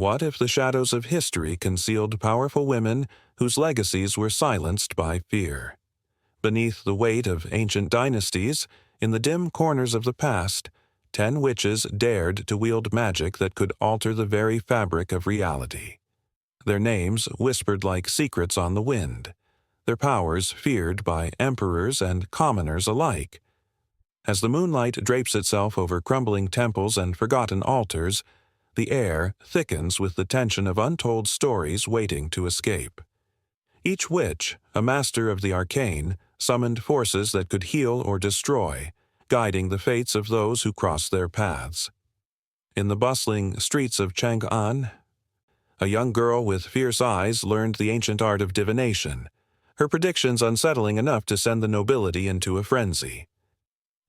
What if the shadows of history concealed powerful women whose legacies were silenced by fear? Beneath the weight of ancient dynasties, in the dim corners of the past, 10 witches dared to wield magic that could alter the very fabric of reality. Their names whispered like secrets on the wind, their powers feared by emperors and commoners alike. As the moonlight drapes itself over crumbling temples and forgotten altars, the air thickens with the tension of untold stories waiting to escape. Each witch, a master of the arcane, summoned forces that could heal or destroy, guiding the fates of those who crossed their paths. In the bustling streets of Chang'an, a young girl with fierce eyes learned the ancient art of divination, her predictions unsettling enough to send the nobility into a frenzy.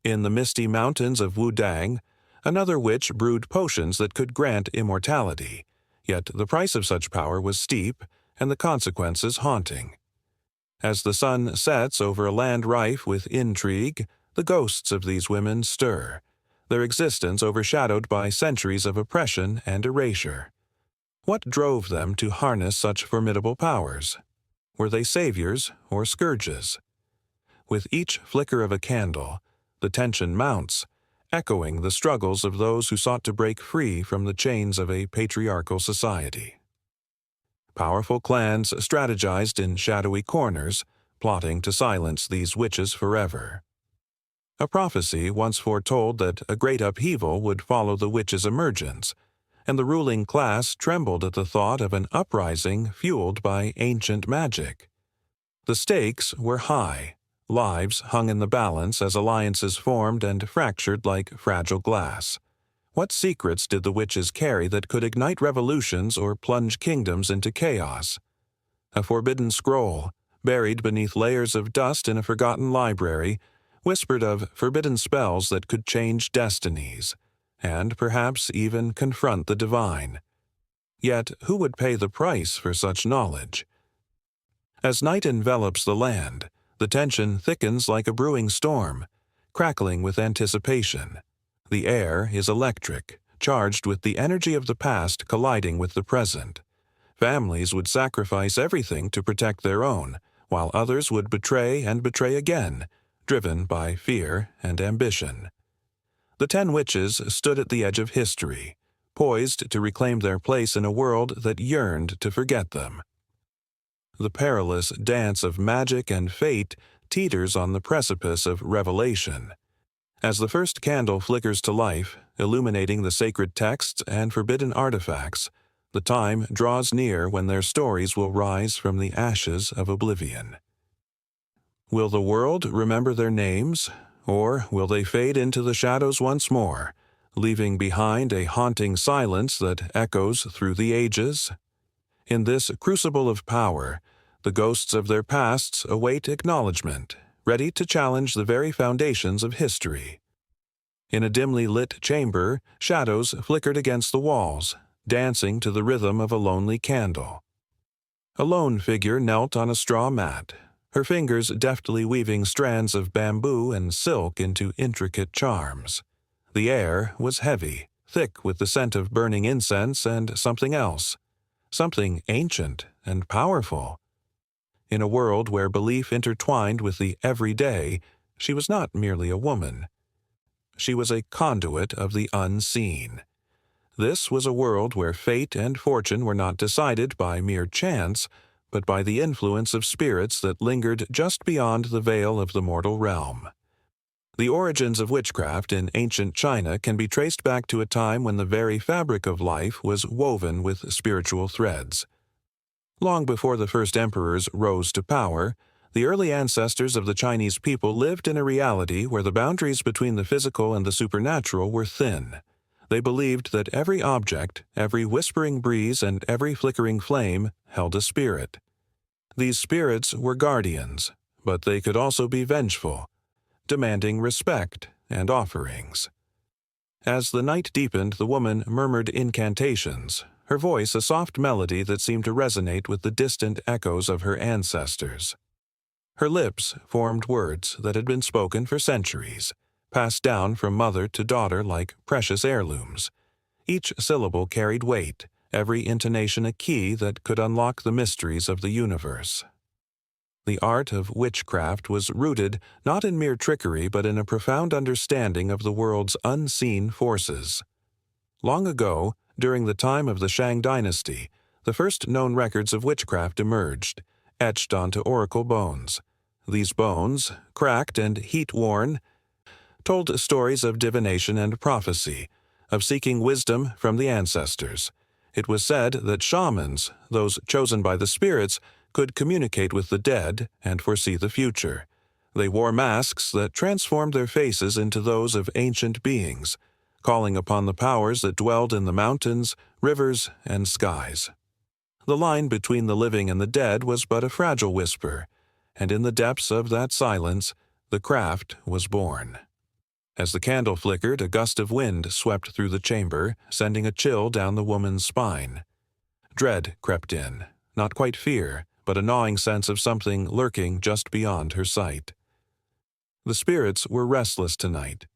In the misty mountains of Wudang, another witch brewed potions that could grant immortality, yet the price of such power was steep and the consequences haunting. As the sun sets over a land rife with intrigue, the ghosts of these women stir, their existence overshadowed by centuries of oppression and erasure. What drove them to harness such formidable powers? Were they saviors or scourges? With each flicker of a candle, the tension mounts, echoing the struggles of those who sought to break free from the chains of a patriarchal society. Powerful clans strategized in shadowy corners, plotting to silence these witches forever. A prophecy once foretold that a great upheaval would follow the witches' emergence, and the ruling class trembled at the thought of an uprising fueled by ancient magic. The stakes were high. Lives hung in the balance as alliances formed and fractured like fragile glass. What secrets did the witches carry that could ignite revolutions or plunge kingdoms into chaos? A forbidden scroll, buried beneath layers of dust in a forgotten library, whispered of forbidden spells that could change destinies, and perhaps even confront the divine. Yet who would pay the price for such knowledge? As night envelops the land, the tension thickens like a brewing storm, crackling with anticipation. The air is electric, charged with the energy of the past colliding with the present. Families would sacrifice everything to protect their own, while others would betray and betray again, driven by fear and ambition. The 10 witches stood at the edge of history, poised to reclaim their place in a world that yearned to forget them. The perilous dance of magic and fate teeters on the precipice of revelation. As the first candle flickers to life, illuminating the sacred texts and forbidden artifacts, the time draws near when their stories will rise from the ashes of oblivion. Will the world remember their names, or will they fade into the shadows once more, leaving behind a haunting silence that echoes through the ages? In this crucible of power, the ghosts of their pasts await acknowledgement, ready to challenge the very foundations of history. In a dimly lit chamber, shadows flickered against the walls, dancing to the rhythm of a lonely candle. A lone figure knelt on a straw mat, her fingers deftly weaving strands of bamboo and silk into intricate charms. The air was heavy, thick with the scent of burning incense and something else, something ancient and powerful. In a world where belief intertwined with the everyday, she was not merely a woman. She was a conduit of the unseen. This was a world where fate and fortune were not decided by mere chance, but by the influence of spirits that lingered just beyond the veil of the mortal realm. The origins of witchcraft in ancient China can be traced back to a time when the very fabric of life was woven with spiritual threads. Long before the first emperors rose to power, the early ancestors of the Chinese people lived in a reality where the boundaries between the physical and the supernatural were thin. They believed that every object, every whispering breeze, and every flickering flame held a spirit. These spirits were guardians, but they could also be vengeful, demanding respect and offerings. As the night deepened, the woman murmured incantations, her voice a soft melody that seemed to resonate with the distant echoes of her ancestors. Her lips formed words that had been spoken for centuries, passed down from mother to daughter like precious heirlooms. Each syllable carried weight, every intonation a key that could unlock the mysteries of the universe. The art of witchcraft was rooted not in mere trickery but in a profound understanding of the world's unseen forces. Long ago, during the time of the Shang dynasty, the first known records of witchcraft emerged, etched onto oracle bones. These bones, cracked and heat-worn, told stories of divination and prophecy, of seeking wisdom from the ancestors. It was said that shamans, those chosen by the spirits, could communicate with the dead and foresee the future. They wore masks that transformed their faces into those of ancient beings, calling upon the powers that dwelled in the mountains, rivers, and skies. The line between the living and the dead was but a fragile whisper, and in the depths of that silence, the craft was born. As the candle flickered, a gust of wind swept through the chamber, sending a chill down the woman's spine. Dread crept in, not quite fear, but a gnawing sense of something lurking just beyond her sight. The spirits were restless tonight,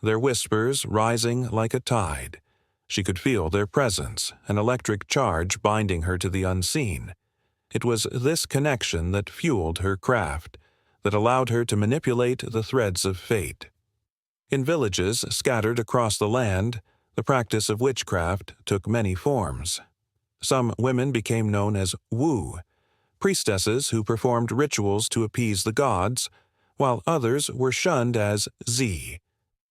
their whispers rising like a tide. She could feel their presence, an electric charge binding her to the unseen. It was this connection that fueled her craft, that allowed her to manipulate the threads of fate. In villages scattered across the land, the practice of witchcraft took many forms. Some women became known as Wu, priestesses who performed rituals to appease the gods, while others were shunned as Zi,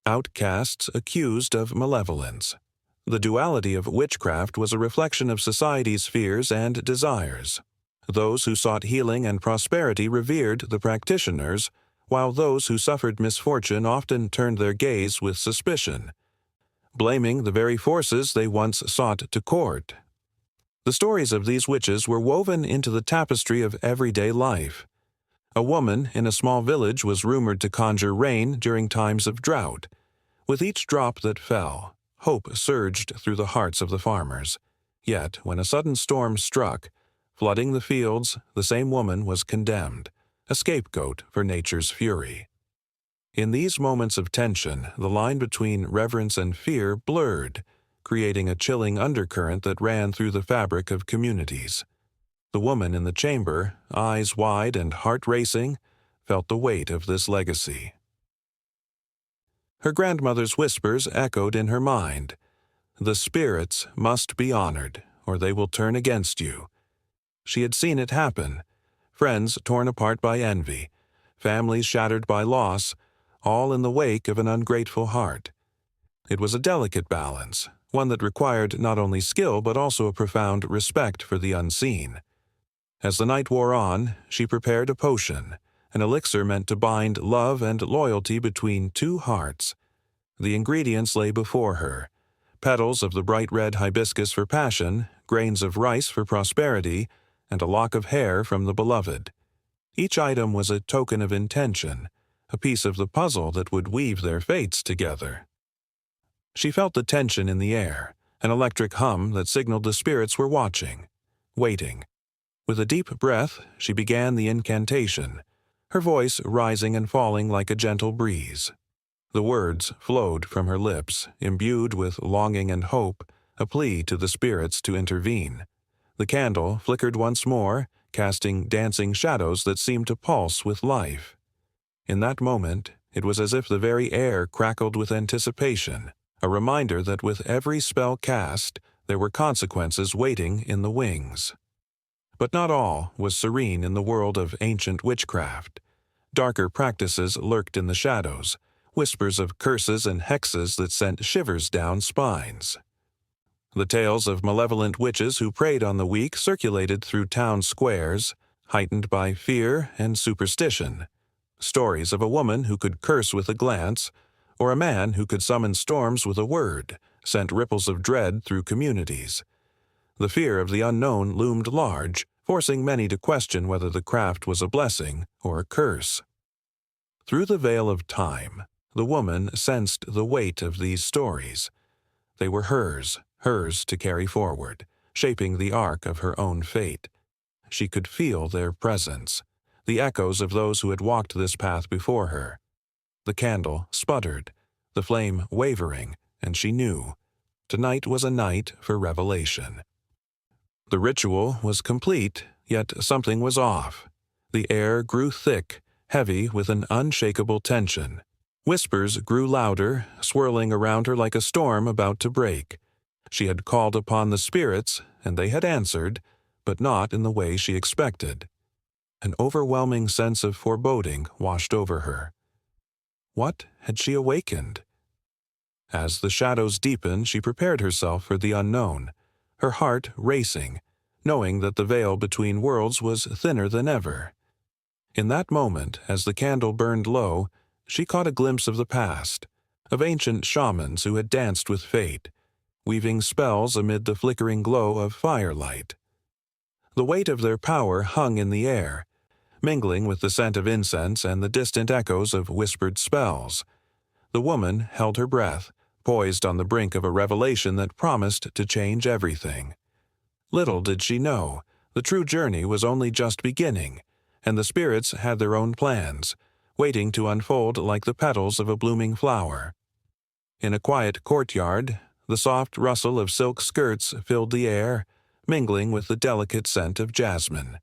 outcasts accused of malevolence. The duality of witchcraft was a reflection of society's fears and desires. Those who sought healing and prosperity revered the practitioners, while those who suffered misfortune often turned their gaze with suspicion, blaming the very forces they once sought to court. The stories of these witches were woven into the tapestry of everyday life. A woman in a small village was rumored to conjure rain during times of drought. With each drop that fell, hope surged through the hearts of the farmers. Yet, when a sudden storm struck, flooding the fields, the same woman was condemned, a scapegoat for nature's fury. In these moments of tension, the line between reverence and fear blurred, creating a chilling undercurrent that ran through the fabric of communities. The woman in the chamber, eyes wide and heart racing, felt the weight of this legacy. Her grandmother's whispers echoed in her mind. "The spirits must be honored, or they will turn against you." She had seen it happen. Friends torn apart by envy, families shattered by loss, all in the wake of an ungrateful heart. It was a delicate balance, one that required not only skill but also a profound respect for the unseen. As the night wore on, she prepared a potion, an elixir meant to bind love and loyalty between two hearts. The ingredients lay before her: petals of the bright red hibiscus for passion, grains of rice for prosperity, and a lock of hair from the beloved. Each item was a token of intention, a piece of the puzzle that would weave their fates together. She felt the tension in the air, an electric hum that signaled the spirits were watching, waiting. With a deep breath, she began the incantation, her voice rising and falling like a gentle breeze. The words flowed from her lips, imbued with longing and hope, a plea to the spirits to intervene. The candle flickered once more, casting dancing shadows that seemed to pulse with life. In that moment, it was as if the very air crackled with anticipation, a reminder that with every spell cast, there were consequences waiting in the wings. But not all was serene in the world of ancient witchcraft. Darker practices lurked in the shadows, whispers of curses and hexes that sent shivers down spines. The tales of malevolent witches who preyed on the weak circulated through town squares, heightened by fear and superstition. Stories of a woman who could curse with a glance, or a man who could summon storms with a word, sent ripples of dread through communities. The fear of the unknown loomed large, forcing many to question whether the craft was a blessing or a curse. Through the veil of time, the woman sensed the weight of these stories. They were hers to carry forward, shaping the arc of her own fate. She could feel their presence, the echoes of those who had walked this path before her. The candle sputtered, the flame wavering, and she knew. Tonight was a night for revelation. The ritual was complete, yet something was off. The air grew thick, heavy with an unshakable tension. Whispers grew louder, swirling around her like a storm about to break. She had called upon the spirits, and they had answered, but not in the way she expected. An overwhelming sense of foreboding washed over her. What had she awakened? As the shadows deepened, she prepared herself for the unknown, her heart racing, knowing that the veil between worlds was thinner than ever. In that moment, as the candle burned low, she caught a glimpse of the past, of ancient shamans who had danced with fate, weaving spells amid the flickering glow of firelight. The weight of their power hung in the air, mingling with the scent of incense and the distant echoes of whispered spells. The woman held her breath, poised on the brink of a revelation that promised to change everything. Little did she know, the true journey was only just beginning, and the spirits had their own plans, waiting to unfold like the petals of a blooming flower. In a quiet courtyard, the soft rustle of silk skirts filled the air, mingling with the delicate scent of jasmine.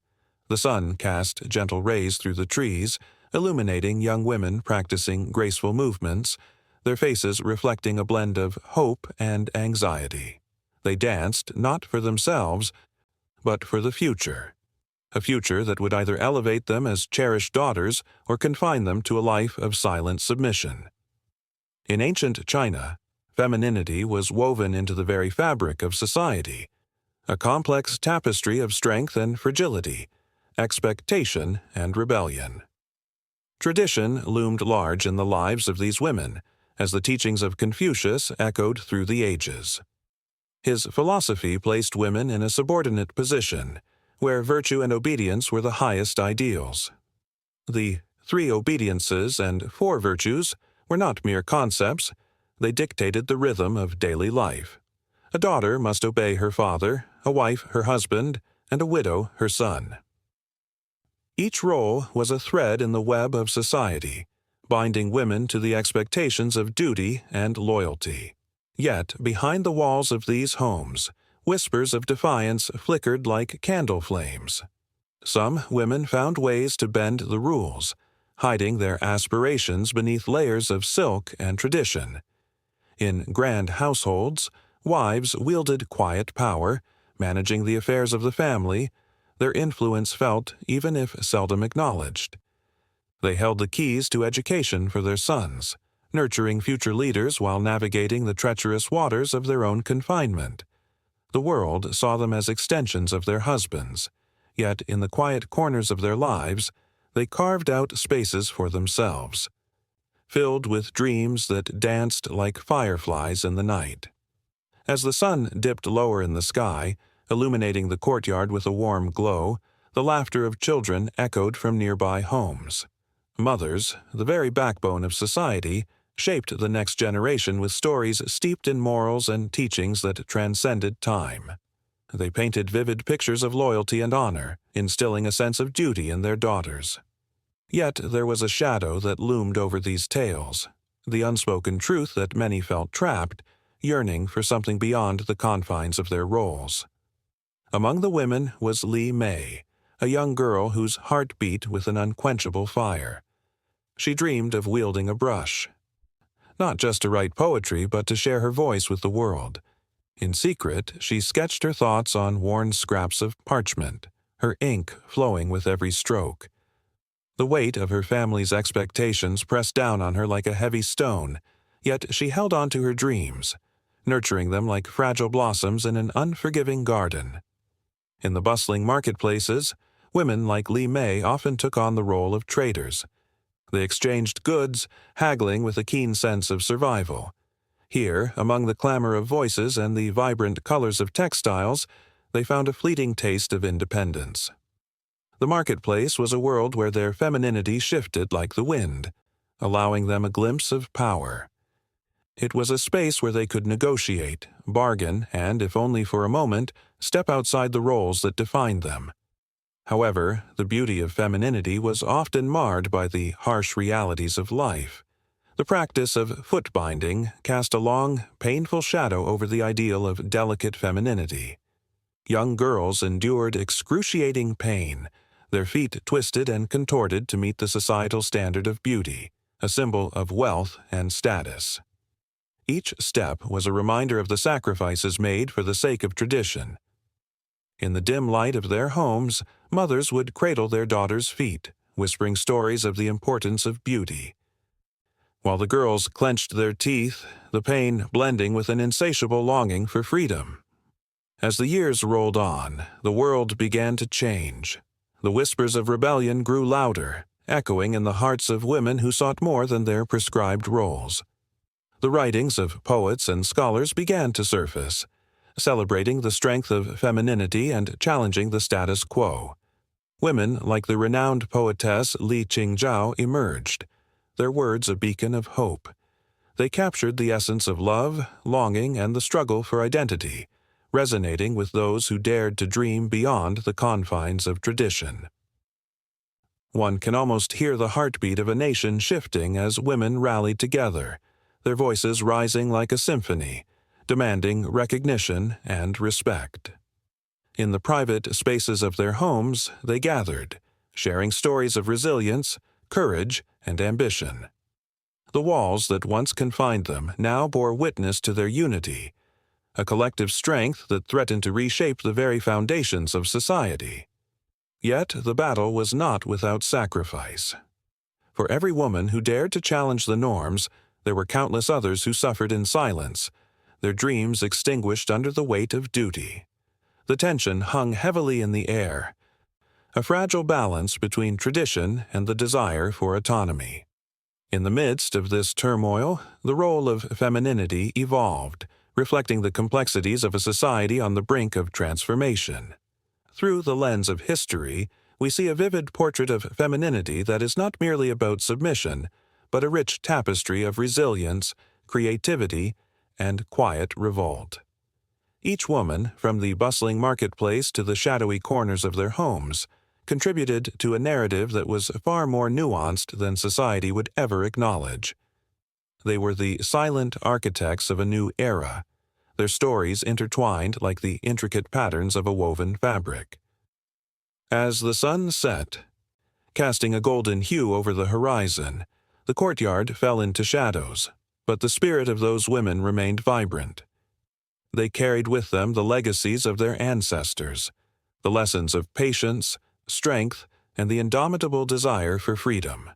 The sun cast gentle rays through the trees, illuminating young women practicing graceful movements, their faces reflecting a blend of hope and anxiety. They danced not for themselves, but for the future. A future that would either elevate them as cherished daughters or confine them to a life of silent submission. In ancient China, femininity was woven into the very fabric of society, a complex tapestry of strength and fragility, expectation and rebellion. Tradition loomed large in the lives of these women, as the teachings of Confucius echoed through the ages. His philosophy placed women in a subordinate position, where virtue and obedience were the highest ideals. The 3 obediences and 4 virtues were not mere concepts, they dictated the rhythm of daily life. A daughter must obey her father, a wife her husband, and a widow her son. Each role was a thread in the web of society, binding women to the expectations of duty and loyalty. Yet, behind the walls of these homes, whispers of defiance flickered like candle flames. Some women found ways to bend the rules, hiding their aspirations beneath layers of silk and tradition. In grand households, wives wielded quiet power, managing the affairs of the family, their influence felt even if seldom acknowledged. They held the keys to education for their sons, nurturing future leaders while navigating the treacherous waters of their own confinement. The world saw them as extensions of their husbands, yet in the quiet corners of their lives, they carved out spaces for themselves, filled with dreams that danced like fireflies in the night. As the sun dipped lower in the sky, illuminating the courtyard with a warm glow, the laughter of children echoed from nearby homes. Mothers, the very backbone of society, shaped the next generation with stories steeped in morals and teachings that transcended time. They painted vivid pictures of loyalty and honor, instilling a sense of duty in their daughters. Yet there was a shadow that loomed over these tales, the unspoken truth that many felt trapped, yearning for something beyond the confines of their roles. Among the women was Li Mei, a young girl whose heart beat with an unquenchable fire. She dreamed of wielding a brush, not just to write poetry, but to share her voice with the world. In secret, she sketched her thoughts on worn scraps of parchment, her ink flowing with every stroke. The weight of her family's expectations pressed down on her like a heavy stone, yet she held on to her dreams, nurturing them like fragile blossoms in an unforgiving garden. In the bustling marketplaces, women like Li Mei often took on the role of traders. They exchanged goods, haggling with a keen sense of survival. Here, among the clamor of voices and the vibrant colors of textiles, they found a fleeting taste of independence. The marketplace was a world where their femininity shifted like the wind, allowing them a glimpse of power. It was a space where they could negotiate, bargain, and, if only for a moment, step outside the roles that defined them. However, the beauty of femininity was often marred by the harsh realities of life. The practice of foot-binding cast a long, painful shadow over the ideal of delicate femininity. Young girls endured excruciating pain, their feet twisted and contorted to meet the societal standard of beauty, a symbol of wealth and status. Each step was a reminder of the sacrifices made for the sake of tradition. In the dim light of their homes, mothers would cradle their daughters' feet, whispering stories of the importance of beauty. While the girls clenched their teeth, the pain blending with an insatiable longing for freedom. As the years rolled on, the world began to change. The whispers of rebellion grew louder, echoing in the hearts of women who sought more than their prescribed roles. The writings of poets and scholars began to surface, celebrating the strength of femininity and challenging the status quo. Women like the renowned poetess Li Qingzhao emerged, their words a beacon of hope. They captured the essence of love, longing, and the struggle for identity, resonating with those who dared to dream beyond the confines of tradition. One can almost hear the heartbeat of a nation shifting as women rallied together, their voices rising like a symphony, demanding recognition and respect. In the private spaces of their homes, they gathered, sharing stories of resilience, courage, and ambition. The walls that once confined them now bore witness to their unity, a collective strength that threatened to reshape the very foundations of society. Yet the battle was not without sacrifice. For every woman who dared to challenge the norms, there were countless others who suffered in silence, their dreams extinguished under the weight of duty. The tension hung heavily in the air, a fragile balance between tradition and the desire for autonomy. In the midst of this turmoil, the role of femininity evolved, reflecting the complexities of a society on the brink of transformation. Through the lens of history, we see a vivid portrait of femininity that is not merely about submission, but a rich tapestry of resilience, creativity, and quiet revolt. Each woman, from the bustling marketplace to the shadowy corners of their homes, contributed to a narrative that was far more nuanced than society would ever acknowledge. They were the silent architects of a new era, their stories intertwined like the intricate patterns of a woven fabric. As the sun set, casting a golden hue over the horizon, the courtyard fell into shadows, but the spirit of those women remained vibrant. They carried with them the legacies of their ancestors, the lessons of patience, strength, and the indomitable desire for freedom.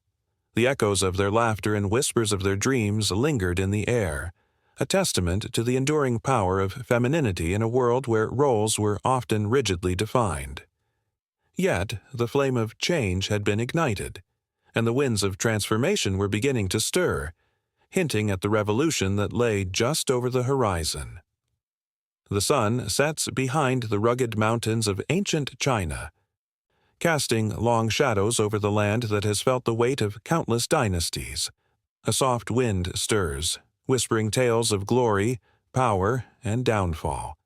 The echoes of their laughter and whispers of their dreams lingered in the air, a testament to the enduring power of femininity in a world where roles were often rigidly defined. Yet, the flame of change had been ignited, and the winds of transformation were beginning to stir, hinting at the revolution that lay just over the horizon. The sun sets behind the rugged mountains of ancient China, casting long shadows over the land that has felt the weight of countless dynasties. A soft wind stirs, whispering tales of glory, power, and downfall.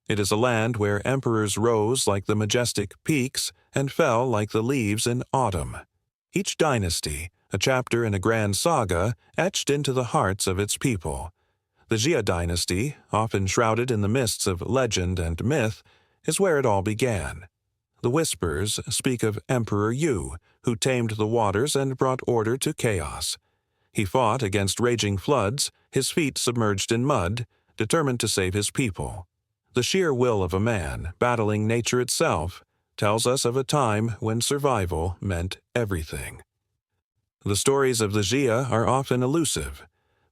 It is a land where emperors rose like the majestic peaks and fell like the leaves in autumn. Each dynasty, a chapter in a grand saga, etched into the hearts of its people. The Jia dynasty, often shrouded in the mists of legend and myth, is where it all began. The whispers speak of Emperor Yu, who tamed the waters and brought order to chaos. He fought against raging floods, his feet submerged in mud, determined to save his people. The sheer will of a man, battling nature itself, tells us of a time when survival meant everything. The stories of the Jia are often elusive,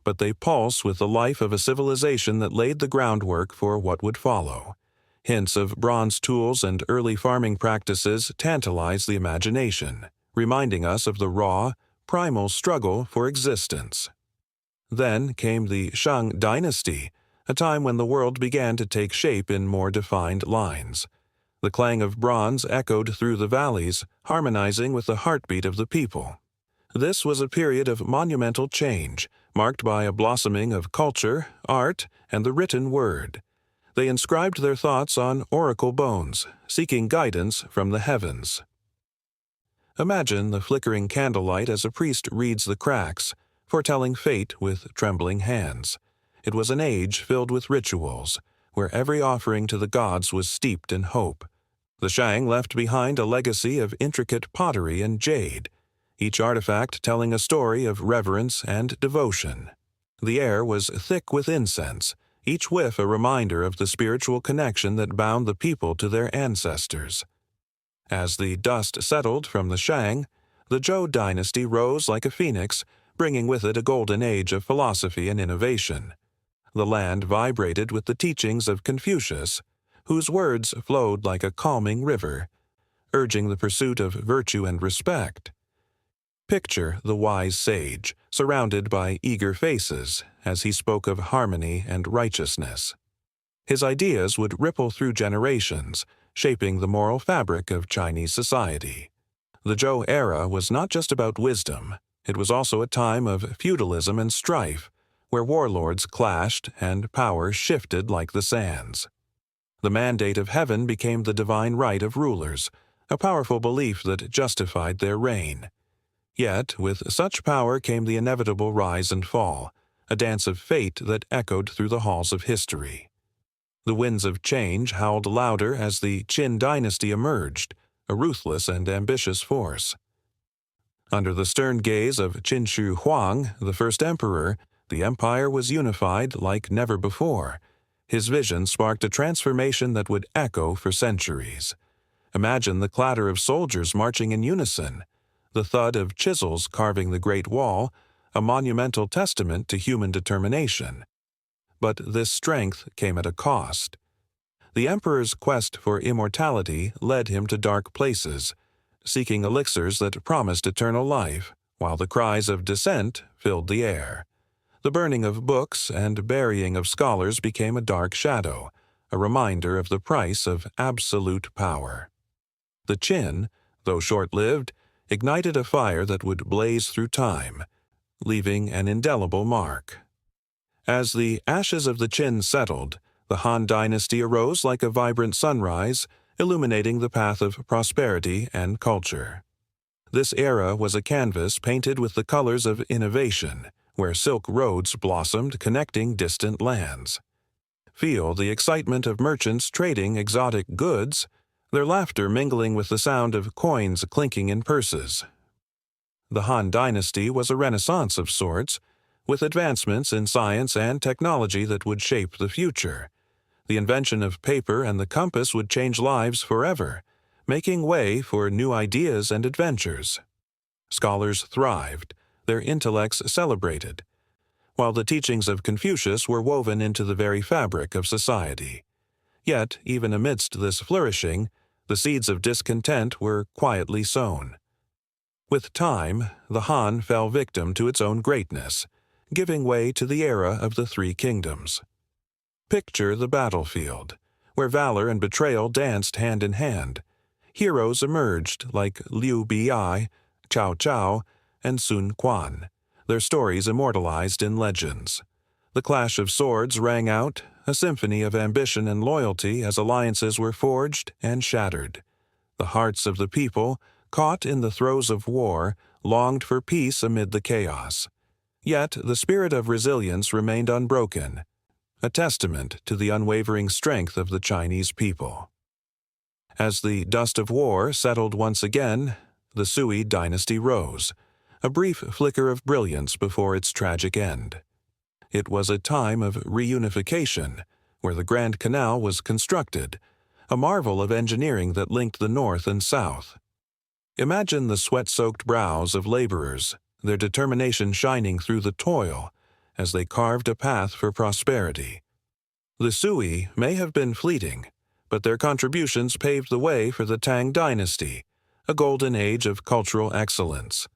but they pulse with the life of a civilization that laid the groundwork for what would follow. Hints of bronze tools and early farming practices tantalize the imagination, reminding us of the raw, primal struggle for existence. Then came the Shang dynasty, a time when the world began to take shape in more defined lines. The clang of bronze echoed through the valleys, harmonizing with the heartbeat of the people. This was a period of monumental change, marked by a blossoming of culture, art, and the written word. They inscribed their thoughts on oracle bones, seeking guidance from the heavens. Imagine the flickering candlelight as a priest reads the cracks, foretelling fate with trembling hands. It was an age filled with rituals, where every offering to the gods was steeped in hope. The Shang left behind a legacy of intricate pottery and jade, each artifact telling a story of reverence and devotion. The air was thick with incense, each whiff a reminder of the spiritual connection that bound the people to their ancestors. As the dust settled from the Shang, the Zhou dynasty rose like a phoenix, bringing with it a golden age of philosophy and innovation. The land vibrated with the teachings of Confucius, whose words flowed like a calming river, urging the pursuit of virtue and respect. Picture the wise sage, surrounded by eager faces, as he spoke of harmony and righteousness. His ideas would ripple through generations, shaping the moral fabric of Chinese society. The Zhou era was not just about wisdom, it was also a time of feudalism and strife, where warlords clashed and power shifted like the sands. The mandate of heaven became the divine right of rulers, a powerful belief that justified their reign. Yet, with such power came the inevitable rise and fall, a dance of fate that echoed through the halls of history. The winds of change howled louder as the Qin dynasty emerged, a ruthless and ambitious force. Under the stern gaze of Qin Shi Huang, the first emperor, the empire was unified like never before. His vision sparked a transformation that would echo for centuries. Imagine the clatter of soldiers marching in unison, the thud of chisels carving the Great Wall, a monumental testament to human determination. But this strength came at a cost. The emperor's quest for immortality led him to dark places, seeking elixirs that promised eternal life, while the cries of dissent filled the air. The burning of books and burying of scholars became a dark shadow, a reminder of the price of absolute power. The Qin, though short-lived, ignited a fire that would blaze through time, leaving an indelible mark. As the ashes of the Qin settled, the Han dynasty arose like a vibrant sunrise, illuminating the path of prosperity and culture. This era was a canvas painted with the colors of innovation, where silk roads blossomed connecting distant lands. Feel the excitement of merchants trading exotic goods, their laughter mingling with the sound of coins clinking in purses. The Han dynasty was a renaissance of sorts, with advancements in science and technology that would shape the future. The invention of paper and the compass would change lives forever, making way for new ideas and adventures. Scholars thrived, their intellects celebrated, while the teachings of Confucius were woven into the very fabric of society. Yet, even amidst this flourishing, the seeds of discontent were quietly sown. With time, the Han fell victim to its own greatness, giving way to the era of the Three Kingdoms. Picture the battlefield, where valor and betrayal danced hand in hand. Heroes emerged like Liu Bei, Cao Cao, and Sun Quan, their stories immortalized in legends. The clash of swords rang out, a symphony of ambition and loyalty as alliances were forged and shattered. The hearts of the people, caught in the throes of war, longed for peace amid the chaos. Yet the spirit of resilience remained unbroken, a testament to the unwavering strength of the Chinese people. As the dust of war settled once again, the Sui dynasty rose, a brief flicker of brilliance before its tragic end. It was a time of reunification, where the Grand Canal was constructed, a marvel of engineering that linked the north and south. Imagine the sweat-soaked brows of laborers, their determination shining through the toil, as they carved a path for prosperity. The Sui may have been fleeting, but their contributions paved the way for the Tang dynasty, a golden age of cultural excellence.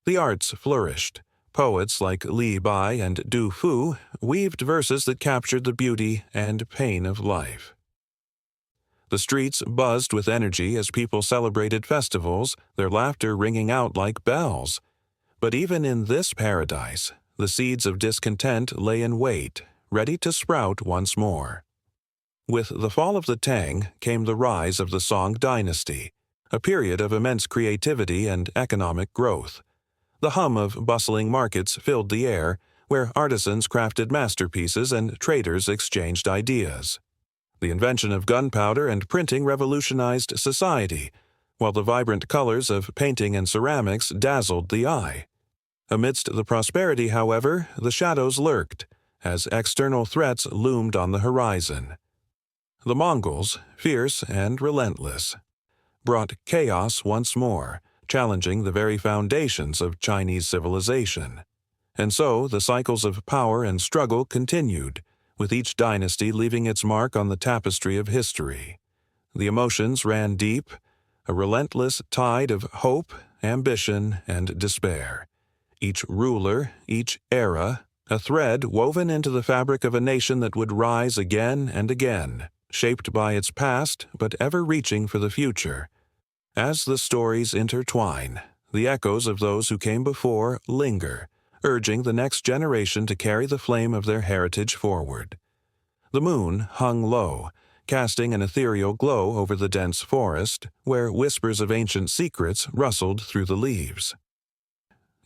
The arts flourished. Poets like Li Bai and Du Fu weaved verses that captured the beauty and pain of life. The streets buzzed with energy as people celebrated festivals, their laughter ringing out like bells. But even in this paradise, the seeds of discontent lay in wait, ready to sprout once more. With the fall of the Tang came the rise of the Song dynasty, a period of immense creativity and economic growth. The hum of bustling markets filled the air, where artisans crafted masterpieces and traders exchanged ideas. The invention of gunpowder and printing revolutionized society, while the vibrant colors of painting and ceramics dazzled the eye. Amidst the prosperity, however, the shadows lurked, as external threats loomed on the horizon. The Mongols, fierce and relentless, brought chaos once more, challenging the very foundations of Chinese civilization. And so the cycles of power and struggle continued, with each dynasty leaving its mark on the tapestry of history. The emotions ran deep, a relentless tide of hope, ambition, and despair. Each ruler, each era, a thread woven into the fabric of a nation that would rise again and again, shaped by its past but ever reaching for the future. As the stories intertwine, the echoes of those who came before linger, urging the next generation to carry the flame of their heritage forward. The moon hung low, casting an ethereal glow over the dense forest, where whispers of ancient secrets rustled through the leaves.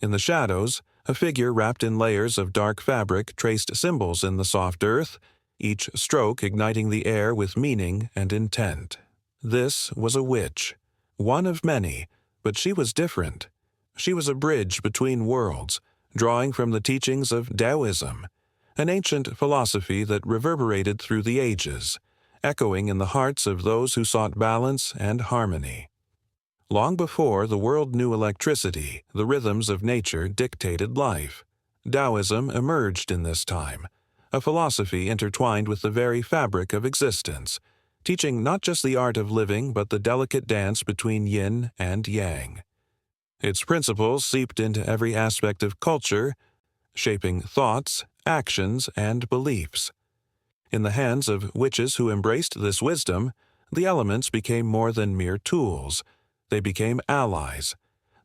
In the shadows, a figure wrapped in layers of dark fabric traced symbols in the soft earth, each stroke igniting the air with meaning and intent. This was a witch, one of many, but she was different. She was a bridge between worlds, drawing from the teachings of Taoism, an ancient philosophy that reverberated through the ages, echoing in the hearts of those who sought balance and harmony. Long before the world knew electricity, the rhythms of nature dictated life. Taoism emerged in this time, a philosophy intertwined with the very fabric of existence, teaching not just the art of living but the delicate dance between yin and yang. Its principles seeped into every aspect of culture, shaping thoughts, actions, and beliefs. In the hands of witches who embraced this wisdom, the elements became more than mere tools. They became allies.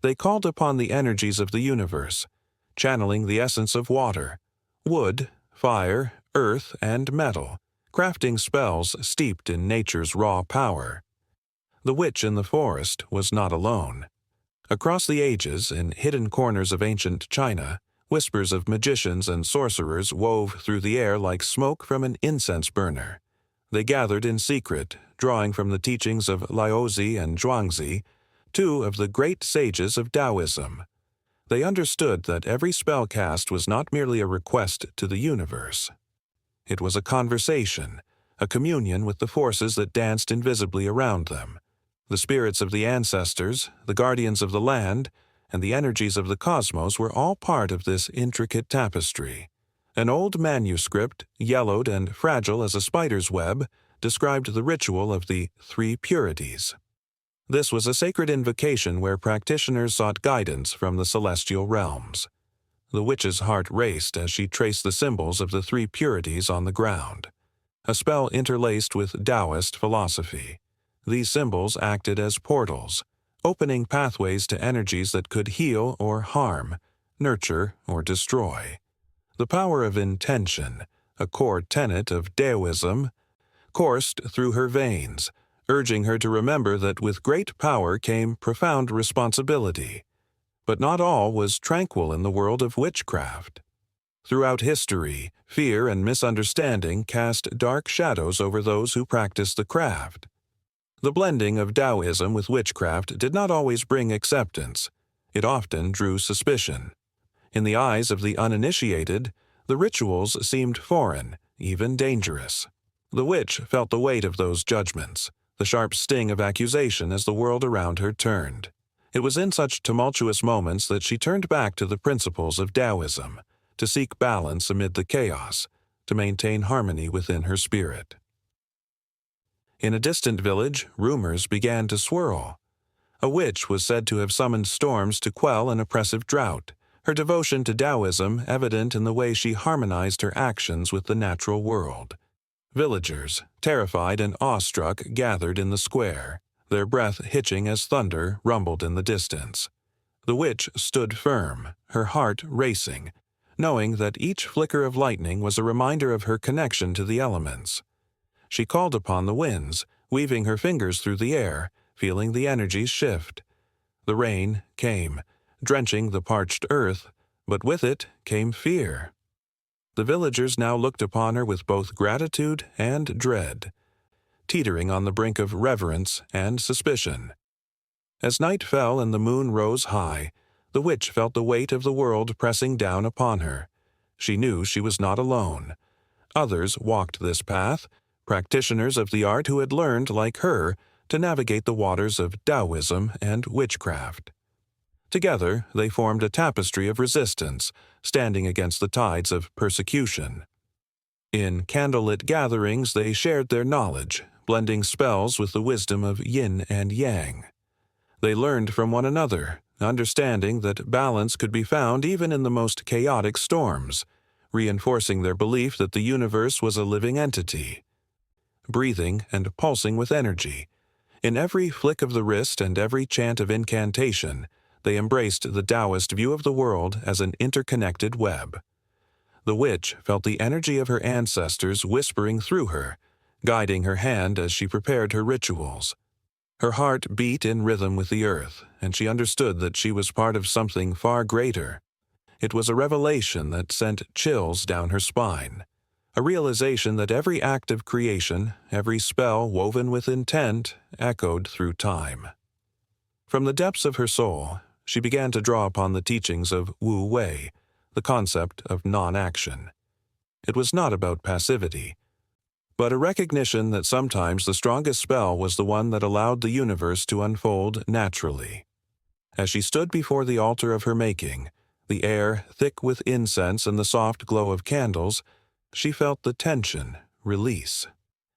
They called upon the energies of the universe, channeling the essence of water, wood, fire, earth, and metal, crafting spells steeped in nature's raw power. The witch in the forest was not alone. Across the ages, in hidden corners of ancient China, whispers of magicians and sorcerers wove through the air like smoke from an incense burner. They gathered in secret, drawing from the teachings of Laozi and Zhuangzi, two of the great sages of Taoism. They understood that every spell cast was not merely a request to the universe. It was a conversation, a communion with the forces that danced invisibly around them. The spirits of the ancestors, the guardians of the land, and the energies of the cosmos were all part of this intricate tapestry. An old manuscript, yellowed and fragile as a spider's web, described the ritual of the three purities. This was a sacred invocation where practitioners sought guidance from the celestial realms. The witch's heart raced as she traced the symbols of the three purities on the ground, a spell interlaced with Taoist philosophy. These symbols acted as portals, opening pathways to energies that could heal or harm, nurture or destroy. The power of intention, a core tenet of Taoism, coursed through her veins, urging her to remember that with great power came profound responsibility. But not all was tranquil in the world of witchcraft. Throughout history, fear and misunderstanding cast dark shadows over those who practiced the craft. The blending of Taoism with witchcraft did not always bring acceptance. It often drew suspicion. In the eyes of the uninitiated, the rituals seemed foreign, even dangerous. The witch felt the weight of those judgments, the sharp sting of accusation as the world around her turned. It was in such tumultuous moments that she turned back to the principles of Taoism, to seek balance amid the chaos, to maintain harmony within her spirit. In a distant village, rumors began to swirl. A witch was said to have summoned storms to quell an oppressive drought, her devotion to Taoism evident in the way she harmonized her actions with the natural world. Villagers, terrified and awestruck, gathered in the square, their breath hitching as thunder rumbled in the distance. The witch stood firm, her heart racing, knowing that each flicker of lightning was a reminder of her connection to the elements. She called upon the winds, weaving her fingers through the air, feeling the energies shift. The rain came, drenching the parched earth, but with it came fear. The villagers now looked upon her with both gratitude and dread. teetering on the brink of reverence and suspicion. As night fell and the moon rose high, the witch felt the weight of the world pressing down upon her. She knew she was not alone. Others walked this path, practitioners of the art who had learned, like her, to navigate the waters of Taoism and witchcraft. Together, they formed a tapestry of resistance, standing against the tides of persecution. In candlelit gatherings, they shared their knowledge, blending spells with the wisdom of yin and yang. They learned from one another, understanding that balance could be found even in the most chaotic storms, reinforcing their belief that the universe was a living entity, breathing and pulsing with energy. In every flick of the wrist and every chant of incantation, they embraced the Taoist view of the world as an interconnected web. The witch felt the energy of her ancestors whispering through her, guiding her hand as she prepared her rituals. Her heart beat in rhythm with the earth, and she understood that she was part of something far greater. It was a revelation that sent chills down her spine, a realization that every act of creation, every spell woven with intent, echoed through time. From the depths of her soul, she began to draw upon the teachings of Wu Wei, the concept of non-action. It was not about passivity, but a recognition that sometimes the strongest spell was the one that allowed the universe to unfold naturally. As she stood before the altar of her making, the air thick with incense and the soft glow of candles, she felt the tension release.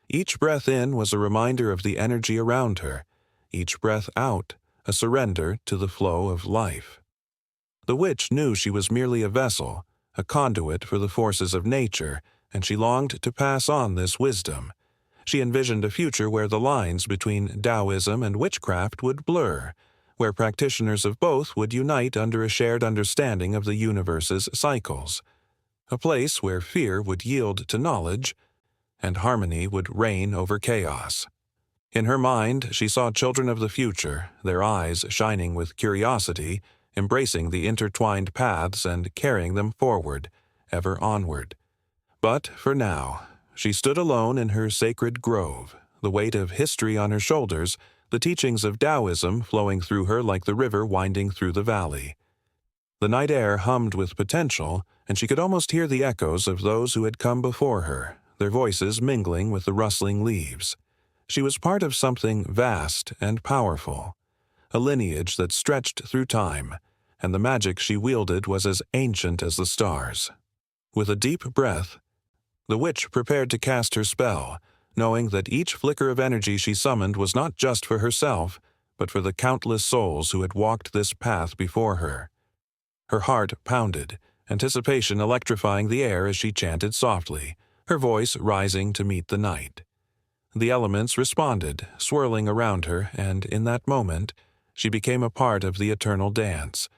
Each breath in was a reminder of the energy around her, each breath out a surrender to the flow of life. The witch knew she was merely a vessel, a conduit for the forces of nature, and she longed to pass on this wisdom. She envisioned a future where the lines between Taoism and witchcraft would blur, where practitioners of both would unite under a shared understanding of the universe's cycles, a place where fear would yield to knowledge and harmony would reign over chaos. In her mind, she saw children of the future, their eyes shining with curiosity, embracing the intertwined paths and carrying them forward, ever onward. But for now, she stood alone in her sacred grove, the weight of history on her shoulders, the teachings of Taoism flowing through her like the river winding through the valley. The night air hummed with potential, and she could almost hear the echoes of those who had come before her, their voices mingling with the rustling leaves. She was part of something vast and powerful, a lineage that stretched through time, and the magic she wielded was as ancient as the stars. With a deep breath, the witch prepared to cast her spell, knowing that each flicker of energy she summoned was not just for herself, but for the countless souls who had walked this path before her. Her heart pounded, anticipation electrifying the air as she chanted softly, her voice rising to meet the night. The elements responded, swirling around her, and in that moment, she became a part of the eternal dance,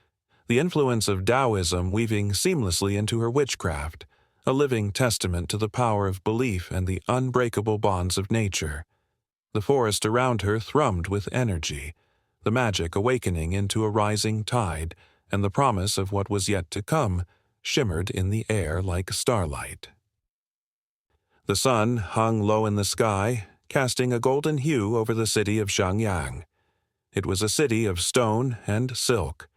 the influence of Taoism weaving seamlessly into her witchcraft, a living testament to the power of belief and the unbreakable bonds of nature. The forest around her thrummed with energy, the magic awakening into a rising tide, and the promise of what was yet to come shimmered in the air like starlight. The sun hung low in the sky, casting a golden hue over the city of Xiangyang. It was a city of stone and silk,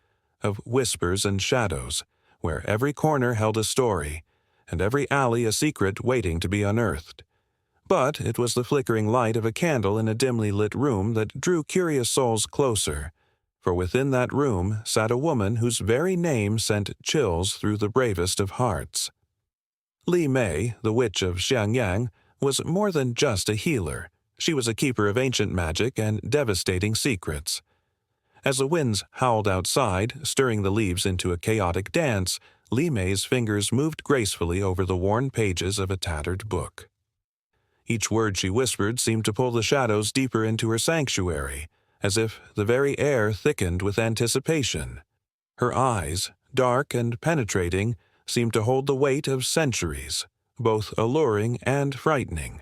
of whispers and shadows, where every corner held a story, and every alley a secret waiting to be unearthed. But it was the flickering light of a candle in a dimly lit room that drew curious souls closer, for within that room sat a woman whose very name sent chills through the bravest of hearts. Li Mei, the witch of Xiangyang, was more than just a healer. She was a keeper of ancient magic and devastating secrets. As the winds howled outside, stirring the leaves into a chaotic dance, Li Mei's fingers moved gracefully over the worn pages of a tattered book. Each word she whispered seemed to pull the shadows deeper into her sanctuary, as if the very air thickened with anticipation. Her eyes, dark and penetrating, seemed to hold the weight of centuries, both alluring and frightening.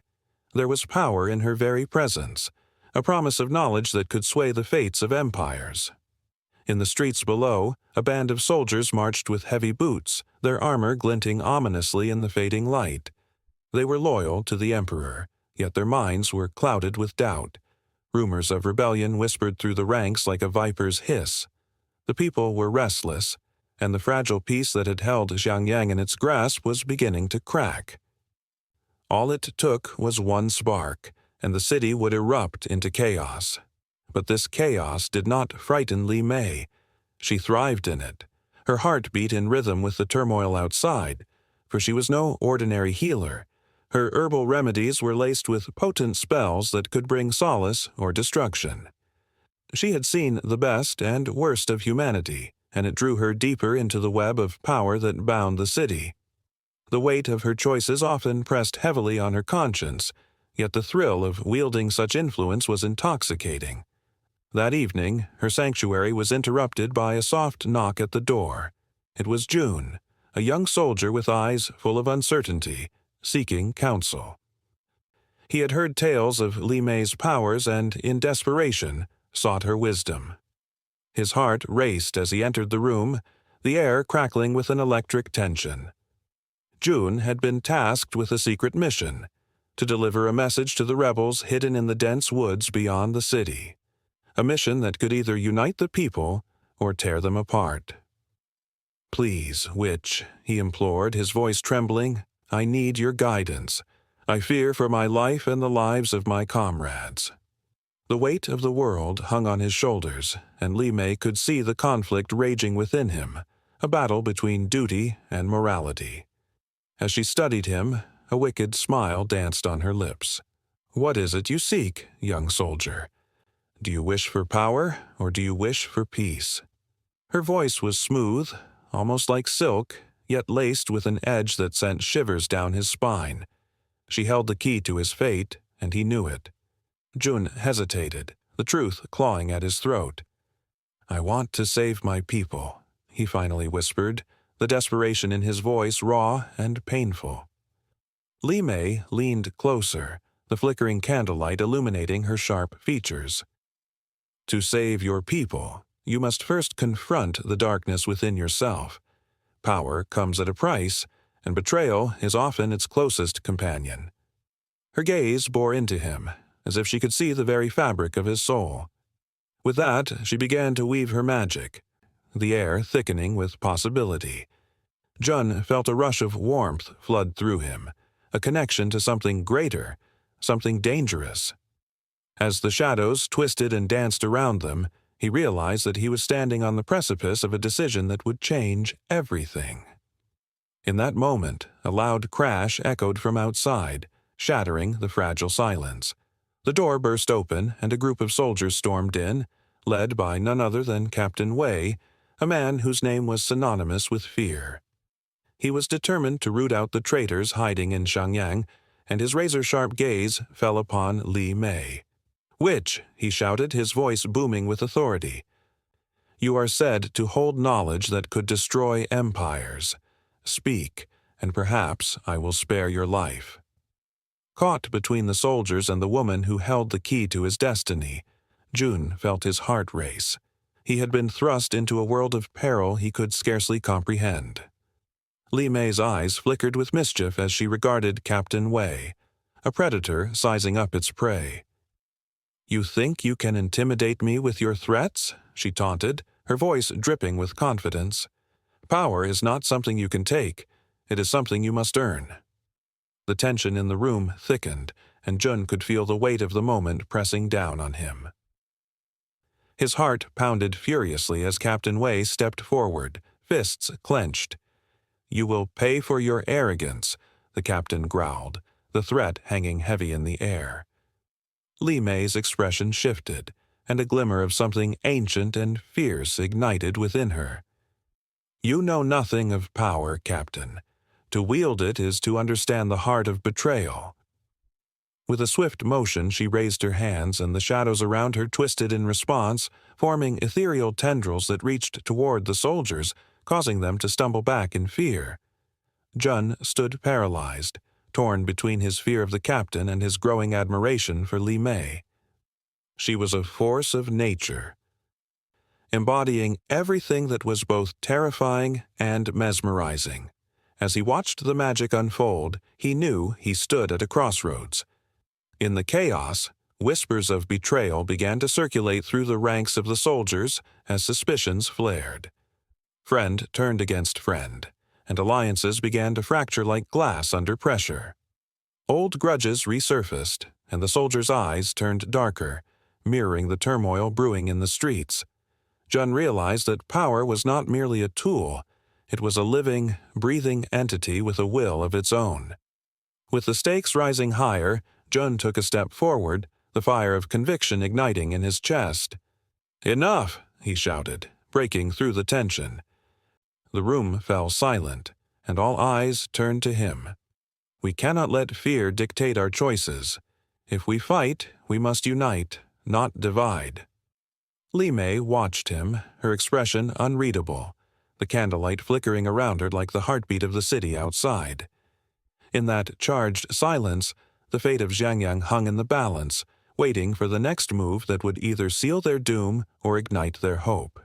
There was power in her very presence, a promise of knowledge that could sway the fates of empires. In the streets below, a band of soldiers marched with heavy boots, their armor glinting ominously in the fading light. They were loyal to the emperor, yet their minds were clouded with doubt. Rumors of rebellion whispered through the ranks like a viper's hiss. The people were restless, and the fragile peace that had held Xiangyang in its grasp was beginning to crack. All it took was one spark, and the city would erupt into chaos. But this chaos did not frighten Li Mei. She thrived in it. Her heart beat in rhythm with the turmoil outside, for she was no ordinary healer. Her herbal remedies were laced with potent spells that could bring solace or destruction. She had seen the best and worst of humanity, and it drew her deeper into the web of power that bound the city. The weight of her choices often pressed heavily on her conscience, yet the thrill of wielding such influence was intoxicating. That evening, her sanctuary was interrupted by a soft knock at the door. It was June, a young soldier with eyes full of uncertainty, seeking counsel. He had heard tales of Li Mei's powers and, in desperation, sought her wisdom. His heart raced as he entered the room, the air crackling with an electric tension. June had been tasked with a secret mission, to deliver a message to the rebels hidden in the dense woods beyond the city. A mission that could either unite the people or tear them apart. "Please, witch," he implored, his voice trembling, "I need your guidance. I fear for my life and the lives of my comrades." The weight of the world hung on his shoulders, and Li Mei could see the conflict raging within him, a battle between duty and morality. As she studied him, a wicked smile danced on her lips. "What is it you seek, young soldier? Do you wish for power, or do you wish for peace?" Her voice was smooth, almost like silk, yet laced with an edge that sent shivers down his spine. She held the key to his fate, and he knew it. Jun hesitated, the truth clawing at his throat. "I want to save my people," he finally whispered, the desperation in his voice raw and painful. Li Mei leaned closer, the flickering candlelight illuminating her sharp features. "To save your people, you must first confront the darkness within yourself. Power comes at a price, and betrayal is often its closest companion." Her gaze bore into him, as if she could see the very fabric of his soul. With that, she began to weave her magic, the air thickening with possibility. Jun felt a rush of warmth flood through him, a connection to something greater, something dangerous. As the shadows twisted and danced around them, he realized that he was standing on the precipice of a decision that would change everything. In that moment, a loud crash echoed from outside, shattering the fragile silence. The door burst open, and a group of soldiers stormed in, led by none other than Captain Wei, a man whose name was synonymous with fear. He was determined to root out the traitors hiding in Xiangyang, and his razor-sharp gaze fell upon Li Mei. "Witch," he shouted, his voice booming with authority. "You are said to hold knowledge that could destroy empires. Speak, and perhaps I will spare your life." Caught between the soldiers and the woman who held the key to his destiny, Jun felt his heart race. He had been thrust into a world of peril he could scarcely comprehend. Li Mei's eyes flickered with mischief as she regarded Captain Wei, a predator sizing up its prey. "You think you can intimidate me with your threats?" she taunted, her voice dripping with confidence. "Power is not something you can take. It is something you must earn." The tension in the room thickened, and Jun could feel the weight of the moment pressing down on him. His heart pounded furiously as Captain Wei stepped forward, fists clenched. "You will pay for your arrogance," the captain growled, the threat hanging heavy in the air. Li Mei's expression shifted, and a glimmer of something ancient and fierce ignited within her. "You know nothing of power, Captain. To wield it is to understand the heart of betrayal." With a swift motion, she raised her hands, and the shadows around her twisted in response, forming ethereal tendrils that reached toward the soldiers, causing them to stumble back in fear. Jun stood paralyzed, torn between his fear of the captain and his growing admiration for Li Mei. She was a force of nature, embodying everything that was both terrifying and mesmerizing. As he watched the magic unfold, he knew he stood at a crossroads. In the chaos, whispers of betrayal began to circulate through the ranks of the soldiers as suspicions flared. Friend turned against friend, and alliances began to fracture like glass under pressure. Old grudges resurfaced, and the soldiers' eyes turned darker, mirroring the turmoil brewing in the streets. Jun realized that power was not merely a tool, it was a living, breathing entity with a will of its own. With the stakes rising higher, Jun took a step forward, the fire of conviction igniting in his chest. "Enough!" he shouted, breaking through the tension. The room fell silent, and all eyes turned to him. We cannot let fear dictate our choices. If we fight, we must unite, not divide. Li Mei watched him, her expression unreadable, the candlelight flickering around her like the heartbeat of the city outside. In that charged silence, the fate of Xiangyang hung in the balance, waiting for the next move that would either seal their doom or ignite their hope.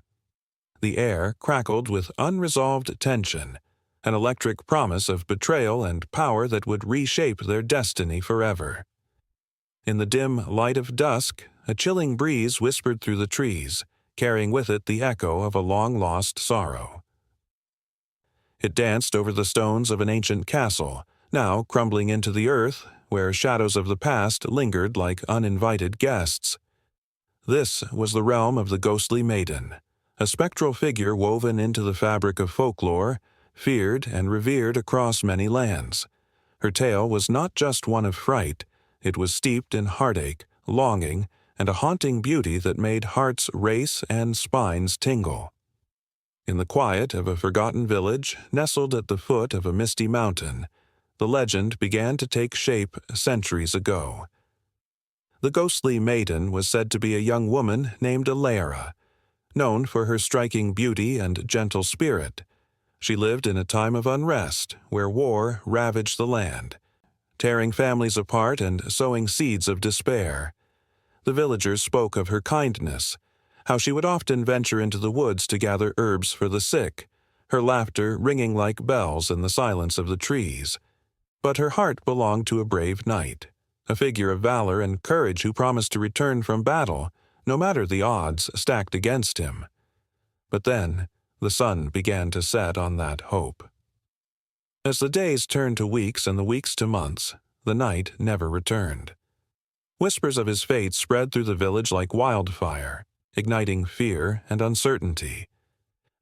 The air crackled with unresolved tension, an electric promise of betrayal and power that would reshape their destiny forever. In the dim light of dusk, a chilling breeze whispered through the trees, carrying with it the echo of a long-lost sorrow. It danced over the stones of an ancient castle, now crumbling into the earth, where shadows of the past lingered like uninvited guests. This was the realm of the ghostly maiden, a spectral figure woven into the fabric of folklore, feared and revered across many lands. Her tale was not just one of fright, it was steeped in heartache, longing, and a haunting beauty that made hearts race and spines tingle. In the quiet of a forgotten village, nestled at the foot of a misty mountain, the legend began to take shape centuries ago. The ghostly maiden was said to be a young woman named Alara, known for her striking beauty and gentle spirit. She lived in a time of unrest, where war ravaged the land, tearing families apart and sowing seeds of despair. The villagers spoke of her kindness, how she would often venture into the woods to gather herbs for the sick, her laughter ringing like bells in the silence of the trees. But her heart belonged to a brave knight, a figure of valor and courage who promised to return from battle, no matter the odds stacked against him. But then, the sun began to set on that hope. As the days turned to weeks and the weeks to months, the knight never returned. Whispers of his fate spread through the village like wildfire, igniting fear and uncertainty.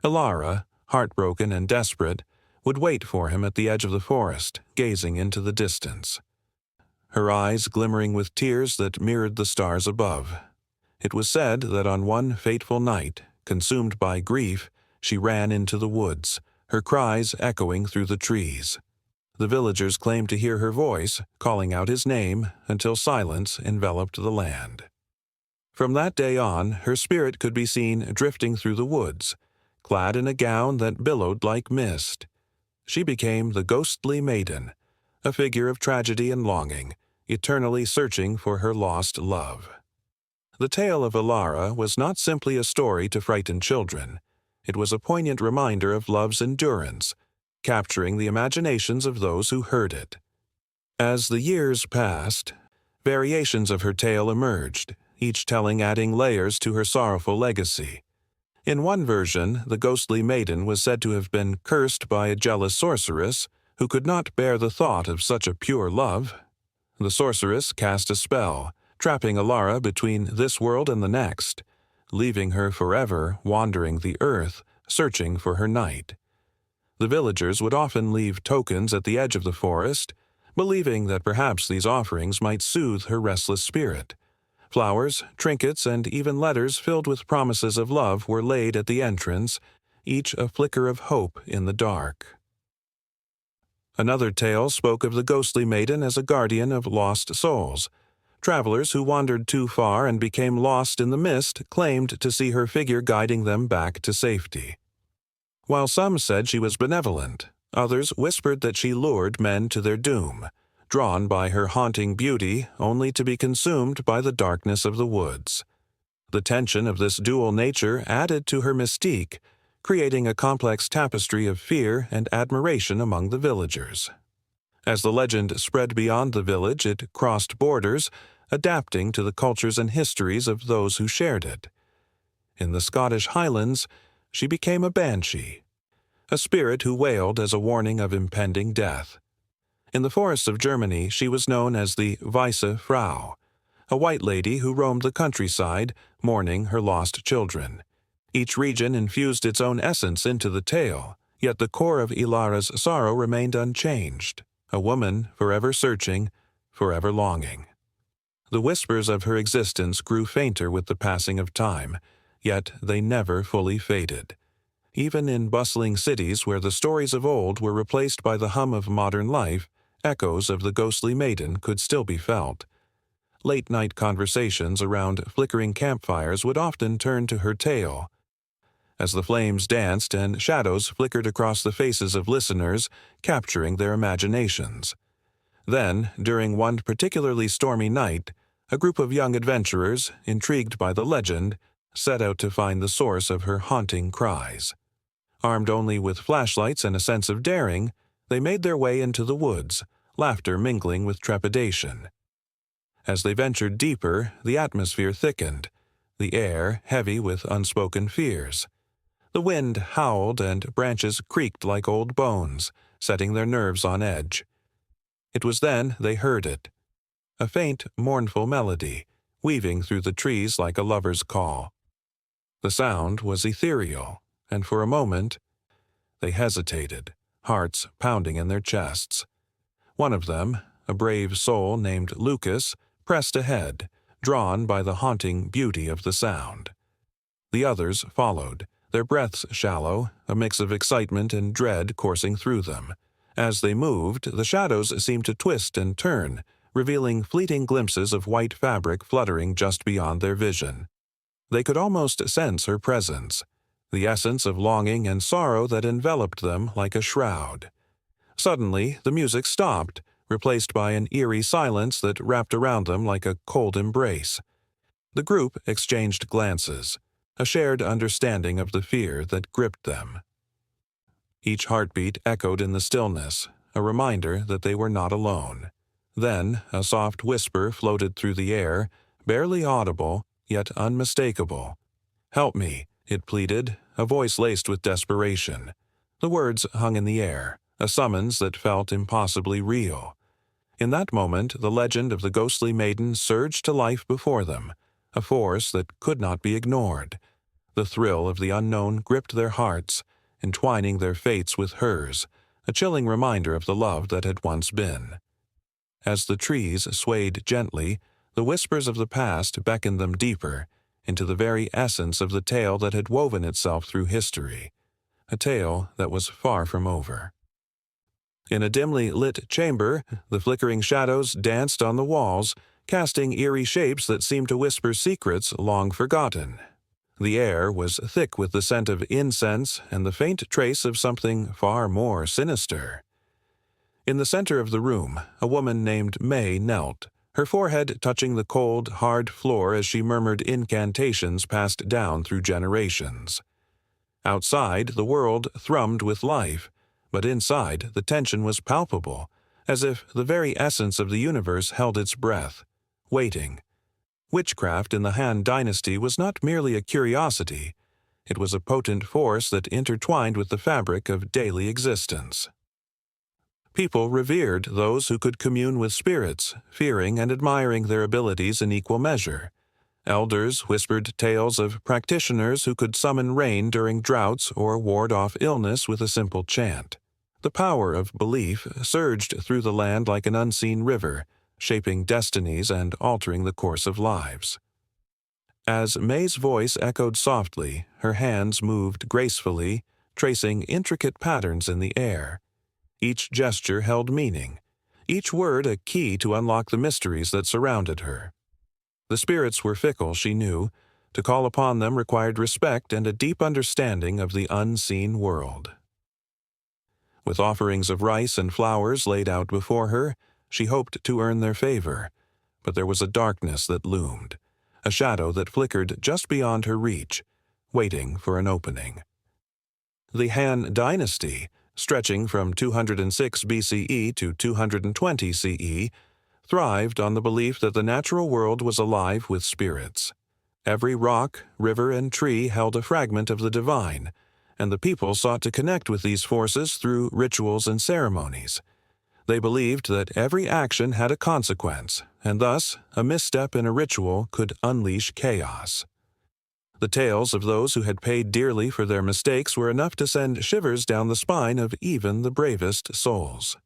Alara, heartbroken and desperate, would wait for him at the edge of the forest, gazing into the distance. Her eyes glimmering with tears that mirrored the stars above. It was said that on one fateful night, consumed by grief, she ran into the woods, her cries echoing through the trees. The villagers claimed to hear her voice, calling out his name, until silence enveloped the land. From that day on, her spirit could be seen drifting through the woods, clad in a gown that billowed like mist. She became the ghostly maiden, a figure of tragedy and longing, eternally searching for her lost love. The tale of Alara was not simply a story to frighten children. It was a poignant reminder of love's endurance, capturing the imaginations of those who heard it. As the years passed, variations of her tale emerged, each telling adding layers to her sorrowful legacy. In one version, the ghostly maiden was said to have been cursed by a jealous sorceress who could not bear the thought of such a pure love. The sorceress cast a spell, trapping Alara between this world and the next, leaving her forever wandering the earth, searching for her knight. The villagers would often leave tokens at the edge of the forest, believing that perhaps these offerings might soothe her restless spirit. Flowers, trinkets, and even letters filled with promises of love were laid at the entrance, each a flicker of hope in the dark. Another tale spoke of the ghostly maiden as a guardian of lost souls. Travelers who wandered too far and became lost in the mist claimed to see her figure guiding them back to safety. While some said she was benevolent, others whispered that she lured men to their doom, drawn by her haunting beauty only to be consumed by the darkness of the woods. The tension of this dual nature added to her mystique, creating a complex tapestry of fear and admiration among the villagers. As the legend spread beyond the village, it crossed borders, adapting to the cultures and histories of those who shared it. In the Scottish Highlands, she became a banshee, a spirit who wailed as a warning of impending death. In the forests of Germany, she was known as the Weisse Frau, a white lady who roamed the countryside, mourning her lost children. Each region infused its own essence into the tale, yet the core of Ilara's sorrow remained unchanged, a woman forever searching, forever longing. The whispers of her existence grew fainter with the passing of time, yet they never fully faded. Even in bustling cities where the stories of old were replaced by the hum of modern life, echoes of the ghostly maiden could still be felt. Late-night conversations around flickering campfires would often turn to her tale. As the flames danced and shadows flickered across the faces of listeners, capturing their imaginations. Then, during one particularly stormy night, a group of young adventurers, intrigued by the legend, set out to find the source of her haunting cries. Armed only with flashlights and a sense of daring, they made their way into the woods, laughter mingling with trepidation. As they ventured deeper, the atmosphere thickened, the air heavy with unspoken fears. The wind howled and branches creaked like old bones, setting their nerves on edge. It was then they heard it, a faint, mournful melody, weaving through the trees like a lover's call. The sound was ethereal, and for a moment they hesitated, hearts pounding in their chests. One of them, a brave soul named Lucas, pressed ahead, drawn by the haunting beauty of the sound. The others followed, their breaths shallow, a mix of excitement and dread coursing through them. As they moved, the shadows seemed to twist and turn, revealing fleeting glimpses of white fabric fluttering just beyond their vision. They could almost sense her presence, the essence of longing and sorrow that enveloped them like a shroud. Suddenly, the music stopped, replaced by an eerie silence that wrapped around them like a cold embrace. The group exchanged glances, a shared understanding of the fear that gripped them. Each heartbeat echoed in the stillness, a reminder that they were not alone. Then, a soft whisper floated through the air, barely audible, yet unmistakable. "Help me," it pleaded, a voice laced with desperation. The words hung in the air, a summons that felt impossibly real. In that moment, the legend of the ghostly maiden surged to life before them, a force that could not be ignored. The thrill of the unknown gripped their hearts, entwining their fates with hers, a chilling reminder of the love that had once been. As the trees swayed gently, the whispers of the past beckoned them deeper, into the very essence of the tale that had woven itself through history, a tale that was far from over. In a dimly lit chamber, the flickering shadows danced on the walls, casting eerie shapes that seemed to whisper secrets long forgotten. The air was thick with the scent of incense and the faint trace of something far more sinister. In the center of the room, a woman named May knelt, her forehead touching the cold, hard floor as she murmured incantations passed down through generations. Outside, the world thrummed with life, but inside, the tension was palpable, as if the very essence of the universe held its breath, waiting. Witchcraft in the Han Dynasty was not merely a curiosity, it was a potent force that intertwined with the fabric of daily existence. People revered those who could commune with spirits, fearing and admiring their abilities in equal measure. Elders whispered tales of practitioners who could summon rain during droughts or ward off illness with a simple chant. The power of belief surged through the land like an unseen river, shaping destinies and altering the course of lives. As May's voice echoed softly, her hands moved gracefully, tracing intricate patterns in the air. Each gesture held meaning, each word a key to unlock the mysteries that surrounded her. The spirits were fickle, she knew. To call upon them required respect and a deep understanding of the unseen world. With offerings of rice and flowers laid out before her, she hoped to earn their favor, but there was a darkness that loomed, a shadow that flickered just beyond her reach, waiting for an opening. The Han Dynasty, stretching from 206 BCE to 220 CE, thrived on the belief that the natural world was alive with spirits. Every rock, river, and tree held a fragment of the divine, and the people sought to connect with these forces through rituals and ceremonies. They believed that every action had a consequence, and thus a misstep in a ritual could unleash chaos. The tales of those who had paid dearly for their mistakes were enough to send shivers down the spine of even the bravest souls.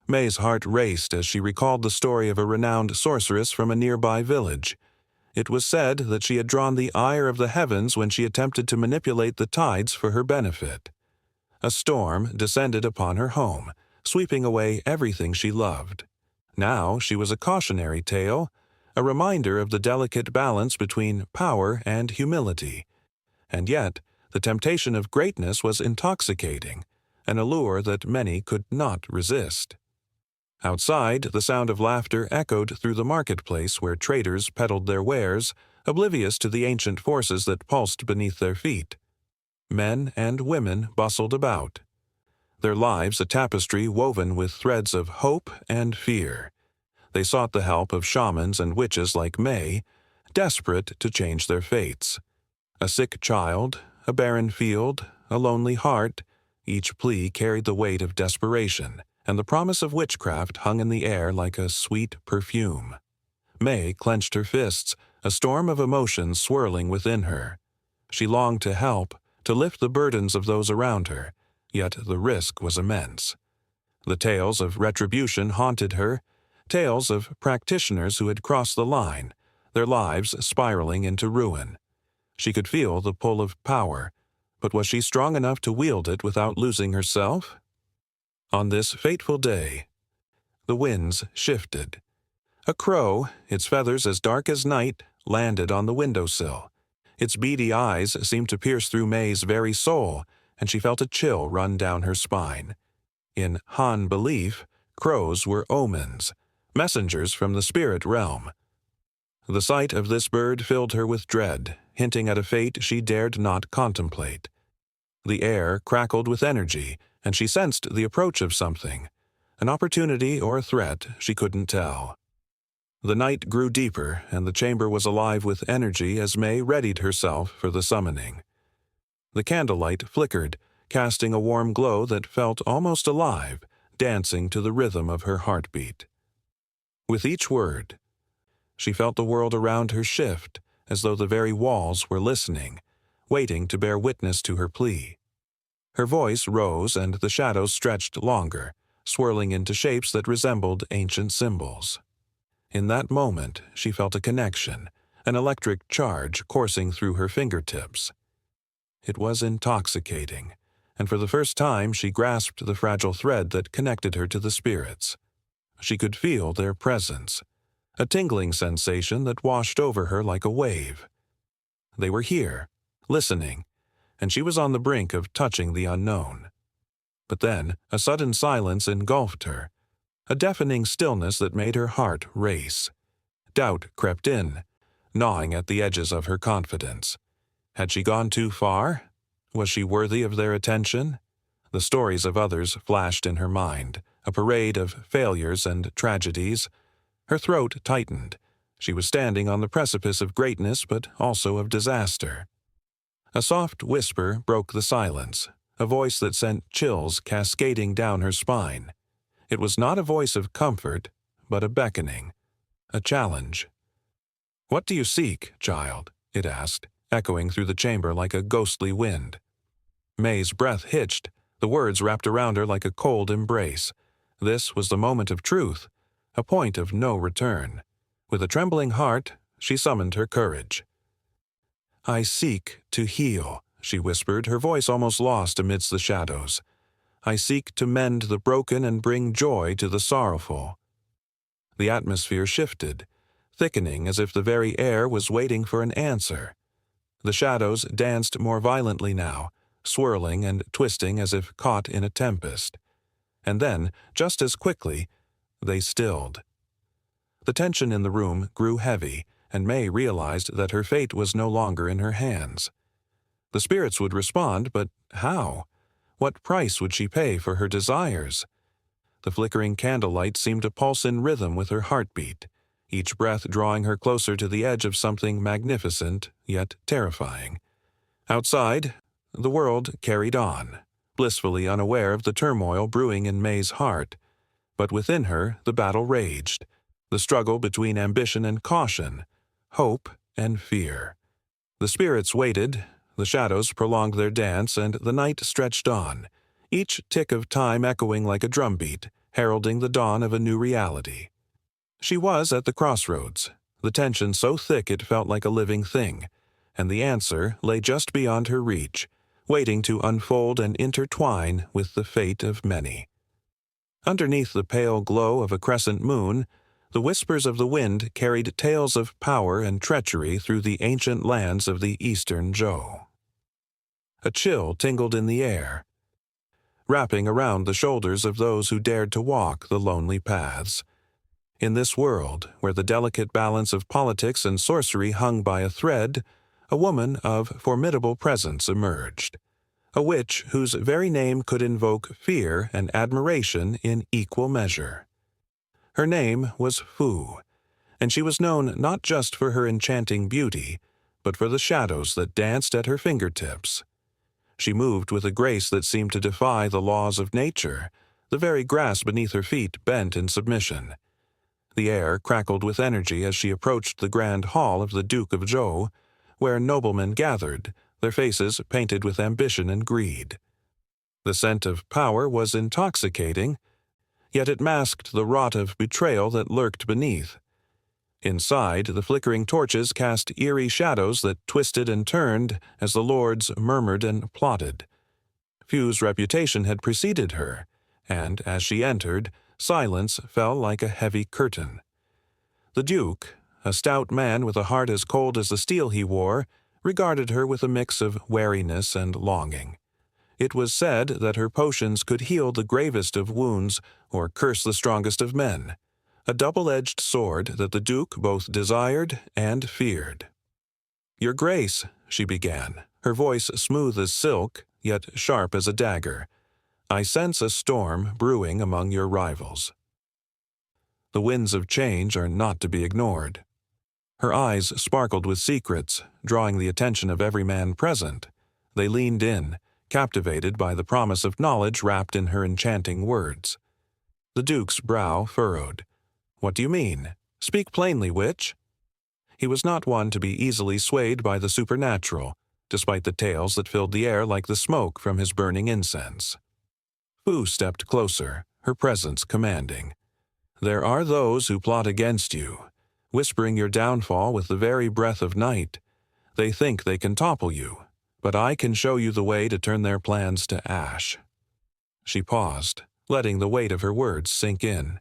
May's heart raced as she recalled the story of a renowned sorceress from a nearby village. It was said that she had drawn the ire of the heavens when she attempted to manipulate the tides for her benefit. A storm descended upon her home, sweeping away everything she loved. Now she was a cautionary tale, a reminder of the delicate balance between power and humility. And yet, the temptation of greatness was intoxicating, an allure that many could not resist. Outside, the sound of laughter echoed through the marketplace where traders peddled their wares, oblivious to the ancient forces that pulsed beneath their feet. Men and women bustled about, their lives a tapestry woven with threads of hope and fear. They sought the help of shamans and witches like May, desperate to change their fates. A sick child, a barren field, a lonely heart, each plea carried the weight of desperation, and the promise of witchcraft hung in the air like a sweet perfume. May clenched her fists, a storm of emotions swirling within her. She longed to help, to lift the burdens of those around her, yet the risk was immense. The tales of retribution haunted her, tales of practitioners who had crossed the line, their lives spiraling into ruin. She could feel the pull of power, but was she strong enough to wield it without losing herself? On this fateful day, the winds shifted. A crow, its feathers as dark as night, landed on the windowsill. Its beady eyes seemed to pierce through May's very soul, and she felt a chill run down her spine. In Han belief, crows were omens, messengers from the spirit realm. The sight of this bird filled her with dread, hinting at a fate she dared not contemplate. The air crackled with energy, and she sensed the approach of something, an opportunity or a threat she couldn't tell. The night grew deeper, and the chamber was alive with energy as May readied herself for the summoning. The candlelight flickered, casting a warm glow that felt almost alive, dancing to the rhythm of her heartbeat. With each word, she felt the world around her shift, as though the very walls were listening, waiting to bear witness to her plea. Her voice rose and the shadows stretched longer, swirling into shapes that resembled ancient symbols. In that moment, she felt a connection, an electric charge coursing through her fingertips. It was intoxicating, and for the first time she grasped the fragile thread that connected her to the spirits. She could feel their presence, a tingling sensation that washed over her like a wave. They were here, listening, and she was on the brink of touching the unknown. But then a sudden silence engulfed her, a deafening stillness that made her heart race. Doubt crept in, gnawing at the edges of her confidence. Had she gone too far? Was she worthy of their attention? The stories of others flashed in her mind, a parade of failures and tragedies. Her throat tightened. She was standing on the precipice of greatness, but also of disaster. A soft whisper broke the silence, a voice that sent chills cascading down her spine. It was not a voice of comfort, but a beckoning, a challenge. "What do you seek, child?" it asked, echoing through the chamber like a ghostly wind. May's breath hitched, the words wrapped around her like a cold embrace. This was the moment of truth, a point of no return. With a trembling heart, she summoned her courage. "I seek to heal," she whispered, her voice almost lost amidst the shadows. "I seek to mend the broken and bring joy to the sorrowful." The atmosphere shifted, thickening as if the very air was waiting for an answer. The shadows danced more violently now, swirling and twisting as if caught in a tempest. And then, just as quickly, they stilled. The tension in the room grew heavy, and May realized that her fate was no longer in her hands. The spirits would respond, but how? What price would she pay for her desires? The flickering candlelight seemed to pulse in rhythm with her heartbeat, each breath drawing her closer to the edge of something magnificent yet terrifying. Outside, the world carried on, blissfully unaware of the turmoil brewing in May's heart. But within her, the battle raged, the struggle between ambition and caution, hope and fear. The spirits waited, the shadows prolonged their dance, and the night stretched on, each tick of time echoing like a drumbeat, heralding the dawn of a new reality. She was at the crossroads, the tension so thick it felt like a living thing, and the answer lay just beyond her reach, waiting to unfold and intertwine with the fate of many. Underneath the pale glow of a crescent moon, the whispers of the wind carried tales of power and treachery through the ancient lands of the eastern Zhou. A chill tingled in the air, wrapping around the shoulders of those who dared to walk the lonely paths. In this world, where the delicate balance of politics and sorcery hung by a thread, a woman of formidable presence emerged. A witch whose very name could invoke fear and admiration in equal measure. Her name was Fu, and she was known not just for her enchanting beauty, but for the shadows that danced at her fingertips. She moved with a grace that seemed to defy the laws of nature, the very grass beneath her feet bent in submission. The air crackled with energy as she approached the grand hall of the Duke of Zhou, where noblemen gathered, their faces painted with ambition and greed. The scent of power was intoxicating, yet it masked the rot of betrayal that lurked beneath. Inside, the flickering torches cast eerie shadows that twisted and turned as the lords murmured and plotted. Fu's reputation had preceded her, and as she entered, silence fell like a heavy curtain. The Duke, a stout man with a heart as cold as the steel he wore, regarded her with a mix of wariness and longing. It was said that her potions could heal the gravest of wounds or curse the strongest of men, a double-edged sword that the Duke both desired and feared. "Your Grace," she began, her voice smooth as silk, yet sharp as a dagger, "I sense a storm brewing among your rivals." The winds of change are not to be ignored. Her eyes sparkled with secrets, drawing the attention of every man present. They leaned in, captivated by the promise of knowledge wrapped in her enchanting words. The Duke's brow furrowed. "What do you mean? Speak plainly, witch." He was not one to be easily swayed by the supernatural, despite the tales that filled the air like the smoke from his burning incense. Fu stepped closer, her presence commanding. "There are those who plot against you, whispering your downfall with the very breath of night. They think they can topple you, but I can show you the way to turn their plans to ash." She paused, letting the weight of her words sink in,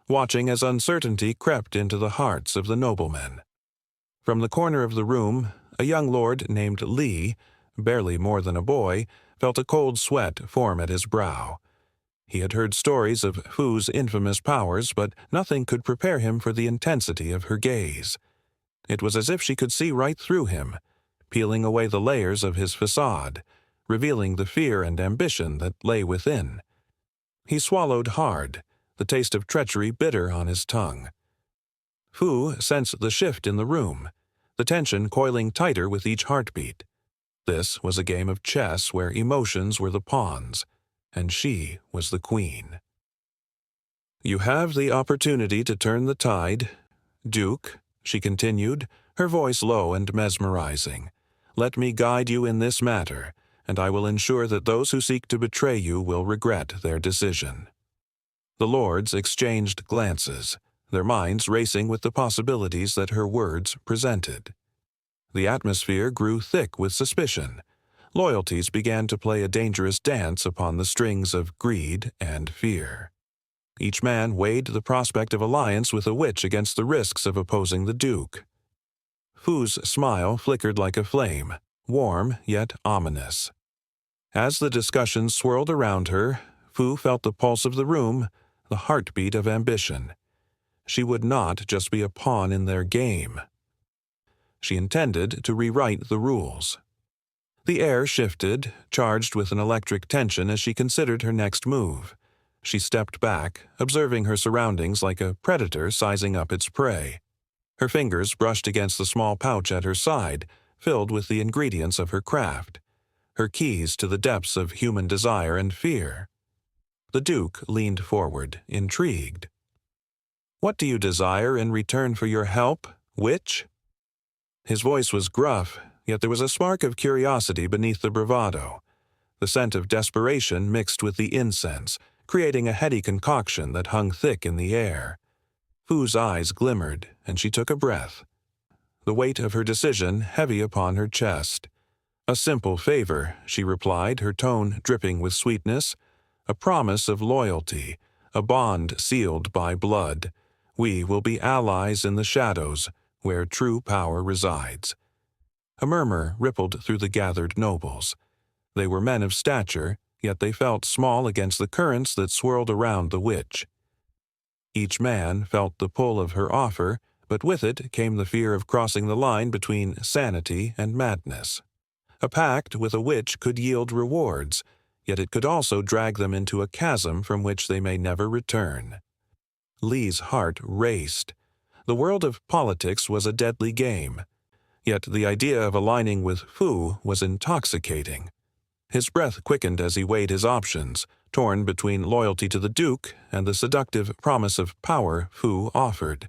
watching as uncertainty crept into the hearts of the noblemen. From the corner of the room, a young lord named Li, barely more than a boy, felt a cold sweat form at his brow. He had heard stories of Fu's infamous powers, but nothing could prepare him for the intensity of her gaze. It was as if she could see right through him, peeling away the layers of his facade, revealing the fear and ambition that lay within. He swallowed hard, the taste of treachery bitter on his tongue. Fu sensed the shift in the room, the tension coiling tighter with each heartbeat. This was a game of chess where emotions were the pawns, and she was the queen. "You have the opportunity to turn the tide, Duke," she continued, her voice low and mesmerizing. "Let me guide you in this matter, and I will ensure that those who seek to betray you will regret their decision." The lords exchanged glances, their minds racing with the possibilities that her words presented. The atmosphere grew thick with suspicion. Loyalties began to play a dangerous dance upon the strings of greed and fear. Each man weighed the prospect of alliance with a witch against the risks of opposing the Duke. Fu's smile flickered like a flame, warm yet ominous. As the discussion swirled around her, Fu felt the pulse of the room, the heartbeat of ambition. She would not just be a pawn in their game. She intended to rewrite the rules. The air shifted, charged with an electric tension as she considered her next move. She stepped back, observing her surroundings like a predator sizing up its prey. Her fingers brushed against the small pouch at her side, filled with the ingredients of her craft, her keys to the depths of human desire and fear. The Duke leaned forward, intrigued. "What do you desire in return for your help, witch?" His voice was gruff, yet there was a spark of curiosity beneath the bravado. The scent of desperation mixed with the incense, creating a heady concoction that hung thick in the air. Fu's eyes glimmered, and she took a breath, the weight of her decision heavy upon her chest. "A simple favor," she replied, her tone dripping with sweetness. "A promise of loyalty, a bond sealed by blood. We will be allies in the shadows, where true power resides." A murmur rippled through the gathered nobles. They were men of stature, yet they felt small against the currents that swirled around the witch. Each man felt the pull of her offer, but with it came the fear of crossing the line between sanity and madness. A pact with a witch could yield rewards, yet it could also drag them into a chasm from which they may never return. Lee's heart raced. The world of politics was a deadly game, yet the idea of aligning with Fu was intoxicating. His breath quickened as he weighed his options, torn between loyalty to the Duke and the seductive promise of power Fu offered.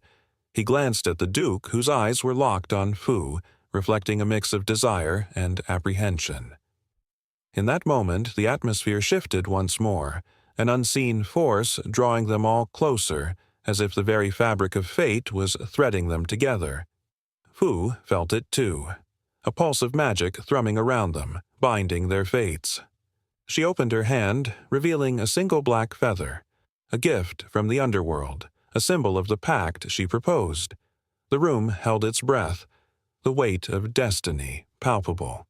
He glanced at the Duke, whose eyes were locked on Fu, reflecting a mix of desire and apprehension. In that moment, the atmosphere shifted once more, an unseen force drawing them all closer, as if the very fabric of fate was threading them together. Fu felt it too, a pulse of magic thrumming around them, binding their fates. She opened her hand, revealing a single black feather, a gift from the underworld, a symbol of the pact she proposed. The room held its breath, the weight of destiny palpable.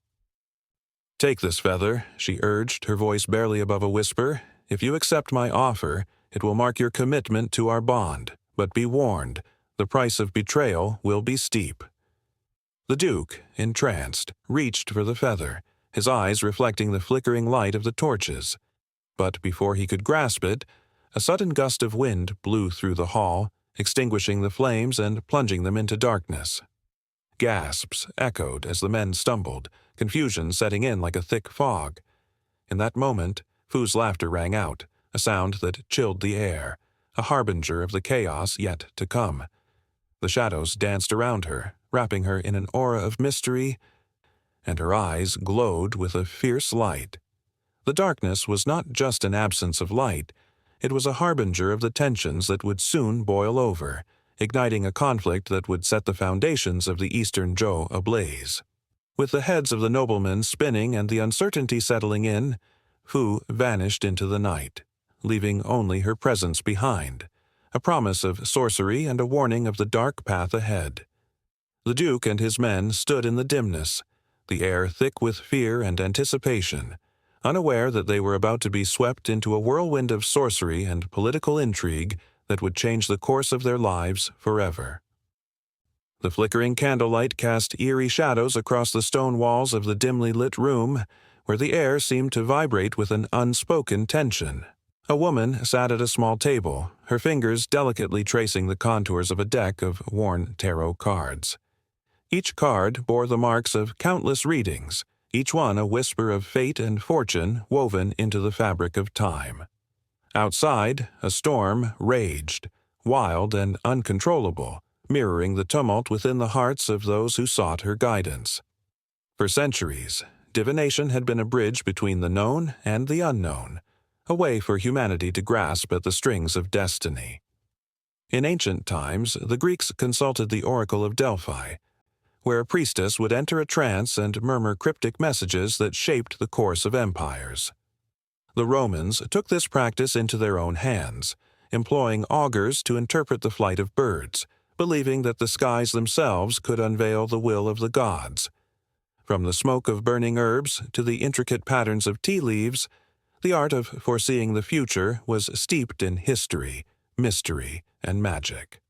"Take this feather," she urged, her voice barely above a whisper. "If you accept my offer, it will mark your commitment to our bond, but be warned, the price of betrayal will be steep." The Duke, entranced, reached for the feather, his eyes reflecting the flickering light of the torches. But before he could grasp it, a sudden gust of wind blew through the hall, extinguishing the flames and plunging them into darkness. Gasps echoed as the men stumbled, confusion setting in like a thick fog. In that moment, Fu's laughter rang out, a sound that chilled the air, a harbinger of the chaos yet to come. The shadows danced around her, wrapping her in an aura of mystery, and her eyes glowed with a fierce light. The darkness was not just an absence of light, it was a harbinger of the tensions that would soon boil over, igniting a conflict that would set the foundations of the Eastern Zhou ablaze. With the heads of the noblemen spinning and the uncertainty settling in, Fu vanished into the night, leaving only her presence behind, a promise of sorcery and a warning of the dark path ahead. The Duke and his men stood in the dimness, the air thick with fear and anticipation, unaware that they were about to be swept into a whirlwind of sorcery and political intrigue that would change the course of their lives forever. The flickering candlelight cast eerie shadows across the stone walls of the dimly lit room, where the air seemed to vibrate with an unspoken tension. A woman sat at a small table, her fingers delicately tracing the contours of a deck of worn tarot cards. Each card bore the marks of countless readings, each one a whisper of fate and fortune woven into the fabric of time. Outside, a storm raged, wild and uncontrollable, mirroring the tumult within the hearts of those who sought her guidance. For centuries, divination had been a bridge between the known and the unknown, a way for humanity to grasp at the strings of destiny. In ancient times, the Greeks consulted the Oracle of Delphi, where a priestess would enter a trance and murmur cryptic messages that shaped the course of empires. The Romans took this practice into their own hands, employing augurs to interpret the flight of birds, believing that the skies themselves could unveil the will of the gods. From the smoke of burning herbs to the intricate patterns of tea leaves, the art of foreseeing the future was steeped in history, mystery, and magic.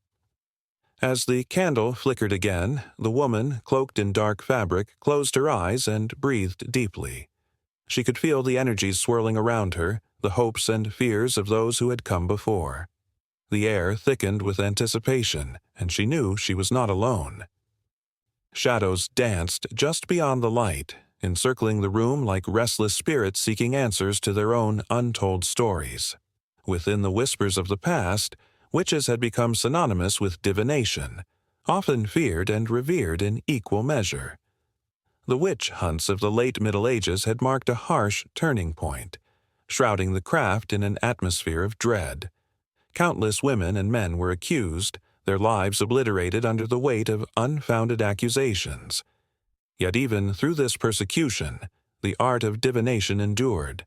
As the candle flickered again, the woman, cloaked in dark fabric, closed her eyes and breathed deeply. She could feel the energies swirling around her, the hopes and fears of those who had come before. The air thickened with anticipation, and she knew she was not alone. Shadows danced just beyond the light, encircling the room like restless spirits seeking answers to their own untold stories. Within the whispers of the past, witches had become synonymous with divination, often feared and revered in equal measure. The witch hunts of the late Middle Ages had marked a harsh turning point, shrouding the craft in an atmosphere of dread. Countless women and men were accused, their lives obliterated under the weight of unfounded accusations. Yet even through this persecution, the art of divination endured,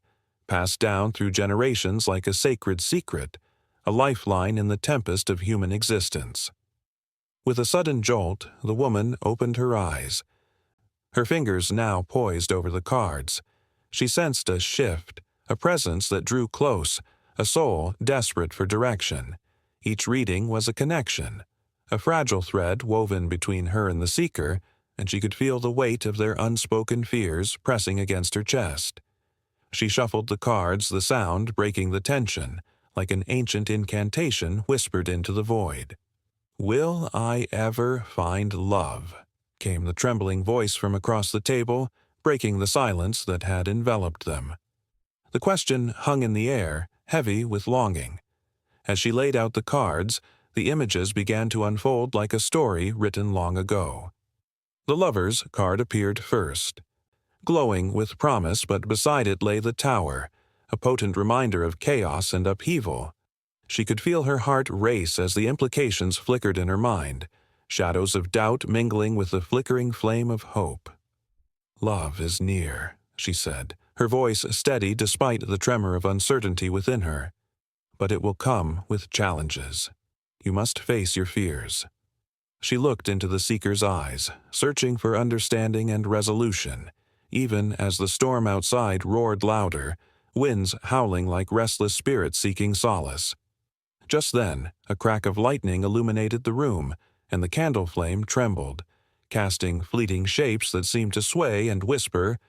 passed down through generations like a sacred secret, a lifeline in the tempest of human existence. With a sudden jolt, the woman opened her eyes. Her fingers now poised over the cards. She sensed a shift, a presence that drew close, a soul desperate for direction. Each reading was a connection, a fragile thread woven between her and the seeker, and she could feel the weight of their unspoken fears pressing against her chest. She shuffled the cards, the sound breaking the tension, like an ancient incantation whispered into the void. "Will I ever find love?" came the trembling voice from across the table, breaking the silence that had enveloped them. The question hung in the air, heavy with longing. As she laid out the cards, the images began to unfold like a story written long ago. The lover's card appeared first, glowing with promise, but beside it lay the tower, a potent reminder of chaos and upheaval. She could feel her heart race as the implications flickered in her mind, shadows of doubt mingling with the flickering flame of hope. "Love is near," she said, her voice steady despite the tremor of uncertainty within her. "But it will come with challenges. You must face your fears." She looked into the seeker's eyes, searching for understanding and resolution, even as the storm outside roared louder, winds howling like restless spirits seeking solace. Just then, a crack of lightning illuminated the room, and the candle flame trembled, casting fleeting shapes that seemed to sway and whisper,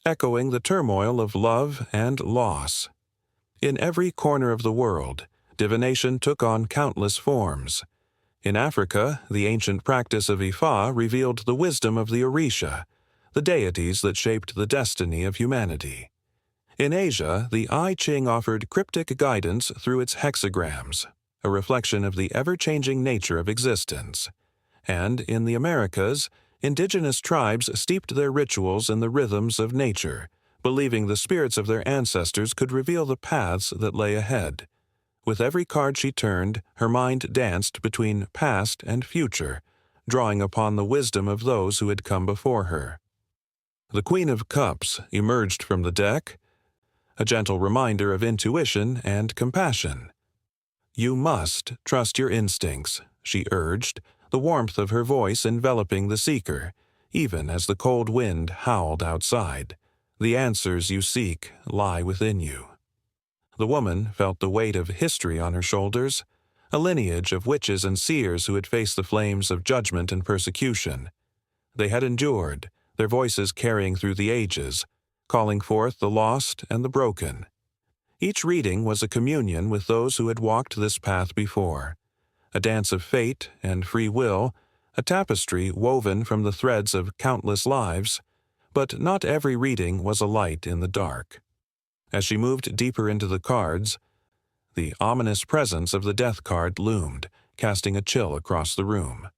echoing the turmoil of love and loss. In every corner of the world, divination took on countless forms. In Africa, the ancient practice of Ifa revealed the wisdom of the Orisha, the deities that shaped the destiny of humanity. In Asia, the I Ching offered cryptic guidance through its hexagrams, a reflection of the ever-changing nature of existence. And in the Americas, indigenous tribes steeped their rituals in the rhythms of nature, believing the spirits of their ancestors could reveal the paths that lay ahead. With every card she turned, her mind danced between past and future, drawing upon the wisdom of those who had come before her. The Queen of Cups emerged from the deck, a gentle reminder of intuition and compassion. "You must trust your instincts," she urged, the warmth of her voice enveloping the seeker, even as the cold wind howled outside. "The answers you seek lie within you." The woman felt the weight of history on her shoulders, a lineage of witches and seers who had faced the flames of judgment and persecution. They had endured, their voices carrying through the ages, calling forth the lost and the broken. Each reading was a communion with those who had walked this path before, a dance of fate and free will, a tapestry woven from the threads of countless lives, but not every reading was a light in the dark. As she moved deeper into the cards, the ominous presence of the death card loomed, casting a chill across the room.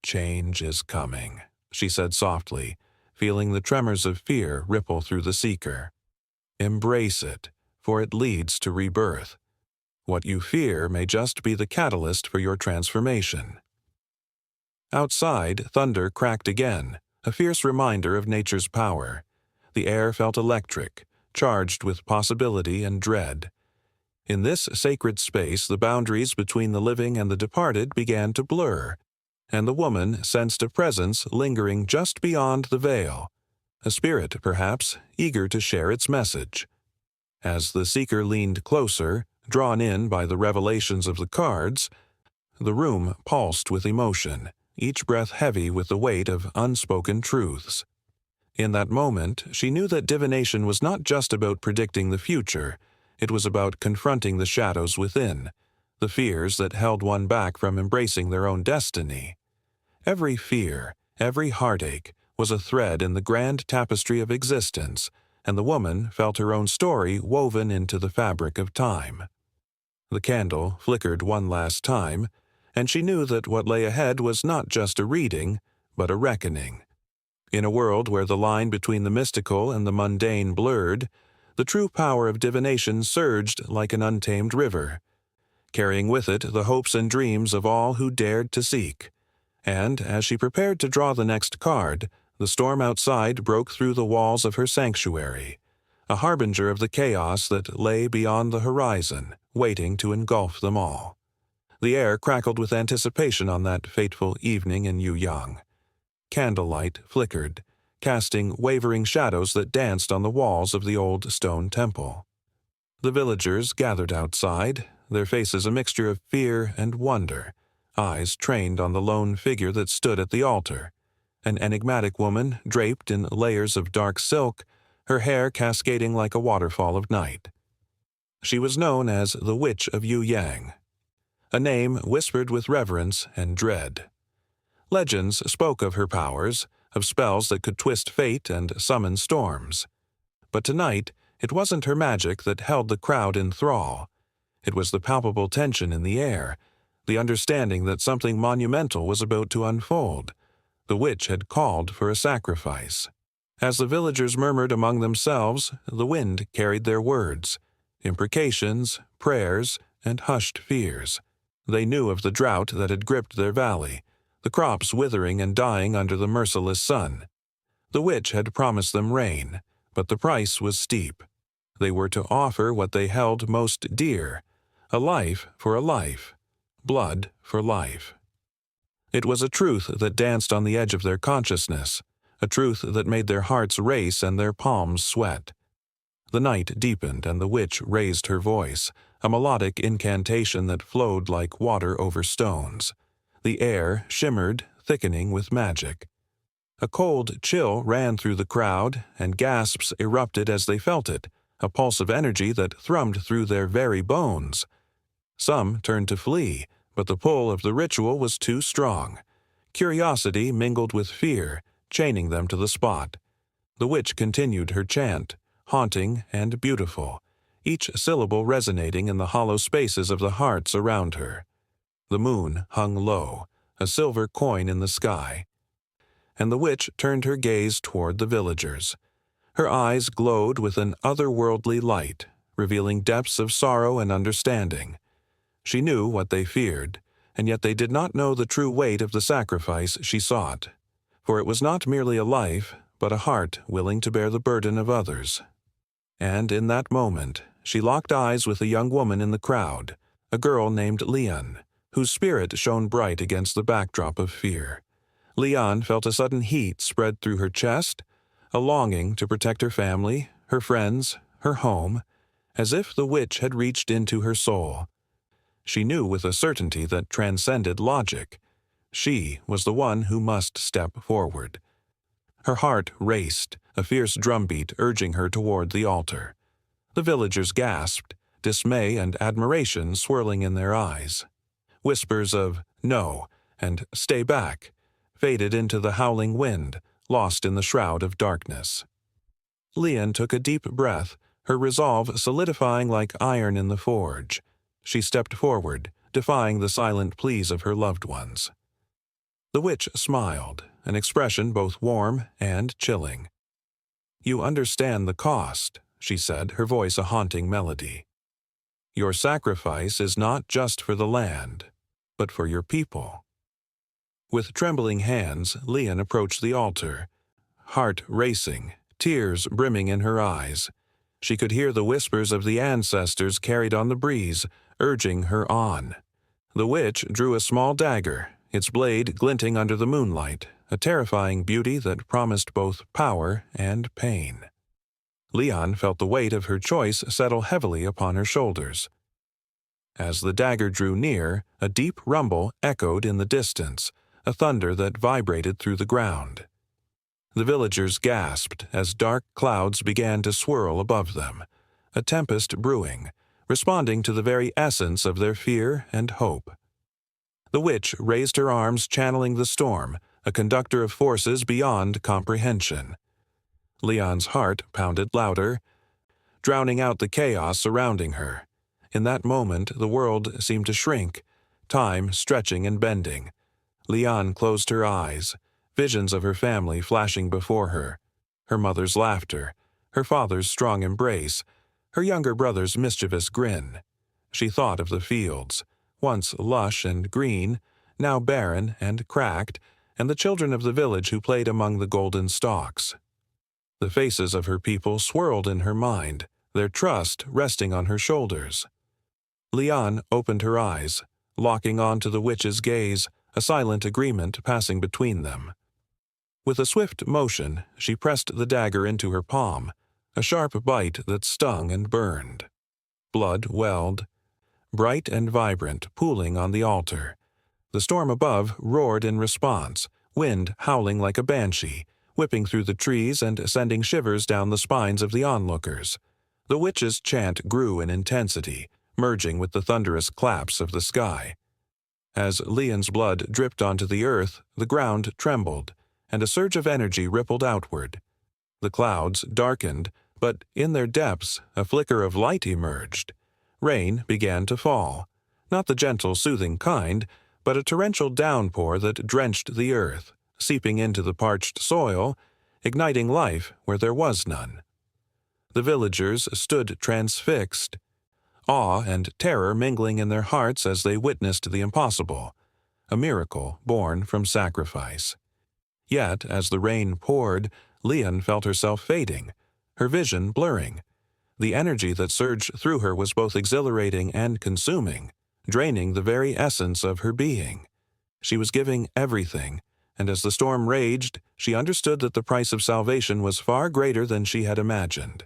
"Change is coming," she said softly, feeling the tremors of fear ripple through the seeker. "Embrace it, for it leads to rebirth. What you fear may just be the catalyst for your transformation." Outside, thunder cracked again, a fierce reminder of nature's power. The air felt electric, charged with possibility and dread. In this sacred space, the boundaries between the living and the departed began to blur, and the woman sensed a presence lingering just beyond the veil, a spirit, perhaps, eager to share its message. As the seeker leaned closer, drawn in by the revelations of the cards, The room pulsed with emotion, each breath heavy with the weight of unspoken truths. In that moment, she knew that divination was not just about predicting the future, it was about confronting the shadows within, the fears that held one back from embracing their own destiny. Every fear, every heartache, was a thread in the grand tapestry of existence, and the woman felt her own story woven into the fabric of time. The candle flickered one last time, and she knew that what lay ahead was not just a reading, but a reckoning. In a world where the line between the mystical and the mundane blurred, the true power of divination surged like an untamed river, carrying with it the hopes and dreams of all who dared to seek. And as she prepared to draw the next card, the storm outside broke through the walls of her sanctuary, a harbinger of the chaos that lay beyond the horizon, waiting to engulf them all. The air crackled with anticipation on that fateful evening in Yuyang. Candlelight flickered, casting wavering shadows that danced on the walls of the old stone temple. The villagers gathered outside, their faces a mixture of fear and wonder, eyes trained on the lone figure that stood at the altar, an enigmatic woman draped in layers of dark silk, her hair cascading like a waterfall of night. She was known as the Witch of Yuyang, a name whispered with reverence and dread. Legends spoke of her powers, of spells that could twist fate and summon storms. But tonight, it wasn't her magic that held the crowd in thrall. It was the palpable tension in the air, the understanding that something monumental was about to unfold. The witch had called for a sacrifice. As the villagers murmured among themselves, the wind carried their words, imprecations, prayers, and hushed fears. They knew of the drought that had gripped their valley, the crops withering and dying under the merciless sun. The witch had promised them rain, but the price was steep. They were to offer what they held most dear, a life for a life, blood for life. It was a truth that danced on the edge of their consciousness, a truth that made their hearts race and their palms sweat. The night deepened and the witch raised her voice, a melodic incantation that flowed like water over stones. The air shimmered, thickening with magic. A cold chill ran through the crowd, and gasps erupted as they felt it, a pulse of energy that thrummed through their very bones. Some turned to flee, but the pull of the ritual was too strong. Curiosity mingled with fear, chaining them to the spot. The witch continued her chant, haunting and beautiful, each syllable resonating in the hollow spaces of the hearts around her. The moon hung low, a silver coin in the sky, and the witch turned her gaze toward the villagers. Her eyes glowed with an otherworldly light, revealing depths of sorrow and understanding. She knew what they feared, and yet they did not know the true weight of the sacrifice she sought, for it was not merely a life, but a heart willing to bear the burden of others. And in that moment, she locked eyes with a young woman in the crowd, a girl named Leon, whose spirit shone bright against the backdrop of fear. Leon felt a sudden heat spread through her chest, a longing to protect her family, her friends, her home, as if the witch had reached into her soul. She knew with a certainty that transcended logic. She was the one who must step forward. Her heart raced, a fierce drumbeat urging her toward the altar. The villagers gasped, dismay and admiration swirling in their eyes. Whispers of "no" and "stay back" faded into the howling wind, lost in the shroud of darkness. Leon took a deep breath, her resolve solidifying like iron in the forge. She stepped forward, defying the silent pleas of her loved ones. The witch smiled, an expression both warm and chilling. "You understand the cost," she said, her voice a haunting melody. "Your sacrifice is not just for the land, but for your people." With trembling hands, Leon approached the altar, heart racing, tears brimming in her eyes. She could hear the whispers of the ancestors carried on the breeze, urging her on. The witch drew a small dagger, its blade glinting under the moonlight, a terrifying beauty that promised both power and pain. Leon felt the weight of her choice settle heavily upon her shoulders. As the dagger drew near, a deep rumble echoed in the distance, a thunder that vibrated through the ground. The villagers gasped as dark clouds began to swirl above them, a tempest brewing, responding to the very essence of their fear and hope. The witch raised her arms, channeling the storm, a conductor of forces beyond comprehension. Leon's heart pounded louder, drowning out the chaos surrounding her. In that moment, the world seemed to shrink, time stretching and bending. Leon closed her eyes, visions of her family flashing before her, her mother's laughter, her father's strong embrace, her younger brother's mischievous grin. She thought of the fields, once lush and green, now barren and cracked, and the children of the village who played among the golden stalks. The faces of her people swirled in her mind, their trust resting on her shoulders. Leon opened her eyes, locking on to the witch's gaze, a silent agreement passing between them. With a swift motion, she pressed the dagger into her palm, a sharp bite that stung and burned. Blood welled, bright and vibrant, pooling on the altar. The storm above roared in response, wind howling like a banshee, whipping through the trees and sending shivers down the spines of the onlookers. The witch's chant grew in intensity, merging with the thunderous claps of the sky. As Leon's blood dripped onto the earth, the ground trembled, and a surge of energy rippled outward. The clouds darkened, but in their depths a flicker of light emerged. Rain began to fall, not the gentle, soothing kind, but a torrential downpour that drenched the earth, seeping into the parched soil, igniting life where there was none. The villagers stood transfixed, awe and terror mingling in their hearts as they witnessed the impossible, a miracle born from sacrifice. Yet, as the rain poured, Leon felt herself fading, her vision blurring. The energy that surged through her was both exhilarating and consuming, draining the very essence of her being. She was giving everything, and as the storm raged, she understood that the price of salvation was far greater than she had imagined.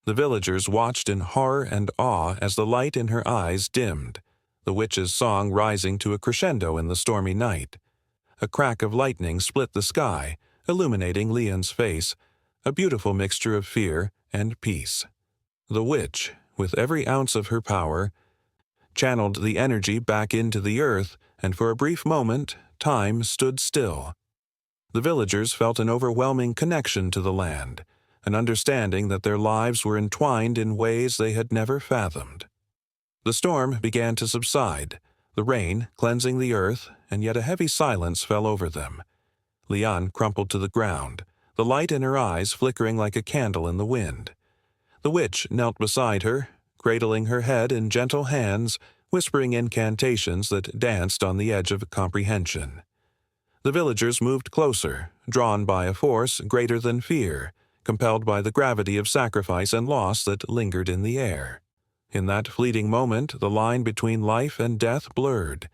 The villagers watched in horror and awe as the light in her eyes dimmed, the witch's song rising to a crescendo in the stormy night. A crack of lightning split the sky, illuminating Leon's face, a beautiful mixture of fear and peace. The witch, with every ounce of her power, channeled the energy back into the earth, and for a brief moment, time stood still. The villagers felt an overwhelming connection to the land, an understanding that their lives were entwined in ways they had never fathomed. The storm began to subside, the rain cleansing the earth, and yet a heavy silence fell over them. Leon crumpled to the ground, the light in her eyes flickering like a candle in the wind. The witch knelt beside her, cradling her head in gentle hands, whispering incantations that danced on the edge of comprehension. The villagers moved closer, drawn by a force greater than fear, compelled by the gravity of sacrifice and loss that lingered in the air. In that fleeting moment, the line between life and death blurred,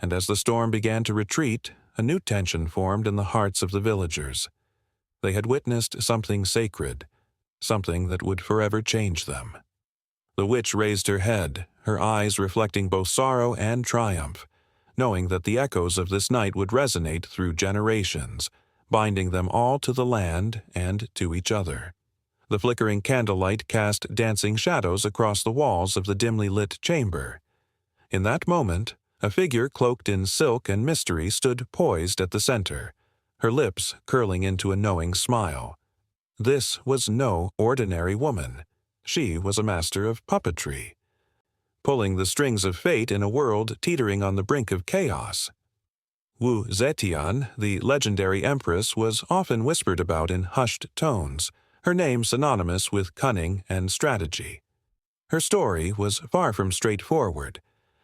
and as the storm began to retreat, a new tension formed in the hearts of the villagers. They had witnessed something sacred, something that would forever change them. The witch raised her head, her eyes reflecting both sorrow and triumph, knowing that the echoes of this night would resonate through generations, binding them all to the land and to each other. The flickering candlelight cast dancing shadows across the walls of the dimly lit chamber. In that moment, a figure cloaked in silk and mystery stood poised at the center, her lips curling into a knowing smile. This was no ordinary woman. She was a master of puppetry, pulling the strings of fate in a world teetering on the brink of chaos. Wu Zetian, the legendary empress, was often whispered about in hushed tones, her name synonymous with cunning and strategy. Her story was far from straightforward,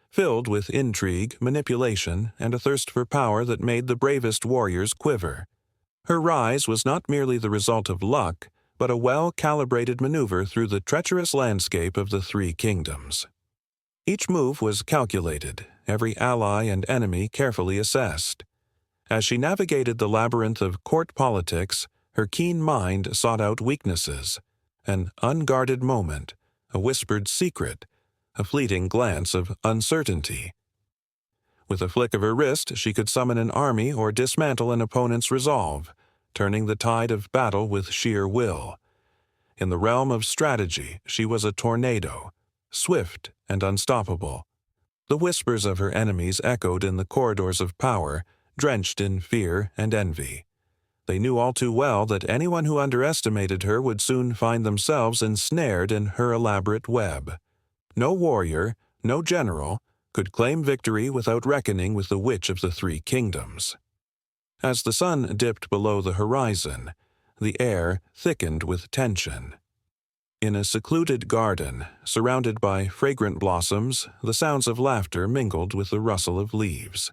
filled with intrigue, manipulation, and a thirst for power that made the bravest warriors quiver. Her rise was not merely the result of luck, but a well-calibrated maneuver through the treacherous landscape of the Three Kingdoms. Each move was calculated, every ally and enemy carefully assessed. As she navigated the labyrinth of court politics, her keen mind sought out weaknesses, an unguarded moment, a whispered secret, a fleeting glance of uncertainty. With a flick of her wrist, she could summon an army or dismantle an opponent's resolve, turning the tide of battle with sheer will. In the realm of strategy, she was a tornado, swift and unstoppable. The whispers of her enemies echoed in the corridors of power, drenched in fear and envy. They knew all too well that anyone who underestimated her would soon find themselves ensnared in her elaborate web. No warrior, no general, could claim victory without reckoning with the Witch of the Three Kingdoms. As the sun dipped below the horizon, the air thickened with tension. In a secluded garden, surrounded by fragrant blossoms, the sounds of laughter mingled with the rustle of leaves.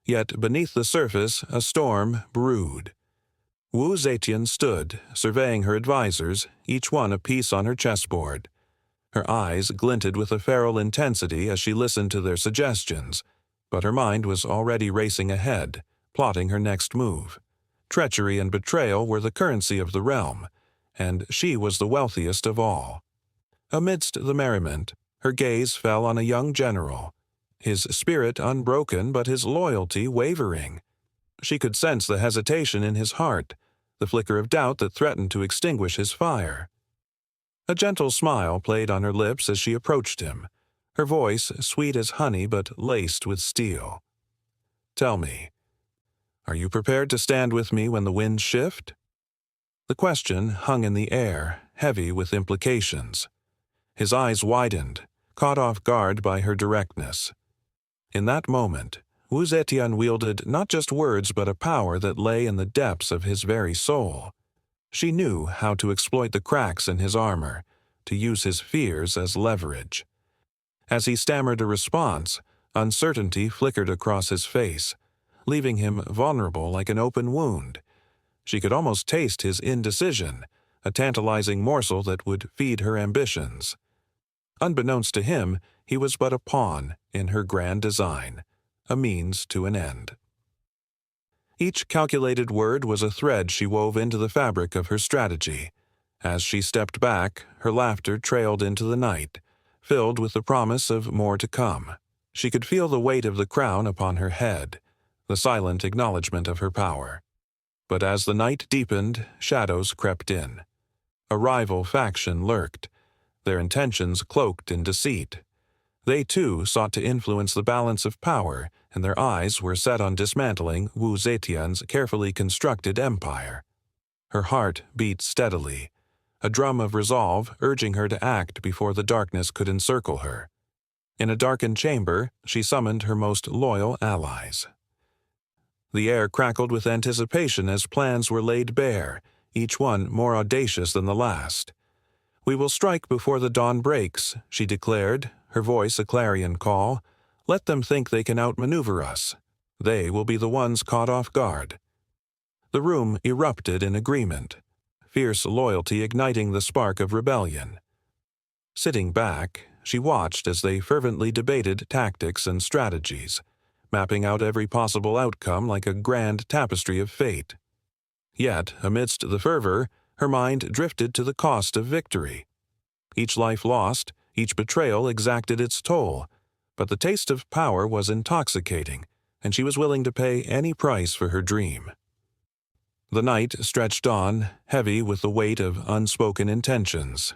Yet beneath the surface a storm brewed. Wu Zetian stood, surveying her advisors, each one a piece on her chessboard. Her eyes glinted with a feral intensity as she listened to their suggestions, but her mind was already racing ahead, plotting her next move. Treachery and betrayal were the currency of the realm, and she was the wealthiest of all. Amidst the merriment, her gaze fell on a young general, his spirit unbroken but his loyalty wavering. She could sense the hesitation in his heart, the flicker of doubt that threatened to extinguish his fire. A gentle smile played on her lips as she approached him, her voice sweet as honey but laced with steel. "Tell me, are you prepared to stand with me when the winds shift?" The question hung in the air, heavy with implications. His eyes widened, caught off guard by her directness. In that moment, Wu Zetian wielded not just words but a power that lay in the depths of his very soul. She knew how to exploit the cracks in his armor, to use his fears as leverage. As he stammered a response, uncertainty flickered across his face, leaving him vulnerable like an open wound. She could almost taste his indecision, a tantalizing morsel that would feed her ambitions. Unbeknownst to him, he was but a pawn in her grand design, a means to an end. Each calculated word was a thread she wove into the fabric of her strategy. As she stepped back, her laughter trailed into the night, filled with the promise of more to come. She could feel the weight of the crown upon her head, the silent acknowledgement of her power. But as the night deepened, shadows crept in. A rival faction lurked, their intentions cloaked in deceit. They, too, sought to influence the balance of power, and their eyes were set on dismantling Wu Zetian's carefully constructed empire. Her heart beat steadily, a drum of resolve urging her to act before the darkness could encircle her. In a darkened chamber, she summoned her most loyal allies. The air crackled with anticipation as plans were laid bare, each one more audacious than the last. "We will strike before the dawn breaks," she declared, her voice a clarion call. "Let them think they can outmaneuver us. They will be the ones caught off guard." The room erupted in agreement, fierce loyalty igniting the spark of rebellion. Sitting back, she watched as they fervently debated tactics and strategies, mapping out every possible outcome like a grand tapestry of fate. Yet, amidst the fervor, her mind drifted to the cost of victory. Each life lost, each betrayal exacted its toll, but the taste of power was intoxicating, and she was willing to pay any price for her dream. The night stretched on, heavy with the weight of unspoken intentions.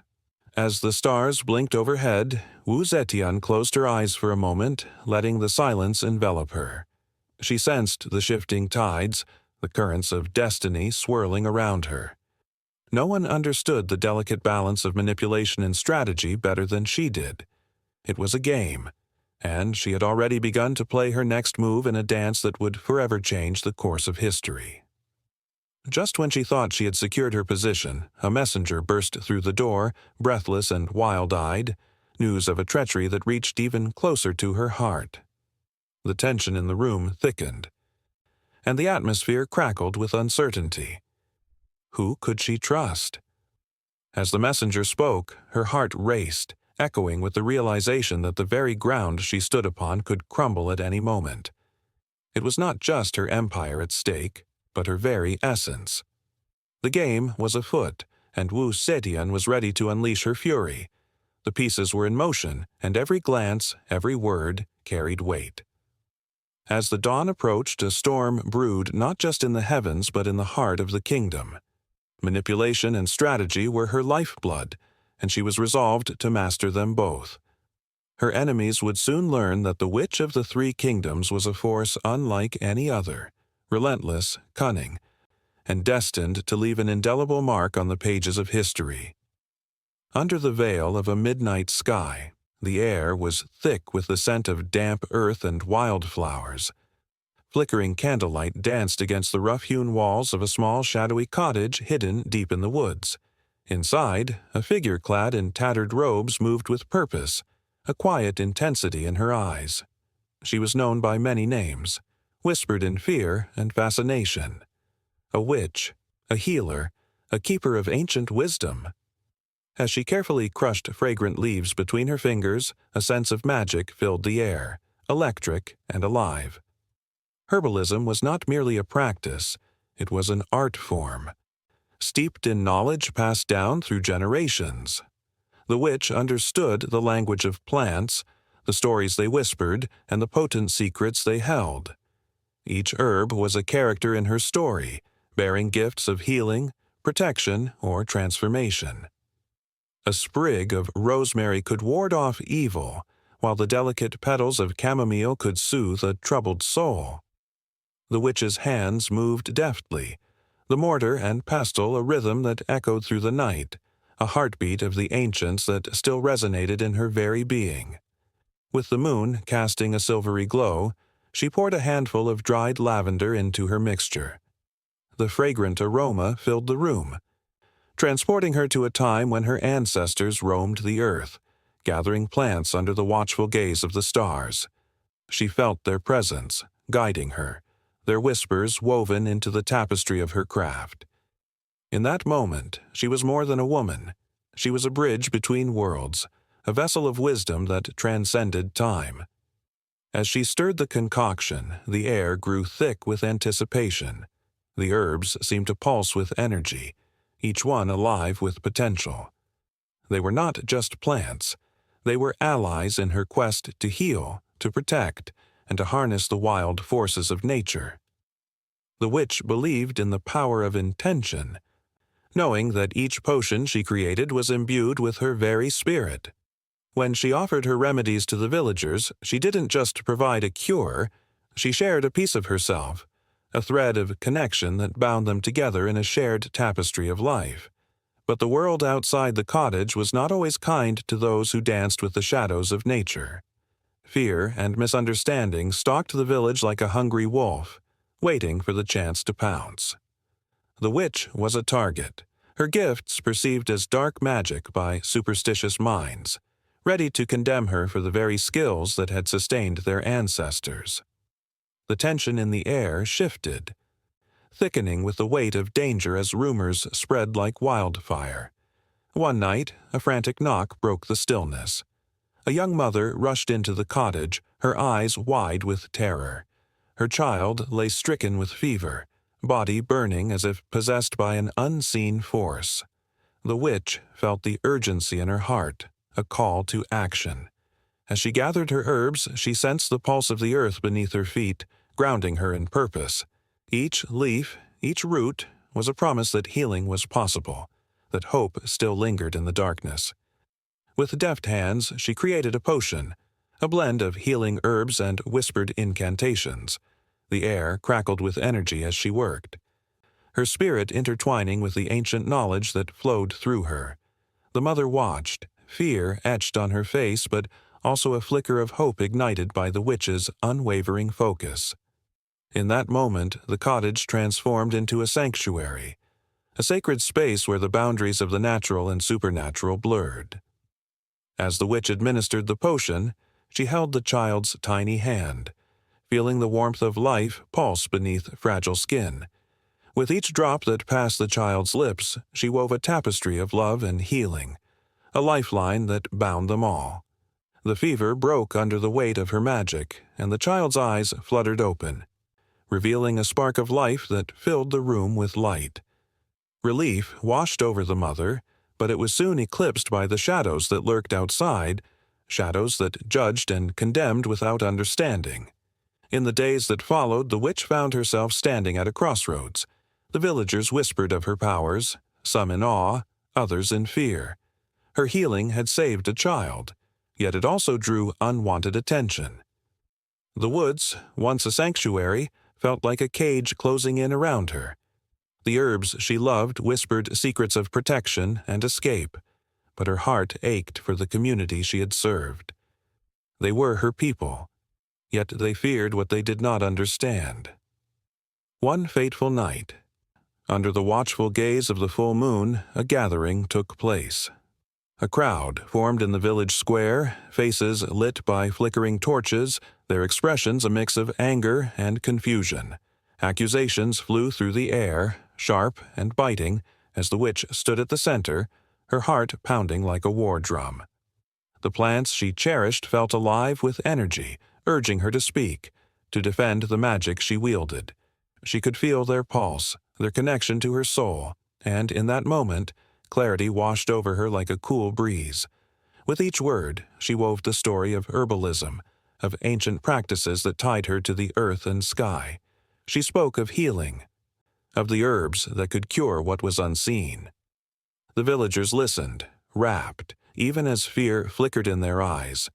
As the stars blinked overhead, Wu Zetian closed her eyes for a moment, letting the silence envelop her. She sensed the shifting tides, the currents of destiny swirling around her. No one understood the delicate balance of manipulation and strategy better than she did. It was a game, and she had already begun to play her next move in a dance that would forever change the course of history. Just when she thought she had secured her position, a messenger burst through the door, breathless and wild-eyed, news of a treachery that reached even closer to her heart. The tension in the room thickened, and the atmosphere crackled with uncertainty. Who could she trust? As the messenger spoke, her heart raced, echoing with the realization that the very ground she stood upon could crumble at any moment. It was not just her empire at stake, but her very essence. The game was afoot, and Wu Zetian was ready to unleash her fury. The pieces were in motion, and every glance, every word, carried weight. As the dawn approached, a storm brewed not just in the heavens but in the heart of the kingdom. Manipulation and strategy were her lifeblood, and she was resolved to master them both. Her enemies would soon learn that the Witch of the Three Kingdoms was a force unlike any other, relentless, cunning, and destined to leave an indelible mark on the pages of history. Under the veil of a midnight sky, the air was thick with the scent of damp earth and wildflowers. Flickering candlelight danced against the rough-hewn walls of a small shadowy cottage hidden deep in the woods. Inside, a figure clad in tattered robes moved with purpose, a quiet intensity in her eyes. She was known by many names, whispered in fear and fascination. A witch, a healer, a keeper of ancient wisdom. As she carefully crushed fragrant leaves between her fingers, a sense of magic filled the air, electric and alive. Herbalism was not merely a practice, it was an art form, steeped in knowledge passed down through generations. The witch understood the language of plants, the stories they whispered, and the potent secrets they held. Each herb was a character in her story, bearing gifts of healing, protection, or transformation. A sprig of rosemary could ward off evil, while the delicate petals of chamomile could soothe a troubled soul. The witch's hands moved deftly, the mortar and pestle a rhythm that echoed through the night, a heartbeat of the ancients that still resonated in her very being. With the moon casting a silvery glow, she poured a handful of dried lavender into her mixture. The fragrant aroma filled the room, transporting her to a time when her ancestors roamed the earth, gathering plants under the watchful gaze of the stars. She felt their presence, guiding her, their whispers woven into the tapestry of her craft. In that moment, she was more than a woman. She was a bridge between worlds, a vessel of wisdom that transcended time. As she stirred the concoction, the air grew thick with anticipation. The herbs seemed to pulse with energy, each one alive with potential. They were not just plants. They were allies in her quest to heal, to protect, and to harness the wild forces of nature. The witch believed in the power of intention, knowing that each potion she created was imbued with her very spirit. When she offered her remedies to the villagers, she didn't just provide a cure, she shared a piece of herself, a thread of connection that bound them together in a shared tapestry of life. But the world outside the cottage was not always kind to those who danced with the shadows of nature. Fear and misunderstanding stalked the village like a hungry wolf, waiting for the chance to pounce. The witch was a target, her gifts perceived as dark magic by superstitious minds, ready to condemn her for the very skills that had sustained their ancestors. The tension in the air shifted, thickening with the weight of danger as rumors spread like wildfire. One night, a frantic knock broke the stillness. A young mother rushed into the cottage, her eyes wide with terror. Her child lay stricken with fever, body burning as if possessed by an unseen force. The witch felt the urgency in her heart, a call to action. As she gathered her herbs, she sensed the pulse of the earth beneath her feet, grounding her in purpose. Each leaf, each root, was a promise that healing was possible, that hope still lingered in the darkness. With deft hands, she created a potion, a blend of healing herbs and whispered incantations. The air crackled with energy as she worked, her spirit intertwining with the ancient knowledge that flowed through her. The mother watched, fear etched on her face, but also a flicker of hope ignited by the witch's unwavering focus. In that moment, the cottage transformed into a sanctuary, a sacred space where the boundaries of the natural and supernatural blurred. As the witch administered the potion, she held the child's tiny hand, feeling the warmth of life pulse beneath fragile skin. With each drop that passed the child's lips, she wove a tapestry of love and healing, a lifeline that bound them all. The fever broke under the weight of her magic, and the child's eyes fluttered open, revealing a spark of life that filled the room with light. Relief washed over the mother, but it was soon eclipsed by the shadows that lurked outside, shadows that judged and condemned without understanding. In the days that followed, the witch found herself standing at a crossroads. The villagers whispered of her powers, some in awe, others in fear. Her healing had saved a child, yet it also drew unwanted attention. The woods, once a sanctuary, felt like a cage closing in around her. The herbs she loved whispered secrets of protection and escape, but her heart ached for the community she had served. They were her people, yet they feared what they did not understand. One fateful night, under the watchful gaze of the full moon, a gathering took place. A crowd formed in the village square, faces lit by flickering torches, their expressions a mix of anger and confusion. Accusations flew through the air, sharp and biting, as the witch stood at the center, her heart pounding like a war drum. The plants she cherished felt alive with energy, urging her to speak, to defend the magic she wielded. She could feel their pulse, their connection to her soul, and in that moment, clarity washed over her like a cool breeze. With each word, she wove the story of herbalism, of ancient practices that tied her to the earth and sky. She spoke of healing, of the herbs that could cure what was unseen. The villagers listened, rapt, even as fear flickered in their eyes.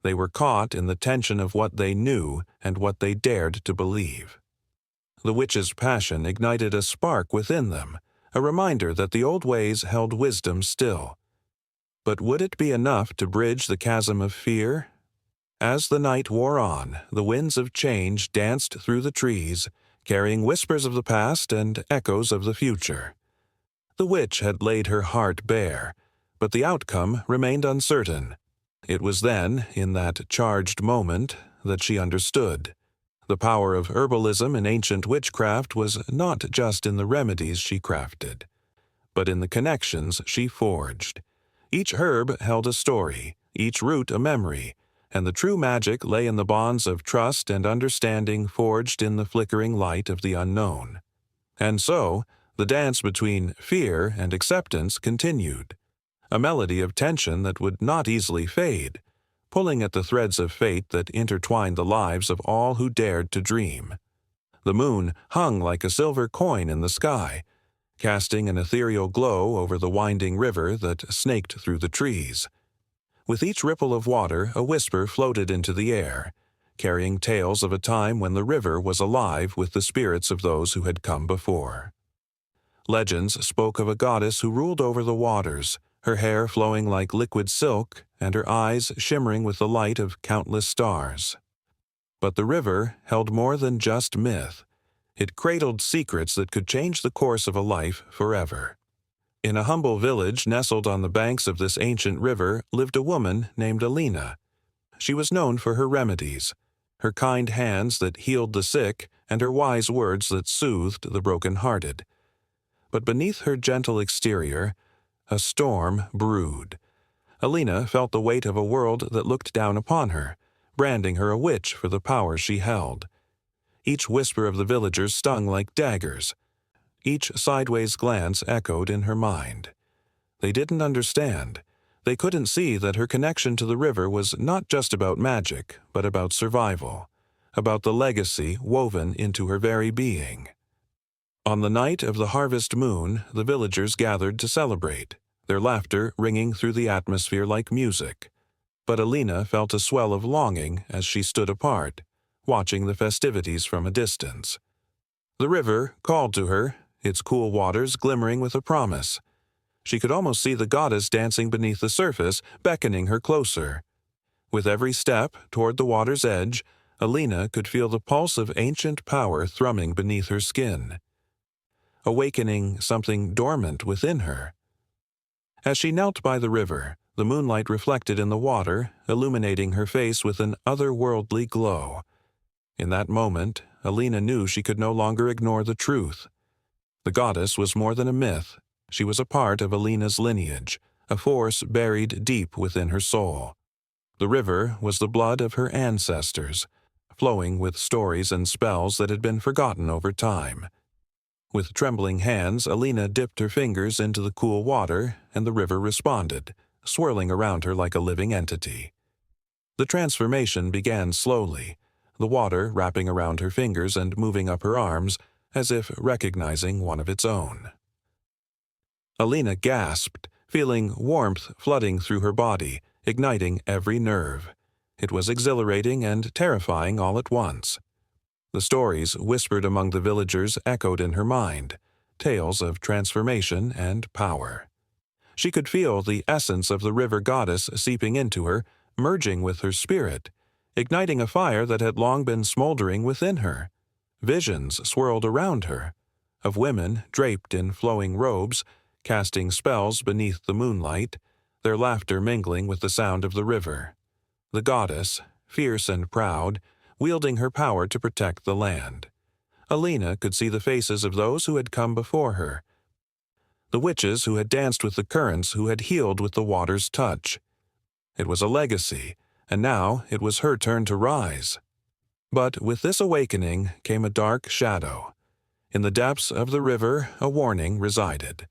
They were caught in the tension of what they knew and what they dared to believe. The witch's passion ignited a spark within them, a reminder that the old ways held wisdom still. But would it be enough to bridge the chasm of fear? As the night wore on, the winds of change danced through the trees, carrying whispers of the past and echoes of the future. The witch had laid her heart bare, but the outcome remained uncertain. It was then, in that charged moment, that she understood. The power of herbalism in ancient witchcraft was not just in the remedies she crafted, but in the connections she forged. Each herb held a story, each root a memory, and the true magic lay in the bonds of trust and understanding forged in the flickering light of the unknown. And so, the dance between fear and acceptance continued, a melody of tension that would not easily fade, pulling at the threads of fate that intertwined the lives of all who dared to dream. The moon hung like a silver coin in the sky, casting an ethereal glow over the winding river that snaked through the trees. With each ripple of water, a whisper floated into the air, carrying tales of a time when the river was alive with the spirits of those who had come before. Legends spoke of a goddess who ruled over the waters, her hair flowing like liquid silk and her eyes shimmering with the light of countless stars. But the river held more than just myth. It cradled secrets that could change the course of a life forever. In a humble village nestled on the banks of this ancient river lived a woman named Alina. She was known for her remedies, her kind hands that healed the sick and her wise words that soothed the broken-hearted. But beneath her gentle exterior, a storm brewed. Alina felt the weight of a world that looked down upon her, branding her a witch for the power she held. Each whisper of the villagers stung like daggers. Each sideways glance echoed in her mind. They didn't understand. They couldn't see that her connection to the river was not just about magic, but about survival, about the legacy woven into her very being. On the night of the harvest moon, the villagers gathered to celebrate, their laughter ringing through the atmosphere like music. But Alina felt a swell of longing as she stood apart, watching the festivities from a distance. The river called to her, its cool waters glimmering with a promise. She could almost see the goddess dancing beneath the surface, beckoning her closer. With every step toward the water's edge, Alina could feel the pulse of ancient power thrumming beneath her skin, awakening something dormant within her. As she knelt by the river, the moonlight reflected in the water, illuminating her face with an otherworldly glow. In that moment, Alina knew she could no longer ignore the truth. The goddess was more than a myth. She was a part of Alina's lineage, a force buried deep within her soul. The river was the blood of her ancestors, flowing with stories and spells that had been forgotten over time. With trembling hands, Alina dipped her fingers into the cool water and the river responded, swirling around her like a living entity. The transformation began slowly, the water wrapping around her fingers and moving up her arms as if recognizing one of its own. Alina gasped, feeling warmth flooding through her body, igniting every nerve. It was exhilarating and terrifying all at once. The stories whispered among the villagers echoed in her mind, tales of transformation and power. She could feel the essence of the river goddess seeping into her, merging with her spirit, igniting a fire that had long been smoldering within her. Visions swirled around her, of women draped in flowing robes, casting spells beneath the moonlight, their laughter mingling with the sound of the river. The goddess, fierce and proud, wielding her power to protect the land. Alina could see the faces of those who had come before her, the witches who had danced with the currents, who had healed with the water's touch. It was a legacy, and now it was her turn to rise. But with this awakening came a dark shadow. In the depths of the river, a warning resided,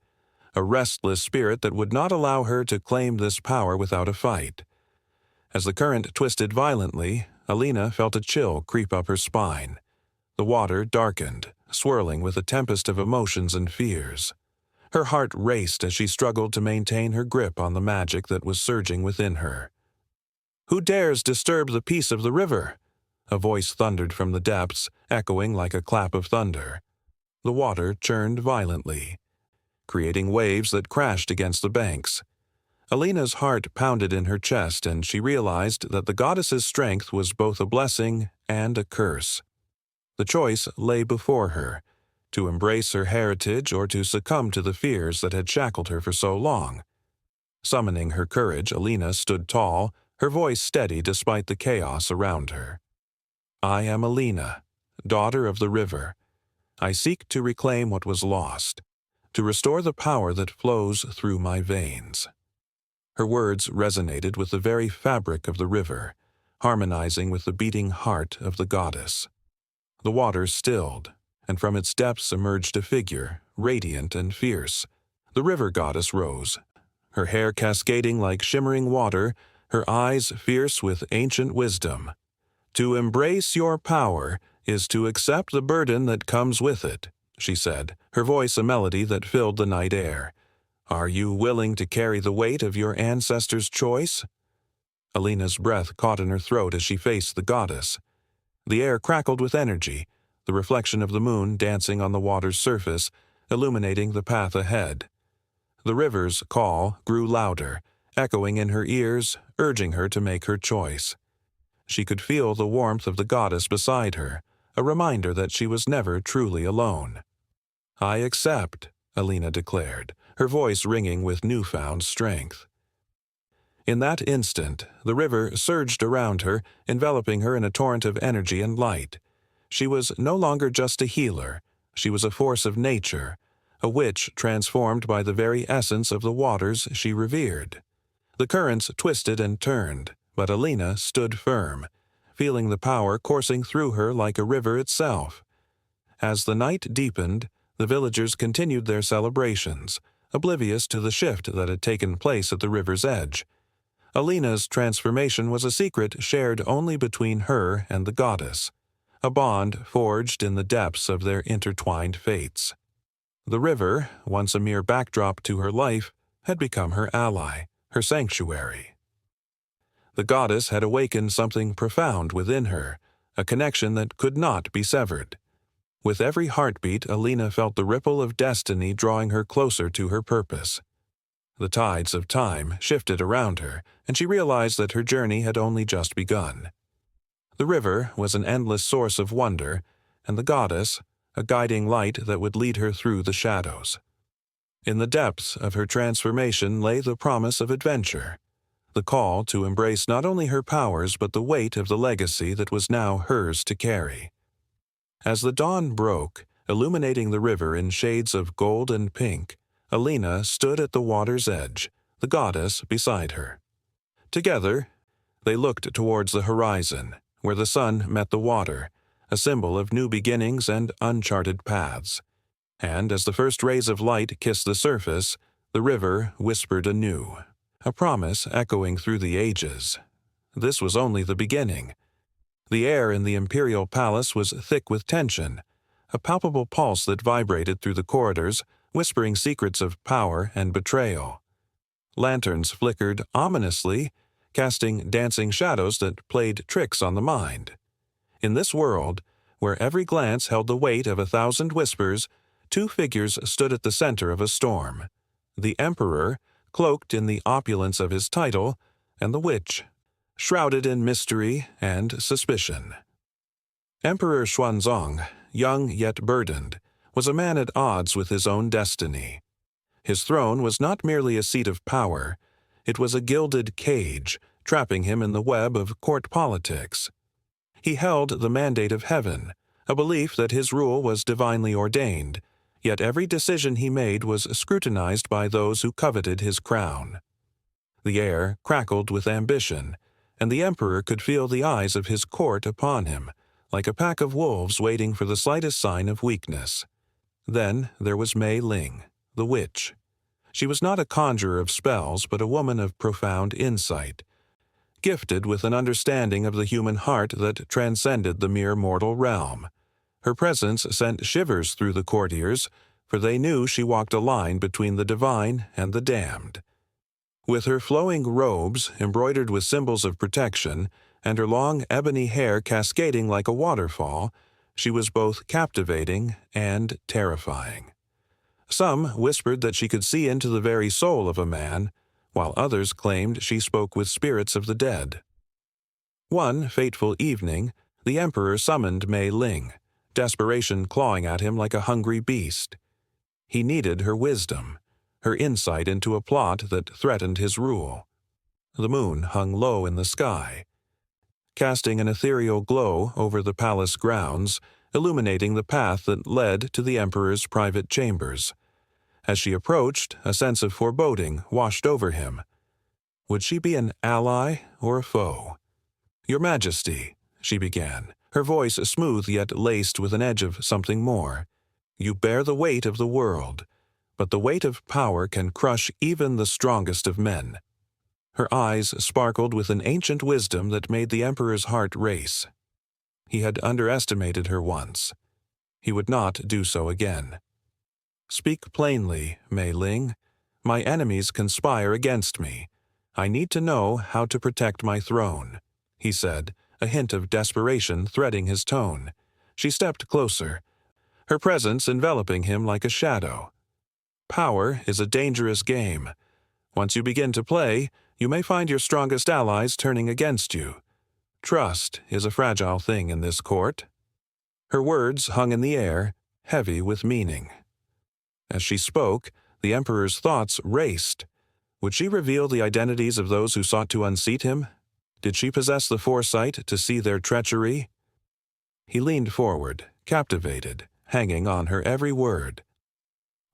a restless spirit that would not allow her to claim this power without a fight. As the current twisted violently, Alina felt a chill creep up her spine. The water darkened, swirling with a tempest of emotions and fears. Her heart raced as she struggled to maintain her grip on the magic that was surging within her. "Who dares disturb the peace of the river?" A voice thundered from the depths, echoing like a clap of thunder. The water churned violently, creating waves that crashed against the banks. Alina's heart pounded in her chest, and she realized that the goddess's strength was both a blessing and a curse. The choice lay before her, to embrace her heritage or to succumb to the fears that had shackled her for so long. Summoning her courage, Alina stood tall, her voice steady despite the chaos around her. "I am Alina, daughter of the river. I seek to reclaim what was lost, to restore the power that flows through my veins." Her words resonated with the very fabric of the river, harmonizing with the beating heart of the goddess. The water stilled, and from its depths emerged a figure, radiant and fierce. The river goddess rose, her hair cascading like shimmering water, her eyes fierce with ancient wisdom. "To embrace your power is to accept the burden that comes with it," she said, her voice a melody that filled the night air. "Are you willing to carry the weight of your ancestors' choice?" Alina's breath caught in her throat as she faced the goddess. The air crackled with energy, the reflection of the moon dancing on the water's surface, illuminating the path ahead. The river's call grew louder, echoing in her ears, urging her to make her choice. She could feel the warmth of the goddess beside her, a reminder that she was never truly alone. "I accept," Alina declared, her voice ringing with newfound strength. In that instant, the river surged around her, enveloping her in a torrent of energy and light. She was no longer just a healer, she was a force of nature, a witch transformed by the very essence of the waters she revered. The currents twisted and turned, but Alina stood firm, feeling the power coursing through her like a river itself. As the night deepened, the villagers continued their celebrations, oblivious to the shift that had taken place at the river's edge. Alina's transformation was a secret shared only between her and the goddess, a bond forged in the depths of their intertwined fates. The river, once a mere backdrop to her life, had become her ally, her sanctuary. The goddess had awakened something profound within her, a connection that could not be severed. With every heartbeat, Alina felt the ripple of destiny drawing her closer to her purpose. The tides of time shifted around her, and she realized that her journey had only just begun. The river was an endless source of wonder, and the goddess, a guiding light that would lead her through the shadows. In the depths of her transformation lay the promise of adventure, the call to embrace not only her powers but the weight of the legacy that was now hers to carry. As the dawn broke, illuminating the river in shades of gold and pink, Alina stood at the water's edge, the goddess beside her. Together, they looked towards the horizon, where the sun met the water, a symbol of new beginnings and uncharted paths. And as the first rays of light kissed the surface, The river whispered anew, a promise echoing through the ages. This was only the beginning. The air in the imperial palace was thick with tension, a palpable pulse that vibrated through the corridors, whispering secrets of power and betrayal. Lanterns flickered ominously, casting dancing shadows that played tricks on the mind. In this world, where every glance held the weight of 1,000 whispers, two figures stood at the center of a storm. The emperor, cloaked in the opulence of his title, and the witch, shrouded in mystery and suspicion. Emperor Xuanzong, young yet burdened, was a man at odds with his own destiny. His throne was not merely a seat of power, it was a gilded cage, trapping him in the web of court politics. He held the mandate of heaven, a belief that his rule was divinely ordained, yet every decision he made was scrutinized by those who coveted his crown. The air crackled with ambition, and the emperor could feel the eyes of his court upon him, like a pack of wolves waiting for the slightest sign of weakness. Then there was Mei Ling, the witch. She was not a conjurer of spells, but a woman of profound insight, gifted with an understanding of the human heart that transcended the mere mortal realm. Her presence sent shivers through the courtiers, for they knew she walked a line between the divine and the damned. With her flowing robes embroidered with symbols of protection, and her long ebony hair cascading like a waterfall, she was both captivating and terrifying. Some whispered that she could see into the very soul of a man, while others claimed she spoke with spirits of the dead. One fateful evening, the emperor summoned Mei Ling, desperation clawing at him like a hungry beast. He needed her wisdom, her insight into a plot that threatened his rule. The moon hung low in the sky, casting an ethereal glow over the palace grounds, illuminating the path that led to the emperor's private chambers. As she approached, a sense of foreboding washed over him. Would she be an ally or a foe? "Your Majesty," she began, her voice smooth yet laced with an edge of something more. "You bear the weight of the world, but the weight of power can crush even the strongest of men." Her eyes sparkled with an ancient wisdom that made the emperor's heart race. He had underestimated her once. He would not do so again. "Speak plainly, Mei Ling. My enemies conspire against me. I need to know how to protect my throne," he said, a hint of desperation threading his tone. She stepped closer, her presence enveloping him like a shadow. "Power is a dangerous game. Once you begin to play, you may find your strongest allies turning against you. Trust is a fragile thing in this court." Her words hung in the air, heavy with meaning. As she spoke, the emperor's thoughts raced. Would she reveal the identities of those who sought to unseat him? Did she possess the foresight to see their treachery? He leaned forward, captivated, hanging on her every word.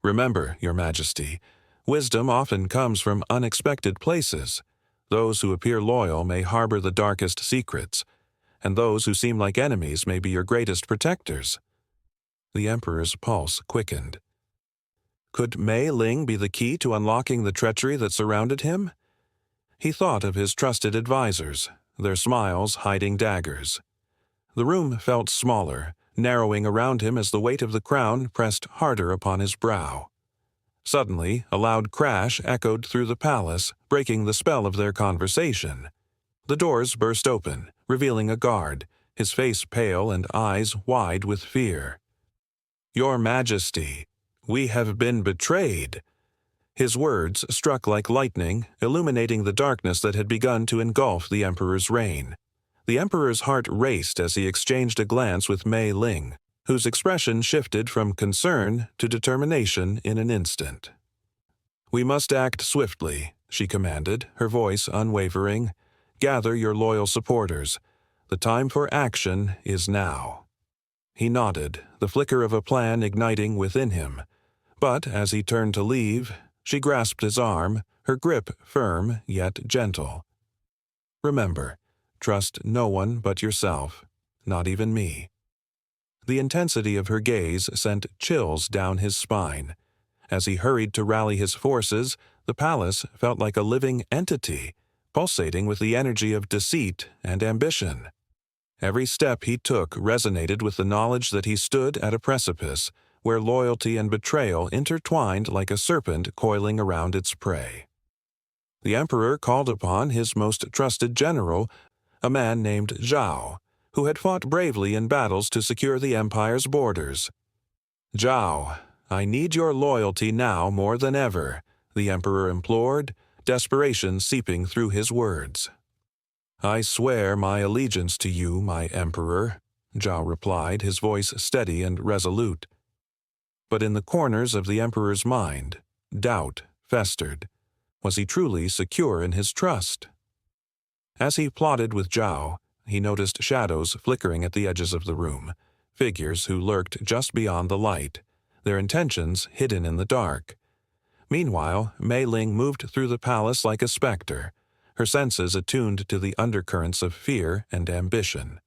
"Remember, Your Majesty, wisdom often comes from unexpected places. Those who appear loyal may harbor the darkest secrets, and those who seem like enemies may be your greatest protectors." The emperor's pulse quickened. Could Mei Ling be the key to unlocking the treachery that surrounded him? He thought of his trusted advisors, their smiles hiding daggers. The room felt smaller, narrowing around him as the weight of the crown pressed harder upon his brow. Suddenly, a loud crash echoed through the palace, breaking the spell of their conversation. The doors burst open, revealing a guard, his face pale and eyes wide with fear. "Your Majesty, we have been betrayed." His words struck like lightning, illuminating the darkness that had begun to engulf the emperor's reign. The emperor's heart raced as he exchanged a glance with Mei Ling, whose expression shifted from concern to determination in an instant. "We must act swiftly," she commanded, her voice unwavering. "Gather your loyal supporters. The time for action is now." He nodded, the flicker of a plan igniting within him. But as he turned to leave, she grasped his arm, her grip firm yet gentle. "Remember, trust no one but yourself, not even me." The intensity of her gaze sent chills down his spine. As he hurried to rally his forces, the palace felt like a living entity, pulsating with the energy of deceit and ambition. Every step he took resonated with the knowledge that he stood at a precipice, where loyalty and betrayal intertwined like a serpent coiling around its prey. The emperor called upon his most trusted general, a man named Zhao, who had fought bravely in battles to secure the empire's borders. "Zhao, I need your loyalty now more than ever," the emperor implored, desperation seeping through his words. "I swear my allegiance to you, my emperor," Zhao replied, his voice steady and resolute. But in the corners of the emperor's mind, doubt festered. Was he truly secure in his trust? As he plotted with Zhao, he noticed shadows flickering at the edges of the room, figures who lurked just beyond the light, their intentions hidden in the dark. Meanwhile, Mei Ling moved through the palace like a specter, her senses attuned to the undercurrents of fear and ambition.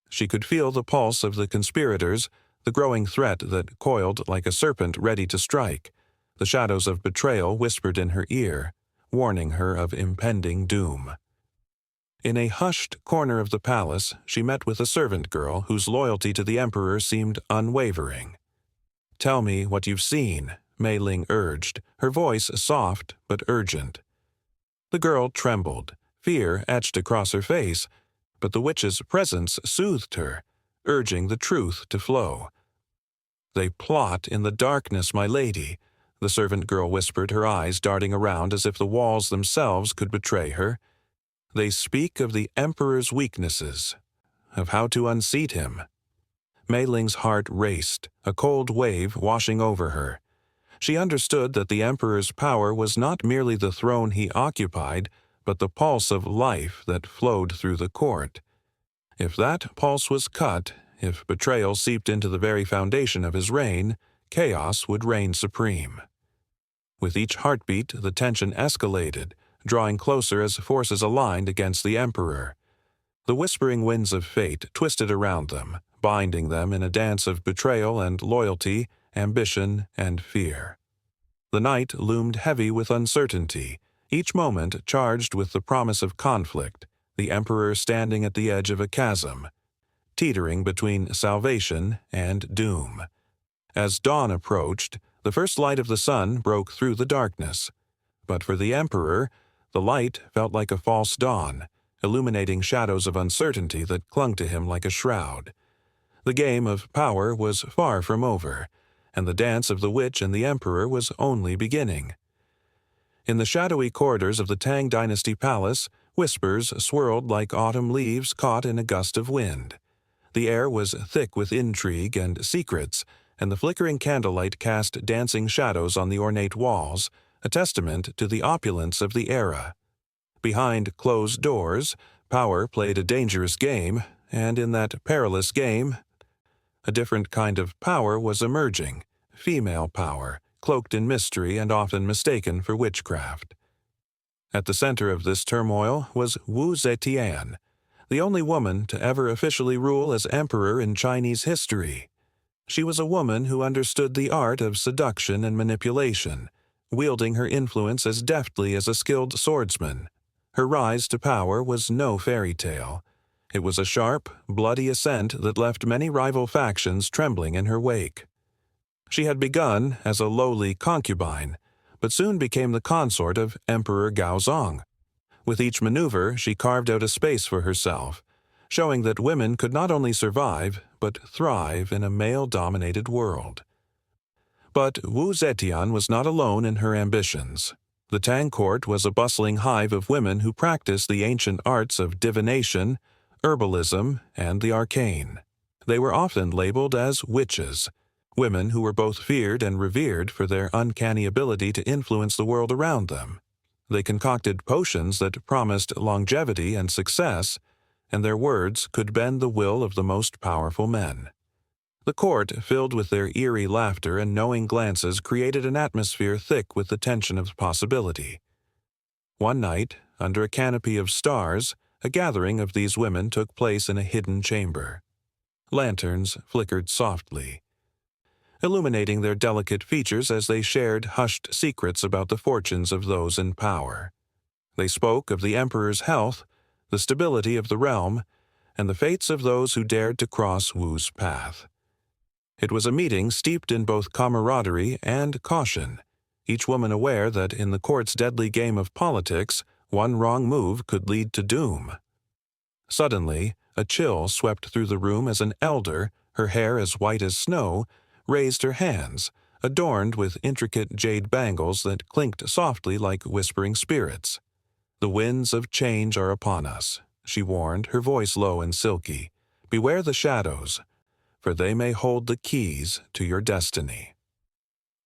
She could feel the pulse of the conspirators, the growing threat that coiled like a serpent ready to strike. The shadows of betrayal whispered in her ear, warning her of impending doom. In a hushed corner of the palace, she met with a servant girl whose loyalty to the emperor seemed unwavering. "Tell me what you've seen," Mei Ling urged, her voice soft but urgent. The girl trembled, fear etched across her face, but the witch's presence soothed her, urging the truth to flow. "They plot in the darkness, my lady," the servant girl whispered, her eyes darting around as if the walls themselves could betray her. "They speak of the emperor's weaknesses, of how to unseat him." Mei Ling's heart raced, a cold wave washing over her. She understood that the emperor's power was not merely the throne he occupied, but the pulse of life that flowed through the court. If that pulse was cut, if betrayal seeped into the very foundation of his reign, chaos would reign supreme. With each heartbeat, the tension escalated, drawing closer as forces aligned against the emperor. The whispering winds of fate twisted around them, binding them in a dance of betrayal and loyalty, ambition and fear. The night loomed heavy with uncertainty, each moment charged with the promise of conflict, the emperor standing at the edge of a chasm, teetering between salvation and doom. As dawn approached, the first light of the sun broke through the darkness. But for the emperor, the light felt like a false dawn, illuminating shadows of uncertainty that clung to him like a shroud. The game of power was far from over, and the dance of the witch and the emperor was only beginning. In the shadowy corridors of the Tang Dynasty Palace, whispers swirled like autumn leaves caught in a gust of wind. The air was thick with intrigue and secrets, and the flickering candlelight cast dancing shadows on the ornate walls, a testament to the opulence of the era. Behind closed doors, power played a dangerous game, and in that perilous game, a different kind of power was emerging, female power, cloaked in mystery and often mistaken for witchcraft. At the center of this turmoil was Wu Zetian, the only woman to ever officially rule as emperor in Chinese history. She was a woman who understood the art of seduction and manipulation, wielding her influence as deftly as a skilled swordsman. Her rise to power was no fairy tale. It was a sharp, bloody ascent that left many rival factions trembling in her wake. She had begun as a lowly concubine, but soon became the consort of Emperor Gaozong. With each maneuver, she carved out a space for herself, showing that women could not only survive, but thrive in a male-dominated world. But Wu Zetian was not alone in her ambitions. The Tang court was a bustling hive of women who practiced the ancient arts of divination, herbalism, and the arcane. They were often labeled as witches, women who were both feared and revered for their uncanny ability to influence the world around them. They concocted potions that promised longevity and success, and their words could bend the will of the most powerful men. The court, filled with their eerie laughter and knowing glances, created an atmosphere thick with the tension of possibility. One night, under a canopy of stars, a gathering of these women took place in a hidden chamber. Lanterns flickered softly. illuminating their delicate features as they shared hushed secrets about the fortunes of those in power. They spoke of the emperor's health, the stability of the realm, and the fates of those who dared to cross Wu's path. It was a meeting steeped in both camaraderie and caution, each woman aware that in the court's deadly game of politics, one wrong move could lead to doom. Suddenly, a chill swept through the room as an elder, her hair as white as snow, raised her hands, adorned with intricate jade bangles that clinked softly like whispering spirits. "The winds of change are upon us," she warned, her voice low and silky. "Beware the shadows, for they may hold the keys to your destiny."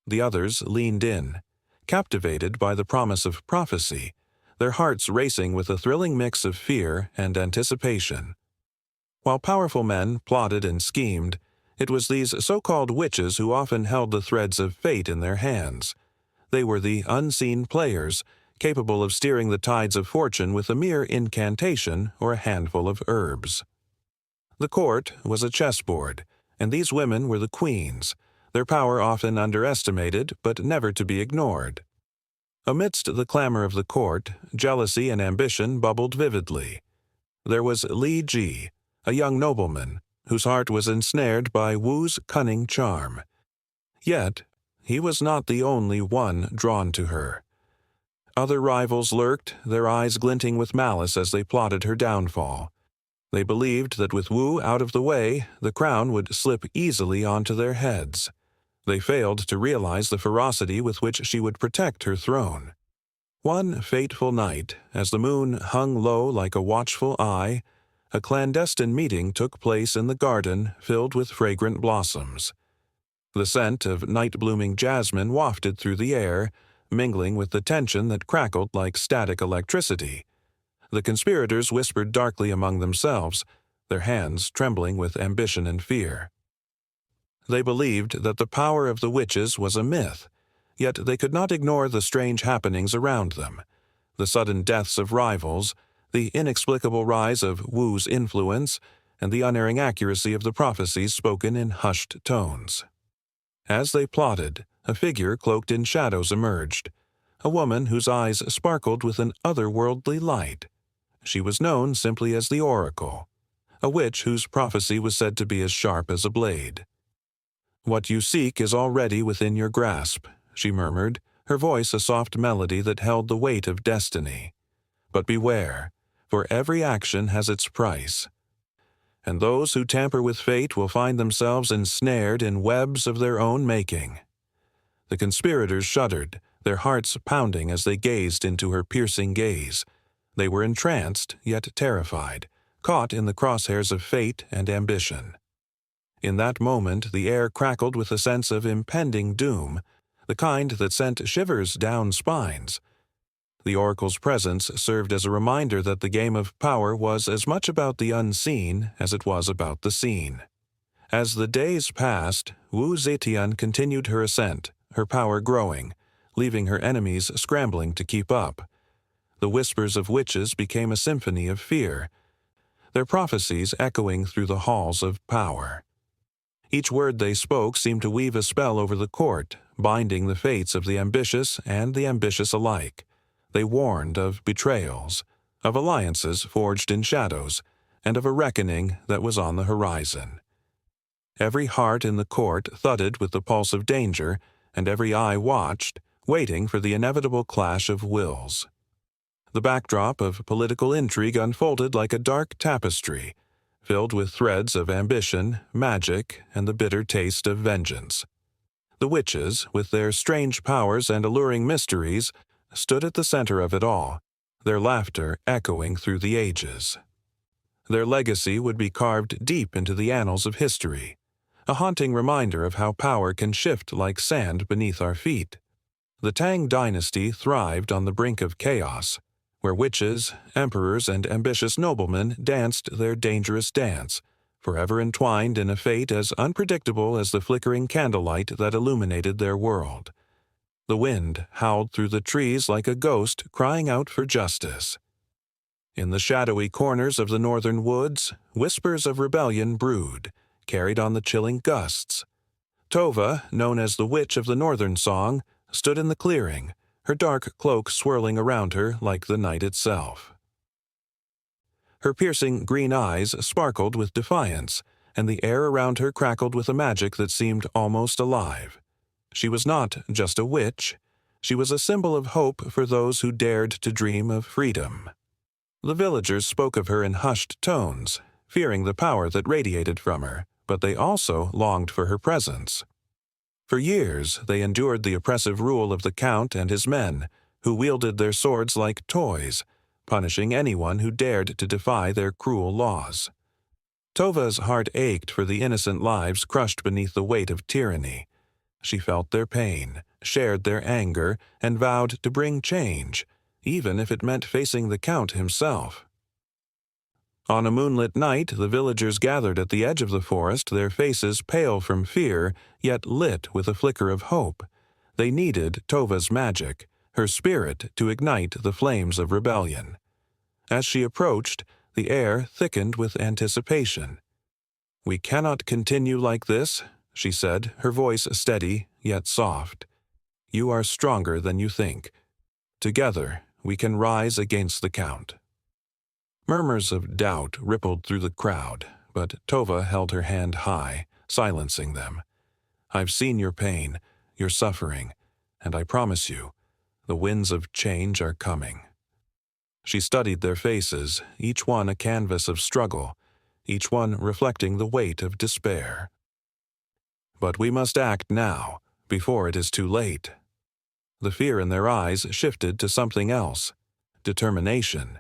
The others leaned in, captivated by the promise of prophecy, their hearts racing with a thrilling mix of fear and anticipation. While powerful men plotted and schemed, it was these so-called witches who often held the threads of fate in their hands. They were the unseen players, capable of steering the tides of fortune with a mere incantation or a handful of herbs. The court was a chessboard, and these women were the queens, their power often underestimated but never to be ignored. Amidst the clamor of the court, jealousy and ambition bubbled vividly. There was Li Ji, a young nobleman, whose heart was ensnared by Wu's cunning charm. Yet, he was not the only one drawn to her. Other rivals lurked, their eyes glinting with malice as they plotted her downfall. They believed that with Wu out of the way, the crown would slip easily onto their heads. They failed to realize the ferocity with which she would protect her throne. One fateful night, as the moon hung low like a watchful eye, a clandestine meeting took place in the garden filled with fragrant blossoms. The scent of night-blooming jasmine wafted through the air, mingling with the tension that crackled like static electricity. The conspirators whispered darkly among themselves, their hands trembling with ambition and fear. They believed that the power of the witches was a myth, yet they could not ignore the strange happenings around them, the sudden deaths of rivals, the inexplicable rise of Wu's influence, and the unerring accuracy of the prophecies spoken in hushed tones. As they plotted, a figure cloaked in shadows emerged, a woman whose eyes sparkled with an otherworldly light. She was known simply as the Oracle, a witch whose prophecy was said to be as sharp as a blade. "What you seek is already within your grasp," she murmured, her voice a soft melody that held the weight of destiny. "But beware, for every action has its price, and those who tamper with fate will find themselves ensnared in webs of their own making." The conspirators shuddered, their hearts pounding as they gazed into her piercing gaze. They were entranced, yet terrified, caught in the crosshairs of fate and ambition. In that moment, the air crackled with a sense of impending doom, the kind that sent shivers down spines. The oracle's presence served as a reminder that the game of power was as much about the unseen as it was about the seen. As the days passed, Wu Zetian continued her ascent, her power growing, leaving her enemies scrambling to keep up. The whispers of witches became a symphony of fear, their prophecies echoing through the halls of power. Each word they spoke seemed to weave a spell over the court, binding the fates of the ambitious and the ambitious alike. They warned of betrayals, of alliances forged in shadows, and of a reckoning that was on the horizon. Every heart in the court thudded with the pulse of danger, and every eye watched, waiting for the inevitable clash of wills. The backdrop of political intrigue unfolded like a dark tapestry, filled with threads of ambition, magic, and the bitter taste of vengeance. The witches, with their strange powers and alluring mysteries, stood at the center of it all, their laughter echoing through the ages. Their legacy would be carved deep into the annals of history, a haunting reminder of how power can shift like sand beneath our feet. The Tang dynasty thrived on the brink of chaos, where witches, emperors, and ambitious noblemen danced their dangerous dance, forever entwined in a fate as unpredictable as the flickering candlelight that illuminated their world. The wind howled through the trees like a ghost crying out for justice. In the shadowy corners of the northern woods, whispers of rebellion brewed, carried on the chilling gusts. Tova, known as the Witch of the Northern Song, stood in the clearing, her dark cloak swirling around her like the night itself. Her piercing green eyes sparkled with defiance, and the air around her crackled with a magic that seemed almost alive. She was not just a witch. She was a symbol of hope for those who dared to dream of freedom. The villagers spoke of her in hushed tones, fearing the power that radiated from her, but they also longed for her presence. For years, they endured the oppressive rule of the Count and his men, who wielded their swords like toys, punishing anyone who dared to defy their cruel laws. Tova's heart ached for the innocent lives crushed beneath the weight of tyranny. She felt their pain, shared their anger, and vowed to bring change, even if it meant facing the Count himself. On a moonlit night, the villagers gathered at the edge of the forest, their faces pale from fear, yet lit with a flicker of hope. They needed Tova's magic, her spirit, to ignite the flames of rebellion. As she approached, the air thickened with anticipation. "We cannot continue like this," she said, her voice steady yet soft. "You are stronger than you think. Together, we can rise against the Count." Murmurs of doubt rippled through the crowd, but Tova held her hand high, silencing them. "I've seen your pain, your suffering, and I promise you, the winds of change are coming." She studied their faces, each one a canvas of struggle, each one reflecting the weight of despair. "But we must act now, before it is too late." The fear in their eyes shifted to something else: determination.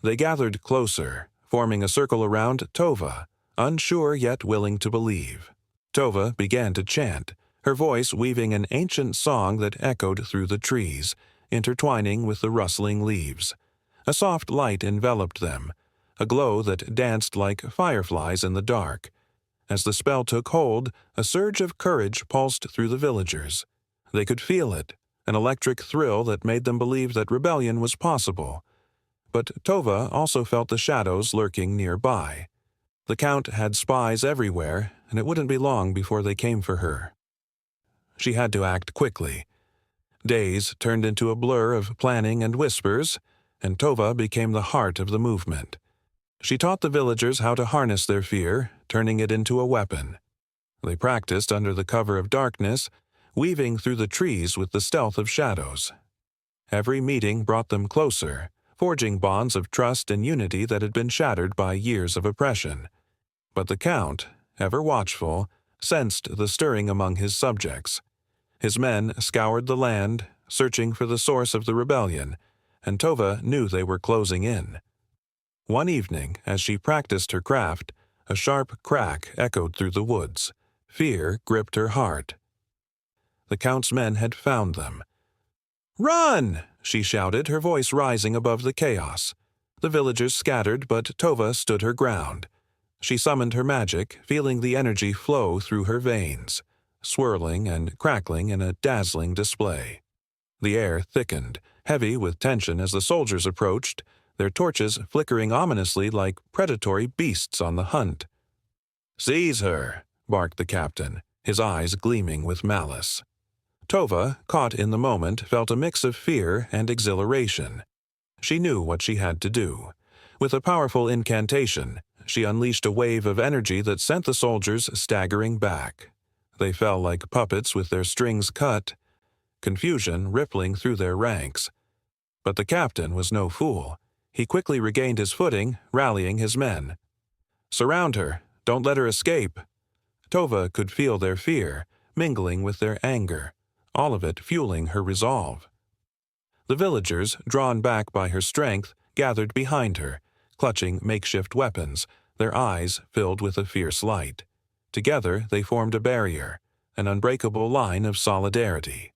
They gathered closer, forming a circle around Tova, unsure yet willing to believe. Tova began to chant, her voice weaving an ancient song that echoed through the trees, intertwining with the rustling leaves. A soft light enveloped them, a glow that danced like fireflies in the dark. As the spell took hold, a surge of courage pulsed through the villagers. They could feel it, an electric thrill that made them believe that rebellion was possible. But Tova also felt the shadows lurking nearby. The Count had spies everywhere, and it wouldn't be long before they came for her. She had to act quickly. Days turned into a blur of planning and whispers, and Tova became the heart of the movement. She taught the villagers how to harness their fear, turning it into a weapon. They practiced under the cover of darkness, weaving through the trees with the stealth of shadows. Every meeting brought them closer, forging bonds of trust and unity that had been shattered by years of oppression. But the Count, ever watchful, sensed the stirring among his subjects. His men scoured the land, searching for the source of the rebellion, and Tova knew they were closing in. One evening, as she practiced her craft, a sharp crack echoed through the woods. Fear gripped her heart. The Count's men had found them. "Run!" she shouted, her voice rising above the chaos. The villagers scattered, but Tova stood her ground. She summoned her magic, feeling the energy flow through her veins, swirling and crackling in a dazzling display. The air thickened, heavy with tension as the soldiers approached, their torches flickering ominously like predatory beasts on the hunt. "Seize her!" barked the captain, his eyes gleaming with malice. Tova, caught in the moment, felt a mix of fear and exhilaration. She knew what she had to do. With a powerful incantation, she unleashed a wave of energy that sent the soldiers staggering back. They fell like puppets with their strings cut, confusion rippling through their ranks. But the captain was no fool. He quickly regained his footing, rallying his men. "Surround her! Don't let her escape!" Tova could feel their fear, mingling with their anger, all of it fueling her resolve. The villagers, drawn back by her strength, gathered behind her, clutching makeshift weapons, their eyes filled with a fierce light. Together they formed a barrier, an unbreakable line of solidarity.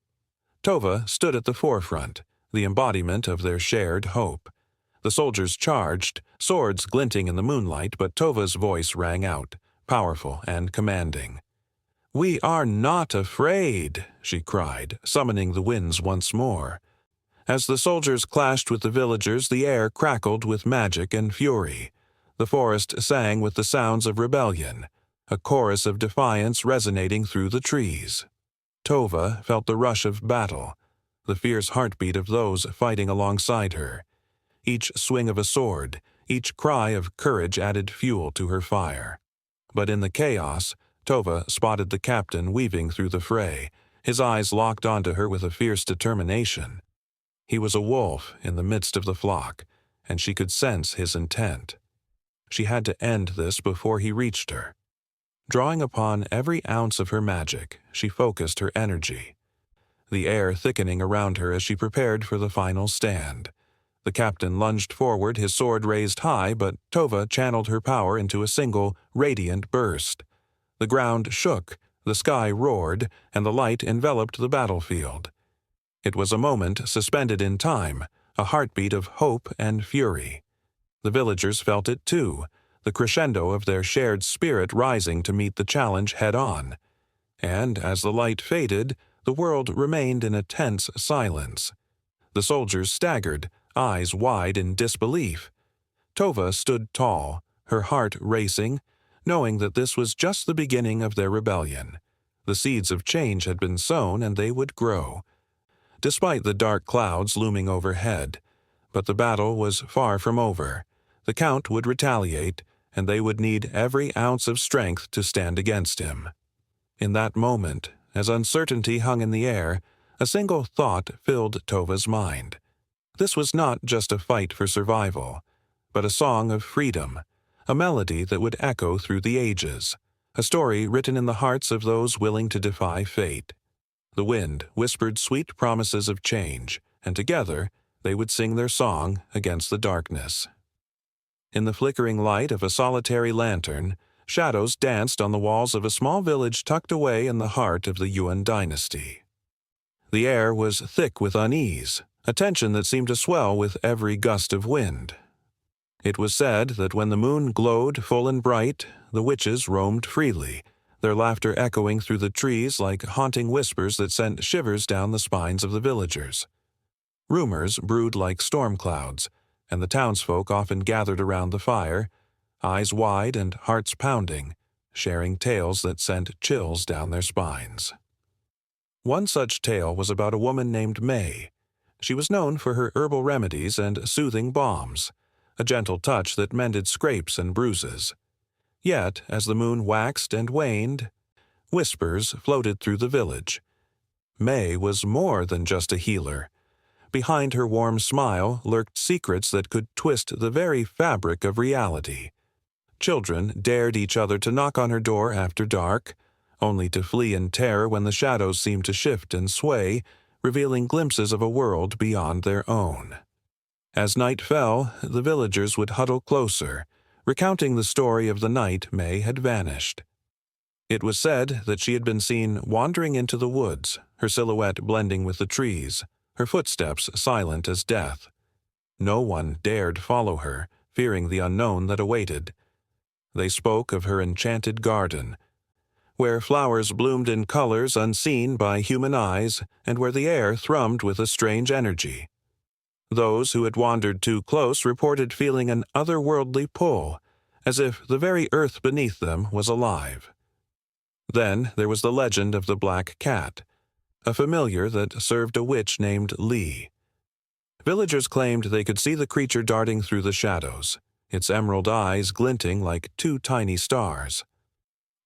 Tova stood at the forefront, the embodiment of their shared hope. The soldiers charged, swords glinting in the moonlight, but Tova's voice rang out, powerful and commanding. "We are not afraid," she cried, summoning the winds once more. As the soldiers clashed with the villagers, the air crackled with magic and fury. The forest sang with the sounds of rebellion. a chorus of defiance resonating through the trees. Tova felt the rush of battle, the fierce heartbeat of those fighting alongside her. Each swing of a sword, each cry of courage added fuel to her fire. But in the chaos, Tova spotted the captain weaving through the fray, his eyes locked onto her with a fierce determination. He was a wolf in the midst of the flock, and she could sense his intent. She had to end this before he reached her. Drawing upon every ounce of her magic, she focused her energy, the air thickening around her as she prepared for the final stand. The captain lunged forward, his sword raised high, but Tova channeled her power into a single, radiant burst. The ground shook, the sky roared, and the light enveloped the battlefield. It was a moment suspended in time, a heartbeat of hope and fury. The villagers felt it too, the crescendo of their shared spirit rising to meet the challenge head-on. And as the light faded, the world remained in a tense silence. The soldiers staggered, eyes wide in disbelief. Tova stood tall, her heart racing, knowing that this was just the beginning of their rebellion. The seeds of change had been sown, and they would grow, despite the dark clouds looming overhead. But the battle was far from over. The Count would retaliate, and they would need every ounce of strength to stand against him. In that moment, as uncertainty hung in the air, a single thought filled Tova's mind. This was not just a fight for survival, but a song of freedom, a melody that would echo through the ages, a story written in the hearts of those willing to defy fate. The wind whispered sweet promises of change, and together they would sing their song against the darkness. In the flickering light of a solitary lantern, shadows danced on the walls of a small village tucked away in the heart of the Yuan dynasty. The air was thick with unease, a tension that seemed to swell with every gust of wind. It was said that when the moon glowed full and bright, the witches roamed freely, their laughter echoing through the trees like haunting whispers that sent shivers down the spines of the villagers. Rumors brewed like storm clouds, and the townsfolk often gathered around the fire, eyes wide and hearts pounding, sharing tales that sent chills down their spines. One such tale was about a woman named May. She was known for her herbal remedies and soothing balms, a gentle touch that mended scrapes and bruises. Yet, as the moon waxed and waned, whispers floated through the village. May was more than just a healer. Behind her warm smile lurked secrets that could twist the very fabric of reality. Children dared each other to knock on her door after dark, only to flee in terror when the shadows seemed to shift and sway, revealing glimpses of a world beyond their own. As night fell, the villagers would huddle closer, recounting the story of the night May had vanished. It was said that she had been seen wandering into the woods, her silhouette blending with the trees, her footsteps silent as death. No one dared follow her, fearing the unknown that awaited. They spoke of her enchanted garden, where flowers bloomed in colors unseen by human eyes and where the air thrummed with a strange energy. Those who had wandered too close reported feeling an otherworldly pull, as if the very earth beneath them was alive. Then there was the legend of the black cat, a familiar that served a witch named Lee. Villagers claimed they could see the creature darting through the shadows, its emerald eyes glinting like two tiny stars.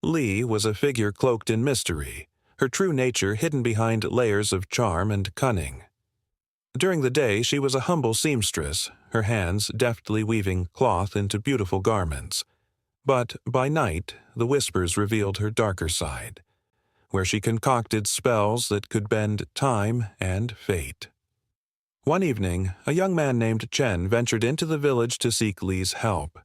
Lee was a figure cloaked in mystery, her true nature hidden behind layers of charm and cunning. During the day she was a humble seamstress, her hands deftly weaving cloth into beautiful garments. But by night the whispers revealed her darker side, where she concocted spells that could bend time and fate. One evening, a young man named Chen ventured into the village to seek Lee's help.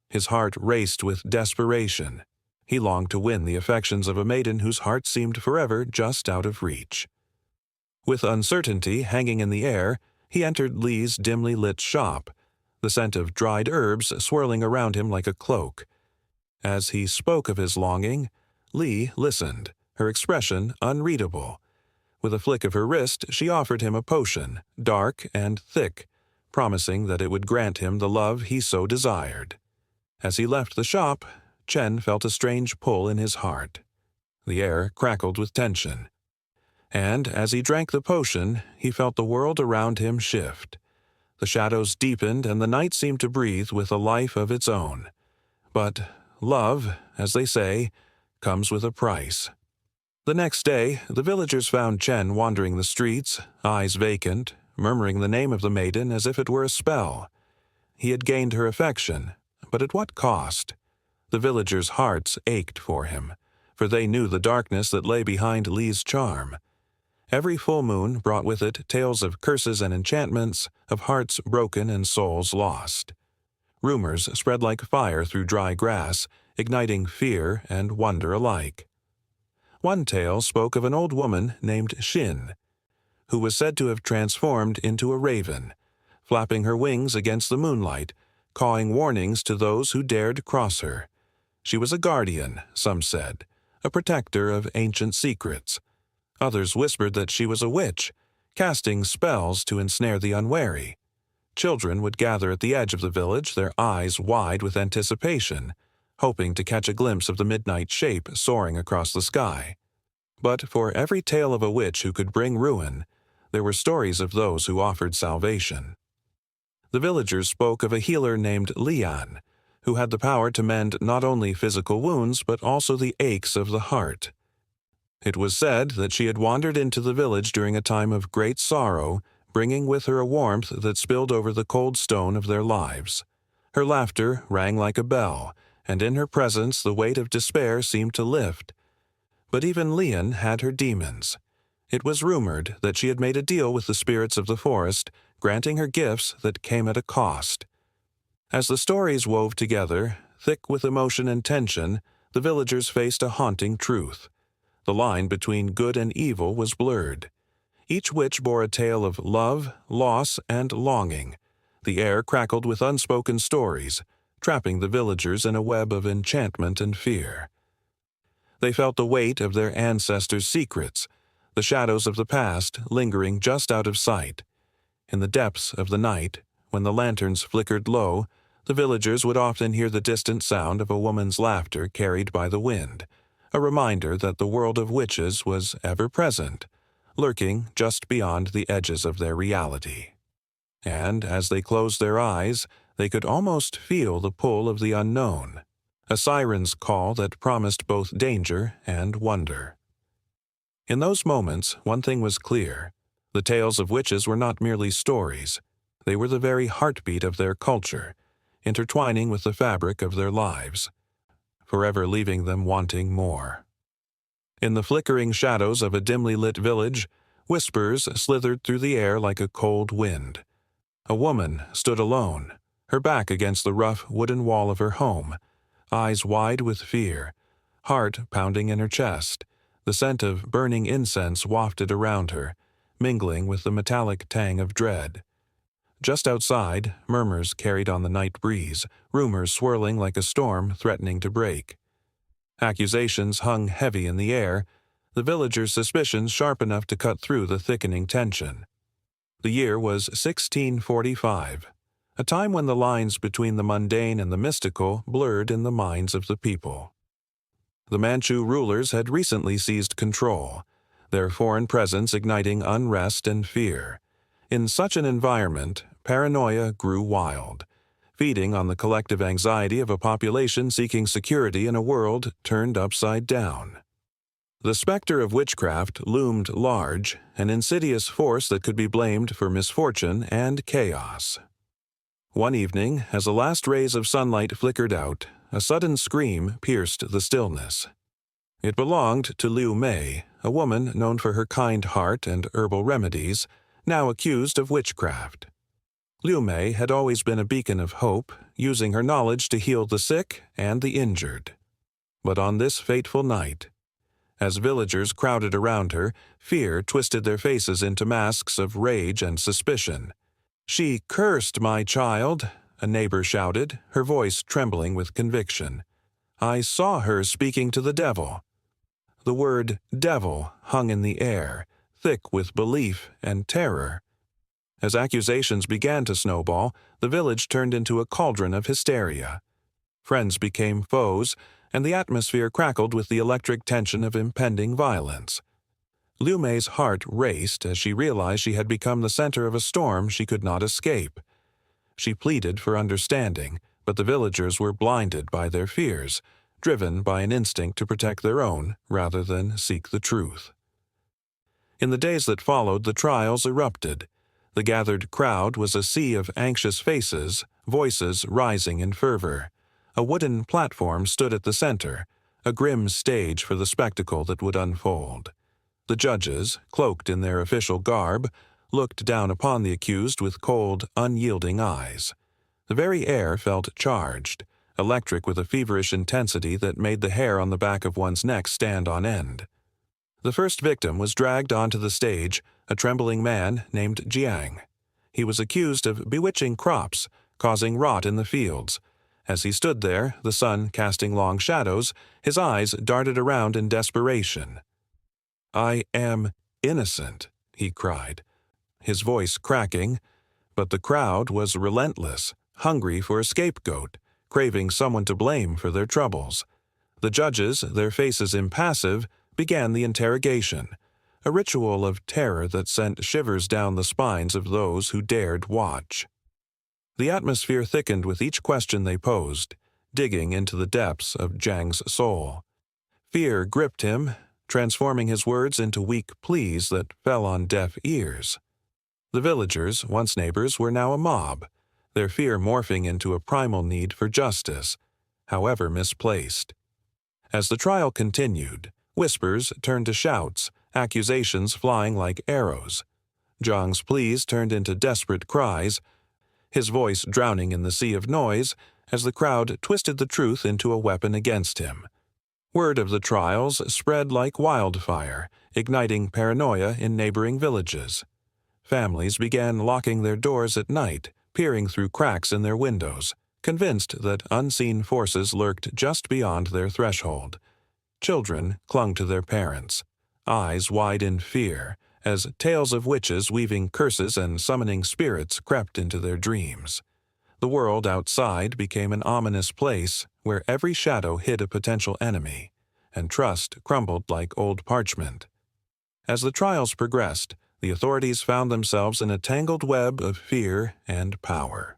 His heart raced with desperation. He longed to win the affections of a maiden whose heart seemed forever just out of reach. With uncertainty hanging in the air, he entered Lee's dimly lit shop, the scent of dried herbs swirling around him like a cloak. As he spoke of his longing, Lee listened, her expression unreadable. With a flick of her wrist, she offered him a potion, dark and thick, promising that it would grant him the love he so desired. As he left the shop, Chen felt a strange pull in his heart. The air crackled with tension. And as he drank the potion, he felt the world around him shift. The shadows deepened and the night seemed to breathe with a life of its own. But love, as they say, comes with a price. The next day, the villagers found Chen wandering the streets, eyes vacant, murmuring the name of the maiden as if it were a spell. He had gained her affection, but at what cost? The villagers' hearts ached for him, for they knew the darkness that lay behind Li's charm. Every full moon brought with it tales of curses and enchantments, of hearts broken and souls lost. Rumors spread like fire through dry grass, igniting fear and wonder alike. One tale spoke of an old woman named Xin, who was said to have transformed into a raven, flapping her wings against the moonlight, cawing warnings to those who dared cross her. She was a guardian, some said, a protector of ancient secrets. Others whispered that she was a witch, casting spells to ensnare the unwary. Children would gather at the edge of the village, their eyes wide with anticipation, hoping to catch a glimpse of the midnight shape soaring across the sky. But for every tale of a witch who could bring ruin, there were stories of those who offered salvation. The villagers spoke of a healer named Lian, who had the power to mend not only physical wounds but also the aches of the heart. It was said that she had wandered into the village during a time of great sorrow, bringing with her a warmth that spilled over the cold stone of their lives. Her laughter rang like a bell, and in her presence the weight of despair seemed to lift. But even Lian had her demons. It was rumored that she had made a deal with the spirits of the forest, granting her gifts that came at a cost. As the stories wove together, thick with emotion and tension, the villagers faced a haunting truth. The line between good and evil was blurred. Each witch bore a tale of love, loss, and longing. The air crackled with unspoken stories, trapping the villagers in a web of enchantment and fear. They felt the weight of their ancestors' secrets, the shadows of the past lingering just out of sight. In the depths of the night, when the lanterns flickered low, the villagers would often hear the distant sound of a woman's laughter carried by the wind, a reminder that the world of witches was ever present, lurking just beyond the edges of their reality. And as they closed their eyes, they could almost feel the pull of the unknown, a siren's call that promised both danger and wonder. In those moments, one thing was clear. The tales of witches were not merely stories. They were the very heartbeat of their culture, intertwining with the fabric of their lives, forever leaving them wanting more. In the flickering shadows of a dimly lit village, whispers slithered through the air like a cold wind. A woman stood alone, her back against the rough wooden wall of her home, eyes wide with fear, heart pounding in her chest, the scent of burning incense wafted around her, mingling with the metallic tang of dread. Just outside, murmurs carried on the night breeze, rumors swirling like a storm threatening to break. Accusations hung heavy in the air, the villagers' suspicions sharp enough to cut through the thickening tension. The year was 1645, a time when the lines between the mundane and the mystical blurred in the minds of the people. The Manchu rulers had recently seized control, their foreign presence igniting unrest and fear. In such an environment, paranoia grew wild, feeding on the collective anxiety of a population seeking security in a world turned upside down. The specter of witchcraft loomed large, an insidious force that could be blamed for misfortune and chaos. One evening, as the last rays of sunlight flickered out, a sudden scream pierced the stillness. It belonged to Liu Mei, a woman known for her kind heart and herbal remedies, now accused of witchcraft. Liu Mei had always been a beacon of hope, using her knowledge to heal the sick and the injured. But on this fateful night, as villagers crowded around her, fear twisted their faces into masks of rage and suspicion. "She cursed my child," a neighbor shouted, her voice trembling with conviction. "I saw her speaking to the devil." The word devil hung in the air, thick with belief and terror. As accusations began to snowball, the village turned into a cauldron of hysteria. Friends became foes, and the atmosphere crackled with the electric tension of impending violence. Liu Mei's heart raced as she realized she had become the center of a storm she could not escape. She pleaded for understanding, but the villagers were blinded by their fears, driven by an instinct to protect their own rather than seek the truth. In the days that followed, the trials erupted. The gathered crowd was a sea of anxious faces, voices rising in fervor. A wooden platform stood at the center, a grim stage for the spectacle that would unfold. The judges, cloaked in their official garb, looked down upon the accused with cold, unyielding eyes. The very air felt charged, electric with a feverish intensity that made the hair on the back of one's neck stand on end. The first victim was dragged onto the stage, a trembling man named Jiang. He was accused of bewitching crops, causing rot in the fields. As he stood there, the sun casting long shadows, his eyes darted around in desperation. "I am innocent," he cried, his voice cracking, but the crowd was relentless, hungry for a scapegoat, craving someone to blame for their troubles. The judges, their faces impassive, began the interrogation, a ritual of terror that sent shivers down the spines of those who dared watch. The atmosphere thickened with each question they posed, digging into the depths of Jiang's soul. Fear gripped him, transforming his words into weak pleas that fell on deaf ears. The villagers, once neighbors, were now a mob, their fear morphing into a primal need for justice, however misplaced. As the trial continued, whispers turned to shouts, accusations flying like arrows. Jiang's pleas turned into desperate cries, his voice drowning in the sea of noise as the crowd twisted the truth into a weapon against him. Word of the trials spread like wildfire, igniting paranoia in neighboring villages. Families began locking their doors at night, peering through cracks in their windows, convinced that unseen forces lurked just beyond their threshold. Children clung to their parents, eyes wide in fear, as tales of witches weaving curses and summoning spirits crept into their dreams. The world outside became an ominous place where every shadow hid a potential enemy, and trust crumbled like old parchment. As the trials progressed, the authorities found themselves in a tangled web of fear and power.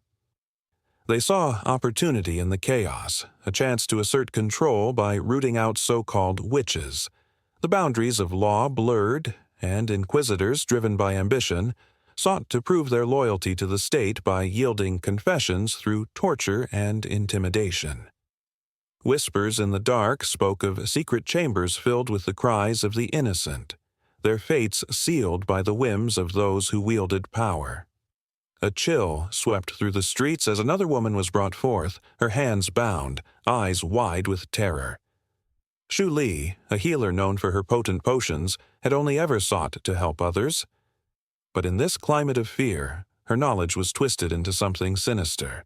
They saw opportunity in the chaos, a chance to assert control by rooting out so-called witches. The boundaries of law blurred, and inquisitors, driven by ambition, sought to prove their loyalty to the state by yielding confessions through torture and intimidation. Whispers in the dark spoke of secret chambers filled with the cries of the innocent, their fates sealed by the whims of those who wielded power. A chill swept through the streets as another woman was brought forth, her hands bound, eyes wide with terror. Shu Li, a healer known for her potent potions, had only ever sought to help others. But in this climate of fear, her knowledge was twisted into something sinister.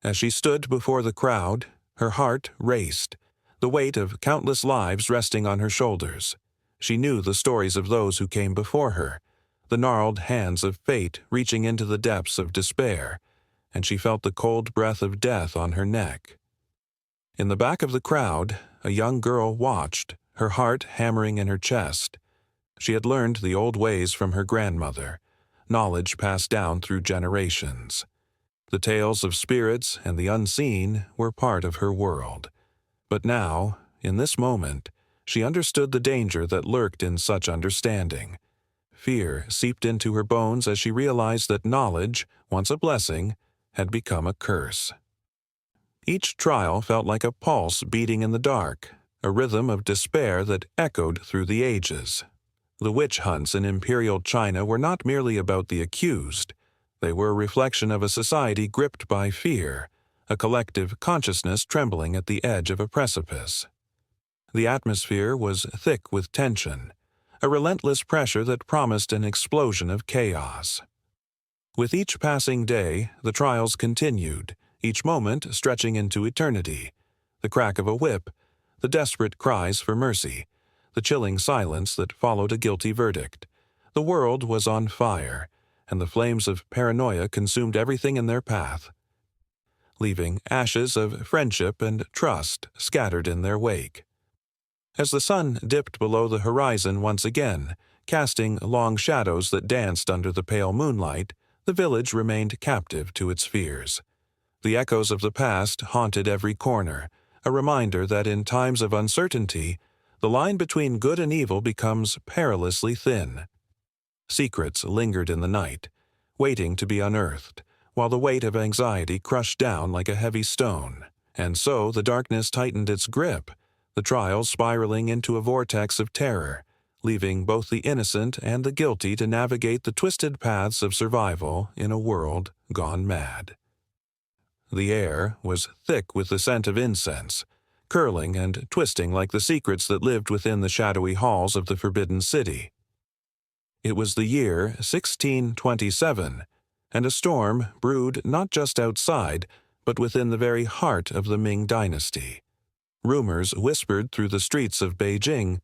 As she stood before the crowd, her heart raced, the weight of countless lives resting on her shoulders. She knew the stories of those who came before her, the gnarled hands of fate reaching into the depths of despair, and she felt the cold breath of death on her neck. In the back of the crowd, a young girl watched, her heart hammering in her chest. She had learned the old ways from her grandmother, knowledge passed down through generations. The tales of spirits and the unseen were part of her world. But now, in this moment, she understood the danger that lurked in such understanding. Fear seeped into her bones as she realized that knowledge, once a blessing, had become a curse. Each trial felt like a pulse beating in the dark, a rhythm of despair that echoed through the ages. The witch hunts in imperial China were not merely about the accused. They were a reflection of a society gripped by fear, a collective consciousness trembling at the edge of a precipice. The atmosphere was thick with tension, a relentless pressure that promised an explosion of chaos. With each passing day, the trials continued, each moment stretching into eternity. The crack of a whip, the desperate cries for mercy, the chilling silence that followed a guilty verdict. The world was on fire, and the flames of paranoia consumed everything in their path. leaving ashes of friendship and trust scattered in their wake. As the sun dipped below the horizon once again, casting long shadows that danced under the pale moonlight, the village remained captive to its fears. The echoes of the past haunted every corner, a reminder that in times of uncertainty, the line between good and evil becomes perilously thin. Secrets lingered in the night, waiting to be unearthed, while the weight of anxiety crushed down like a heavy stone. And so the darkness tightened its grip, the trials spiraling into a vortex of terror, leaving both the innocent and the guilty to navigate the twisted paths of survival in a world gone mad. The air was thick with the scent of incense, curling and twisting like the secrets that lived within the shadowy halls of the Forbidden City. It was the year 1627, and a storm brewed not just outside, but within the very heart of the Ming dynasty. Rumors whispered through the streets of Beijing,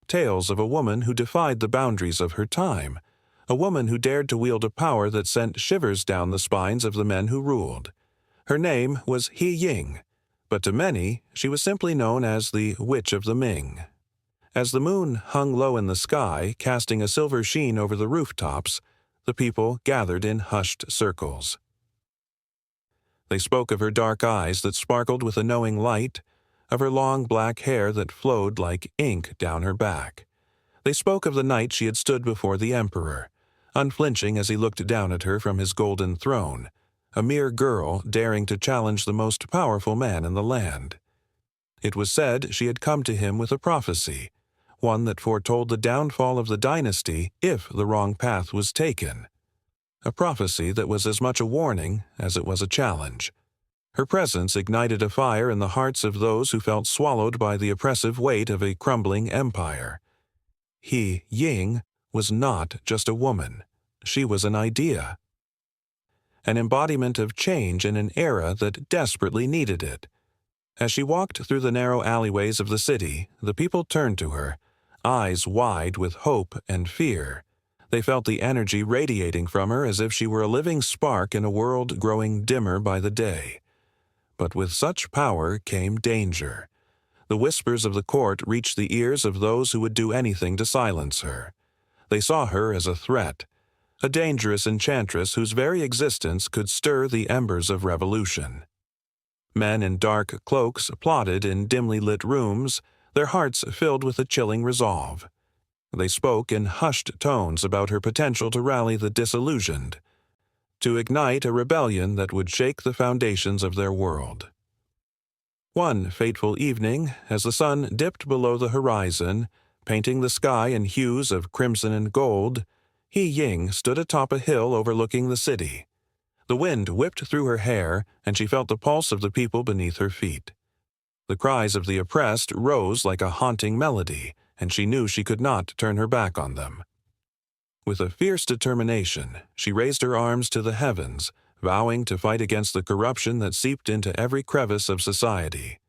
tales of a woman who defied the boundaries of her time, a woman who dared to wield a power that sent shivers down the spines of the men who ruled. Her name was He Ying, but to many she was simply known as the Witch of the Ming. As the moon hung low in the sky, casting a silver sheen over the rooftops, the people gathered in hushed circles. They spoke of her dark eyes that sparkled with a knowing light, of her long black hair that flowed like ink down her back. They spoke of the night she had stood before the emperor, unflinching as he looked down at her from his golden throne, a mere girl daring to challenge the most powerful man in the land. It was said she had come to him with a prophecy, one that foretold the downfall of the dynasty if the wrong path was taken. A prophecy that was as much a warning as it was a challenge. Her presence ignited a fire in the hearts of those who felt swallowed by the oppressive weight of a crumbling empire. He Ying was not just a woman. She was an idea. An embodiment of change in an era that desperately needed it. As she walked through the narrow alleyways of the city, the people turned to her, eyes wide with hope and fear. They felt the energy radiating from her as if she were a living spark in a world growing dimmer by the day. But with such power came danger. The whispers of the court reached the ears of those who would do anything to silence her. They saw her as a threat, a dangerous enchantress whose very existence could stir the embers of revolution. Men in dark cloaks plotted in dimly lit rooms, their hearts filled with a chilling resolve. They spoke in hushed tones about her potential to rally the disillusioned, to ignite a rebellion that would shake the foundations of their world. One fateful evening, as the sun dipped below the horizon, painting the sky in hues of crimson and gold, He Ying stood atop a hill overlooking the city. The wind whipped through her hair, and she felt the pulse of the people beneath her feet. The cries of the oppressed rose like a haunting melody, and she knew she could not turn her back on them. With a fierce determination, she raised her arms to the heavens, vowing to fight against the corruption that seeped into every crevice of society.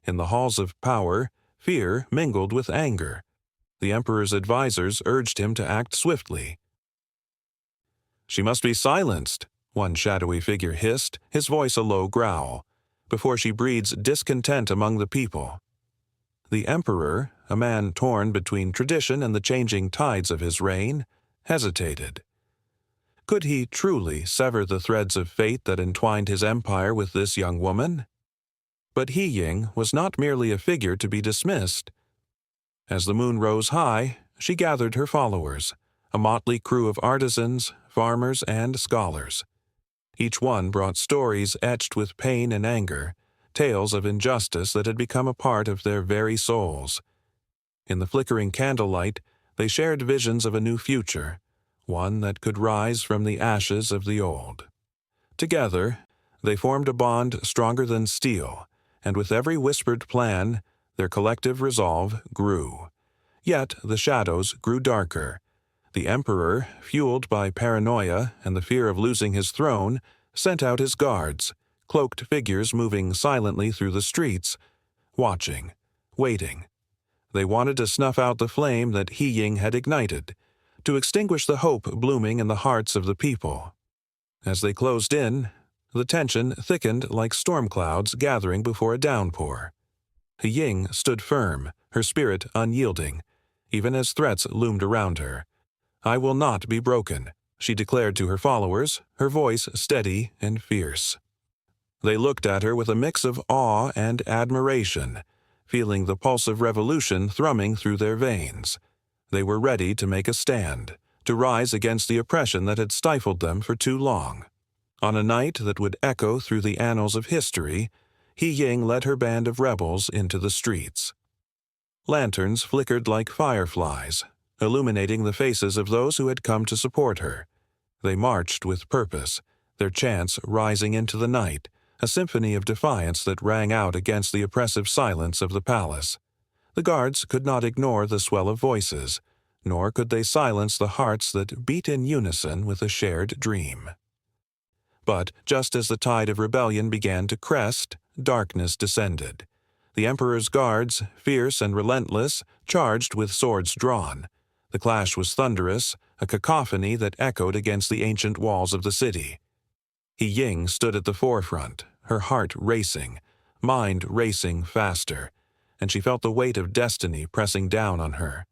In the halls of power, fear mingled with anger. The emperor's advisors urged him to act swiftly. "She must be silenced," one shadowy figure hissed, his voice a low growl, "before she breeds discontent among the people." The emperor, a man torn between tradition and the changing tides of his reign, hesitated. Could he truly sever the threads of fate that entwined his empire with this young woman? But He Ying was not merely a figure to be dismissed. As the moon rose high, she gathered her followers, a motley crew of artisans, farmers, and scholars. Each one brought stories etched with pain and anger, tales of injustice that had become a part of their very souls. In the flickering candlelight, they shared visions of a new future, one that could rise from the ashes of the old. Together, they formed a bond stronger than steel, and with every whispered plan, their collective resolve grew. Yet the shadows grew darker. The emperor, fueled by paranoia and the fear of losing his throne, sent out his guards, cloaked figures moving silently through the streets, watching, waiting. They wanted to snuff out the flame that He Ying had ignited, to extinguish the hope blooming in the hearts of the people. As they closed in, The tension thickened like storm clouds gathering before a downpour. Ying stood firm, her spirit unyielding, even as threats loomed around her. "I will not be broken," she declared to her followers, her voice steady and fierce. They looked at her with a mix of awe and admiration, feeling the pulse of revolution thrumming through their veins. They were ready to make a stand, to rise against the oppression that had stifled them for too long. On a night that would echo through the annals of history, Ying led her band of rebels into the streets. Lanterns flickered like fireflies, illuminating the faces of those who had come to support her. They marched with purpose, their chants rising into the night, a symphony of defiance that rang out against the oppressive silence of the palace. The guards could not ignore the swell of voices, nor could they silence the hearts that beat in unison with a shared dream. But just as the tide of rebellion began to crest, darkness descended. The emperor's guards, fierce and relentless, charged with swords drawn. The clash was thunderous, a cacophony that echoed against the ancient walls of the city. Ying stood at the forefront, her heart racing, mind racing faster, and she felt the weight of destiny pressing down on her.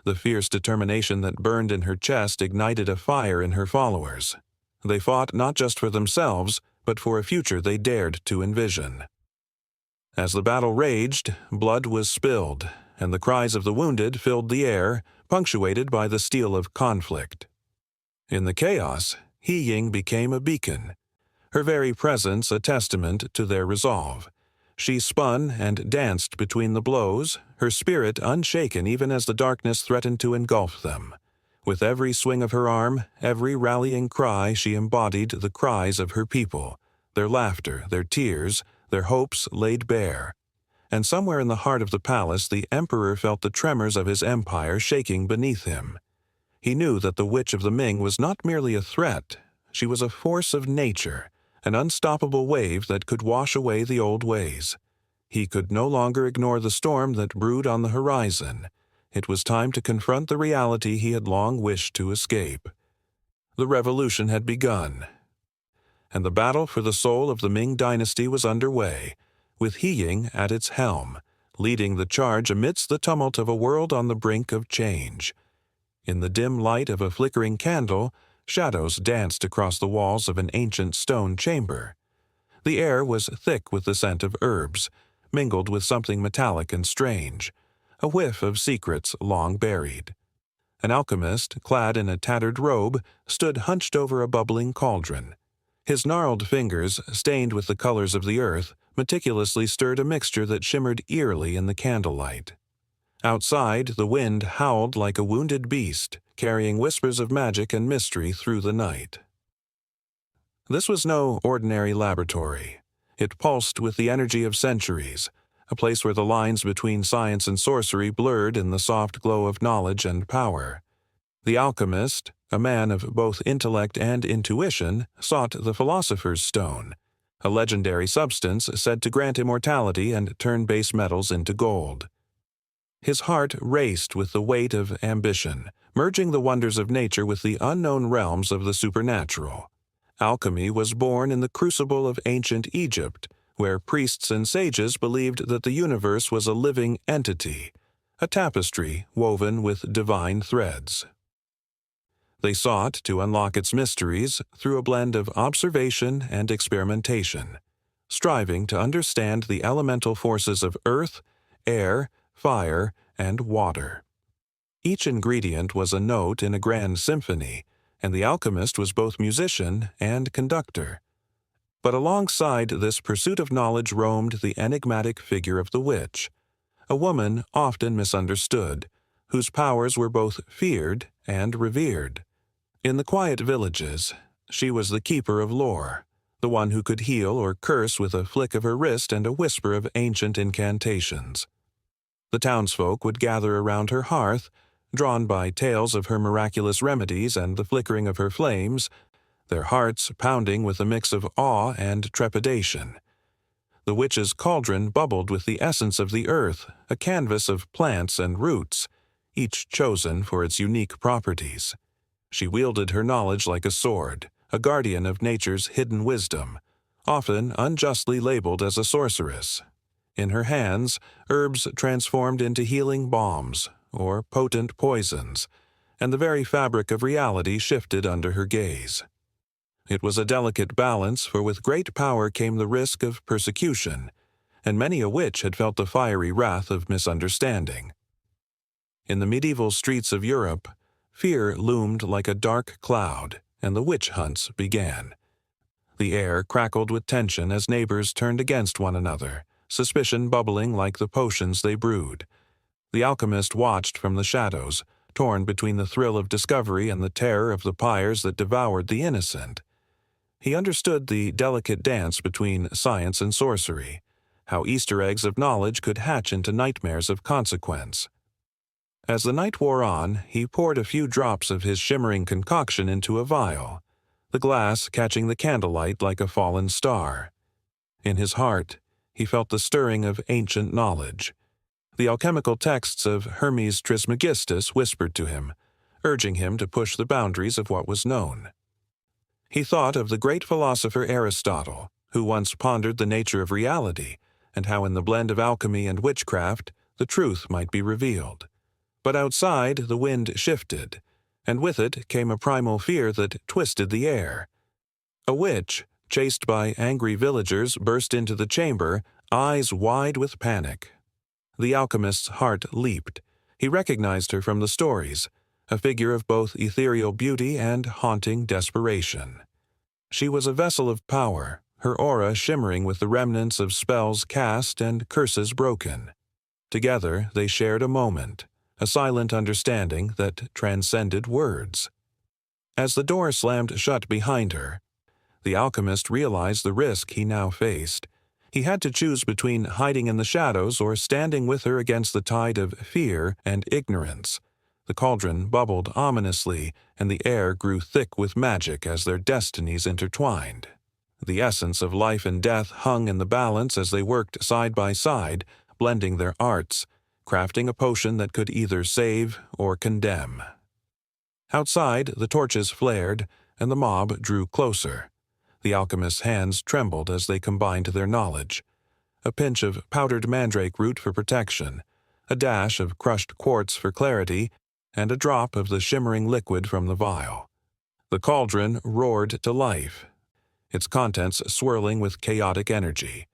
The fierce determination that burned in her chest ignited a fire in her followers. They fought not just for themselves, but for a future they dared to envision. As the battle raged, blood was spilled, and the cries of the wounded filled the air, punctuated by the steel of conflict. In the chaos, Ying became a beacon, her very presence a testament to their resolve. She spun and danced between the blows, her spirit unshaken even as the darkness threatened to engulf them. With every swing of her arm, every rallying cry, she embodied the cries of her people, their laughter, their tears, their hopes laid bare. And somewhere in the heart of the palace, the emperor felt the tremors of his empire shaking beneath him. He knew that the Witch of the Ming was not merely a threat, she was a force of nature, an unstoppable wave that could wash away the old ways. He could no longer ignore the storm that brewed on the horizon. It was time to confront the reality he had long wished to escape. The revolution had begun, and the battle for the soul of the Ming dynasty was underway, with Ying at its helm, leading the charge amidst the tumult of a world on the brink of change. In the dim light of a flickering candle, shadows danced across the walls of an ancient stone chamber. The air was thick with the scent of herbs, mingled with something metallic and strange, a whiff of secrets long buried. An alchemist, clad in a tattered robe, stood hunched over a bubbling cauldron. His gnarled fingers, stained with the colors of the earth, meticulously stirred a mixture that shimmered eerily in the candlelight. Outside, the wind howled like a wounded beast, carrying whispers of magic and mystery through the night. This was no ordinary laboratory. It pulsed with the energy of centuries, a place where the lines between science and sorcery blurred in the soft glow of knowledge and power. The alchemist, a man of both intellect and intuition, sought the philosopher's stone, a legendary substance said to grant immortality and turn base metals into gold. His heart raced with the weight of ambition, merging the wonders of nature with the unknown realms of the supernatural. Alchemy was born in the crucible of ancient Egypt, where priests and sages believed that the universe was a living entity, a tapestry woven with divine threads. They sought to unlock its mysteries through a blend of observation and experimentation, striving to understand the elemental forces of earth, air, fire, and water. Each ingredient was a note in a grand symphony, and the alchemist was both musician and conductor. But alongside this pursuit of knowledge roamed the enigmatic figure of the witch, a woman often misunderstood, whose powers were both feared and revered. In the quiet villages, she was the keeper of lore, the one who could heal or curse with a flick of her wrist and a whisper of ancient incantations. The townsfolk would gather around her hearth, drawn by tales of her miraculous remedies and the flickering of her flames, their hearts pounding with a mix of awe and trepidation. The witch's cauldron bubbled with the essence of the earth, a canvas of plants and roots, each chosen for its unique properties. She wielded her knowledge like a sword, a guardian of nature's hidden wisdom, often unjustly labeled as a sorceress. In her hands, herbs transformed into healing balms or potent poisons, and the very fabric of reality shifted under her gaze. It was a delicate balance, for with great power came the risk of persecution, and many a witch had felt the fiery wrath of misunderstanding. In the medieval streets of Europe, fear loomed like a dark cloud, and the witch hunts began. The air crackled with tension as neighbors turned against one another, suspicion bubbling like the potions they brewed. The alchemist watched from the shadows, torn between the thrill of discovery and the terror of the pyres that devoured the innocent. He understood the delicate dance between science and sorcery, how Easter eggs of knowledge could hatch into nightmares of consequence. As the night wore on, he poured a few drops of his shimmering concoction into a vial, the glass catching the candlelight like a fallen star. In his heart, he felt the stirring of ancient knowledge. The alchemical texts of Hermes Trismegistus whispered to him, urging him to push the boundaries of what was known. He thought of the great philosopher Aristotle, who once pondered the nature of reality and how in the blend of alchemy and witchcraft the truth might be revealed. But outside, the wind shifted, and with it came a primal fear that twisted the air. A witch, chased by angry villagers, burst into the chamber, eyes wide with panic. The alchemist's heart leaped. He recognized her from the stories, a figure of both ethereal beauty and haunting desperation. She was a vessel of power, her aura shimmering with the remnants of spells cast and curses broken. Together they shared a moment, a silent understanding that transcended words. As the door slammed shut behind her, the alchemist realized the risk he now faced. He had to choose between hiding in the shadows or standing with her against the tide of fear and ignorance. The cauldron bubbled ominously, and the air grew thick with magic as their destinies intertwined. The essence of life and death hung in the balance as they worked side by side, blending their arts, crafting a potion that could either save or condemn. Outside, the torches flared, and the mob drew closer. The alchemist's hands trembled as they combined their knowledge. A pinch of powdered mandrake root for protection, a dash of crushed quartz for clarity, and a drop of the shimmering liquid from the vial. The cauldron roared to life, its contents swirling with chaotic energy.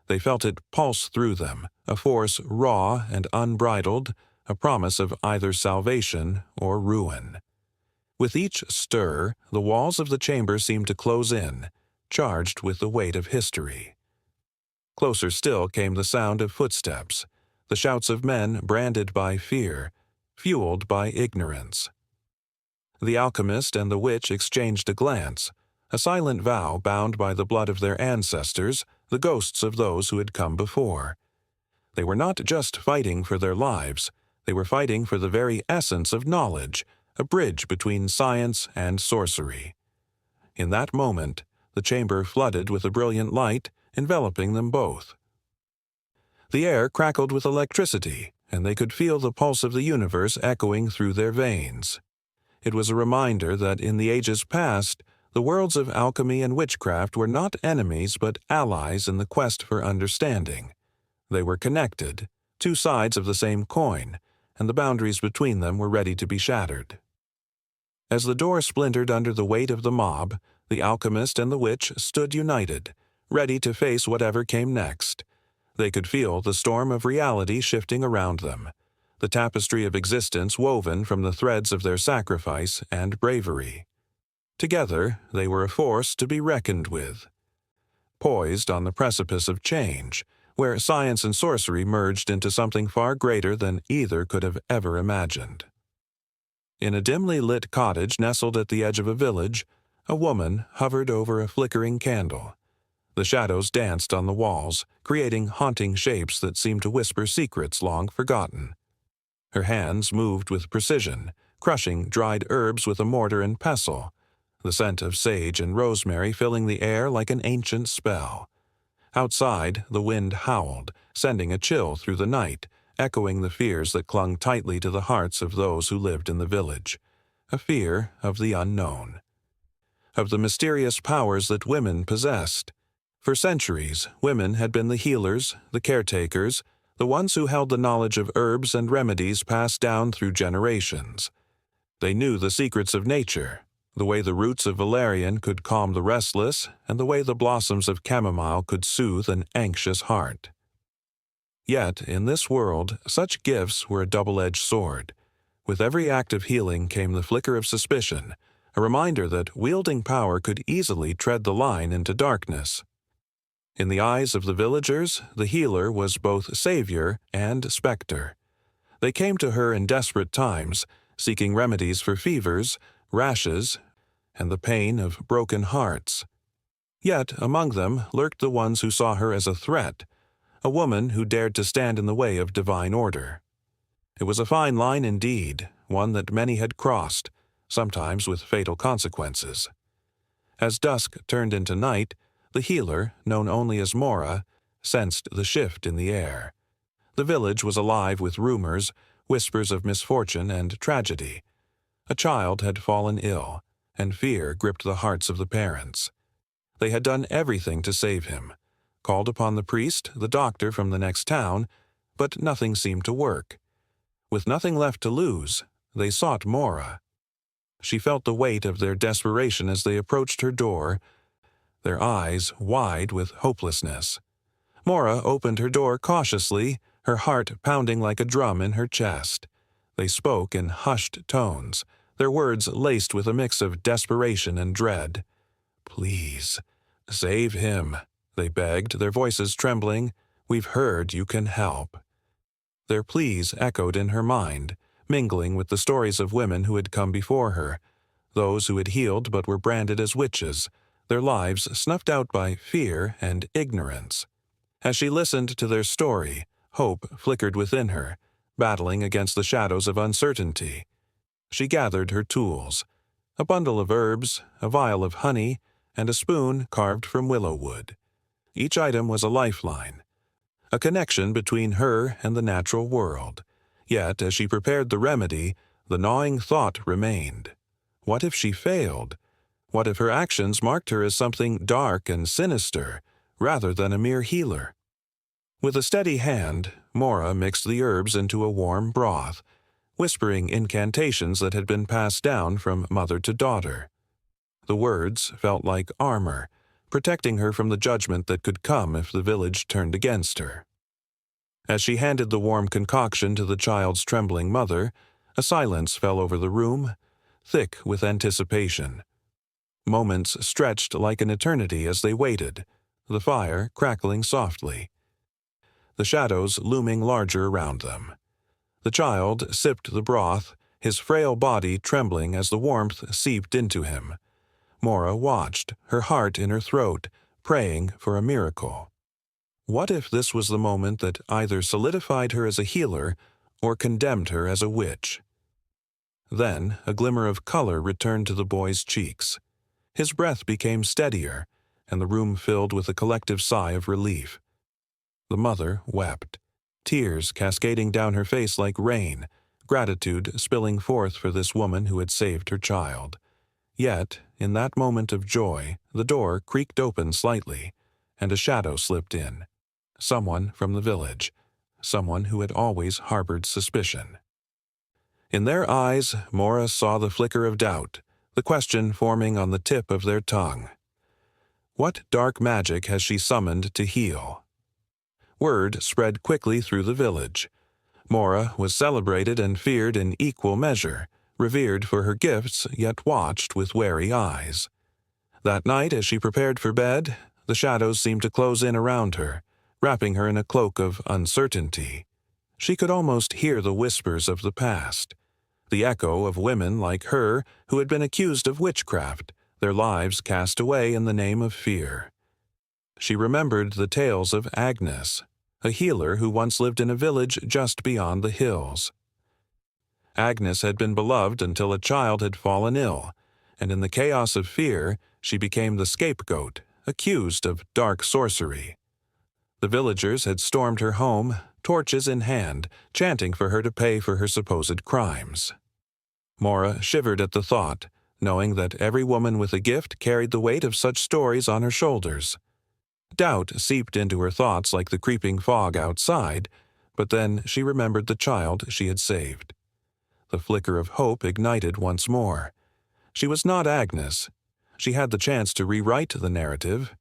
They felt it pulse through them, a force raw and unbridled, a promise of either salvation or ruin. With each stir, the walls of the chamber seemed to close in, charged with the weight of history. Closer still came the sound of footsteps, the shouts of men branded by fear, fueled by ignorance. The alchemist and the witch exchanged a glance, a silent vow bound by the blood of their ancestors, the ghosts of those who had come before. They were not just fighting for their lives, they were fighting for the very essence of knowledge, a bridge between science and sorcery. In that moment, the chamber flooded with a brilliant light, enveloping them both. The air crackled with electricity, and they could feel the pulse of the universe echoing through their veins. It was a reminder that in the ages past, the worlds of alchemy and witchcraft were not enemies but allies in the quest for understanding. They were connected, two sides of the same coin, and the boundaries between them were ready to be shattered. As the door splintered under the weight of the mob, the alchemist and the witch stood united, ready to face whatever came next. They could feel the storm of reality shifting around them, the tapestry of existence woven from the threads of their sacrifice and bravery. Together, they were a force to be reckoned with. Poised on the precipice of change, where science and sorcery merged into something far greater than either could have ever imagined. In a dimly lit cottage nestled at the edge of a village, a woman hovered over a flickering candle. The shadows danced on the walls, creating haunting shapes that seemed to whisper secrets long forgotten. Her hands moved with precision, crushing dried herbs with a mortar and pestle, the scent of sage and rosemary filling the air like an ancient spell. Outside, the wind howled, sending a chill through the night, echoing the fears that clung tightly to the hearts of those who lived in the village, a fear of the unknown, of the mysterious powers that women possessed, For centuries, women had been the healers, the caretakers, the ones who held the knowledge of herbs and remedies passed down through generations. They knew the secrets of nature, the way the roots of valerian could calm the restless, and the way the blossoms of chamomile could soothe an anxious heart. Yet, in this world, such gifts were a double-edged sword. With every act of healing came the flicker of suspicion, a reminder that wielding power could easily tread the line into darkness. In the eyes of the villagers, the healer was both savior and specter. They came to her in desperate times, seeking remedies for fevers, rashes, and the pain of broken hearts. Yet among them lurked the ones who saw her as a threat, a woman who dared to stand in the way of divine order. It was a fine line indeed, one that many had crossed, sometimes with fatal consequences. As dusk turned into night, the healer, known only as Mora, sensed the shift in the air. The village was alive with rumors, whispers of misfortune and tragedy. A child had fallen ill, and fear gripped the hearts of the parents. They had done everything to save him, called upon the priest, the doctor from the next town, but nothing seemed to work. With nothing left to lose, they sought Mora. She felt the weight of their desperation as they approached her door, their eyes wide with hopelessness. Mora opened her door cautiously, her heart pounding like a drum in her chest. They spoke in hushed tones, their words laced with a mix of desperation and dread. "Please, save him," they begged, their voices trembling. "We've heard you can help." Their pleas echoed in her mind, mingling with the stories of women who had come before her, those who had healed but were branded as witches, their lives snuffed out by fear and ignorance. As she listened to their story, hope flickered within her, battling against the shadows of uncertainty. She gathered her tools, a bundle of herbs, a vial of honey, and a spoon carved from willow wood. Each item was a lifeline, a connection between her and the natural world. Yet, as she prepared the remedy, the gnawing thought remained. What if she failed? What if her actions marked her as something dark and sinister, rather than a mere healer? With a steady hand, Mora mixed the herbs into a warm broth, whispering incantations that had been passed down from mother to daughter. The words felt like armor, protecting her from the judgment that could come if the village turned against her. As she handed the warm concoction to the child's trembling mother, a silence fell over the room, thick with anticipation. Moments stretched like an eternity as they waited, the fire crackling softly, the shadows looming larger around them. The child sipped the broth, his frail body trembling as the warmth seeped into him. Mora watched, her heart in her throat, praying for a miracle. What if this was the moment that either solidified her as a healer or condemned her as a witch? Then a glimmer of color returned to the boy's cheeks. His breath became steadier, and the room filled with a collective sigh of relief. The mother wept, tears cascading down her face like rain, gratitude spilling forth for this woman who had saved her child. Yet, in that moment of joy, the door creaked open slightly, and a shadow slipped in. Someone from the village, someone who had always harbored suspicion. In their eyes, Mora saw the flicker of doubt, the question forming on the tip of their tongue. What dark magic has she summoned to heal? Word spread quickly through the village. Mora was celebrated and feared in equal measure, revered for her gifts, yet watched with wary eyes. That night, as she prepared for bed, the shadows seemed to close in around her, wrapping her in a cloak of uncertainty. She could almost hear the whispers of the past, the echo of women like her who had been accused of witchcraft, their lives cast away in the name of fear. She remembered the tales of Agnes, a healer who once lived in a village just beyond the hills. Agnes had been beloved until a child had fallen ill, and in the chaos of fear, she became the scapegoat, accused of dark sorcery. The villagers had stormed her home, torches in hand, chanting for her to pay for her supposed crimes. Mora shivered at the thought, knowing that every woman with a gift carried the weight of such stories on her shoulders. Doubt seeped into her thoughts like the creeping fog outside, but then she remembered the child she had saved. The flicker of hope ignited once more. She was not Agnes. She had the chance to rewrite the narrative,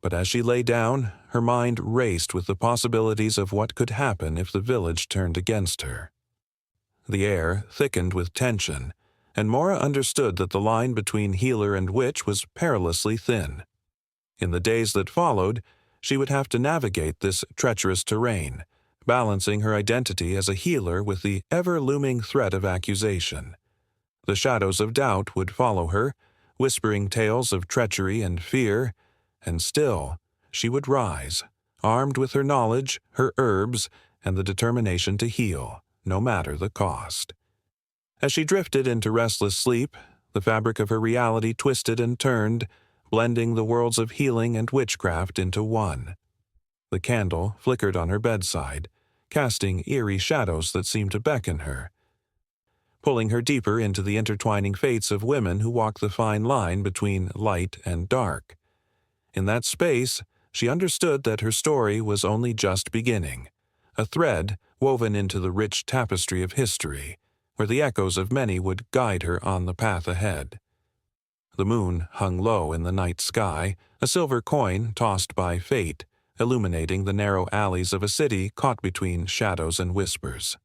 but as she lay down, her mind raced with the possibilities of what could happen if the village turned against her. The air thickened with tension, and Mora understood that the line between healer and witch was perilously thin. In the days that followed, she would have to navigate this treacherous terrain, balancing her identity as a healer with the ever-looming threat of accusation. The shadows of doubt would follow her, whispering tales of treachery and fear, and still she would rise, armed with her knowledge, her herbs, and the determination to heal, no matter the cost. As she drifted into restless sleep, the fabric of her reality twisted and turned, blending the worlds of healing and witchcraft into one. The candle flickered on her bedside, casting eerie shadows that seemed to beckon her, pulling her deeper into the intertwining fates of women who walk the fine line between light and dark. In that space, she understood that her story was only just beginning, a thread woven into the rich tapestry of history, where the echoes of many would guide her on the path ahead. The moon hung low in the night sky, a silver coin tossed by fate, illuminating the narrow alleys of a city caught between shadows and whispers.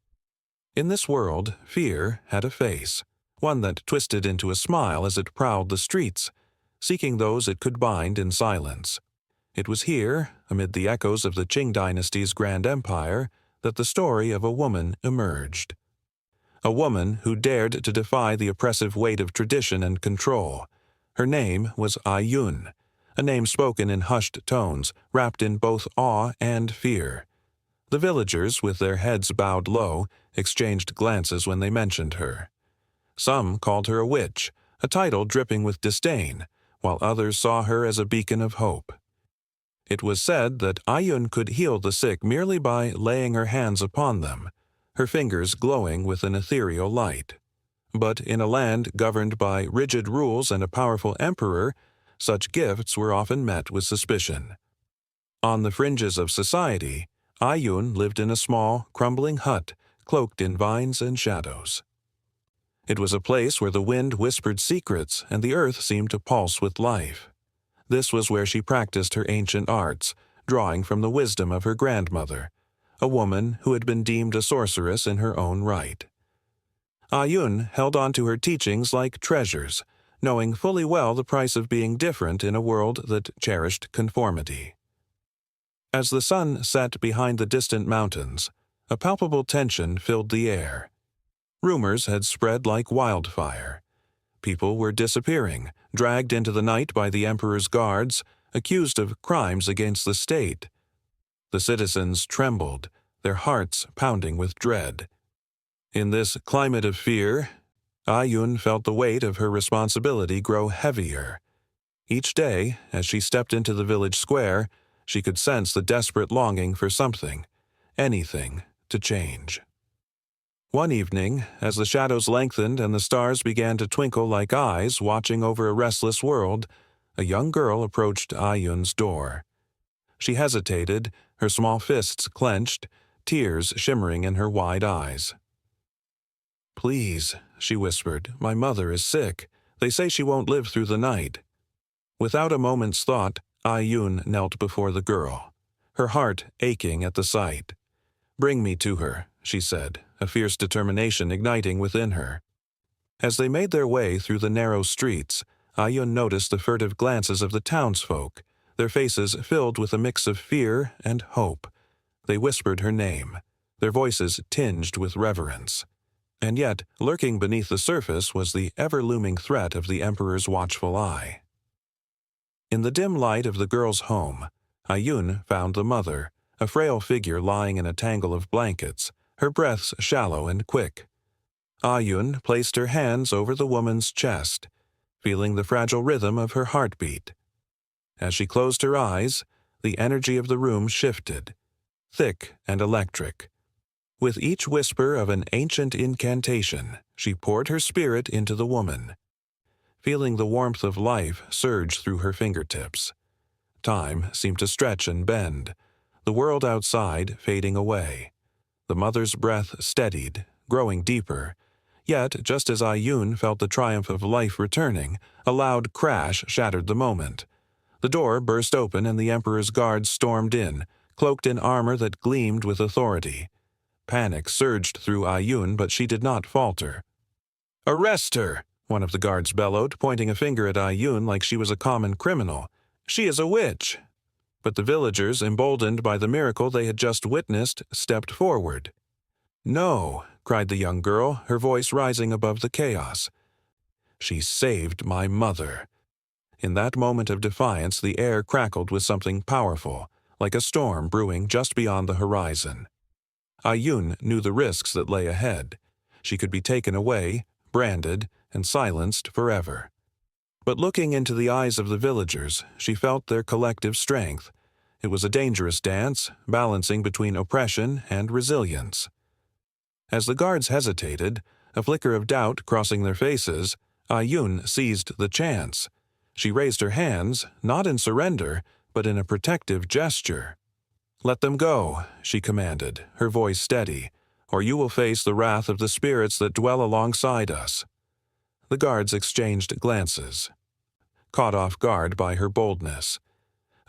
In this world, fear had a face, one that twisted into a smile as it prowled the streets, seeking those it could bind in silence. It was here, amid the echoes of the Qing dynasty's grand empire, that the story of a woman emerged. A woman who dared to defy the oppressive weight of tradition and control. Her name was Yun, a name spoken in hushed tones, wrapped in both awe and fear. The villagers, with their heads bowed low, exchanged glances when they mentioned her. Some called her a witch, a title dripping with disdain, while others saw her as a beacon of hope. It was said that Yun could heal the sick merely by laying her hands upon them, her fingers glowing with an ethereal light. But in a land governed by rigid rules and a powerful emperor, such gifts were often met with suspicion. On the fringes of society, Yun lived in a small, crumbling hut, cloaked in vines and shadows. It was a place where the wind whispered secrets and the earth seemed to pulse with life. This was where she practiced her ancient arts, drawing from the wisdom of her grandmother, a woman who had been deemed a sorceress in her own right. Yun held on to her teachings like treasures, knowing fully well the price of being different in a world that cherished conformity. As the sun set behind the distant mountains, a palpable tension filled the air. Rumors had spread like wildfire. People were disappearing, dragged into the night by the emperor's guards, accused of crimes against the state. The citizens trembled, their hearts pounding with dread. In this climate of fear, Yun felt the weight of her responsibility grow heavier. Each day, as she stepped into the village square, she could sense the desperate longing for something, anything, to change. One evening, as the shadows lengthened and the stars began to twinkle like eyes watching over a restless world, a young girl approached Yun's door. She hesitated, her small fists clenched, tears shimmering in her wide eyes. "Please," she whispered, "my mother is sick. They say she won't live through the night." Without a moment's thought, Yun knelt before the girl, her heart aching at the sight. "Bring me to her," she said, a fierce determination igniting within her. As they made their way through the narrow streets, Yun noticed the furtive glances of the townsfolk, their faces filled with a mix of fear and hope. They whispered her name, their voices tinged with reverence. And yet, lurking beneath the surface was the ever-looming threat of the emperor's watchful eye. In the dim light of the girl's home, Yun found the mother, a frail figure lying in a tangle of blankets, her breaths shallow and quick. Yun placed her hands over the woman's chest, feeling the fragile rhythm of her heartbeat. As she closed her eyes, the energy of the room shifted, thick and electric. With each whisper of an ancient incantation, she poured her spirit into the woman, feeling the warmth of life surge through her fingertips. Time seemed to stretch and bend, the world outside fading away. The mother's breath steadied, growing deeper. Yet, just as Ayun felt the triumph of life returning, a loud crash shattered the moment. The door burst open and the Emperor's guards stormed in, cloaked in armor that gleamed with authority. Panic surged through Ayun, but she did not falter. "Arrest her!" one of the guards bellowed, pointing a finger at Ayun like she was a common criminal. "She is a witch!" But the villagers, emboldened by the miracle they had just witnessed, stepped forward. "No!" cried the young girl, her voice rising above the chaos. "She saved my mother." In that moment of defiance, the air crackled with something powerful, like a storm brewing just beyond the horizon. Ayun knew the risks that lay ahead. She could be taken away, branded, and silenced forever. But looking into the eyes of the villagers, she felt their collective strength. It was a dangerous dance, balancing between oppression and resilience. As the guards hesitated, a flicker of doubt crossing their faces, Ayun seized the chance. She raised her hands, not in surrender, but in a protective gesture. "Let them go," she commanded, her voice steady, "or you will face the wrath of the spirits that dwell alongside us." The guards exchanged glances, caught off guard by her boldness.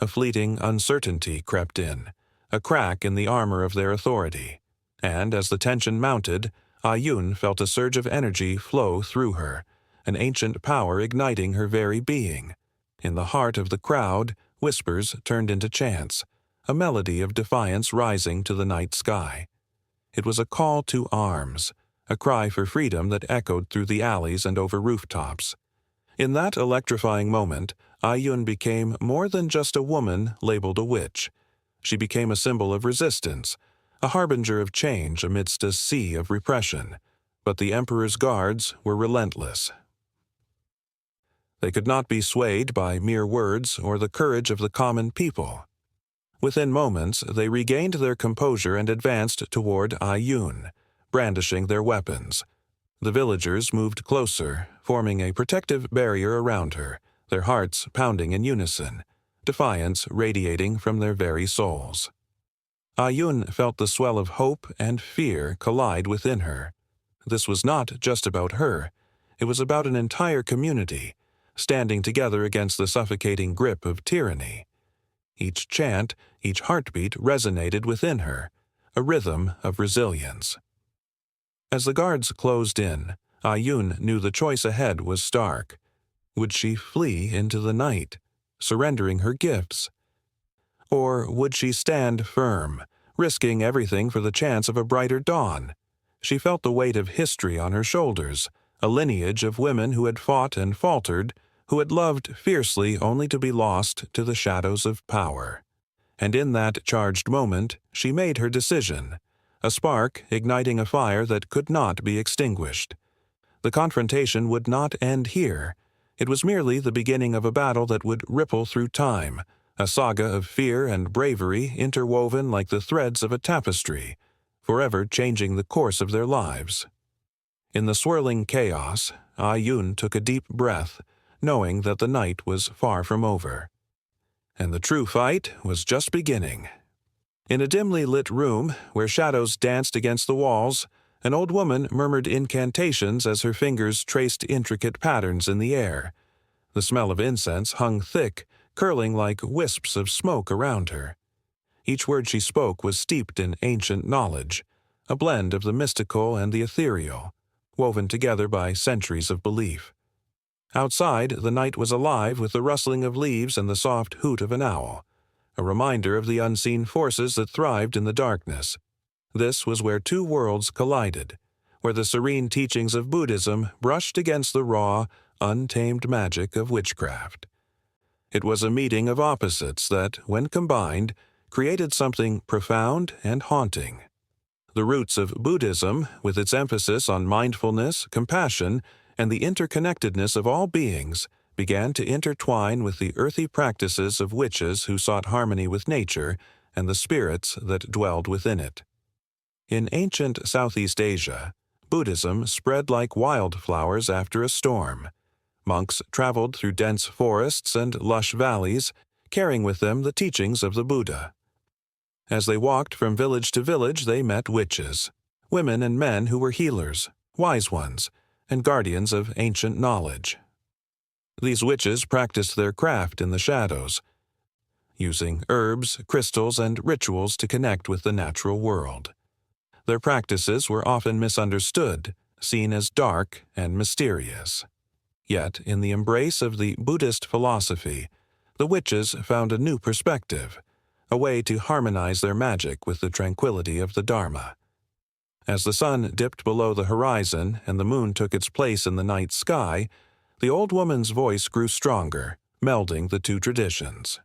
A fleeting uncertainty crept in, a crack in the armor of their authority. And as the tension mounted, Ayun felt a surge of energy flow through her, an ancient power igniting her very being. In the heart of the crowd, whispers turned into chants, a melody of defiance rising to the night sky. It was a call to arms, a cry for freedom that echoed through the alleys and over rooftops. In that electrifying moment, Ayun became more than just a woman labeled a witch. She became a symbol of resistance, a harbinger of change amidst a sea of repression. But the Emperor's guards were relentless. They could not be swayed by mere words or the courage of the common people. Within moments, they regained their composure and advanced toward Ayun, brandishing their weapons. The villagers moved closer, forming a protective barrier around her, their hearts pounding in unison, defiance radiating from their very souls. Ayun felt the swell of hope and fear collide within her. This was not just about her. It was about an entire community, standing together against the suffocating grip of tyranny. Each chant, each heartbeat resonated within her, a rhythm of resilience. As the guards closed in, Ayun knew the choice ahead was stark. Would she flee into the night, surrendering her gifts? Or would she stand firm, risking everything for the chance of a brighter dawn? She felt the weight of history on her shoulders, a lineage of women who had fought and faltered, who had loved fiercely only to be lost to the shadows of power. And in that charged moment, she made her decision, a spark igniting a fire that could not be extinguished. The confrontation would not end here. It was merely the beginning of a battle that would ripple through time, a saga of fear and bravery interwoven like the threads of a tapestry, forever changing the course of their lives. In the swirling chaos, Ayun took a deep breath, knowing that the night was far from over. And the true fight was just beginning. In a dimly lit room, where shadows danced against the walls, an old woman murmured incantations as her fingers traced intricate patterns in the air. The smell of incense hung thick, curling like wisps of smoke around her. Each word she spoke was steeped in ancient knowledge, a blend of the mystical and the ethereal, woven together by centuries of belief. Outside, the night was alive with the rustling of leaves and the soft hoot of an owl, a reminder of the unseen forces that thrived in the darkness. This was where two worlds collided, where the serene teachings of Buddhism brushed against the raw, untamed magic of witchcraft. It was a meeting of opposites that, when combined, created something profound and haunting. The roots of Buddhism, with its emphasis on mindfulness, compassion, and the interconnectedness of all beings, began to intertwine with the earthy practices of witches who sought harmony with nature and the spirits that dwelled within it. In ancient Southeast Asia, Buddhism spread like wildflowers after a storm. Monks traveled through dense forests and lush valleys, carrying with them the teachings of the Buddha. As they walked from village to village, they met witches, women and men who were healers, wise ones, and guardians of ancient knowledge. These witches practiced their craft in the shadows, using herbs, crystals, and rituals to connect with the natural world. Their practices were often misunderstood, seen as dark and mysterious. Yet, in the embrace of the Buddhist philosophy, the witches found a new perspective, a way to harmonize their magic with the tranquility of the Dharma. As the sun dipped below the horizon and the moon took its place in the night sky, the old woman's voice grew stronger, melding the two traditions.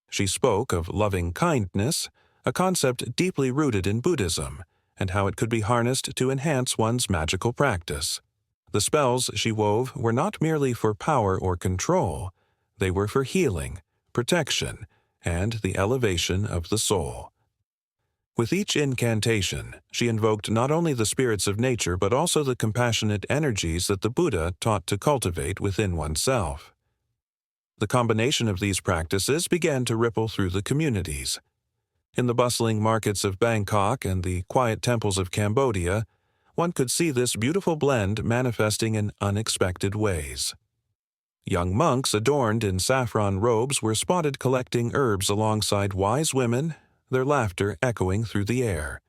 She spoke of loving kindness, a concept deeply rooted in Buddhism, and how it could be harnessed to enhance one's magical practice. The spells she wove were not merely for power or control, they were for healing, protection, and the elevation of the soul. With each incantation, she invoked not only the spirits of nature but also the compassionate energies that the Buddha taught to cultivate within oneself. The combination of these practices began to ripple through the communities. In the bustling markets of Bangkok and the quiet temples of Cambodia, one could see this beautiful blend manifesting in unexpected ways. Young monks adorned in saffron robes were spotted collecting herbs alongside wise women, their laughter echoing through the air.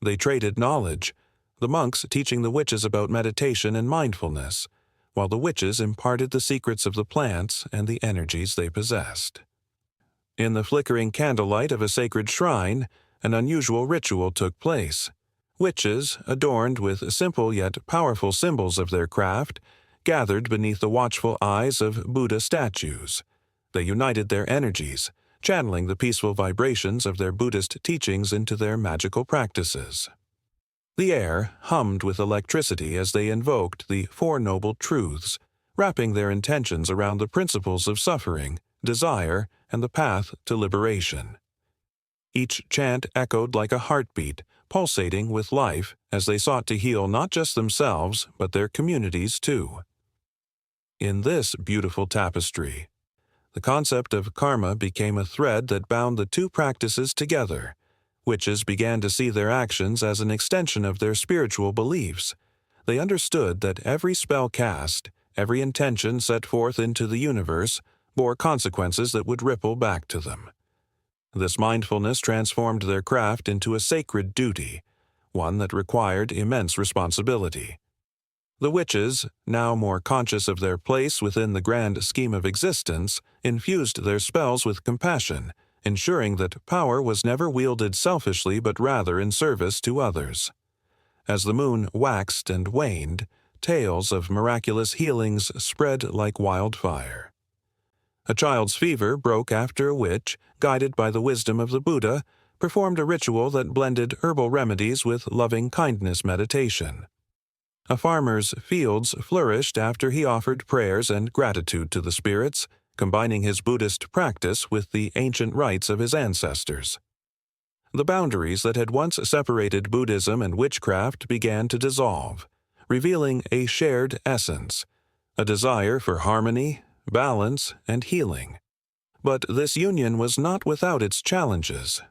They traded knowledge, the monks teaching the witches about meditation and mindfulness, while the witches imparted the secrets of the plants and the energies they possessed. In the flickering candlelight of a sacred shrine, an unusual ritual took place. Witches, adorned with simple yet powerful symbols of their craft, gathered beneath the watchful eyes of Buddha statues. They united their energies, channeling the peaceful vibrations of their Buddhist teachings into their magical practices. The air hummed with electricity as they invoked the Four Noble Truths, wrapping their intentions around the principles of suffering, desire, and the path to liberation. Each chant echoed like a heartbeat, pulsating with life as they sought to heal not just themselves but their communities too. In this beautiful tapestry, the concept of karma became a thread that bound the two practices together. Witches began to see their actions as an extension of their spiritual beliefs. They understood that every spell cast, every intention set forth into the universe, bore consequences that would ripple back to them. This mindfulness transformed their craft into a sacred duty, one that required immense responsibility. The witches, now more conscious of their place within the grand scheme of existence, infused their spells with compassion, ensuring that power was never wielded selfishly but rather in service to others. As the moon waxed and waned, tales of miraculous healings spread like wildfire. A child's fever broke after a witch, guided by the wisdom of the Buddha, performed a ritual that blended herbal remedies with loving-kindness meditation. A farmer's fields flourished after he offered prayers and gratitude to the spirits, combining his Buddhist practice with the ancient rites of his ancestors. The boundaries that had once separated Buddhism and witchcraft began to dissolve, revealing a shared essence, a desire for harmony, balance, and healing. But this union was not without its challenges.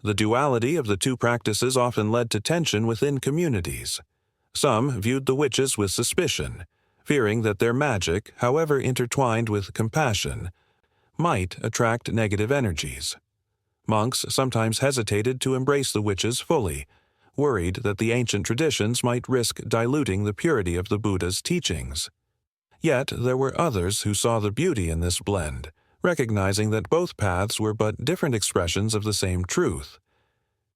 The duality of the two practices often led to tension within communities. Some viewed the witches with suspicion, fearing that their magic, however intertwined with compassion, might attract negative energies. Monks sometimes hesitated to embrace the witches fully, worried that the ancient traditions might risk diluting the purity of the Buddha's teachings. Yet there were others who saw the beauty in this blend, recognizing that both paths were but different expressions of the same truth.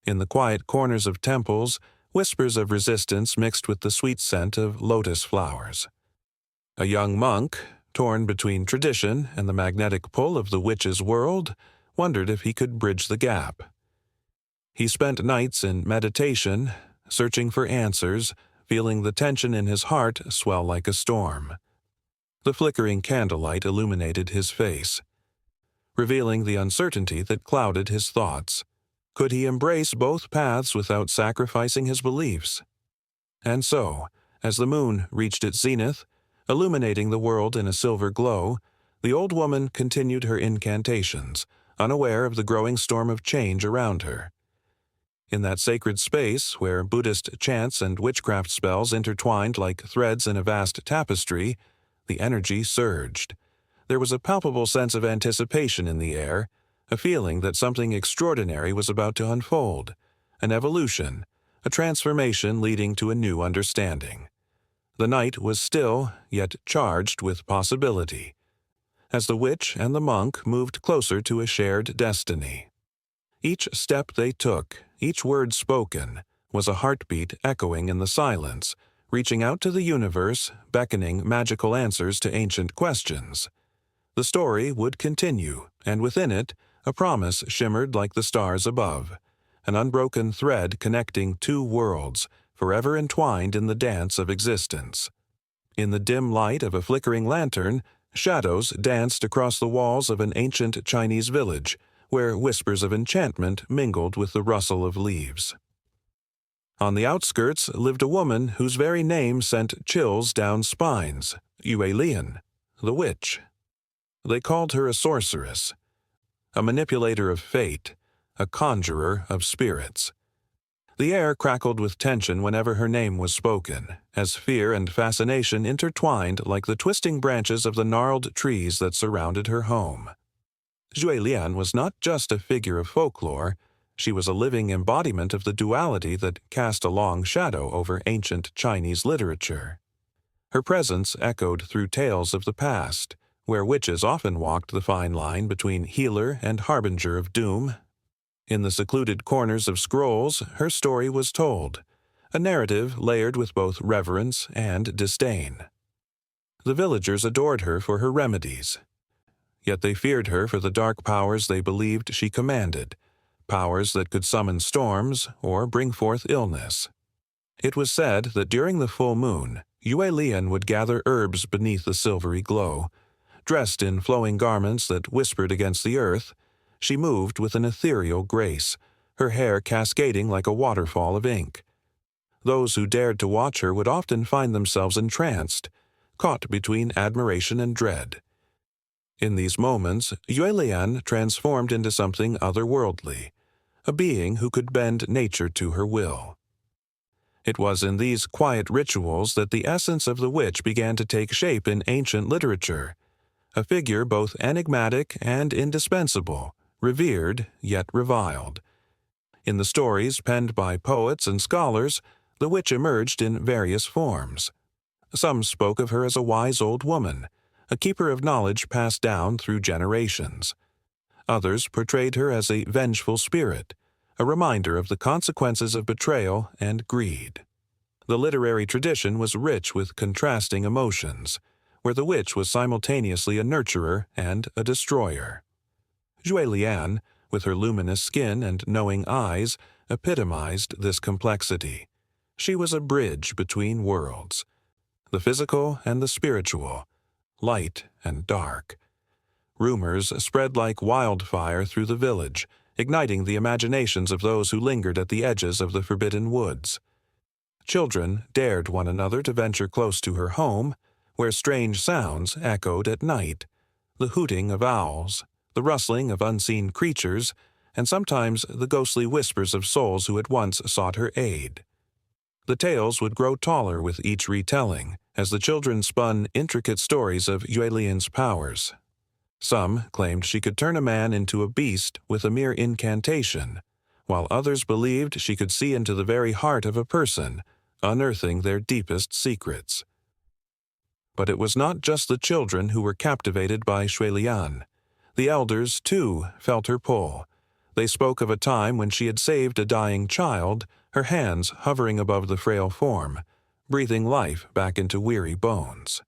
In the quiet corners of temples, whispers of resistance mixed with the sweet scent of lotus flowers. A young monk, torn between tradition and the magnetic pull of the witch's world, wondered if he could bridge the gap. He spent nights in meditation, searching for answers, feeling the tension in his heart swell like a storm. The flickering candlelight illuminated his face, revealing the uncertainty that clouded his thoughts. Could he embrace both paths without sacrificing his beliefs? And so, as the moon reached its zenith, illuminating the world in a silver glow, The old woman continued her incantations, unaware of the growing storm of change around her. In that sacred space, where Buddhist chants and witchcraft spells intertwined like threads in a vast tapestry, the energy surged. There was a palpable sense of anticipation in the air, a feeling that something extraordinary was about to unfold, an evolution, a transformation leading to a new understanding. The night was still, yet charged with possibility, as the witch and the monk moved closer to a shared destiny. Each step they took, each word spoken, was a heartbeat echoing in the silence, reaching out to the universe, beckoning magical answers to ancient questions. The story would continue, and within it, a promise shimmered like the stars above, an unbroken thread connecting two worlds, forever entwined in the dance of existence. In the dim light of a flickering lantern, shadows danced across the walls of an ancient Chinese village, where whispers of enchantment mingled with the rustle of leaves. On the outskirts lived a woman whose very name sent chills down spines, Yue Lian, the witch. They called her a sorceress, a manipulator of fate, a conjurer of spirits. The air crackled with tension whenever her name was spoken, as fear and fascination intertwined like the twisting branches of the gnarled trees that surrounded her home. Yue Lian was not just a figure of folklore, she was a living embodiment of the duality that cast a long shadow over ancient Chinese literature. Her presence echoed through tales of the past, where witches often walked the fine line between healer and harbinger of doom. In the secluded corners of scrolls, her story was told, a narrative layered with both reverence and disdain. The villagers adored her for her remedies, yet they feared her for the dark powers they believed she commanded, powers that could summon storms or bring forth illness. It was said that during the full moon, Yue Lian would gather herbs beneath the silvery glow. Dressed in flowing garments that whispered against the earth, she moved with an ethereal grace, her hair cascading like a waterfall of ink. Those who dared to watch her would often find themselves entranced, caught between admiration and dread. In these moments, Yue Lian transformed into something otherworldly, a being who could bend nature to her will. It was in these quiet rituals that the essence of the witch began to take shape in ancient literature, a figure both enigmatic and indispensable, revered yet reviled. In the stories penned by poets and scholars, the witch emerged in various forms. Some spoke of her as a wise old woman, a keeper of knowledge passed down through generations. Others portrayed her as a vengeful spirit, a reminder of the consequences of betrayal and greed. The literary tradition was rich with contrasting emotions, where the witch was simultaneously a nurturer and a destroyer. Yue Lian, with her luminous skin and knowing eyes, epitomized this complexity. She was a bridge between worlds, the physical and the spiritual, light and dark. Rumors spread like wildfire through the village, igniting the imaginations of those who lingered at the edges of the forbidden woods. Children dared one another to venture close to her home, where strange sounds echoed at night, the hooting of owls, the rustling of unseen creatures, and sometimes the ghostly whispers of souls who had once sought her aid. The tales would grow taller with each retelling, as the children spun intricate stories of Yue Lian's powers. Some claimed she could turn a man into a beast with a mere incantation, while others believed she could see into the very heart of a person, unearthing their deepest secrets. But it was not just the children who were captivated by Yue Lian. The elders, too, felt her pull. They spoke of a time when she had saved a dying child, her hands hovering above the frail form, breathing life back into weary bones.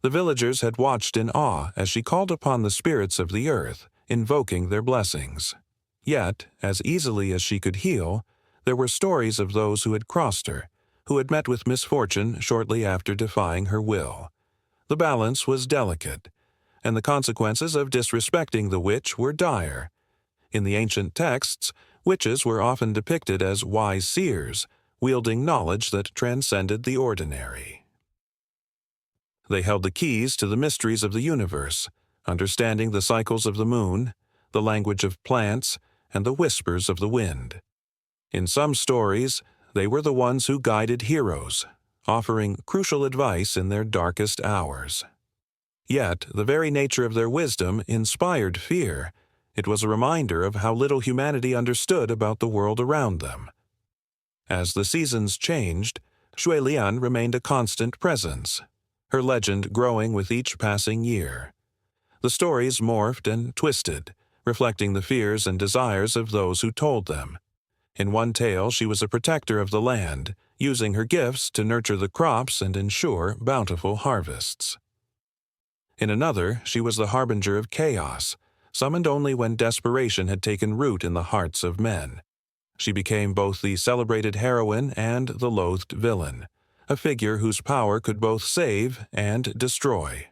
The villagers had watched in awe as she called upon the spirits of the earth, invoking their blessings. Yet, as easily as she could heal, there were stories of those who had crossed her, who had met with misfortune shortly after defying her will. The balance was delicate, and the consequences of disrespecting the witch were dire. In the ancient texts, witches were often depicted as wise seers, wielding knowledge that transcended the ordinary. They held the keys to the mysteries of the universe, understanding the cycles of the moon, the language of plants, and the whispers of the wind. In some stories, they were the ones who guided heroes, offering crucial advice in their darkest hours. Yet, the very nature of their wisdom inspired fear. It was a reminder of how little humanity understood about the world around them. As the seasons changed, Shui Lian remained a constant presence, her legend growing with each passing year. The stories morphed and twisted, reflecting the fears and desires of those who told them. In one tale, she was a protector of the land, using her gifts to nurture the crops and ensure bountiful harvests. In another, she was the harbinger of chaos, summoned only when desperation had taken root in the hearts of men. She became both the celebrated heroine and the loathed villain, a figure whose power could both save and destroy.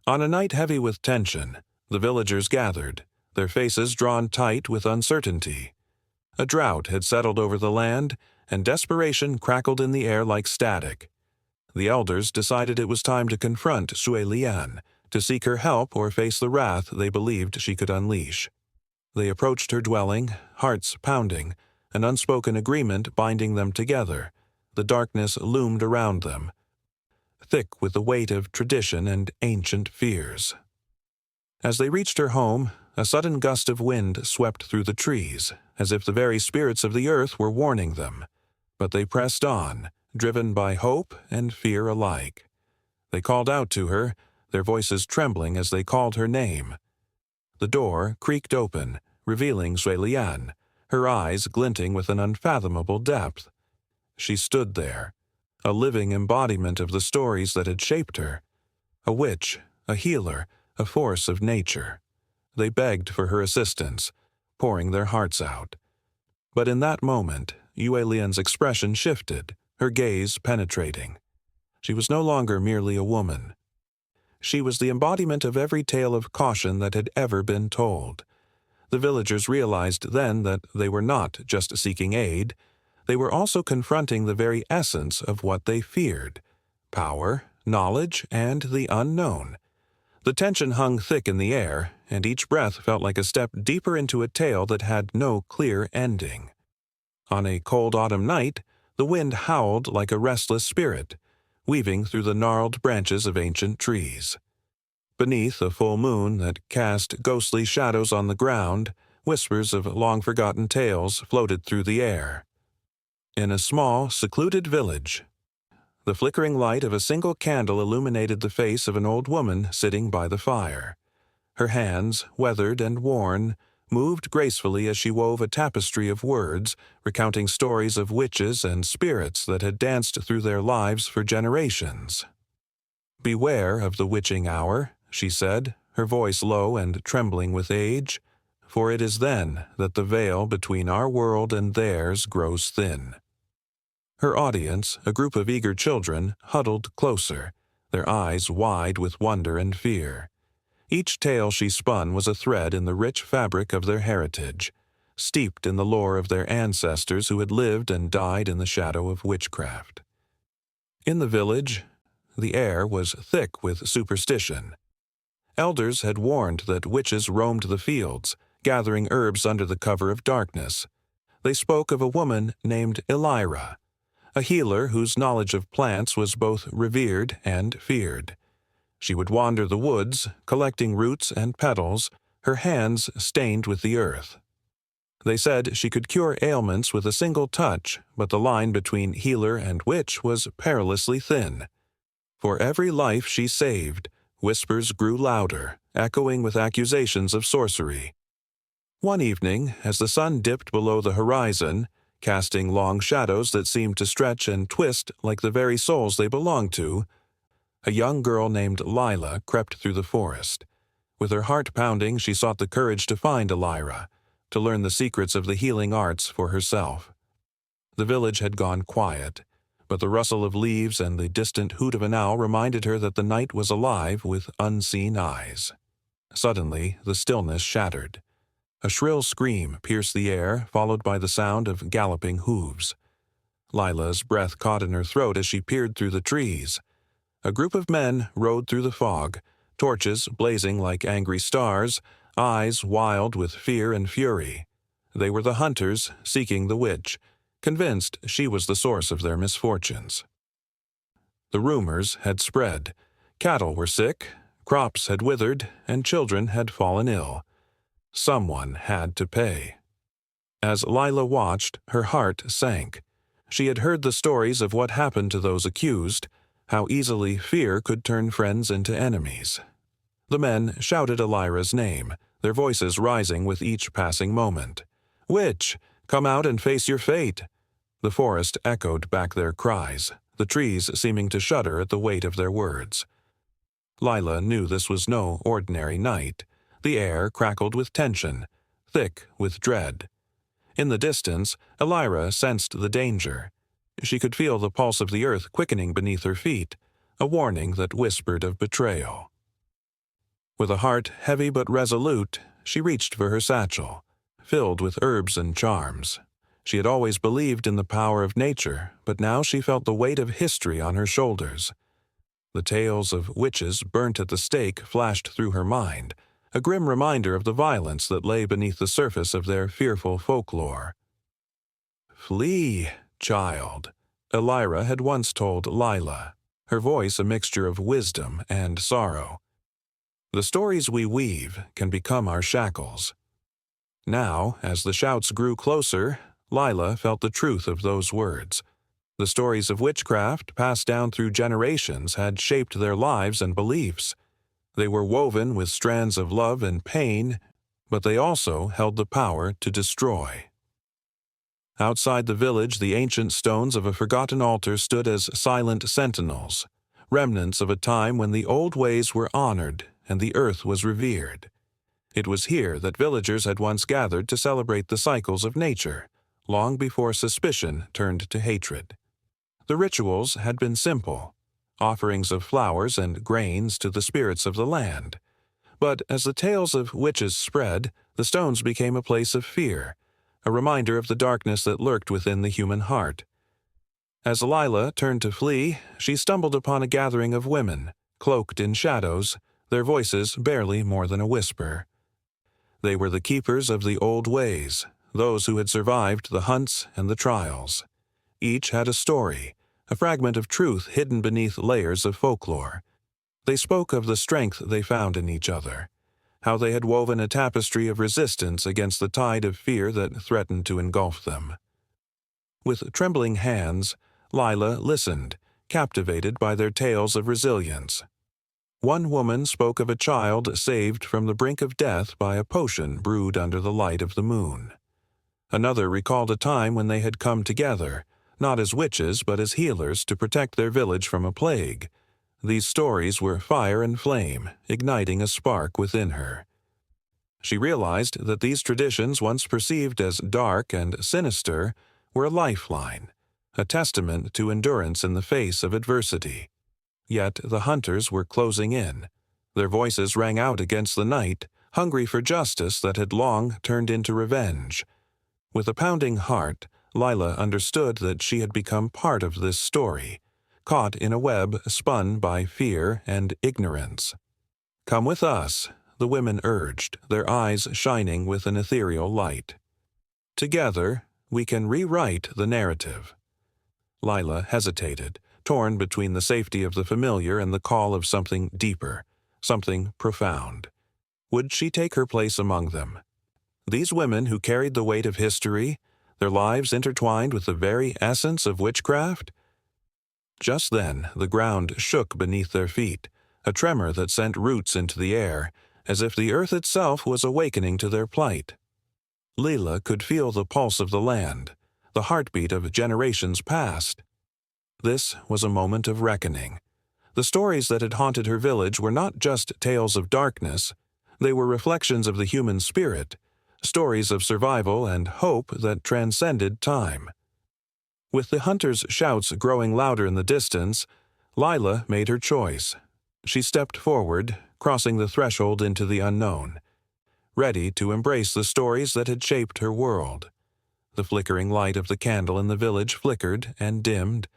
On a night heavy with tension, the villagers gathered, their faces drawn tight with uncertainty. A drought had settled over the land, and desperation crackled in the air like static. The elders decided it was time to confront Shui Lian, to seek her help or face the wrath they believed she could unleash. They approached her dwelling, hearts pounding, an unspoken agreement binding them together. The darkness loomed around them, thick with the weight of tradition and ancient fears. As they reached her home, a sudden gust of wind swept through the trees, as if the very spirits of the earth were warning them. But they pressed on, driven by hope and fear alike. They called out to her, their voices trembling as they called her name. The door creaked open, revealing Shui Lian, her eyes glinting with an unfathomable depth. She stood there, a living embodiment of the stories that had shaped her. A witch, a healer, a force of nature. They begged for her assistance, pouring their hearts out. But in that moment, Yue Lian's expression shifted, her gaze penetrating. She was no longer merely a woman. She was the embodiment of every tale of caution that had ever been told. The villagers realized then that they were not just seeking aid, they were also confronting the very essence of what they feared: power, knowledge, and the unknown. The tension hung thick in the air, and each breath felt like a step deeper into a tale that had no clear ending. On a cold autumn night, the wind howled like a restless spirit, weaving through the gnarled branches of ancient trees. Beneath a full moon that cast ghostly shadows on the ground, whispers of long-forgotten tales floated through the air. In a small, secluded village, the flickering light of a single candle illuminated the face of an old woman sitting by the fire. Her hands, weathered and worn, moved gracefully as she wove a tapestry of words, recounting stories of witches and spirits that had danced through their lives for generations. "Beware of the witching hour," she said, her voice low and trembling with age, "for it is then that the veil between our world and theirs grows thin." Her audience, a group of eager children, huddled closer, their eyes wide with wonder and fear. Each tale she spun was a thread in the rich fabric of their heritage, steeped in the lore of their ancestors who had lived and died in the shadow of witchcraft. In the village, the air was thick with superstition. Elders had warned that witches roamed the fields, gathering herbs under the cover of darkness. They spoke of a woman named Elira, a healer whose knowledge of plants was both revered and feared. She would wander the woods, collecting roots and petals, her hands stained with the earth. They said she could cure ailments with a single touch, but the line between healer and witch was perilously thin. For every life she saved, whispers grew louder, echoing with accusations of sorcery. One evening, as the sun dipped below the horizon, casting long shadows that seemed to stretch and twist like the very souls they belonged to, a young girl named Lila crept through the forest. With her heart pounding, she sought the courage to find Elira, to learn the secrets of the healing arts for herself. The village had gone quiet, but the rustle of leaves and the distant hoot of an owl reminded her that the night was alive with unseen eyes. Suddenly, the stillness shattered. A shrill scream pierced the air, followed by the sound of galloping hooves. Lila's breath caught in her throat as she peered through the trees. A group of men rode through the fog, torches blazing like angry stars, eyes wild with fear and fury. They were the hunters seeking the witch, convinced she was the source of their misfortunes. The rumors had spread. Cattle were sick, crops had withered, and children had fallen ill. Someone had to pay. As Lila watched, her heart sank. She had heard the stories of what happened to those accused, how easily fear could turn friends into enemies. The men shouted Elira's name, their voices rising with each passing moment. "Witch, come out and face your fate!" The forest echoed back their cries, the trees seeming to shudder at the weight of their words. Lila knew this was no ordinary night. The air crackled with tension, thick with dread. In the distance, Elira sensed the danger. She could feel the pulse of the earth quickening beneath her feet, a warning that whispered of betrayal. With a heart heavy but resolute, she reached for her satchel, filled with herbs and charms. She had always believed in the power of nature, but now she felt the weight of history on her shoulders. The tales of witches burnt at the stake flashed through her mind, a grim reminder of the violence that lay beneath the surface of their fearful folklore. "Flee, child," Elira had once told Lila, her voice a mixture of wisdom and sorrow. "The stories we weave can become our shackles." Now, as the shouts grew closer, Lila felt the truth of those words. The stories of witchcraft, passed down through generations, had shaped their lives and beliefs. They were woven with strands of love and pain, but they also held the power to destroy. Outside the village, the ancient stones of a forgotten altar stood as silent sentinels, remnants of a time when the old ways were honored and the earth was revered. It was here that villagers had once gathered to celebrate the cycles of nature, long before suspicion turned to hatred. The rituals had been simple, offerings of flowers and grains to the spirits of the land. But as the tales of witches spread, the stones became a place of fear, a reminder of the darkness that lurked within the human heart. As Lila turned to flee, she stumbled upon a gathering of women, cloaked in shadows, their voices barely more than a whisper. They were the keepers of the old ways, those who had survived the hunts and the trials. Each had a story, a fragment of truth hidden beneath layers of folklore. They spoke of the strength they found in each other, how they had woven a tapestry of resistance against the tide of fear that threatened to engulf them. With trembling hands, Lila listened, captivated by their tales of resilience. One woman spoke of a child saved from the brink of death by a potion brewed under the light of the moon. Another recalled a time when they had come together, not as witches but as healers, to protect their village from a plague. These stories were fire and flame, igniting a spark within her. She realized that these traditions, once perceived as dark and sinister, were a lifeline, a testament to endurance in the face of adversity. Yet the hunters were closing in. Their voices rang out against the night, hungry for justice that had long turned into revenge. With a pounding heart, Lila understood that she had become part of this story, caught in a web spun by fear and ignorance. "Come with us," the women urged, their eyes shining with an ethereal light. "Together, we can rewrite the narrative." Lila hesitated, torn between the safety of the familiar and the call of something deeper, something profound. Would she take her place among them? These women who carried the weight of history, their lives intertwined with the very essence of witchcraft? Just then, the ground shook beneath their feet, a tremor that sent roots into the air, as if the earth itself was awakening to their plight. Lila could feel the pulse of the land, the heartbeat of generations past. This was a moment of reckoning. The stories that had haunted her village were not just tales of darkness. They were reflections of the human spirit, stories of survival and hope that transcended time. With the hunters' shouts growing louder in the distance, Lila made her choice. She stepped forward, crossing the threshold into the unknown, ready to embrace the stories that had shaped her world. The flickering light of the candle in the village flickered and dimmed,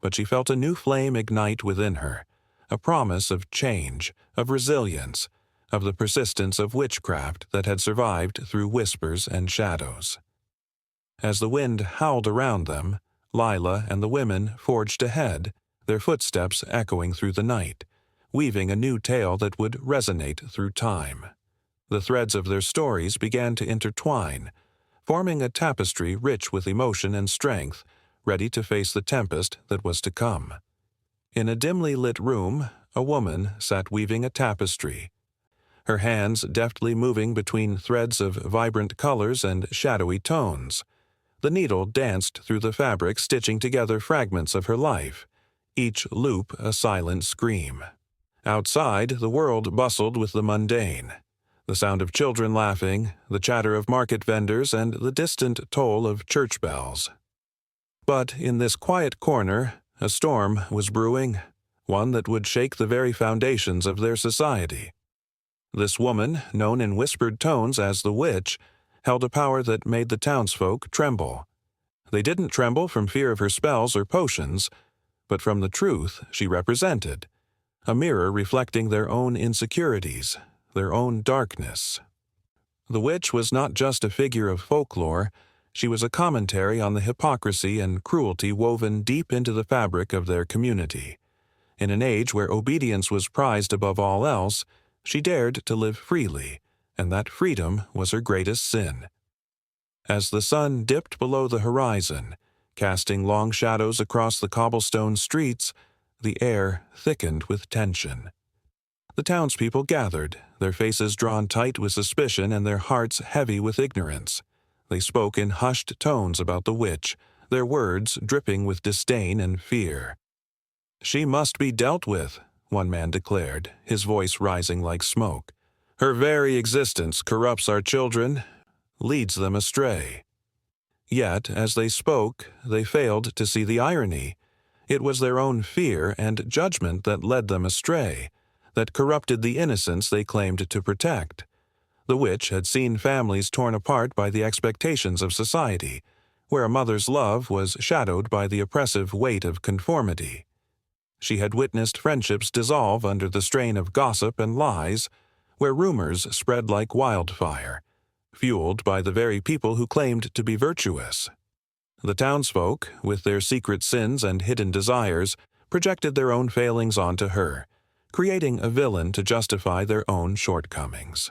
but she felt a new flame ignite within her, a promise of change, of resilience, of the persistence of witchcraft that had survived through whispers and shadows. As the wind howled around them, Lila and the women forged ahead, their footsteps echoing through the night, weaving a new tale that would resonate through time. The threads of their stories began to intertwine, forming a tapestry rich with emotion and strength, ready to face the tempest that was to come. In a dimly lit room, a woman sat weaving a tapestry, her hands deftly moving between threads of vibrant colors and shadowy tones. The needle danced through the fabric, stitching together fragments of her life, each loop a silent scream. Outside, the world bustled with the mundane. The sound of children laughing, the chatter of market vendors, and the distant toll of church bells. But in this quiet corner, a storm was brewing, one that would shake the very foundations of their society. This woman, known in whispered tones as the witch, held a power that made the townsfolk tremble. They didn't tremble from fear of her spells or potions, but from the truth she represented, a mirror reflecting their own insecurities, their own darkness. The witch was not just a figure of folklore, she was a commentary on the hypocrisy and cruelty woven deep into the fabric of their community. In an age where obedience was prized above all else, she dared to live freely, and that freedom was her greatest sin. As the sun dipped below the horizon, casting long shadows across the cobblestone streets, the air thickened with tension. The townspeople gathered, their faces drawn tight with suspicion and their hearts heavy with ignorance. They spoke in hushed tones about the witch, their words dripping with disdain and fear. "She must be dealt with," one man declared, his voice rising like smoke. "Her very existence corrupts our children, leads them astray." Yet, as they spoke, they failed to see the irony. It was their own fear and judgment that led them astray, that corrupted the innocence they claimed to protect. The witch had seen families torn apart by the expectations of society, where a mother's love was shadowed by the oppressive weight of conformity. She had witnessed friendships dissolve under the strain of gossip and lies, where rumors spread like wildfire, fueled by the very people who claimed to be virtuous. The townsfolk, with their secret sins and hidden desires, projected their own failings onto her, creating a villain to justify their own shortcomings.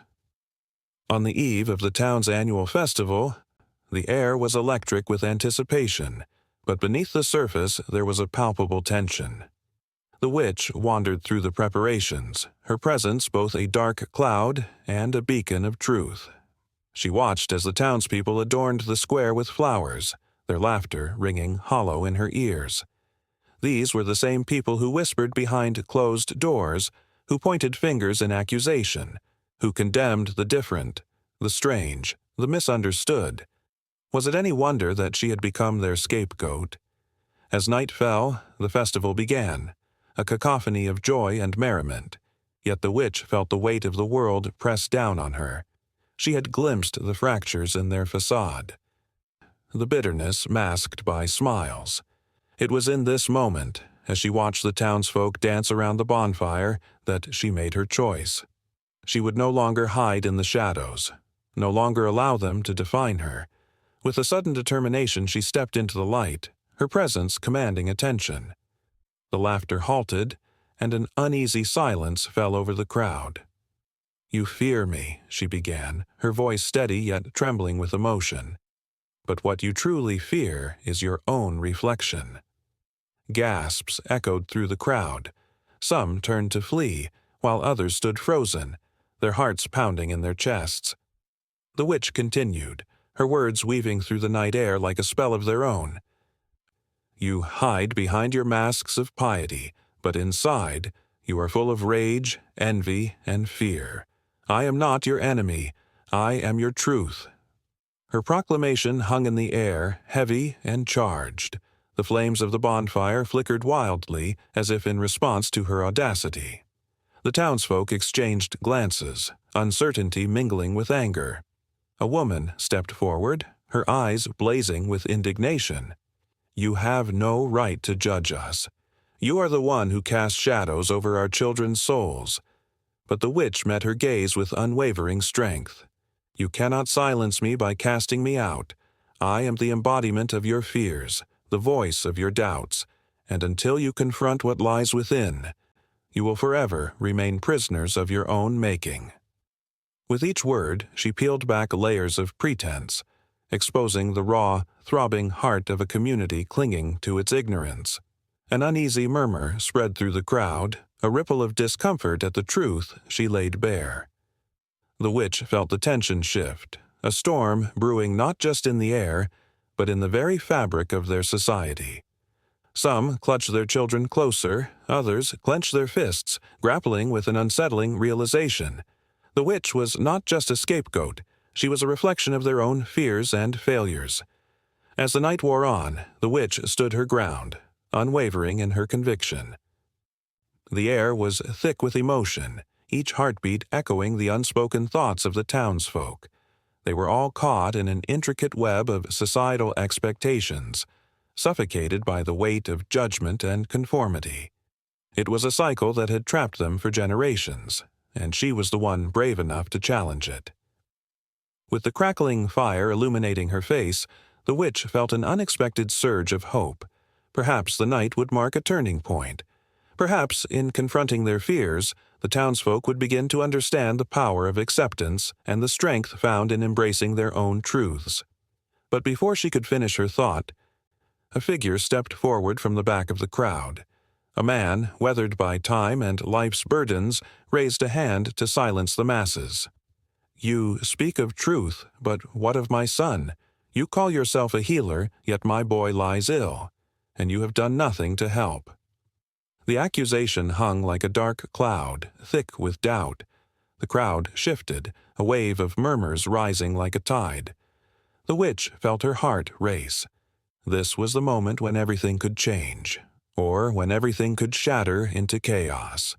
On the eve of the town's annual festival, the air was electric with anticipation, but beneath the surface there was a palpable tension. The witch wandered through the preparations, her presence both a dark cloud and a beacon of truth. She watched as the townspeople adorned the square with flowers, their laughter ringing hollow in her ears. These were the same people who whispered behind closed doors, who pointed fingers in accusation, who condemned the different, the strange, the misunderstood. Was it any wonder that she had become their scapegoat? As night fell, the festival began, a cacophony of joy and merriment. Yet the witch felt the weight of the world press down on her. She had glimpsed the fractures in their facade, the bitterness masked by smiles. It was in this moment, as she watched the townsfolk dance around the bonfire, that she made her choice. She would no longer hide in the shadows, no longer allow them to define her. With a sudden determination, she stepped into the light, her presence commanding attention. The laughter halted, and an uneasy silence fell over the crowd. "You fear me," she began, her voice steady yet trembling with emotion. "But what you truly fear is your own reflection." Gasps echoed through the crowd. Some turned to flee, while others stood frozen, their hearts pounding in their chests. The witch continued, her words weaving through the night air like a spell of their own. "You hide behind your masks of piety, but inside you are full of rage, envy, and fear. I am not your enemy. I am your truth." Her proclamation hung in the air, heavy and charged. The flames of the bonfire flickered wildly, as if in response to her audacity. The townsfolk exchanged glances, uncertainty mingling with anger. A woman stepped forward, her eyes blazing with indignation. "You have no right to judge us. You are the one who casts shadows over our children's souls." But the witch met her gaze with unwavering strength. "You cannot silence me by casting me out. I am the embodiment of your fears, the voice of your doubts, and until you confront what lies within, you will forever remain prisoners of your own making." With each word, she peeled back layers of pretense, exposing the raw, throbbing heart of a community clinging to its ignorance. An uneasy murmur spread through the crowd, a ripple of discomfort at the truth she laid bare. The witch felt the tension shift, a storm brewing not just in the air, but in the very fabric of their society. Some clutched their children closer, others clenched their fists, grappling with an unsettling realization. The witch was not just a scapegoat, she was a reflection of their own fears and failures. As the night wore on, the witch stood her ground, unwavering in her conviction. The air was thick with emotion, each heartbeat echoing the unspoken thoughts of the townsfolk. They were all caught in an intricate web of societal expectations, suffocated by the weight of judgment and conformity. It was a cycle that had trapped them for generations, and she was the one brave enough to challenge it. With the crackling fire illuminating her face, the witch felt an unexpected surge of hope. Perhaps the night would mark a turning point. Perhaps, in confronting their fears, the townsfolk would begin to understand the power of acceptance and the strength found in embracing their own truths. But before she could finish her thought, a figure stepped forward from the back of the crowd. A man, weathered by time and life's burdens, raised a hand to silence the masses. "You speak of truth, but what of my son? You call yourself a healer, yet my boy lies ill, and you have done nothing to help." The accusation hung like a dark cloud, thick with doubt. The crowd shifted, a wave of murmurs rising like a tide. The witch felt her heart race. This was the moment when everything could change, or when everything could shatter into chaos.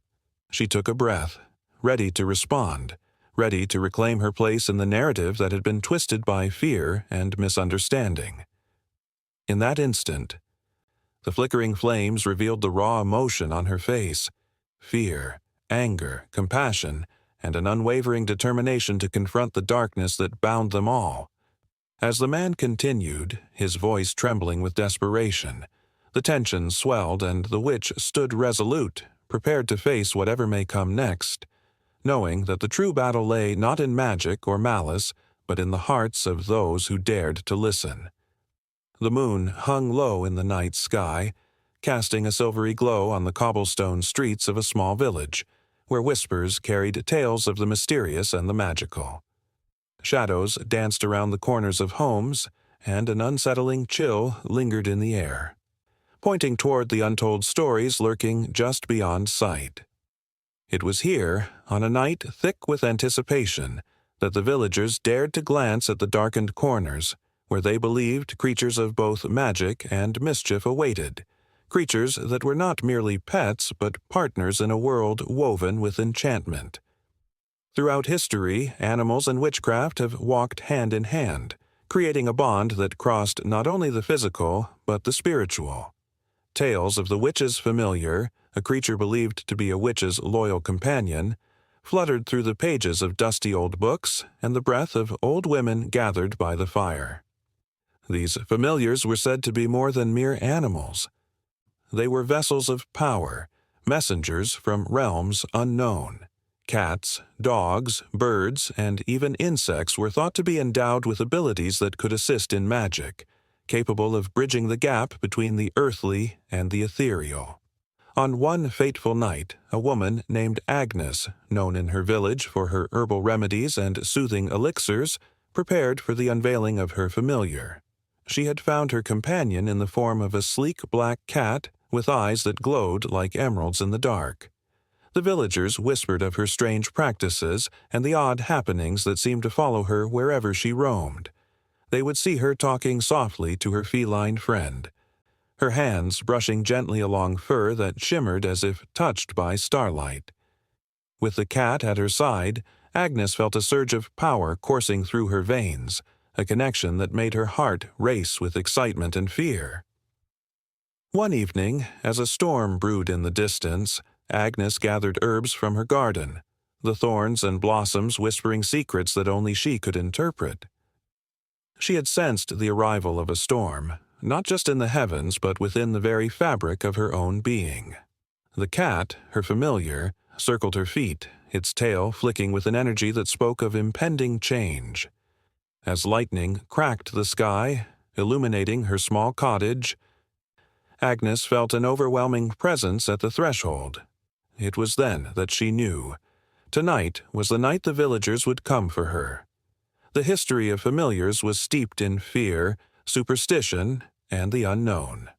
She took a breath, ready to respond, ready to reclaim her place in the narrative that had been twisted by fear and misunderstanding. In that instant, the flickering flames revealed the raw emotion on her face: fear, anger, compassion, and an unwavering determination to confront the darkness that bound them all. As the man continued, his voice trembling with desperation, the tension swelled and the witch stood resolute, prepared to face whatever may come next, knowing that the true battle lay not in magic or malice, but in the hearts of those who dared to listen. The moon hung low in the night sky, casting a silvery glow on the cobblestone streets of a small village, where whispers carried tales of the mysterious and the magical. Shadows danced around the corners of homes, and an unsettling chill lingered in the air, pointing toward the untold stories lurking just beyond sight. It was here, on a night thick with anticipation, that the villagers dared to glance at the darkened corners, where they believed creatures of both magic and mischief awaited, creatures that were not merely pets but partners in a world woven with enchantment. Throughout history, animals and witchcraft have walked hand in hand, creating a bond that crossed not only the physical but the spiritual. Tales of the witch's familiar, a creature believed to be a witch's loyal companion, fluttered through the pages of dusty old books and the breath of old women gathered by the fire. These familiars were said to be more than mere animals. They were vessels of power, messengers from realms unknown. Cats, dogs, birds, and even insects were thought to be endowed with abilities that could assist in magic, capable of bridging the gap between the earthly and the ethereal. On one fateful night, a woman named Agnes, known in her village for her herbal remedies and soothing elixirs, prepared for the unveiling of her familiar. She had found her companion in the form of a sleek black cat with eyes that glowed like emeralds in the dark. The villagers whispered of her strange practices and the odd happenings that seemed to follow her wherever she roamed. They would see her talking softly to her feline friend, her hands brushing gently along fur that shimmered as if touched by starlight. With the cat at her side, Agnes felt a surge of power coursing through her veins, a connection that made her heart race with excitement and fear. One evening, as a storm brewed in the distance, Agnes gathered herbs from her garden, the thorns and blossoms whispering secrets that only she could interpret. She had sensed the arrival of a storm, not just in the heavens but within the very fabric of her own being. The cat, her familiar, circled her feet, its tail flicking with an energy that spoke of impending change. As lightning cracked the sky, illuminating her small cottage, Agnes felt an overwhelming presence at the threshold. It was then that she knew. Tonight was the night the villagers would come for her. The history of familiars was steeped in fear, superstition, and the unknown.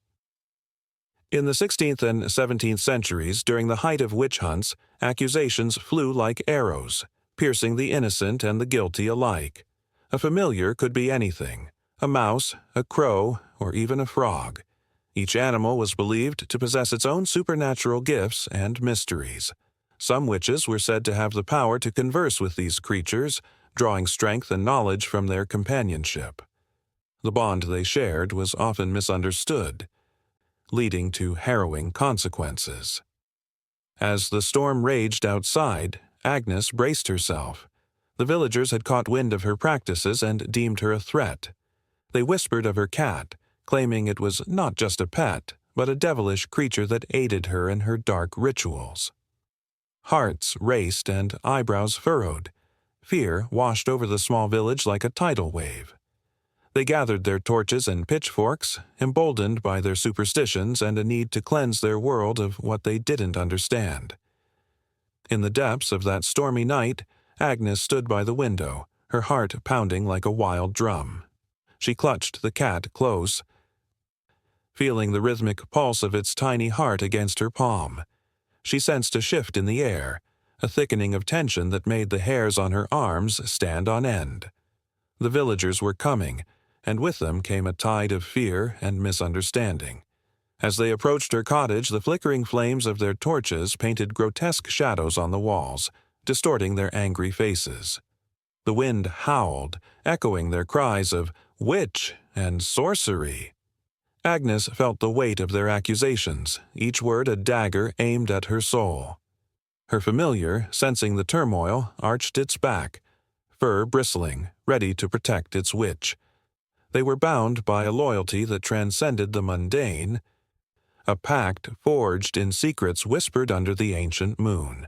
In the 16th and 17th centuries, during the height of witch hunts, accusations flew like arrows, piercing the innocent and the guilty alike. A familiar could be anything: a mouse, a crow, or even a frog. Each animal was believed to possess its own supernatural gifts and mysteries. Some witches were said to have the power to converse with these creatures, drawing strength and knowledge from their companionship. The bond they shared was often misunderstood, leading to harrowing consequences. As the storm raged outside, Agnes braced herself. The villagers had caught wind of her practices and deemed her a threat. They whispered of her cat, claiming it was not just a pet, but a devilish creature that aided her in her dark rituals. Hearts raced and eyebrows furrowed. Fear washed over the small village like a tidal wave. They gathered their torches and pitchforks, emboldened by their superstitions and a need to cleanse their world of what they didn't understand. In the depths of that stormy night, Agnes stood by the window, her heart pounding like a wild drum. She clutched the cat close, feeling the rhythmic pulse of its tiny heart against her palm. She sensed a shift in the air, a thickening of tension that made the hairs on her arms stand on end. The villagers were coming, and with them came a tide of fear and misunderstanding. As they approached her cottage, the flickering flames of their torches painted grotesque shadows on the walls, distorting their angry faces. The wind howled, echoing their cries of witch and sorcery. Agnes felt the weight of their accusations, each word a dagger aimed at her soul. Her familiar, sensing the turmoil, arched its back, fur bristling, ready to protect its witch. They were bound by a loyalty that transcended the mundane, a pact forged in secrets whispered under the ancient moon.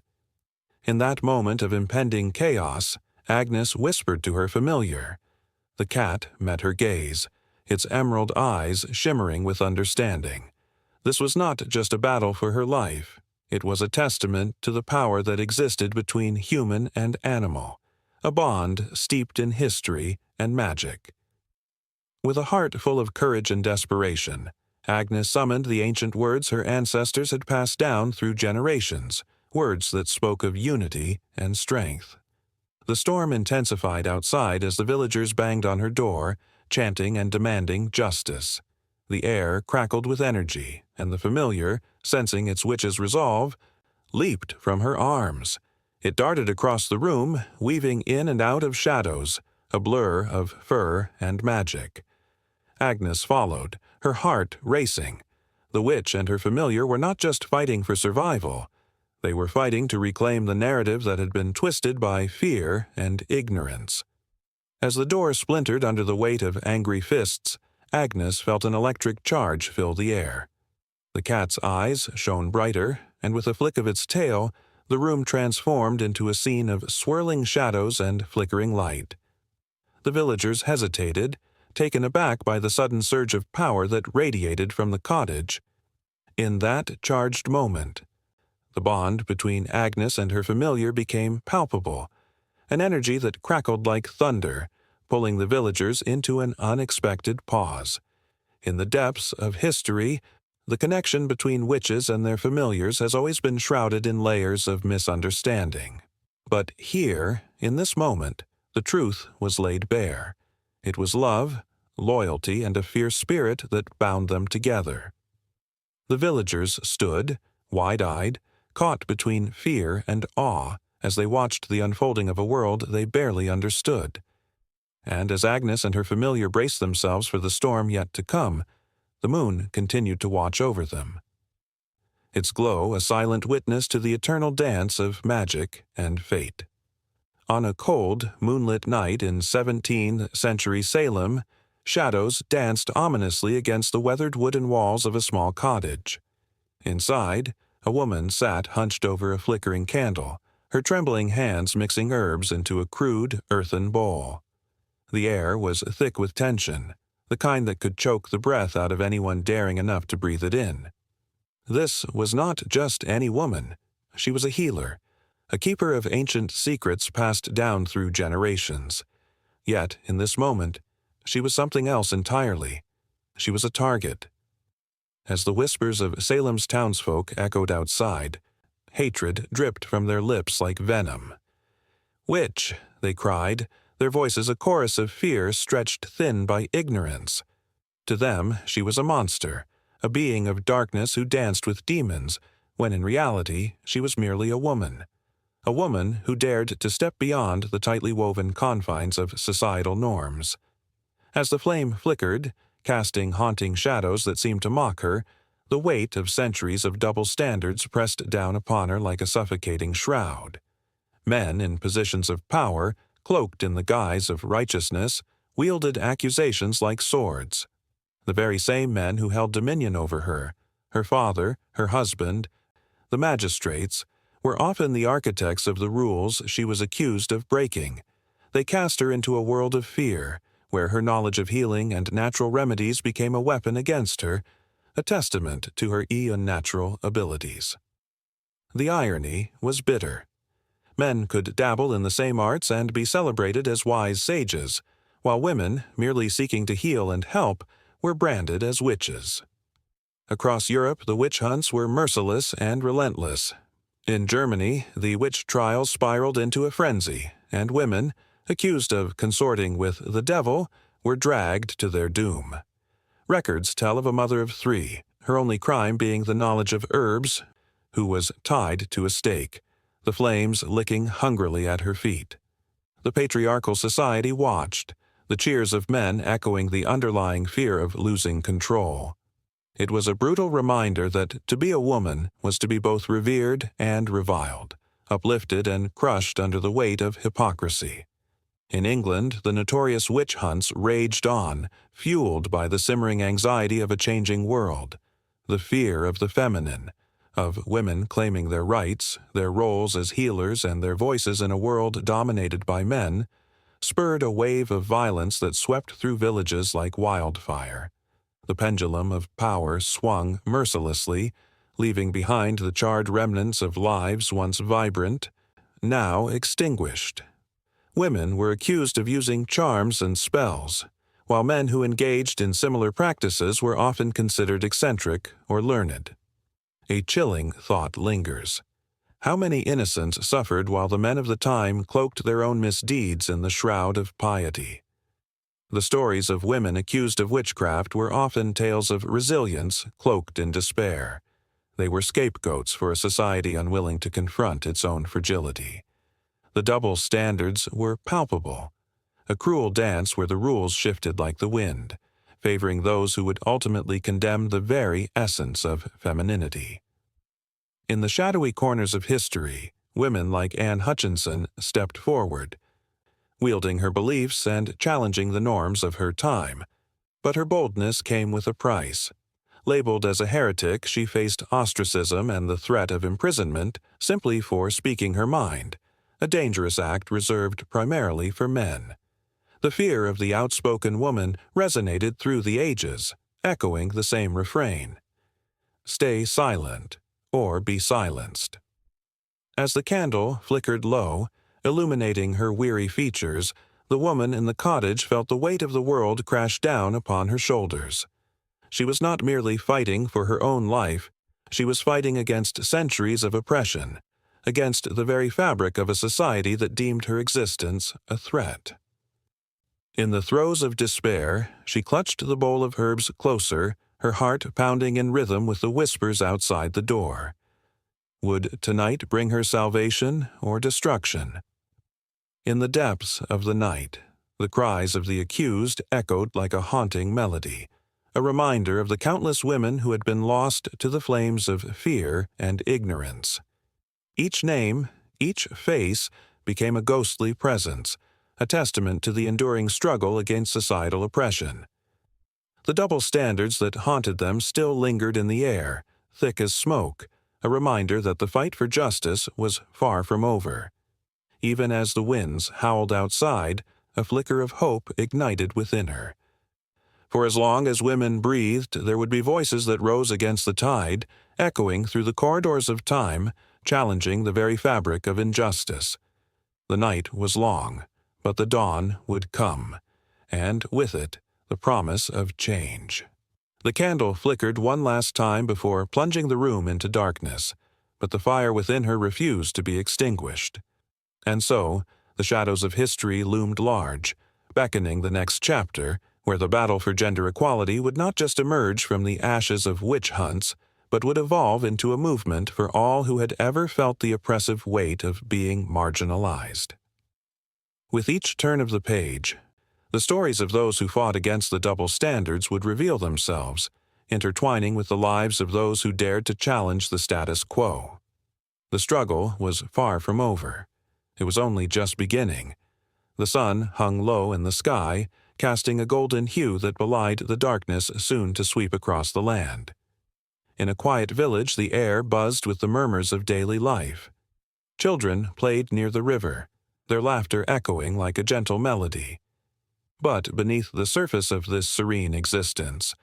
In that moment of impending chaos, Agnes whispered to her familiar. The cat met her gaze, its emerald eyes shimmering with understanding. This was not just a battle for her life. It was a testament to the power that existed between human and animal, a bond steeped in history and magic. With a heart full of courage and desperation, Agnes summoned the ancient words her ancestors had passed down through generations, words that spoke of unity and strength. The storm intensified outside as the villagers banged on her door, chanting and demanding justice. The air crackled with energy, and the familiar, sensing its witch's resolve, leaped from her arms. It darted across the room, weaving in and out of shadows, a blur of fur and magic. Agnes followed, her heart racing. The witch and her familiar were not just fighting for survival. They were fighting to reclaim the narrative that had been twisted by fear and ignorance. As the door splintered under the weight of angry fists, Agnes felt an electric charge fill the air. The cat's eyes shone brighter, and with a flick of its tail, the room transformed into a scene of swirling shadows and flickering light. The villagers hesitated, taken aback by the sudden surge of power that radiated from the cottage. In that charged moment, the bond between Agnes and her familiar became palpable, an energy that crackled like thunder, pulling the villagers into an unexpected pause. In the depths of history, the connection between witches and their familiars has always been shrouded in layers of misunderstanding. But here, in this moment, the truth was laid bare. It was love, loyalty, and a fierce spirit that bound them together. The villagers stood, wide-eyed, caught between fear and awe as they watched the unfolding of a world they barely understood. And as Agnes and her familiar braced themselves for the storm yet to come, The moon continued to watch over them, its glow a silent witness to the eternal dance of magic and fate. On a cold, moonlit night in 17th century Salem, shadows danced ominously against the weathered wooden walls of a small cottage. Inside, a woman sat hunched over a flickering candle, her trembling hands mixing herbs into a crude, earthen bowl. The air was thick with tension, the kind that could choke the breath out of anyone daring enough to breathe it in. This was not just any woman. She was a healer, a keeper of ancient secrets passed down through generations. Yet, in this moment, she was something else entirely. She was a target. As the whispers of Salem's townsfolk echoed outside, hatred dripped from their lips like venom. "Witch!" they cried, their voices a chorus of fear stretched thin by ignorance. To them, she was a monster, a being of darkness who danced with demons, when in reality she was merely a woman who dared to step beyond the tightly woven confines of societal norms. As the flame flickered, casting haunting shadows that seemed to mock her, the weight of centuries of double standards pressed down upon her like a suffocating shroud. Men in positions of power, cloaked in the guise of righteousness, wielded accusations like swords. The very same men who held dominion over her, her father, her husband, the magistrates, were often the architects of the rules she was accused of breaking. They cast her into a world of fear, where her knowledge of healing and natural remedies became a weapon against her, a testament to her unnatural abilities. The irony was bitter. Men could dabble in the same arts and be celebrated as wise sages, while women, merely seeking to heal and help, were branded as witches. Across Europe, the witch hunts were merciless and relentless. In Germany, the witch trials spiraled into a frenzy, and women, accused of consorting with the devil, were dragged to their doom. Records tell of a mother of 3, her only crime being the knowledge of herbs, who was tied to a stake, the flames licking hungrily at her feet. The patriarchal society watched, the cheers of men echoing the underlying fear of losing control. It was a brutal reminder that to be a woman was to be both revered and reviled, uplifted and crushed under the weight of hypocrisy. In England, the notorious witch hunts raged on, fueled by the simmering anxiety of a changing world, the fear of the feminine, of women claiming their rights, their roles as healers and their voices in a world dominated by men, spurred a wave of violence that swept through villages like wildfire. The pendulum of power swung mercilessly, leaving behind the charred remnants of lives once vibrant, now extinguished. Women were accused of using charms and spells, while men who engaged in similar practices were often considered eccentric or learned. A chilling thought lingers. How many innocents suffered while the men of the time cloaked their own misdeeds in the shroud of piety? The stories of women accused of witchcraft were often tales of resilience cloaked in despair. They were scapegoats for a society unwilling to confront its own fragility. The double standards were palpable, a cruel dance where the rules shifted like the wind, favoring those who would ultimately condemn the very essence of femininity. In the shadowy corners of history, women like Anne Hutchinson stepped forward, wielding her beliefs and challenging the norms of her time. But her boldness came with a price. Labeled as a heretic, she faced ostracism and the threat of imprisonment simply for speaking her mind, a dangerous act reserved primarily for men. The fear of the outspoken woman resonated through the ages, echoing the same refrain: "Stay silent, or be silenced." As the candle flickered low, illuminating her weary features, the woman in the cottage felt the weight of the world crash down upon her shoulders. She was not merely fighting for her own life, she was fighting against centuries of oppression, against the very fabric of a society that deemed her existence a threat. In the throes of despair, she clutched the bowl of herbs closer, her heart pounding in rhythm with the whispers outside the door. Would tonight bring her salvation or destruction? In the depths of the night, the cries of the accused echoed like a haunting melody, a reminder of the countless women who had been lost to the flames of fear and ignorance. Each name, each face, became a ghostly presence, a testament to the enduring struggle against societal oppression. The double standards that haunted them still lingered in the air, thick as smoke, a reminder that the fight for justice was far from over. Even as the winds howled outside, a flicker of hope ignited within her. For as long as women breathed, there would be voices that rose against the tide, echoing through the corridors of time, challenging the very fabric of injustice. The night was long, but the dawn would come, and with it, the promise of change. The candle flickered one last time before plunging the room into darkness, but the fire within her refused to be extinguished. And so, the shadows of history loomed large, beckoning the next chapter, where the battle for gender equality would not just emerge from the ashes of witch hunts, but would evolve into a movement for all who had ever felt the oppressive weight of being marginalized. With each turn of the page, the stories of those who fought against the double standards would reveal themselves, intertwining with the lives of those who dared to challenge the status quo. The struggle was far from over. It was only just beginning. The sun hung low in the sky, casting a golden hue that belied the darkness soon to sweep across the land. In a quiet village, the air buzzed with the murmurs of daily life. Children played near the river, their laughter echoing like a gentle melody. But beneath the surface of this serene existence,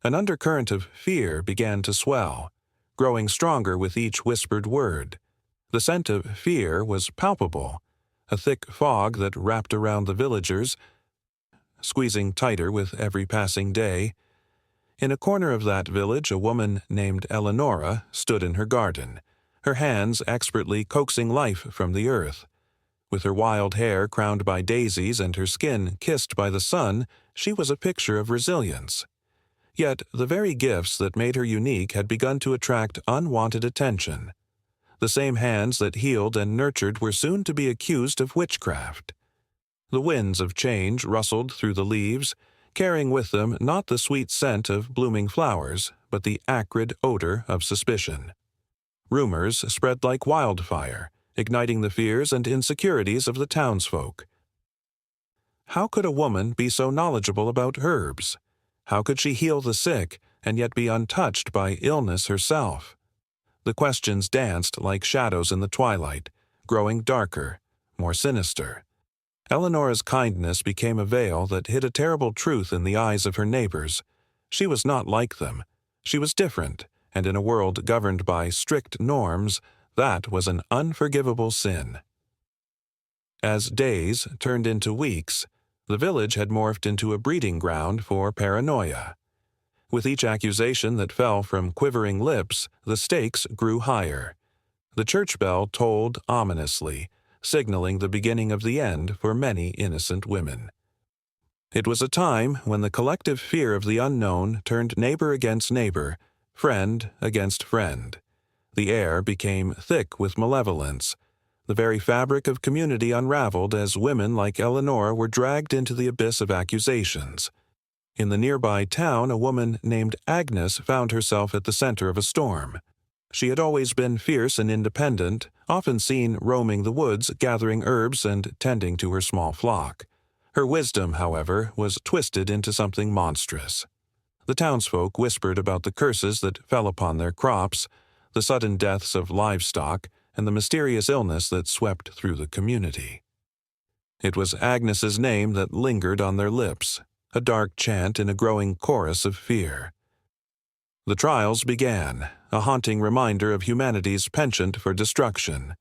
an undercurrent of fear began to swell, growing stronger with each whispered word. The scent of fear was palpable, a thick fog that wrapped around the villagers, squeezing tighter with every passing day. In a corner of that village, a woman named Eleonora stood in her garden, her hands expertly coaxing life from the earth. With her wild hair crowned by daisies and her skin kissed by the sun, she was a picture of resilience. Yet the very gifts that made her unique had begun to attract unwanted attention. The same hands that healed and nurtured were soon to be accused of witchcraft. The winds of change rustled through the leaves, carrying with them not the sweet scent of blooming flowers, but the acrid odor of suspicion. Rumors spread like wildfire, igniting the fears and insecurities of the townsfolk. How could a woman be so knowledgeable about herbs? How could she heal the sick and yet be untouched by illness herself? The questions danced like shadows in the twilight, growing darker, more sinister. Eleanor's kindness became a veil that hid a terrible truth in the eyes of her neighbors. She was not like them. She was different, and in a world governed by strict norms, that was an unforgivable sin. As days turned into weeks, the village had morphed into a breeding ground for paranoia. With each accusation that fell from quivering lips, the stakes grew higher. The church bell tolled ominously, signaling the beginning of the end for many innocent women. It was a time when the collective fear of the unknown turned neighbor against neighbor, friend against friend. The air became thick with malevolence. The very fabric of community unraveled as women like Eleanor were dragged into the abyss of accusations. In the nearby town, a woman named Agnes found herself at the center of a storm. She had always been fierce and independent, often seen roaming the woods, gathering herbs and tending to her small flock. Her wisdom, however, was twisted into something monstrous. The townsfolk whispered about the curses that fell upon their crops, the sudden deaths of livestock, and the mysterious illness that swept through the community. It was Agnes's name that lingered on their lips, a dark chant in a growing chorus of fear. The trials began, a haunting reminder of humanity's penchant for destruction.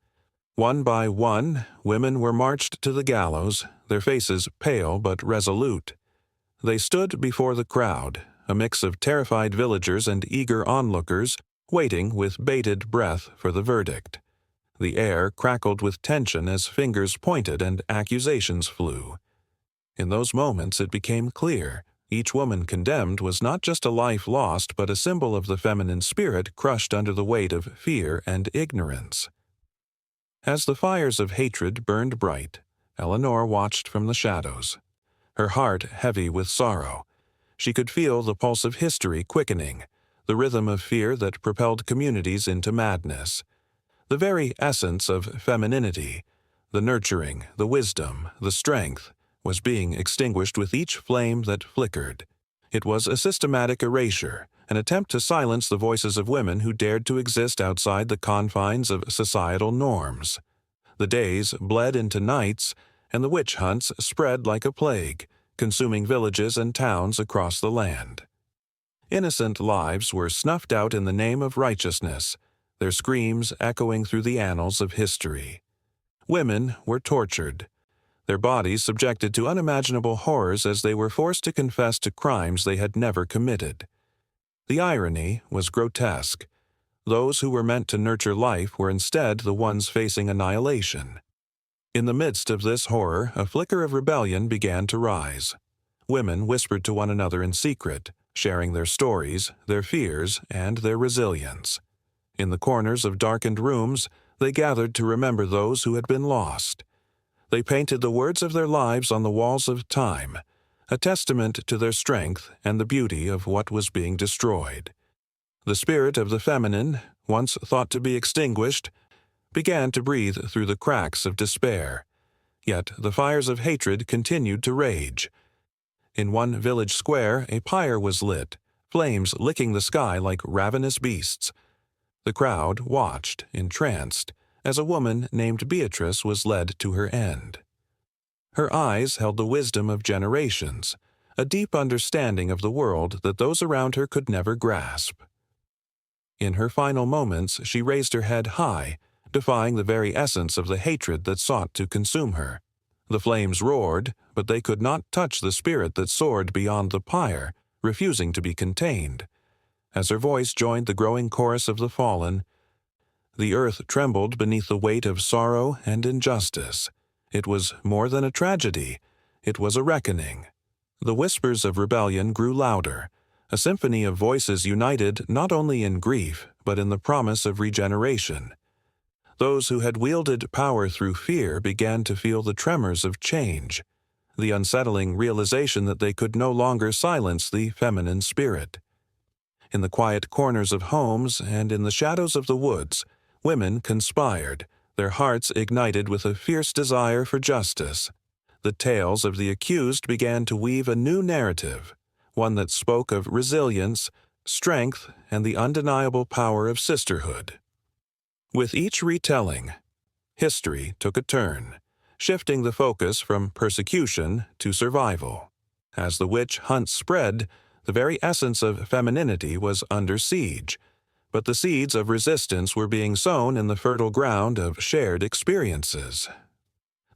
One by one, women were marched to the gallows, their faces pale but resolute. They stood before the crowd, a mix of terrified villagers and eager onlookers, waiting with bated breath for the verdict. The air crackled with tension as fingers pointed and accusations flew. In those moments it became clear, each woman condemned was not just a life lost but a symbol of the feminine spirit crushed under the weight of fear and ignorance. As the fires of hatred burned bright, Eleanor watched from the shadows, her heart heavy with sorrow. She could feel the pulse of history quickening, the rhythm of fear that propelled communities into madness. The very essence of femininity, the nurturing, the wisdom, the strength, was being extinguished with each flame that flickered. It was a systematic erasure, an attempt to silence the voices of women who dared to exist outside the confines of societal norms. The days bled into nights, and the witch hunts spread like a plague, consuming villages and towns across the land. Innocent lives were snuffed out in the name of righteousness, their screams echoing through the annals of history. Women were tortured, their bodies subjected to unimaginable horrors as they were forced to confess to crimes they had never committed. The irony was grotesque. Those who were meant to nurture life were instead the ones facing annihilation. In the midst of this horror, a flicker of rebellion began to rise. Women whispered to one another in secret, sharing their stories, their fears, and their resilience. In the corners of darkened rooms, they gathered to remember those who had been lost. They painted the words of their lives on the walls of time, a testament to their strength and the beauty of what was being destroyed. The spirit of the feminine, once thought to be extinguished, began to breathe through the cracks of despair. Yet the fires of hatred continued to rage. In one village square, a pyre was lit, flames licking the sky like ravenous beasts. The crowd watched, entranced, as a woman named Beatrice was led to her end. Her eyes held the wisdom of generations, a deep understanding of the world that those around her could never grasp. In her final moments, she raised her head high, defying the very essence of the hatred that sought to consume her. The flames roared, but they could not touch the spirit that soared beyond the pyre, refusing to be contained. As her voice joined the growing chorus of the fallen, the earth trembled beneath the weight of sorrow and injustice. It was more than a tragedy. It was a reckoning. The whispers of rebellion grew louder, a symphony of voices united not only in grief, but in the promise of regeneration. Those who had wielded power through fear began to feel the tremors of change, the unsettling realization that they could no longer silence the feminine spirit. In the quiet corners of homes and in the shadows of the woods, women conspired, their hearts ignited with a fierce desire for justice. The tales of the accused began to weave a new narrative, one that spoke of resilience, strength, and the undeniable power of sisterhood. With each retelling, history took a turn, shifting the focus from persecution to survival. As the witch hunt spread, the very essence of femininity was under siege, but the seeds of resistance were being sown in the fertile ground of shared experiences.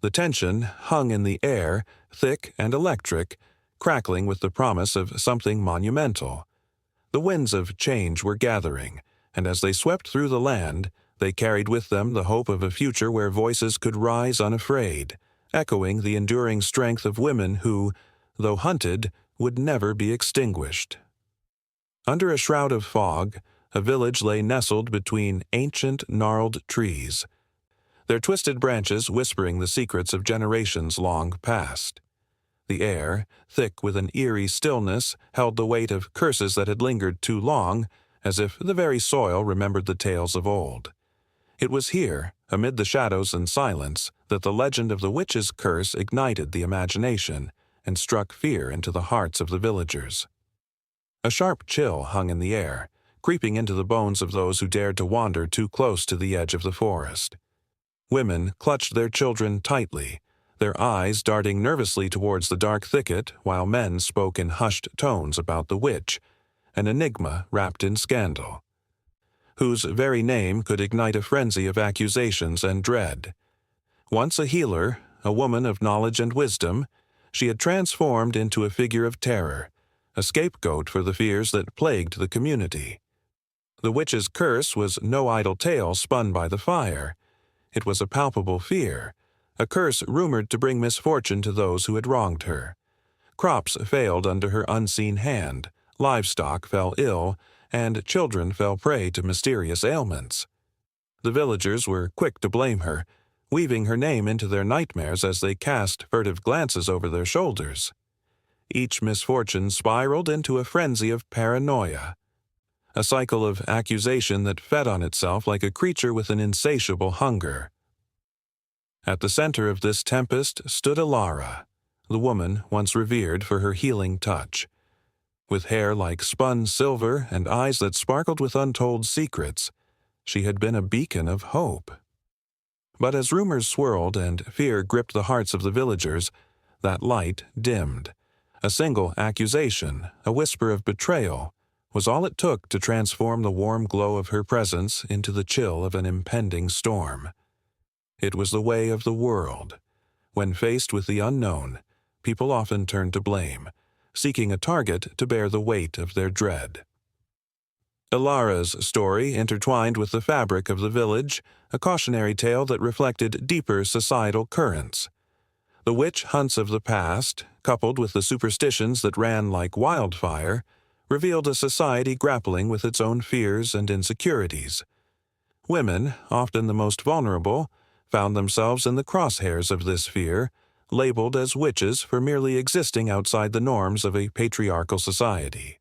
The tension hung in the air, thick and electric, crackling with the promise of something monumental. The winds of change were gathering, and as they swept through the land, they carried with them the hope of a future where voices could rise unafraid, echoing the enduring strength of women who, though hunted, would never be extinguished. Under a shroud of fog, a village lay nestled between ancient, gnarled trees, their twisted branches whispering the secrets of generations long past. The air, thick with an eerie stillness, held the weight of curses that had lingered too long, as if the very soil remembered the tales of old. It was here, amid the shadows and silence, that the legend of the witch's curse ignited the imagination and struck fear into the hearts of the villagers. A sharp chill hung in the air, creeping into the bones of those who dared to wander too close to the edge of the forest. Women clutched their children tightly, their eyes darting nervously towards the dark thicket, while men spoke in hushed tones about the witch, an enigma wrapped in scandal, whose very name could ignite a frenzy of accusations and dread. Once a healer, a woman of knowledge and wisdom, she had transformed into a figure of terror, a scapegoat for the fears that plagued the community. The witch's curse was no idle tale spun by the fire. It was a palpable fear, a curse rumored to bring misfortune to those who had wronged her. Crops failed under her unseen hand, livestock fell ill, and children fell prey to mysterious ailments. The villagers were quick to blame her, weaving her name into their nightmares as they cast furtive glances over their shoulders. Each misfortune spiraled into a frenzy of paranoia, a cycle of accusation that fed on itself like a creature with an insatiable hunger. At the center of this tempest stood Alara, the woman once revered for her healing touch. With hair like spun silver and eyes that sparkled with untold secrets, she had been a beacon of hope. But as rumors swirled and fear gripped the hearts of the villagers, that light dimmed. A single accusation, a whisper of betrayal, was all it took to transform the warm glow of her presence into the chill of an impending storm. It was the way of the world. When faced with the unknown, people often turned to blame, seeking a target to bear the weight of their dread. Alara's story intertwined with the fabric of the village, a cautionary tale that reflected deeper societal currents. The witch hunts of the past, coupled with the superstitions that ran like wildfire, revealed a society grappling with its own fears and insecurities. Women, often the most vulnerable, found themselves in the crosshairs of this fear, labeled as witches for merely existing outside the norms of a patriarchal society.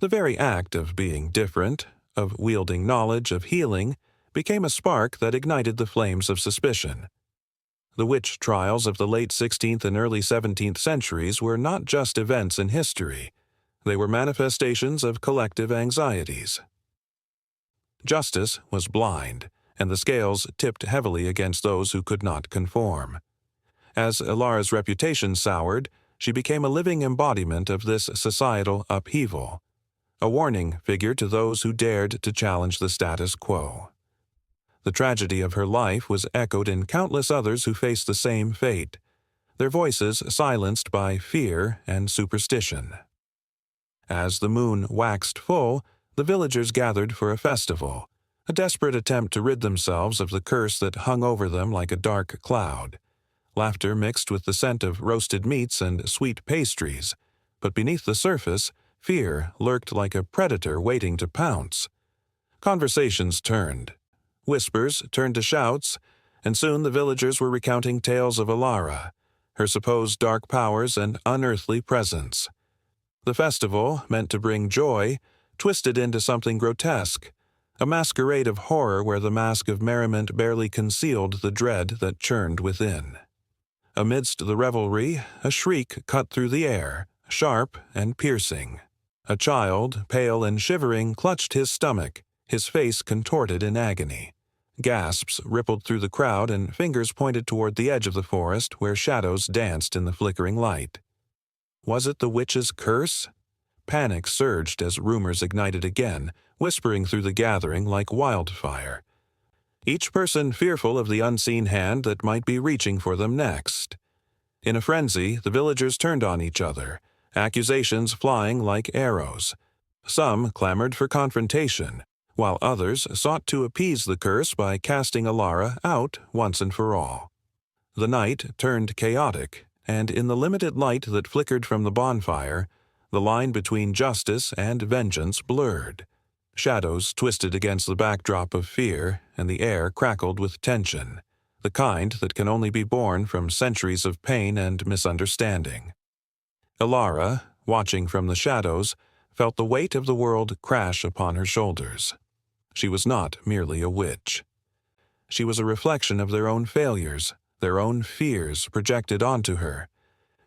The very act of being different, of wielding knowledge of healing, became a spark that ignited the flames of suspicion. The witch trials of the late 16th and early 17th centuries were not just events in history. They were manifestations of collective anxieties. Justice was blind, and the scales tipped heavily against those who could not conform. As Alara's reputation soured, she became a living embodiment of this societal upheaval, a warning figure to those who dared to challenge the status quo. The tragedy of her life was echoed in countless others who faced the same fate, their voices silenced by fear and superstition. As the moon waxed full, the villagers gathered for a festival, a desperate attempt to rid themselves of the curse that hung over them like a dark cloud. Laughter mixed with the scent of roasted meats and sweet pastries, but beneath the surface, fear lurked like a predator waiting to pounce. Conversations turned. Whispers turned to shouts, and soon the villagers were recounting tales of Alara, her supposed dark powers and unearthly presence. The festival, meant to bring joy, twisted into something grotesque, a masquerade of horror where the mask of merriment barely concealed the dread that churned within. Amidst the revelry, a shriek cut through the air, sharp and piercing. A child, pale and shivering, clutched his stomach, his face contorted in agony. Gasps rippled through the crowd and fingers pointed toward the edge of the forest where shadows danced in the flickering light. Was it the witch's curse? Panic surged as rumors ignited again, whispering through the gathering like wildfire. Each person fearful of the unseen hand that might be reaching for them next. In a frenzy, the villagers turned on each other, accusations flying like arrows. Some clamored for confrontation, while others sought to appease the curse by casting Alara out once and for all. The night turned chaotic, and in the limited light that flickered from the bonfire, the line between justice and vengeance blurred. Shadows twisted against the backdrop of fear, and the air crackled with tension, the kind that can only be born from centuries of pain and misunderstanding. Alara, watching from the shadows, felt the weight of the world crash upon her shoulders. She was not merely a witch. She was a reflection of their own failures, their own fears projected onto her.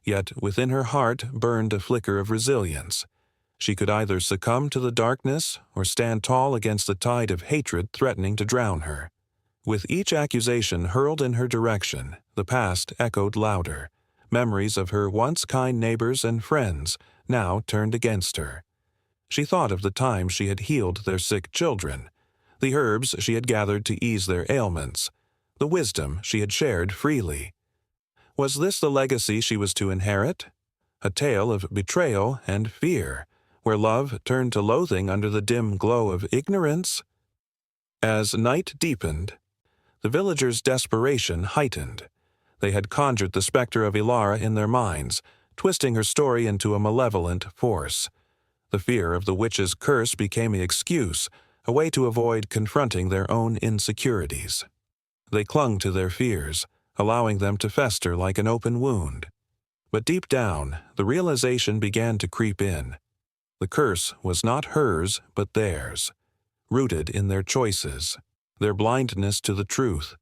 Yet within her heart burned a flicker of resilience. She could either succumb to the darkness or stand tall against the tide of hatred threatening to drown her. With each accusation hurled in her direction, the past echoed louder. Memories of her once kind neighbors and friends now turned against her. She thought of the times she had healed their sick children, the herbs she had gathered to ease their ailments, the wisdom she had shared freely. Was this the legacy she was to inherit? A tale of betrayal and fear, where love turned to loathing under the dim glow of ignorance? As night deepened, the villagers' desperation heightened. They had conjured the specter of Alara in their minds, twisting her story into a malevolent force. The fear of the witch's curse became an excuse, a way to avoid confronting their own insecurities. They clung to their fears, allowing them to fester like an open wound. But deep down, the realization began to creep in. The curse was not hers, but theirs, rooted in their choices, their blindness to the truth.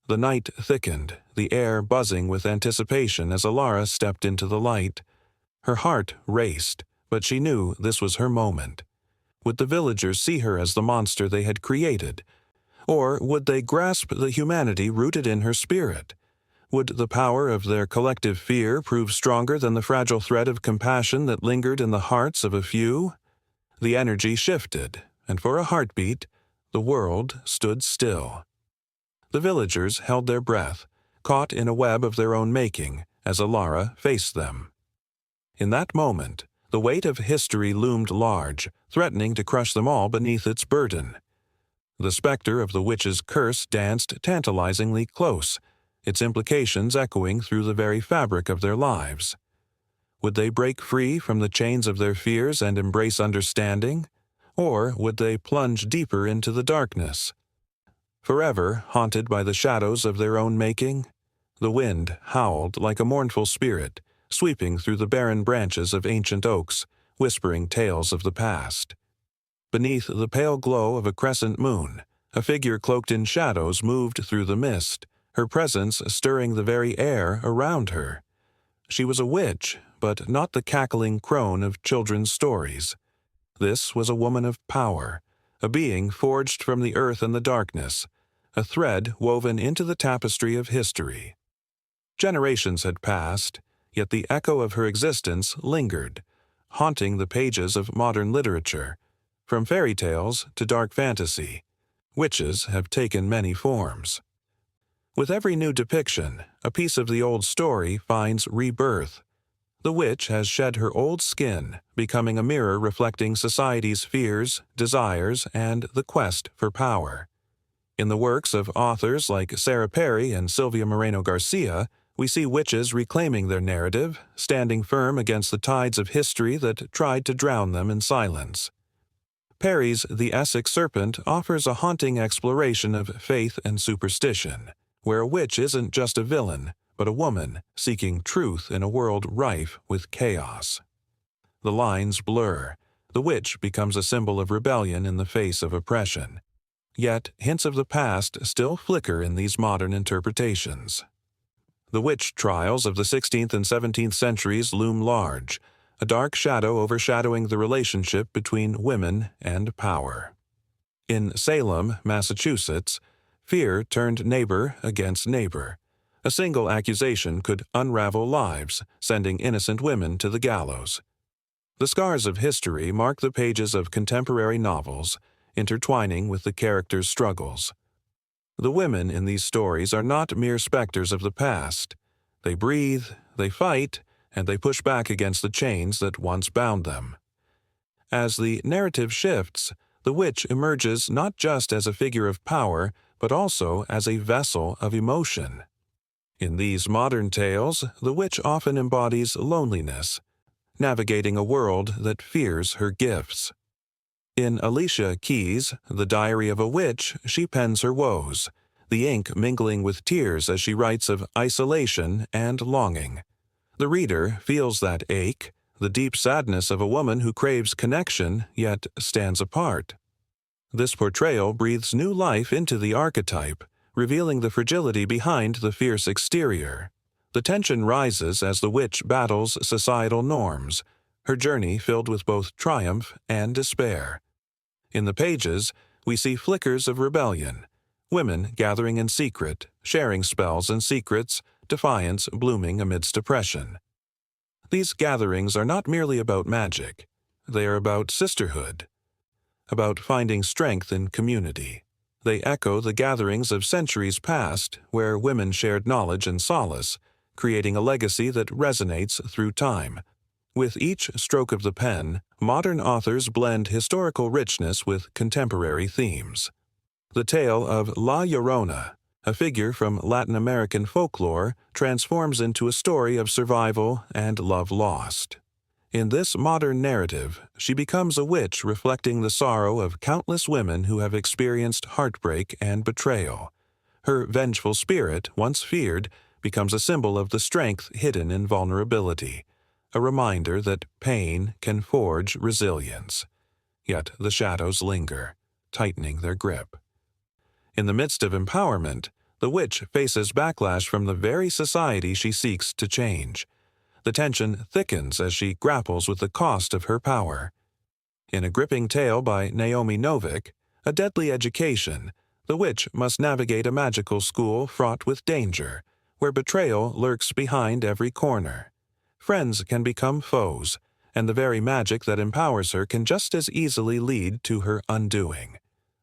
The night thickened, the air buzzing with anticipation as Alara stepped into the light. Her heart raced, but she knew this was her moment. Would the villagers see her as the monster they had created? Or would they grasp the humanity rooted in her spirit? Would the power of their collective fear prove stronger than the fragile thread of compassion that lingered in the hearts of a few? The energy shifted, and for a heartbeat, the world stood still. The villagers held their breath, caught in a web of their own making, as Alara faced them. In that moment, the weight of history loomed large, threatening to crush them all beneath its burden. The specter of the witch's curse danced tantalizingly close, its implications echoing through the very fabric of their lives. Would they break free from the chains of their fears and embrace understanding? Or would they plunge deeper into the darkness? Forever haunted by the shadows of their own making? The wind howled like a mournful spirit, sweeping through the barren branches of ancient oaks, whispering tales of the past. Beneath the pale glow of a crescent moon, a figure cloaked in shadows moved through the mist, her presence stirring the very air around her. She was a witch, but not the cackling crone of children's stories. This was a woman of power, a being forged from the earth and the darkness, a thread woven into the tapestry of history. Generations had passed, yet the echo of her existence lingered, haunting the pages of modern literature. From fairy tales to dark fantasy, witches have taken many forms. With every new depiction, a piece of the old story finds rebirth. The witch has shed her old skin, becoming a mirror reflecting society's fears, desires, and the quest for power. In the works of authors like Sarah Perry and Sylvia Moreno Garcia, we see witches reclaiming their narrative, standing firm against the tides of history that tried to drown them in silence. Perry's The Essex Serpent offers a haunting exploration of faith and superstition, where a witch isn't just a villain, but a woman seeking truth in a world rife with chaos. The lines blur. The witch becomes a symbol of rebellion in the face of oppression. Yet hints of the past still flicker in these modern interpretations. The witch trials of the 16th and 17th centuries loom large, a dark shadow overshadowing the relationship between women and power. In Salem, Massachusetts, fear turned neighbor against neighbor. A single accusation could unravel lives, sending innocent women to the gallows. The scars of history mark the pages of contemporary novels, intertwining with the characters' struggles. The women in these stories are not mere specters of the past. They breathe, they fight, and they push back against the chains that once bound them. As the narrative shifts, the witch emerges not just as a figure of power, but also as a vessel of emotion. In these modern tales, the witch often embodies loneliness, navigating a world that fears her gifts. In Alicia Keys' The Diary of a Witch, she pens her woes, the ink mingling with tears as she writes of isolation and longing. The reader feels that ache, the deep sadness of a woman who craves connection yet stands apart. This portrayal breathes new life into the archetype, revealing the fragility behind the fierce exterior. The tension rises as the witch battles societal norms, her journey filled with both triumph and despair. In the pages, we see flickers of rebellion, women gathering in secret, sharing spells and secrets, defiance blooming amidst oppression. These gatherings are not merely about magic. They are about sisterhood, about finding strength in community. They echo the gatherings of centuries past, where women shared knowledge and solace, creating a legacy that resonates through time. With each stroke of the pen, modern authors blend historical richness with contemporary themes. The tale of La Llorona, a figure from Latin American folklore, transforms into a story of survival and love lost. In this modern narrative, she becomes a witch reflecting the sorrow of countless women who have experienced heartbreak and betrayal. Her vengeful spirit, once feared, becomes a symbol of the strength hidden in vulnerability, a reminder that pain can forge resilience. Yet the shadows linger, tightening their grip. In the midst of empowerment, the witch faces backlash from the very society she seeks to change. The tension thickens as she grapples with the cost of her power. In a gripping tale by Naomi Novik, A Deadly Education, the witch must navigate a magical school fraught with danger, where betrayal lurks behind every corner. Friends can become foes, and the very magic that empowers her can just as easily lead to her undoing.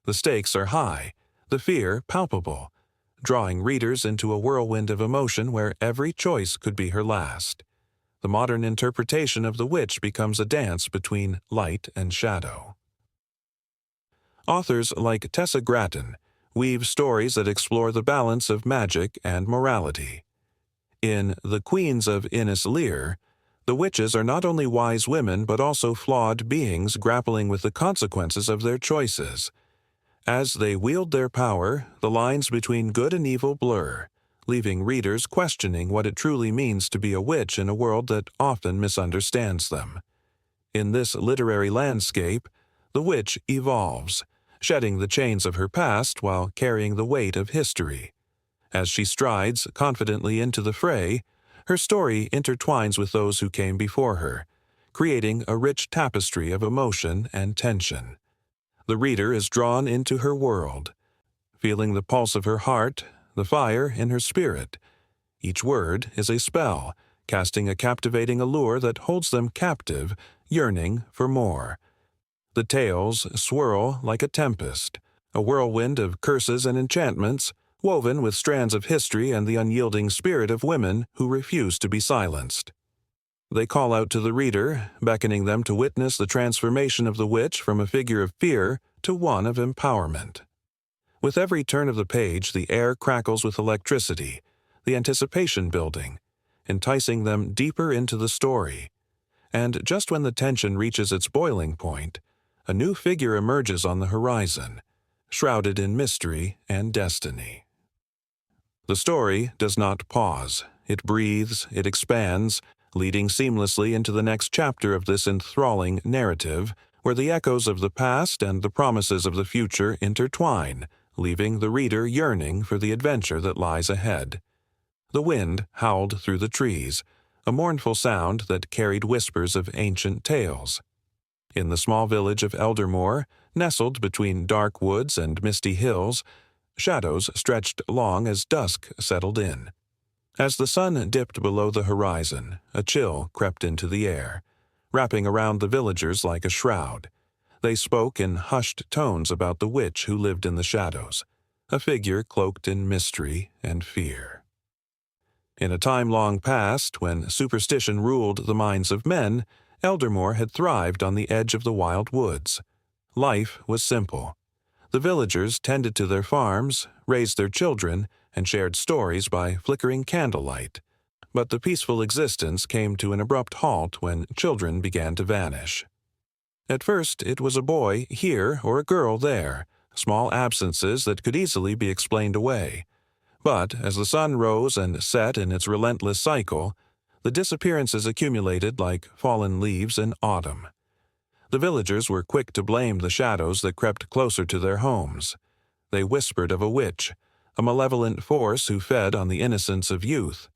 The stakes are high, the fear palpable, drawing readers into a whirlwind of emotion where every choice could be her last. The modern interpretation of the witch becomes a dance between light and shadow. Authors like Tessa Gratton weave stories that explore the balance of magic and morality. In The Queens of Innis Lear, the witches are not only wise women but also flawed beings grappling with the consequences of their choices. As they wield their power, the lines between good and evil blur, leaving readers questioning what it truly means to be a witch in a world that often misunderstands them. In this literary landscape, the witch evolves, shedding the chains of her past while carrying the weight of history. As she strides confidently into the fray, her story intertwines with those who came before her, creating a rich tapestry of emotion and tension. The reader is drawn into her world, feeling the pulse of her heart, the fire in her spirit. Each word is a spell, casting a captivating allure that holds them captive, yearning for more. The tales swirl like a tempest, a whirlwind of curses and enchantments, woven with strands of history and the unyielding spirit of women who refuse to be silenced. They call out to the reader, beckoning them to witness the transformation of the witch from a figure of fear to one of empowerment. With every turn of the page, the air crackles with electricity, the anticipation building, enticing them deeper into the story. And just when the tension reaches its boiling point, a new figure emerges on the horizon, shrouded in mystery and destiny. The story does not pause. It breathes, it expands, leading seamlessly into the next chapter of this enthralling narrative, where the echoes of the past and the promises of the future intertwine, leaving the reader yearning for the adventure that lies ahead. The wind howled through the trees, a mournful sound that carried whispers of ancient tales. In the small village of Eldermoor, nestled between dark woods and misty hills, shadows stretched long as dusk settled in. As the sun dipped below the horizon, a chill crept into the air, wrapping around the villagers like a shroud. They spoke in hushed tones about the witch who lived in the shadows, a figure cloaked in mystery and fear. In a time long past, when superstition ruled the minds of men, Eldermoor had thrived on the edge of the wild woods. Life was simple. The villagers tended to their farms, raised their children, and shared stories by flickering candlelight. But the peaceful existence came to an abrupt halt when children began to vanish. At first, it was a boy here or a girl there, small absences that could easily be explained away. But as the sun rose and set in its relentless cycle, the disappearances accumulated like fallen leaves in autumn. The villagers were quick to blame the shadows that crept closer to their homes. They whispered of a witch, a malevolent force who fed on the innocence of youth.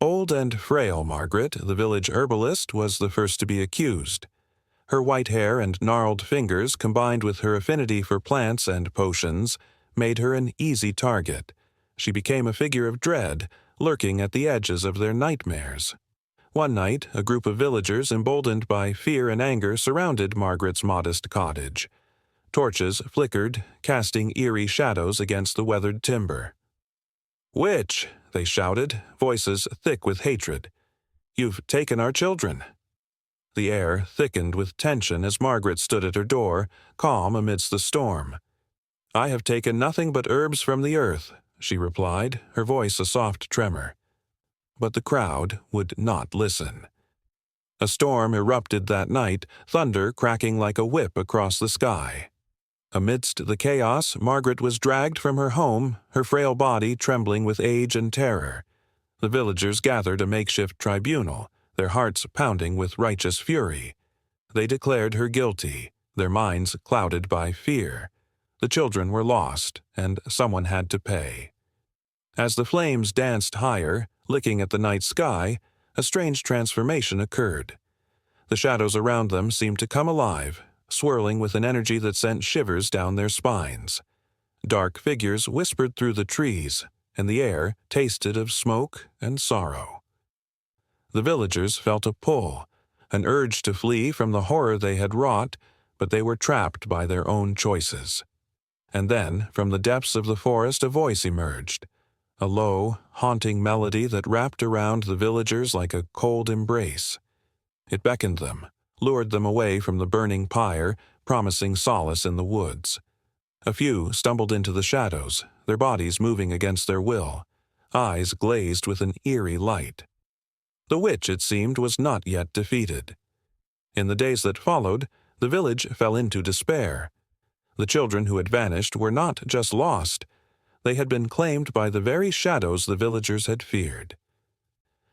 Old and frail Margaret, the village herbalist, was the first to be accused. Her white hair and gnarled fingers, combined with her affinity for plants and potions, made her an easy target. She became a figure of dread, lurking at the edges of their nightmares. One night, a group of villagers, emboldened by fear and anger, surrounded Margaret's modest cottage. Torches flickered, casting eerie shadows against the weathered timber. "Witch!" they shouted, voices thick with hatred. "You've taken our children." The air thickened with tension as Margaret stood at her door, calm amidst the storm. "I have taken nothing but herbs from the earth," she replied, her voice a soft tremor. But the crowd would not listen. A storm erupted that night, thunder cracking like a whip across the sky. Amidst the chaos, Margaret was dragged from her home, her frail body trembling with age and terror. The villagers gathered a makeshift tribunal, their hearts pounding with righteous fury. They declared her guilty, their minds clouded by fear. The children were lost, and someone had to pay. As the flames danced higher, licking at the night sky, a strange transformation occurred. The shadows around them seemed to come alive, swirling with an energy that sent shivers down their spines. Dark figures whispered through the trees, and the air tasted of smoke and sorrow. The villagers felt a pull, an urge to flee from the horror they had wrought, but they were trapped by their own choices. And then, from the depths of the forest, a voice emerged, a low, haunting melody that wrapped around the villagers like a cold embrace. It beckoned them, lured them away from the burning pyre, promising solace in the woods. A few stumbled into the shadows, their bodies moving against their will, eyes glazed with an eerie light. The witch, it seemed, was not yet defeated. In the days that followed, the village fell into despair. The children who had vanished were not just lost. They had been claimed by the very shadows the villagers had feared.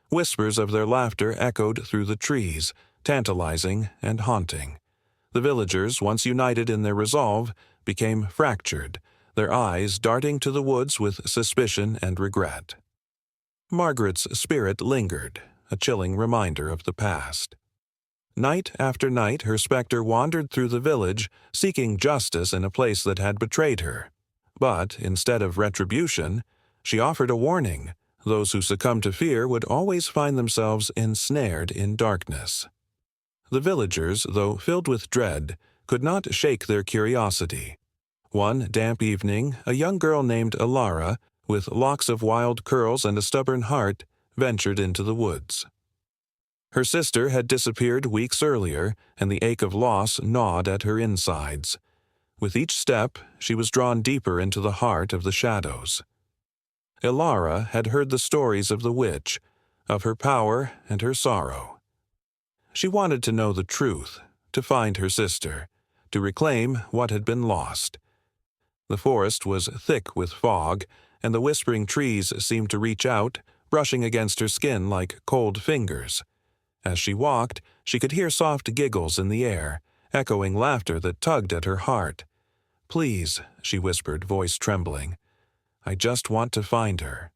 Whispers of their laughter echoed through the trees, tantalizing and haunting. The villagers, once united in their resolve, became fractured, their eyes darting to the woods with suspicion and regret. Margaret's spirit lingered, a chilling reminder of the past. Night after night her specter wandered through the village, seeking justice in a place that had betrayed her. But, instead of retribution, she offered a warning. Those who succumbed to fear would always find themselves ensnared in darkness. The villagers, though filled with dread, could not shake their curiosity. One damp evening, a young girl named Alara, with locks of wild curls and a stubborn heart, ventured into the woods. Her sister had disappeared weeks earlier, and the ache of loss gnawed at her insides. With each step, she was drawn deeper into the heart of the shadows. Alara had heard the stories of the witch, of her power and her sorrow. She wanted to know the truth, to find her sister, to reclaim what had been lost. The forest was thick with fog, and the whispering trees seemed to reach out, brushing against her skin like cold fingers. As she walked, she could hear soft giggles in the air, echoing laughter that tugged at her heart. "Please," she whispered, voice trembling, "I just want to find her."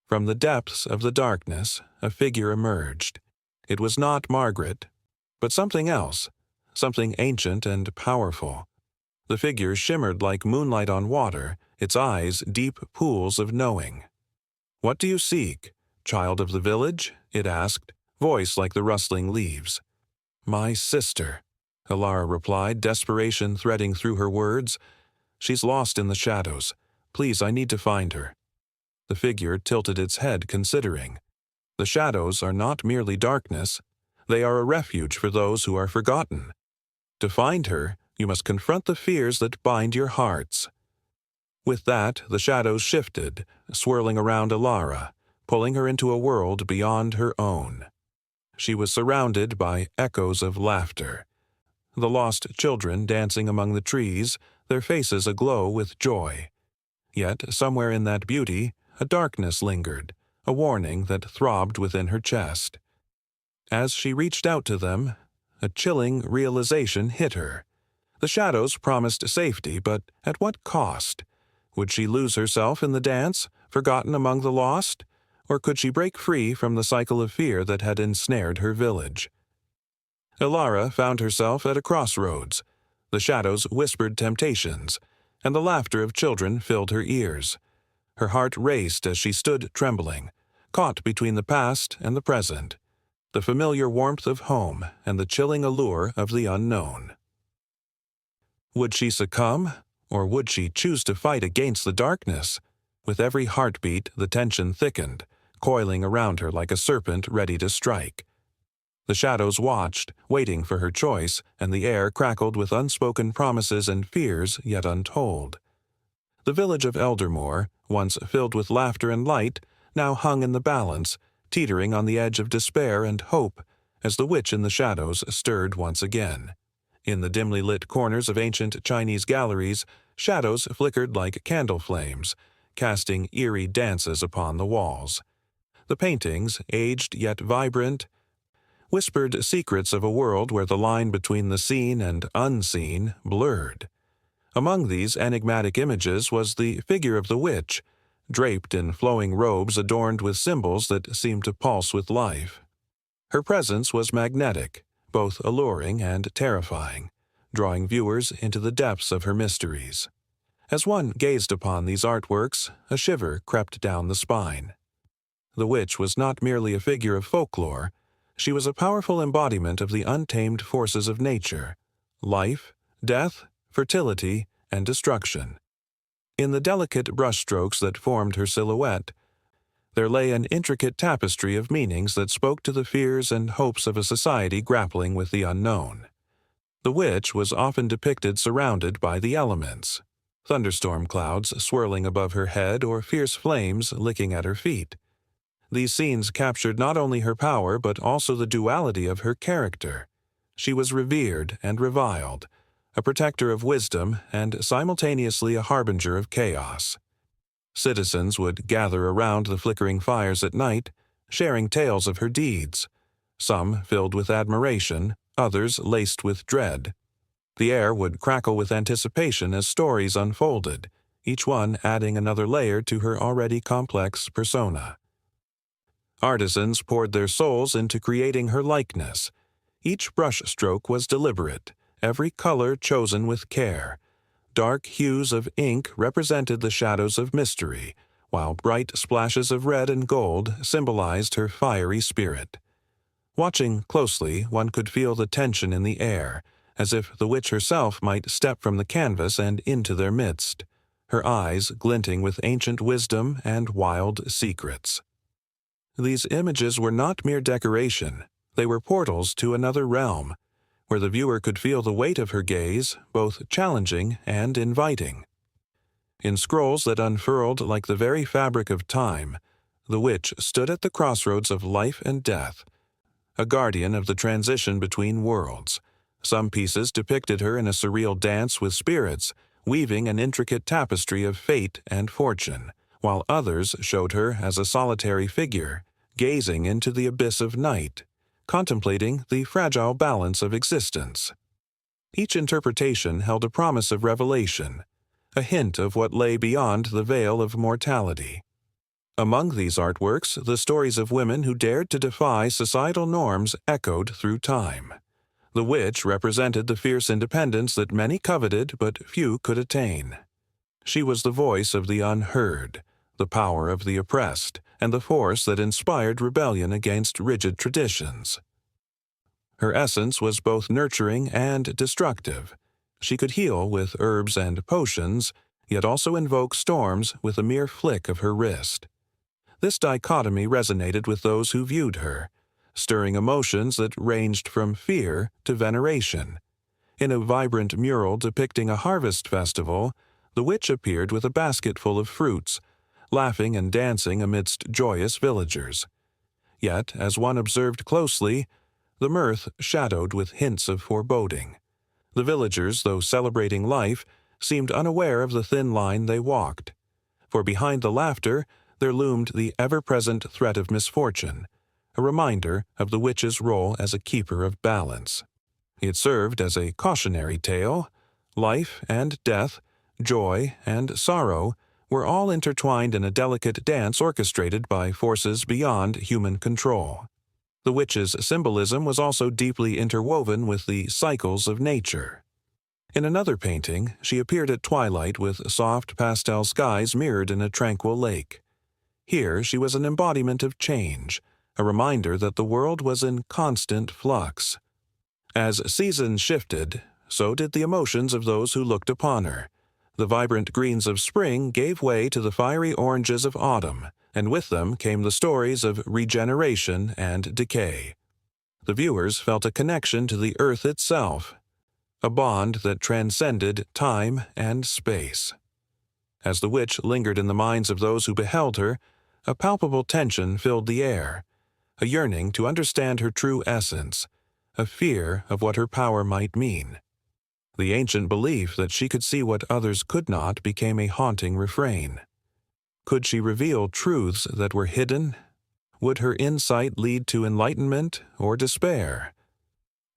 From the depths of the darkness, a figure emerged. It was not Margaret, but something else, something ancient and powerful. The figure shimmered like moonlight on water, its eyes deep pools of knowing. "What do you seek, child of the village?" it asked, voice like the rustling leaves. "My sister," Alara replied, desperation threading through her words. "She's lost in the shadows. Please, I need to find her." The figure tilted its head, considering. The shadows are not merely darkness. They are a refuge for those who are forgotten. To find her, you must confront the fears that bind your hearts. With that, the shadows shifted, swirling around Alara, pulling her into a world beyond her own. She was surrounded by echoes of laughter. The lost children dancing among the trees, their faces aglow with joy. Yet, somewhere in that beauty, a darkness lingered, a warning that throbbed within her chest. As she reached out to them, a chilling realization hit her. The shadows promised safety, but at what cost? Would she lose herself in the dance, forgotten among the lost? Or could she break free from the cycle of fear that had ensnared her village? Alara found herself at a crossroads. The shadows whispered temptations, and the laughter of children filled her ears. Her heart raced as she stood trembling, caught between the past and the present, the familiar warmth of home and the chilling allure of the unknown. Would she succumb, or would she choose to fight against the darkness? With every heartbeat, the tension thickened, coiling around her like a serpent ready to strike. The shadows watched, waiting for her choice, and the air crackled with unspoken promises and fears yet untold. The village of Eldermoor, once filled with laughter and light, now hung in the balance, teetering on the edge of despair and hope, as the witch in the shadows stirred once again. In the dimly lit corners of ancient Chinese galleries, shadows flickered like candle flames, casting eerie dances upon the walls. The paintings, aged yet vibrant, whispered secrets of a world where the line between the seen and unseen blurred. Among these enigmatic images was the figure of the witch, draped in flowing robes adorned with symbols that seemed to pulse with life. Her presence was magnetic, both alluring and terrifying, drawing viewers into the depths of her mysteries. As one gazed upon these artworks, a shiver crept down the spine. The witch was not merely a figure of folklore, she was a powerful embodiment of the untamed forces of nature: life, death, fertility, and destruction. In the delicate brushstrokes that formed her silhouette, there lay an intricate tapestry of meanings that spoke to the fears and hopes of a society grappling with the unknown. The witch was often depicted surrounded by the elements: thunderstorm clouds swirling above her head or fierce flames licking at her feet. These scenes captured not only her power but also the duality of her character. She was revered and reviled, a protector of wisdom and simultaneously a harbinger of chaos. Citizens would gather around the flickering fires at night, sharing tales of her deeds, some filled with admiration, others laced with dread. The air would crackle with anticipation as stories unfolded, each one adding another layer to her already complex persona. Artisans poured their souls into creating her likeness. Each brushstroke was deliberate, every color chosen with care. Dark hues of ink represented the shadows of mystery, while bright splashes of red and gold symbolized her fiery spirit. Watching closely, one could feel the tension in the air, as if the witch herself might step from the canvas and into their midst, her eyes glinting with ancient wisdom and wild secrets. These images were not mere decoration, they were portals to another realm, where the viewer could feel the weight of her gaze, both challenging and inviting. In scrolls that unfurled like the very fabric of time, the witch stood at the crossroads of life and death, a guardian of the transition between worlds. Some pieces depicted her in a surreal dance with spirits, weaving an intricate tapestry of fate and fortune, while others showed her as a solitary figure, gazing into the abyss of night, contemplating the fragile balance of existence. Each interpretation held a promise of revelation, a hint of what lay beyond the veil of mortality. Among these artworks, the stories of women who dared to defy societal norms echoed through time. The witch represented the fierce independence that many coveted but few could attain. She was the voice of the unheard, the power of the oppressed, and the force that inspired rebellion against rigid traditions. Her essence was both nurturing and destructive. She could heal with herbs and potions, yet also invoke storms with a mere flick of her wrist. This dichotomy resonated with those who viewed her, stirring emotions that ranged from fear to veneration. In a vibrant mural depicting a harvest festival, the witch appeared with a basket full of fruits, laughing and dancing amidst joyous villagers. Yet, as one observed closely, the mirth shadowed with hints of foreboding. The villagers, though celebrating life, seemed unaware of the thin line they walked. For behind the laughter, there loomed the ever-present threat of misfortune, a reminder of the witch's role as a keeper of balance. It served as a cautionary tale. Life and death, joy and sorrow, were all intertwined in a delicate dance orchestrated by forces beyond human control. The witch's symbolism was also deeply interwoven with the cycles of nature. In another painting, she appeared at twilight with soft pastel skies mirrored in a tranquil lake. Here she was an embodiment of change, a reminder that the world was in constant flux. As seasons shifted, so did the emotions of those who looked upon her. The vibrant greens of spring gave way to the fiery oranges of autumn, and with them came the stories of regeneration and decay. The viewers felt a connection to the earth itself, a bond that transcended time and space. As the witch lingered in the minds of those who beheld her, a palpable tension filled the air, a yearning to understand her true essence, a fear of what her power might mean. The ancient belief that she could see what others could not became a haunting refrain. Could she reveal truths that were hidden? Would her insight lead to enlightenment or despair?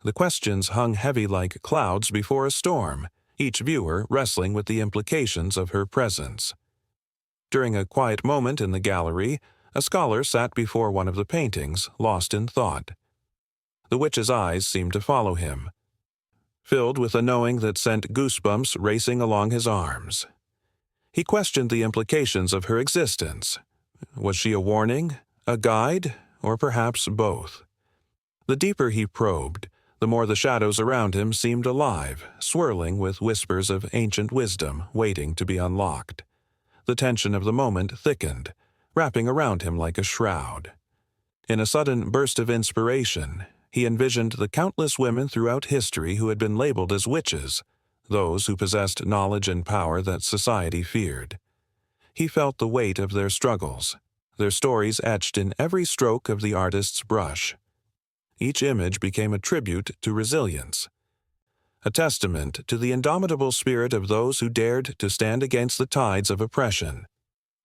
The questions hung heavy like clouds before a storm, each viewer wrestling with the implications of her presence. During a quiet moment in the gallery, a scholar sat before one of the paintings, lost in thought. The witch's eyes seemed to follow him, filled with a knowing that sent goosebumps racing along his arms. He questioned the implications of her existence. Was she a warning, a guide, or perhaps both? The deeper he probed, the more the shadows around him seemed alive, swirling with whispers of ancient wisdom waiting to be unlocked. The tension of the moment thickened, wrapping around him like a shroud. In a sudden burst of inspiration, he envisioned the countless women throughout history who had been labeled as witches, those who possessed knowledge and power that society feared. He felt the weight of their struggles, their stories etched in every stroke of the artist's brush. Each image became a tribute to resilience, a testament to the indomitable spirit of those who dared to stand against the tides of oppression.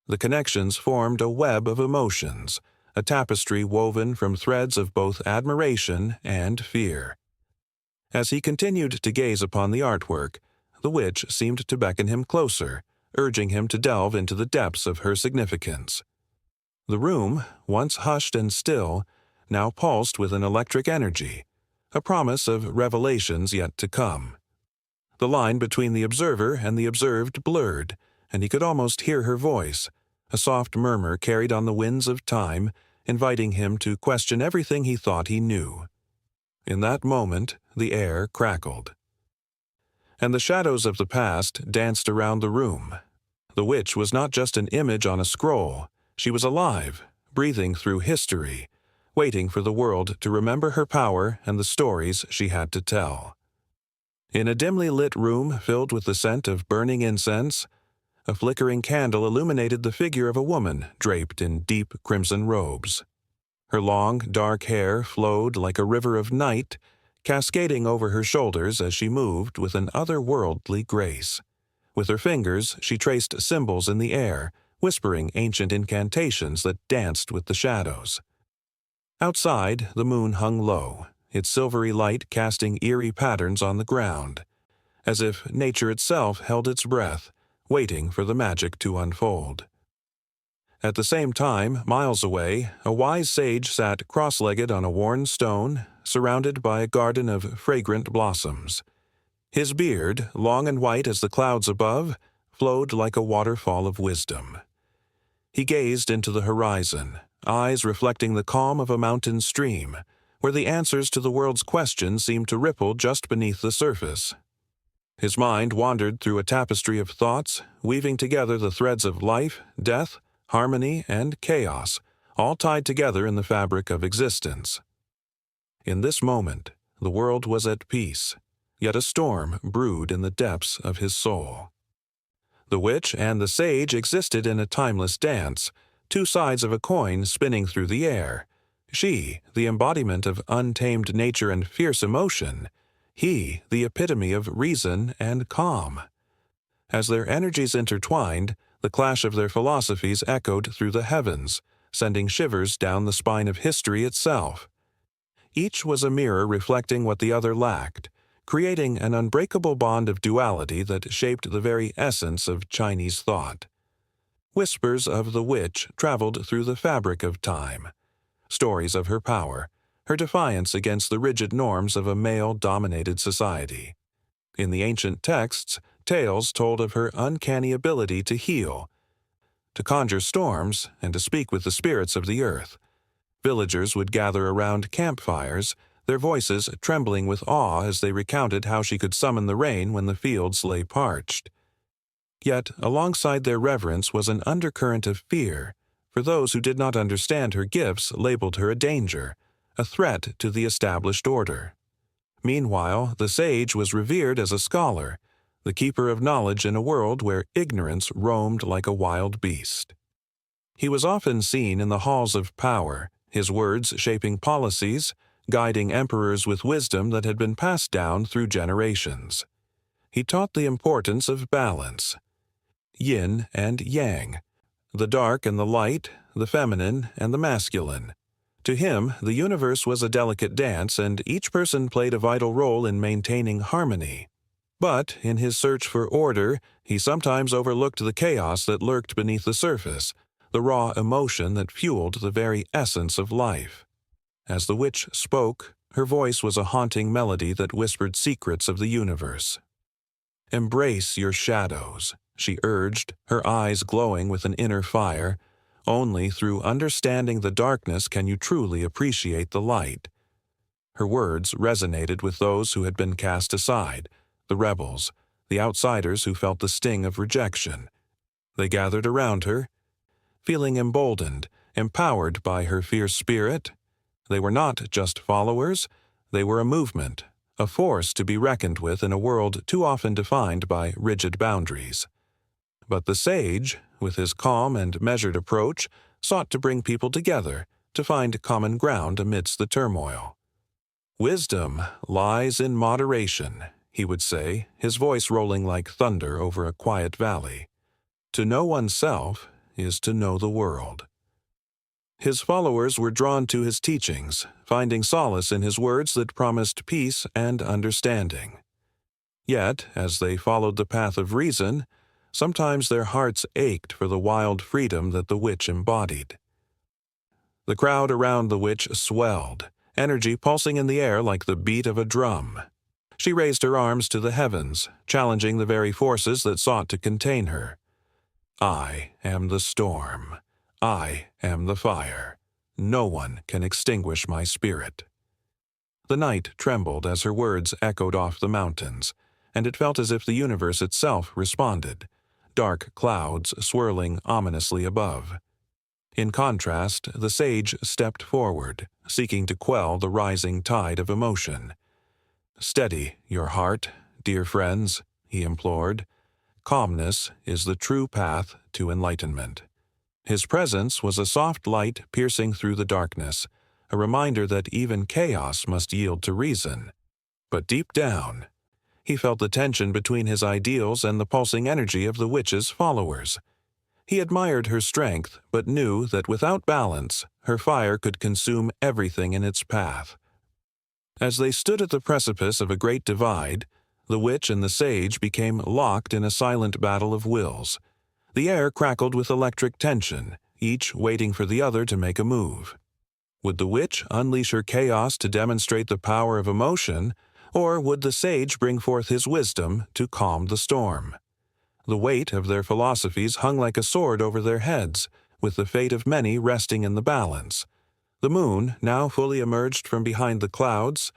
The connections formed a web of emotions, a tapestry woven from threads of both admiration and fear. As he continued to gaze upon the artwork, the witch seemed to beckon him closer, urging him to delve into the depths of her significance. The room, once hushed and still, now pulsed with an electric energy, a promise of revelations yet to come. The line between the observer and the observed blurred, and he could almost hear her voice, a soft murmur carried on the winds of time, inviting him to question everything he thought he knew. In that moment, the air crackled, and the shadows of the past danced around the room. The witch was not just an image on a scroll. She was alive, breathing through history, waiting for the world to remember her power and the stories she had to tell. In a dimly lit room filled with the scent of burning incense, a flickering candle illuminated the figure of a woman draped in deep crimson robes. Her long, dark hair flowed like a river of night, cascading over her shoulders as she moved with an otherworldly grace. With her fingers, she traced symbols in the air, whispering ancient incantations that danced with the shadows. Outside, the moon hung low, its silvery light casting eerie patterns on the ground, as if nature itself held its breath, waiting for the magic to unfold. At the same time, miles away, a wise sage sat cross-legged on a worn stone, surrounded by a garden of fragrant blossoms. His beard, long and white as the clouds above, flowed like a waterfall of wisdom. He gazed into the horizon, eyes reflecting the calm of a mountain stream, where the answers to the world's questions seemed to ripple just beneath the surface. His mind wandered through a tapestry of thoughts, weaving together the threads of life, death, harmony, and chaos, all tied together in the fabric of existence. In this moment, the world was at peace, yet a storm brewed in the depths of his soul. The witch and the sage existed in a timeless dance, two sides of a coin spinning through the air. She, the embodiment of untamed nature and fierce emotion; he, the epitome of reason and calm. As their energies intertwined, the clash of their philosophies echoed through the heavens, sending shivers down the spine of history itself. Each was a mirror reflecting what the other lacked, creating an unbreakable bond of duality that shaped the very essence of Chinese thought. Whispers of the witch traveled through the fabric of time, stories of her power, her defiance against the rigid norms of a male-dominated society. In the ancient texts, tales told of her uncanny ability to heal, to conjure storms, and to speak with the spirits of the earth. Villagers would gather around campfires, their voices trembling with awe as they recounted how she could summon the rain when the fields lay parched. Yet, alongside their reverence was an undercurrent of fear, for those who did not understand her gifts labeled her a danger, a threat to the established order. Meanwhile, the sage was revered as a scholar, the keeper of knowledge in a world where ignorance roamed like a wild beast. He was often seen in the halls of power, his words shaping policies, guiding emperors with wisdom that had been passed down through generations. He taught the importance of balance, yin and yang, the dark and the light, the feminine, and the masculine. To him, the universe was a delicate dance, and each person played a vital role in maintaining harmony. But, in his search for order, he sometimes overlooked the chaos that lurked beneath the surface, the raw emotion that fueled the very essence of life. As the witch spoke, her voice was a haunting melody that whispered secrets of the universe. "Embrace your shadows," she urged, her eyes glowing with an inner fire. "Only through understanding the darkness can you truly appreciate the light." Her words resonated with those who had been cast aside, the rebels, the outsiders who felt the sting of rejection. They gathered around her, feeling emboldened, empowered by her fierce spirit. They were not just followers, they were a movement, a force to be reckoned with in a world too often defined by rigid boundaries. But the sage, with his calm and measured approach, sought to bring people together, to find common ground amidst the turmoil. "Wisdom lies in moderation," he would say, his voice rolling like thunder over a quiet valley. "To know oneself is to know the world." His followers were drawn to his teachings, finding solace in his words that promised peace and understanding. Yet, as they followed the path of reason, sometimes their hearts ached for the wild freedom that the witch embodied. The crowd around the witch swelled, energy pulsing in the air like the beat of a drum. She raised her arms to the heavens, challenging the very forces that sought to contain her. "I am the storm. I am the fire. No one can extinguish my spirit." The night trembled as her words echoed off the mountains, and it felt as if the universe itself responded, dark clouds swirling ominously above. In contrast, the sage stepped forward, seeking to quell the rising tide of emotion. "Steady your heart, dear friends," he implored. "Calmness is the true path to enlightenment." His presence was a soft light piercing through the darkness, a reminder that even chaos must yield to reason. But deep down, he felt the tension between his ideals and the pulsing energy of the witch's followers. He admired her strength, but knew that without balance, her fire could consume everything in its path. As they stood at the precipice of a great divide, the witch and the sage became locked in a silent battle of wills. The air crackled with electric tension, each waiting for the other to make a move. Would the witch unleash her chaos to demonstrate the power of emotion, or would the sage bring forth his wisdom to calm the storm? The weight of their philosophies hung like a sword over their heads, with the fate of many resting in the balance. The moon, now fully emerged from behind the clouds,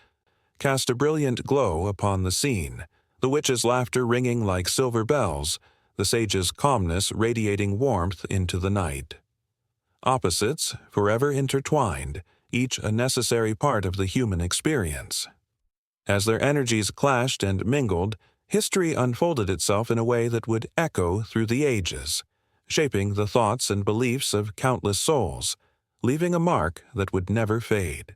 cast a brilliant glow upon the scene, the witch's laughter ringing like silver bells, the sage's calmness radiating warmth into the night. Opposites, forever intertwined, each a necessary part of the human experience. As their energies clashed and mingled, history unfolded itself in a way that would echo through the ages, shaping the thoughts and beliefs of countless souls, leaving a mark that would never fade.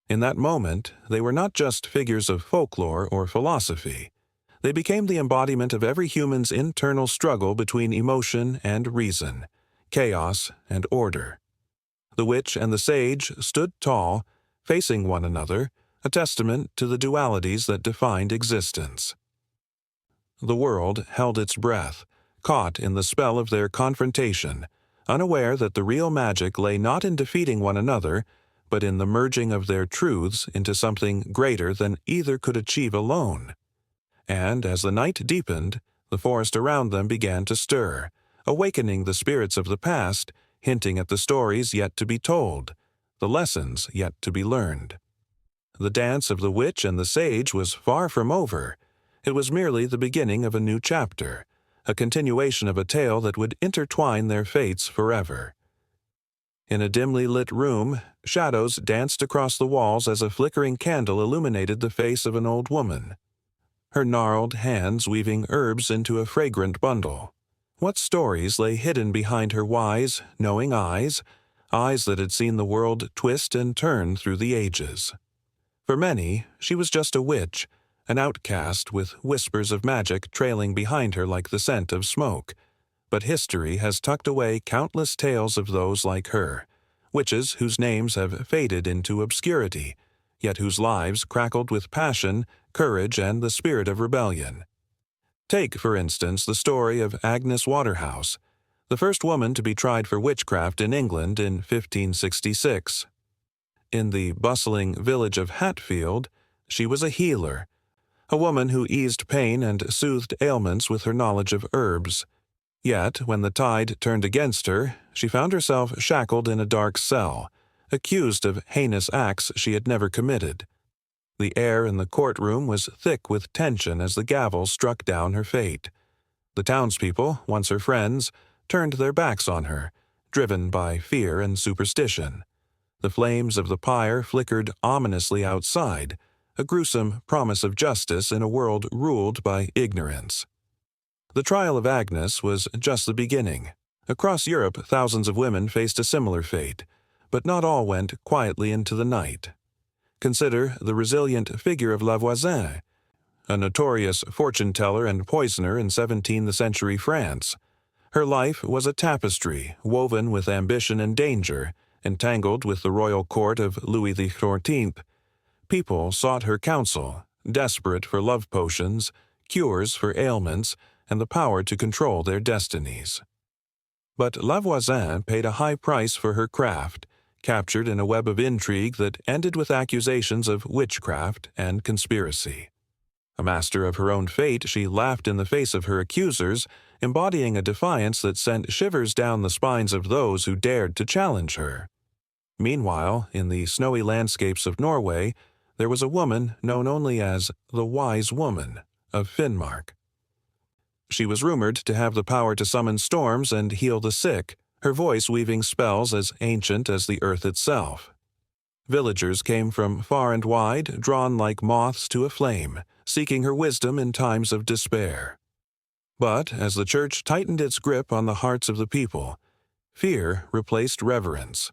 In that moment, they were not just figures of folklore or philosophy. They became the embodiment of every human's internal struggle between emotion and reason, chaos and order. The witch and the sage stood tall, facing one another, a testament to the dualities that defined existence. The world held its breath, caught in the spell of their confrontation, unaware that the real magic lay not in defeating one another, but in the merging of their truths into something greater than either could achieve alone. And as the night deepened, the forest around them began to stir, awakening the spirits of the past, hinting at the stories yet to be told, the lessons yet to be learned. The dance of the witch and the sage was far from over. It was merely the beginning of a new chapter, a continuation of a tale that would intertwine their fates forever. In a dimly lit room, shadows danced across the walls as a flickering candle illuminated the face of an old woman, her gnarled hands weaving herbs into a fragrant bundle. What stories lay hidden behind her wise, knowing eyes, eyes that had seen the world twist and turn through the ages? For many, she was just a witch, an outcast with whispers of magic trailing behind her like the scent of smoke. but history has tucked away countless tales of those like her, witches whose names have faded into obscurity, yet whose lives crackled with passion, courage, and the spirit of rebellion. Take, for instance, the story of Agnes Waterhouse, the first woman to be tried for witchcraft in England in 1566. In the bustling village of Hatfield, she was a healer, a woman who eased pain and soothed ailments with her knowledge of herbs. Yet, when the tide turned against her, she found herself shackled in a dark cell, accused of heinous acts she had never committed. The air in the courtroom was thick with tension as the gavel struck down her fate. The townspeople, once her friends, turned their backs on her, driven by fear and superstition. The flames of the pyre flickered ominously outside, a gruesome promise of justice in a world ruled by ignorance. The trial of Agnes was just the beginning. Across Europe, thousands of women faced a similar fate, but not all went quietly into the night. Consider the resilient figure of Lavoisin, a notorious fortune-teller and poisoner in 17th century France. Her life was a tapestry woven with ambition and danger, entangled with the royal court of Louis XIV. People sought her counsel, desperate for love potions, cures for ailments, and the power to control their destinies. But Lavoisin paid a high price for her craft, captured in a web of intrigue that ended with accusations of witchcraft and conspiracy. A master of her own fate, she laughed in the face of her accusers, embodying a defiance that sent shivers down the spines of those who dared to challenge her. Meanwhile, in the snowy landscapes of Norway, there was a woman known only as the Wise Woman of Finnmark. She was rumored to have the power to summon storms and heal the sick, her voice weaving spells as ancient as the earth itself. Villagers came from far and wide, drawn like moths to a flame, seeking her wisdom in times of despair. But as the church tightened its grip on the hearts of the people, fear replaced reverence.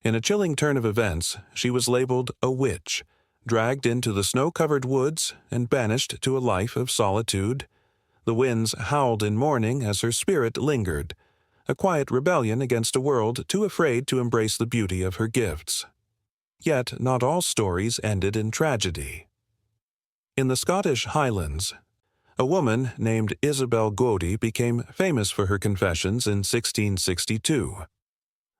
In a chilling turn of events, she was labeled a witch, dragged into the snow-covered woods and banished to a life of solitude. The winds howled in mourning as her spirit lingered, a quiet rebellion against a world too afraid to embrace the beauty of her gifts. Yet not all stories ended in tragedy. In the Scottish Highlands, a woman named Isabel Godey became famous for her confessions in 1662.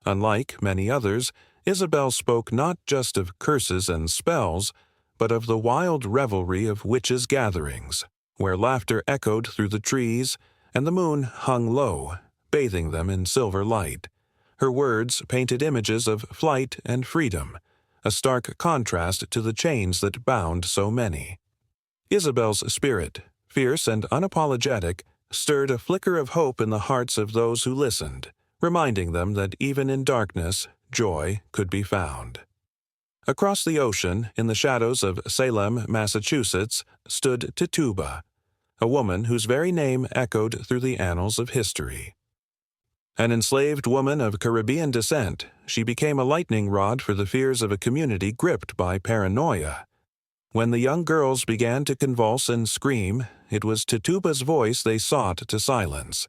Unlike many others, Isabel spoke not just of curses and spells, but of the wild revelry of witches' gatherings, where laughter echoed through the trees and the moon hung low, bathing them in silver light. Her words painted images of flight and freedom, a stark contrast to the chains that bound so many. Isabel's spirit, fierce and unapologetic, stirred a flicker of hope in the hearts of those who listened, reminding them that even in darkness, joy could be found. Across the ocean, in the shadows of Salem, Massachusetts, stood Tituba, a woman whose very name echoed through the annals of history. An enslaved woman of Caribbean descent, she became a lightning rod for the fears of a community gripped by paranoia. When the young girls began to convulse and scream, it was Tituba's voice they sought to silence.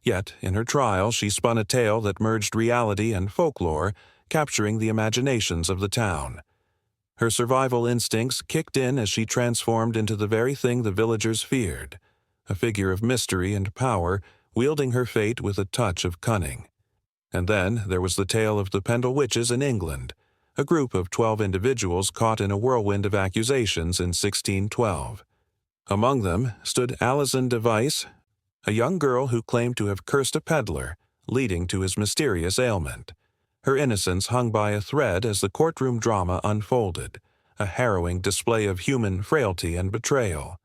Yet, in her trial, she spun a tale that merged reality and folklore, capturing the imaginations of the town. Her survival instincts kicked in as she transformed into the very thing the villagers feared, a figure of mystery and power, wielding her fate with a touch of cunning. And then there was the tale of the Pendle Witches in England, a group of 12 individuals caught in a whirlwind of accusations in 1612. Among them stood Alison Device, a young girl who claimed to have cursed a peddler, leading to his mysterious ailment. Her innocence hung by a thread as the courtroom drama unfolded, a harrowing display of human frailty and betrayal.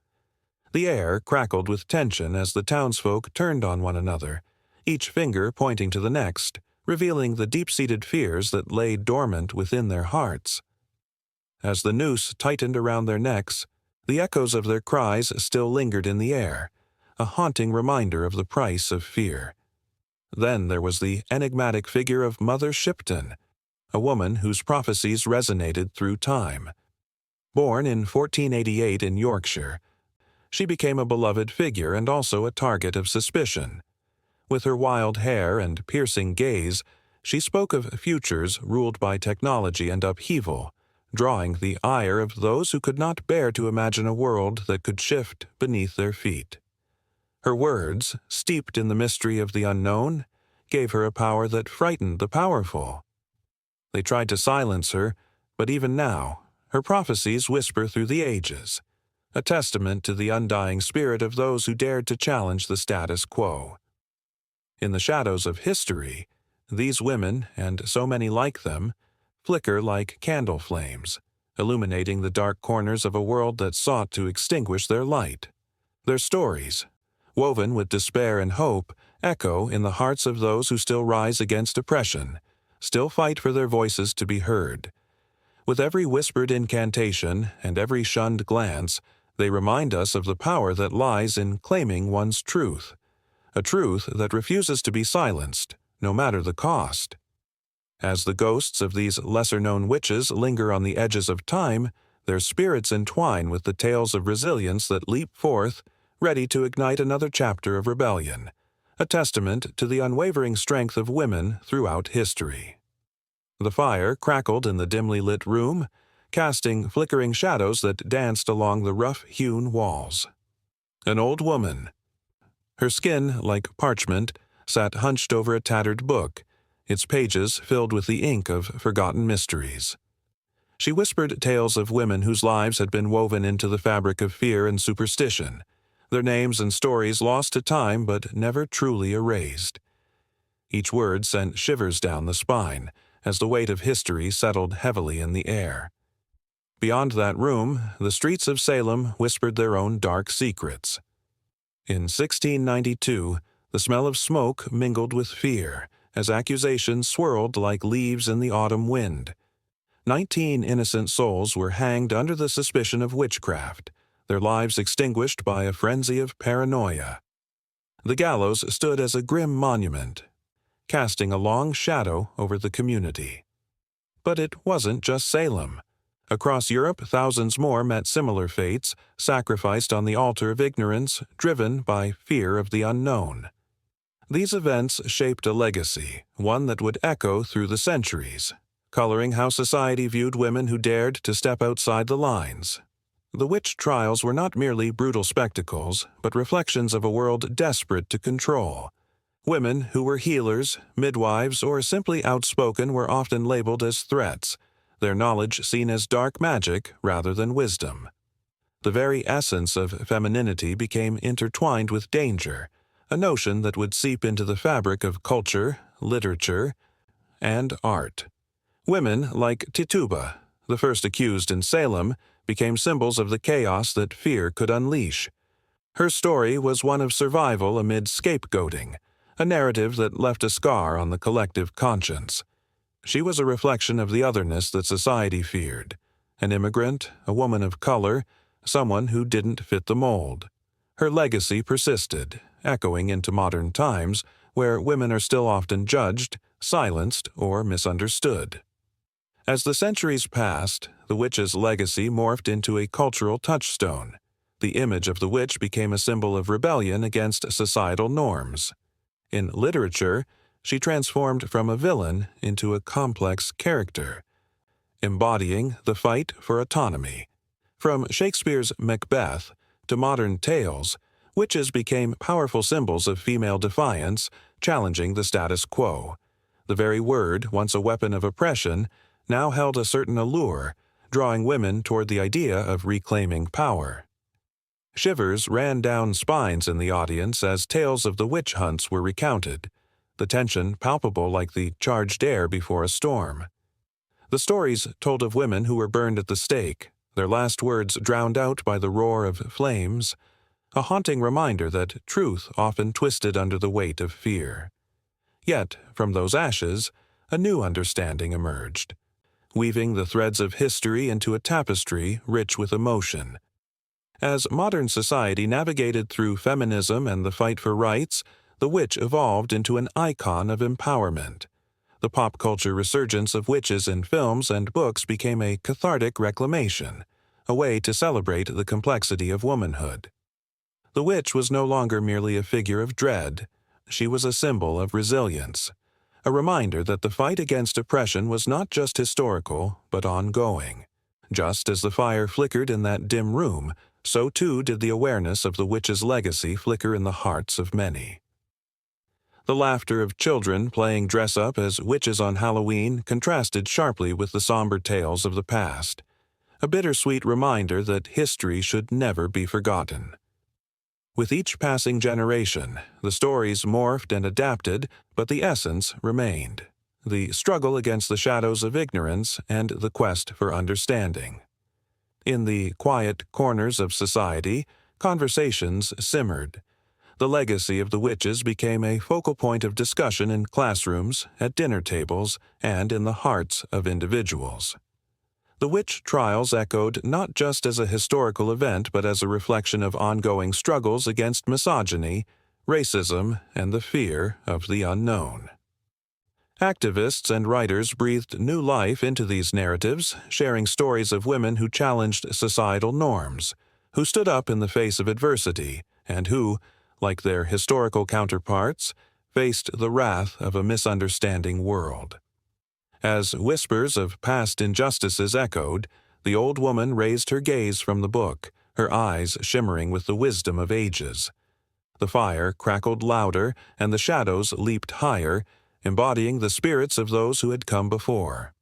The air crackled with tension as the townsfolk turned on one another, each finger pointing to the next, revealing the deep-seated fears that lay dormant within their hearts. As the noose tightened around their necks, the echoes of their cries still lingered in the air, a haunting reminder of the price of fear. Then there was the enigmatic figure of Mother Shipton, a woman whose prophecies resonated through time. Born in 1488 in Yorkshire, she became a beloved figure and also a target of suspicion. With her wild hair and piercing gaze, she spoke of futures ruled by technology and upheaval, drawing the ire of those who could not bear to imagine a world that could shift beneath their feet. Her words, steeped in the mystery of the unknown, gave her a power that frightened the powerful. They tried to silence her, but even now, her prophecies whisper through the ages, a testament to the undying spirit of those who dared to challenge the status quo. In the shadows of history, these women, and so many like them, flicker like candle flames, illuminating the dark corners of a world that sought to extinguish their light. Their stories, woven with despair and hope, echo in the hearts of those who still rise against oppression, still fight for their voices to be heard. With every whispered incantation and every shunned glance, they remind us of the power that lies in claiming one's truth, a truth that refuses to be silenced, no matter the cost. As the ghosts of these lesser-known witches linger on the edges of time, their spirits entwine with the tales of resilience that leap forth, ready to ignite another chapter of rebellion, a testament to the unwavering strength of women throughout history. The fire crackled in the dimly lit room, casting flickering shadows that danced along the rough-hewn walls. An old woman, her skin like parchment, sat hunched over a tattered book, its pages filled with the ink of forgotten mysteries. She whispered tales of women whose lives had been woven into the fabric of fear and superstition, their names and stories lost to time but never truly erased. Each word sent shivers down the spine as the weight of history settled heavily in the air. Beyond that room, the streets of Salem whispered their own dark secrets. In 1692, the smell of smoke mingled with fear as accusations swirled like leaves in the autumn wind. 19 innocent souls were hanged under the suspicion of witchcraft, their lives extinguished by a frenzy of paranoia. The gallows stood as a grim monument, casting a long shadow over the community. But it wasn't just Salem. Across Europe, thousands more met similar fates, sacrificed on the altar of ignorance, driven by fear of the unknown. These events shaped a legacy, one that would echo through the centuries, coloring how society viewed women who dared to step outside the lines. The witch trials were not merely brutal spectacles, but reflections of a world desperate to control. Women who were healers, midwives, or simply outspoken were often labeled as threats, their knowledge seen as dark magic rather than wisdom. The very essence of femininity became intertwined with danger, a notion that would seep into the fabric of culture, literature, and art. Women like Tituba, the first accused in Salem, became symbols of the chaos that fear could unleash. Her story was one of survival amid scapegoating, a narrative that left a scar on the collective conscience. She was a reflection of the otherness that society feared, an immigrant, a woman of color, someone who didn't fit the mold. Her legacy persisted, echoing into modern times, where women are still often judged, silenced, or misunderstood. As the centuries passed, the witch's legacy morphed into a cultural touchstone. The image of the witch became a symbol of rebellion against societal norms. In literature, she transformed from a villain into a complex character, embodying the fight for autonomy. From Shakespeare's Macbeth to modern tales, witches became powerful symbols of female defiance, challenging the status quo. The very word, once a weapon of oppression, now held a certain allure, drawing women toward the idea of reclaiming power. Shivers ran down spines in the audience as tales of the witch hunts were recounted, the tension palpable like the charged air before a storm. The stories told of women who were burned at the stake, their last words drowned out by the roar of flames, a haunting reminder that truth often twisted under the weight of fear. Yet, from those ashes, a new understanding emerged, weaving the threads of history into a tapestry rich with emotion. As modern society navigated through feminism and the fight for rights, the witch evolved into an icon of empowerment. The pop culture resurgence of witches in films and books became a cathartic reclamation, a way to celebrate the complexity of womanhood. The witch was no longer merely a figure of dread, she was a symbol of resilience, a reminder that the fight against oppression was not just historical, but ongoing. Just as the fire flickered in that dim room, so too did the awareness of the witch's legacy flicker in the hearts of many. The laughter of children playing dress-up as witches on Halloween contrasted sharply with the somber tales of the past, a bittersweet reminder that history should never be forgotten. With each passing generation, the stories morphed and adapted, but the essence remained: the struggle against the shadows of ignorance and the quest for understanding. In the quiet corners of society, conversations simmered. The legacy of the witches became a focal point of discussion in classrooms, at dinner tables, and in the hearts of individuals. The witch trials echoed not just as a historical event but as a reflection of ongoing struggles against misogyny, racism, and the fear of the unknown. Activists and writers breathed new life into these narratives, sharing stories of women who challenged societal norms, who stood up in the face of adversity, and who, like their historical counterparts, faced the wrath of a misunderstanding world. As whispers of past injustices echoed, the old woman raised her gaze from the book, her eyes shimmering with the wisdom of ages. The fire crackled louder, and the shadows leaped higher, embodying the spirits of those who had come before.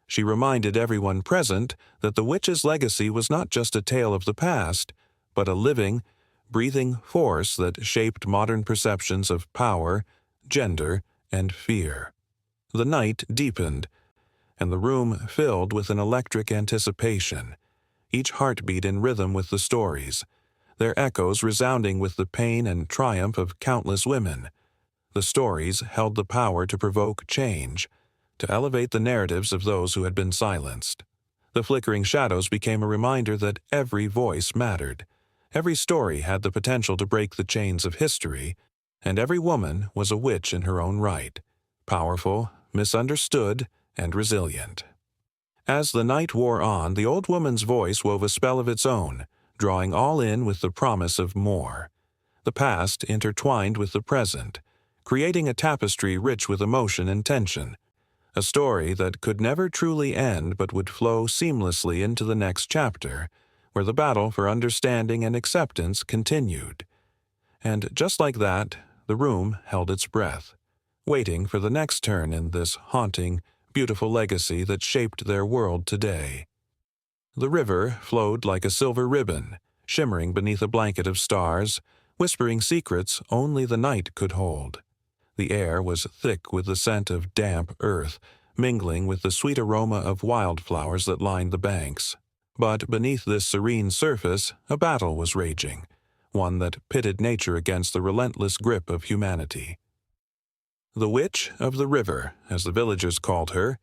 She reminded everyone present that the witch's legacy was not just a tale of the past, but a living, breathing force that shaped modern perceptions of power, gender, and fear. The night deepened, and the room filled with an electric anticipation, each heartbeat in rhythm with the stories, their echoes resounding with the pain and triumph of countless women. The stories held the power to provoke change, to elevate the narratives of those who had been silenced. The flickering shadows became a reminder that every voice mattered. Every story had the potential to break the chains of history, and every woman was a witch in her own right, powerful, misunderstood, and resilient. As the night wore on, the old woman's voice wove a spell of its own, drawing all in with the promise of more. The past intertwined with the present, creating a tapestry rich with emotion and tension, a story that could never truly end but would flow seamlessly into the next chapter, where the battle for understanding and acceptance continued. And just like that, the room held its breath, waiting for the next turn in this haunting, beautiful legacy that shaped their world today. The river flowed like a silver ribbon, shimmering beneath a blanket of stars, whispering secrets only the night could hold. The air was thick with the scent of damp earth, mingling with the sweet aroma of wildflowers that lined the banks. But beneath this serene surface, a battle was raging, one that pitted nature against the relentless grip of humanity. The Witch of the River, as the villagers called her,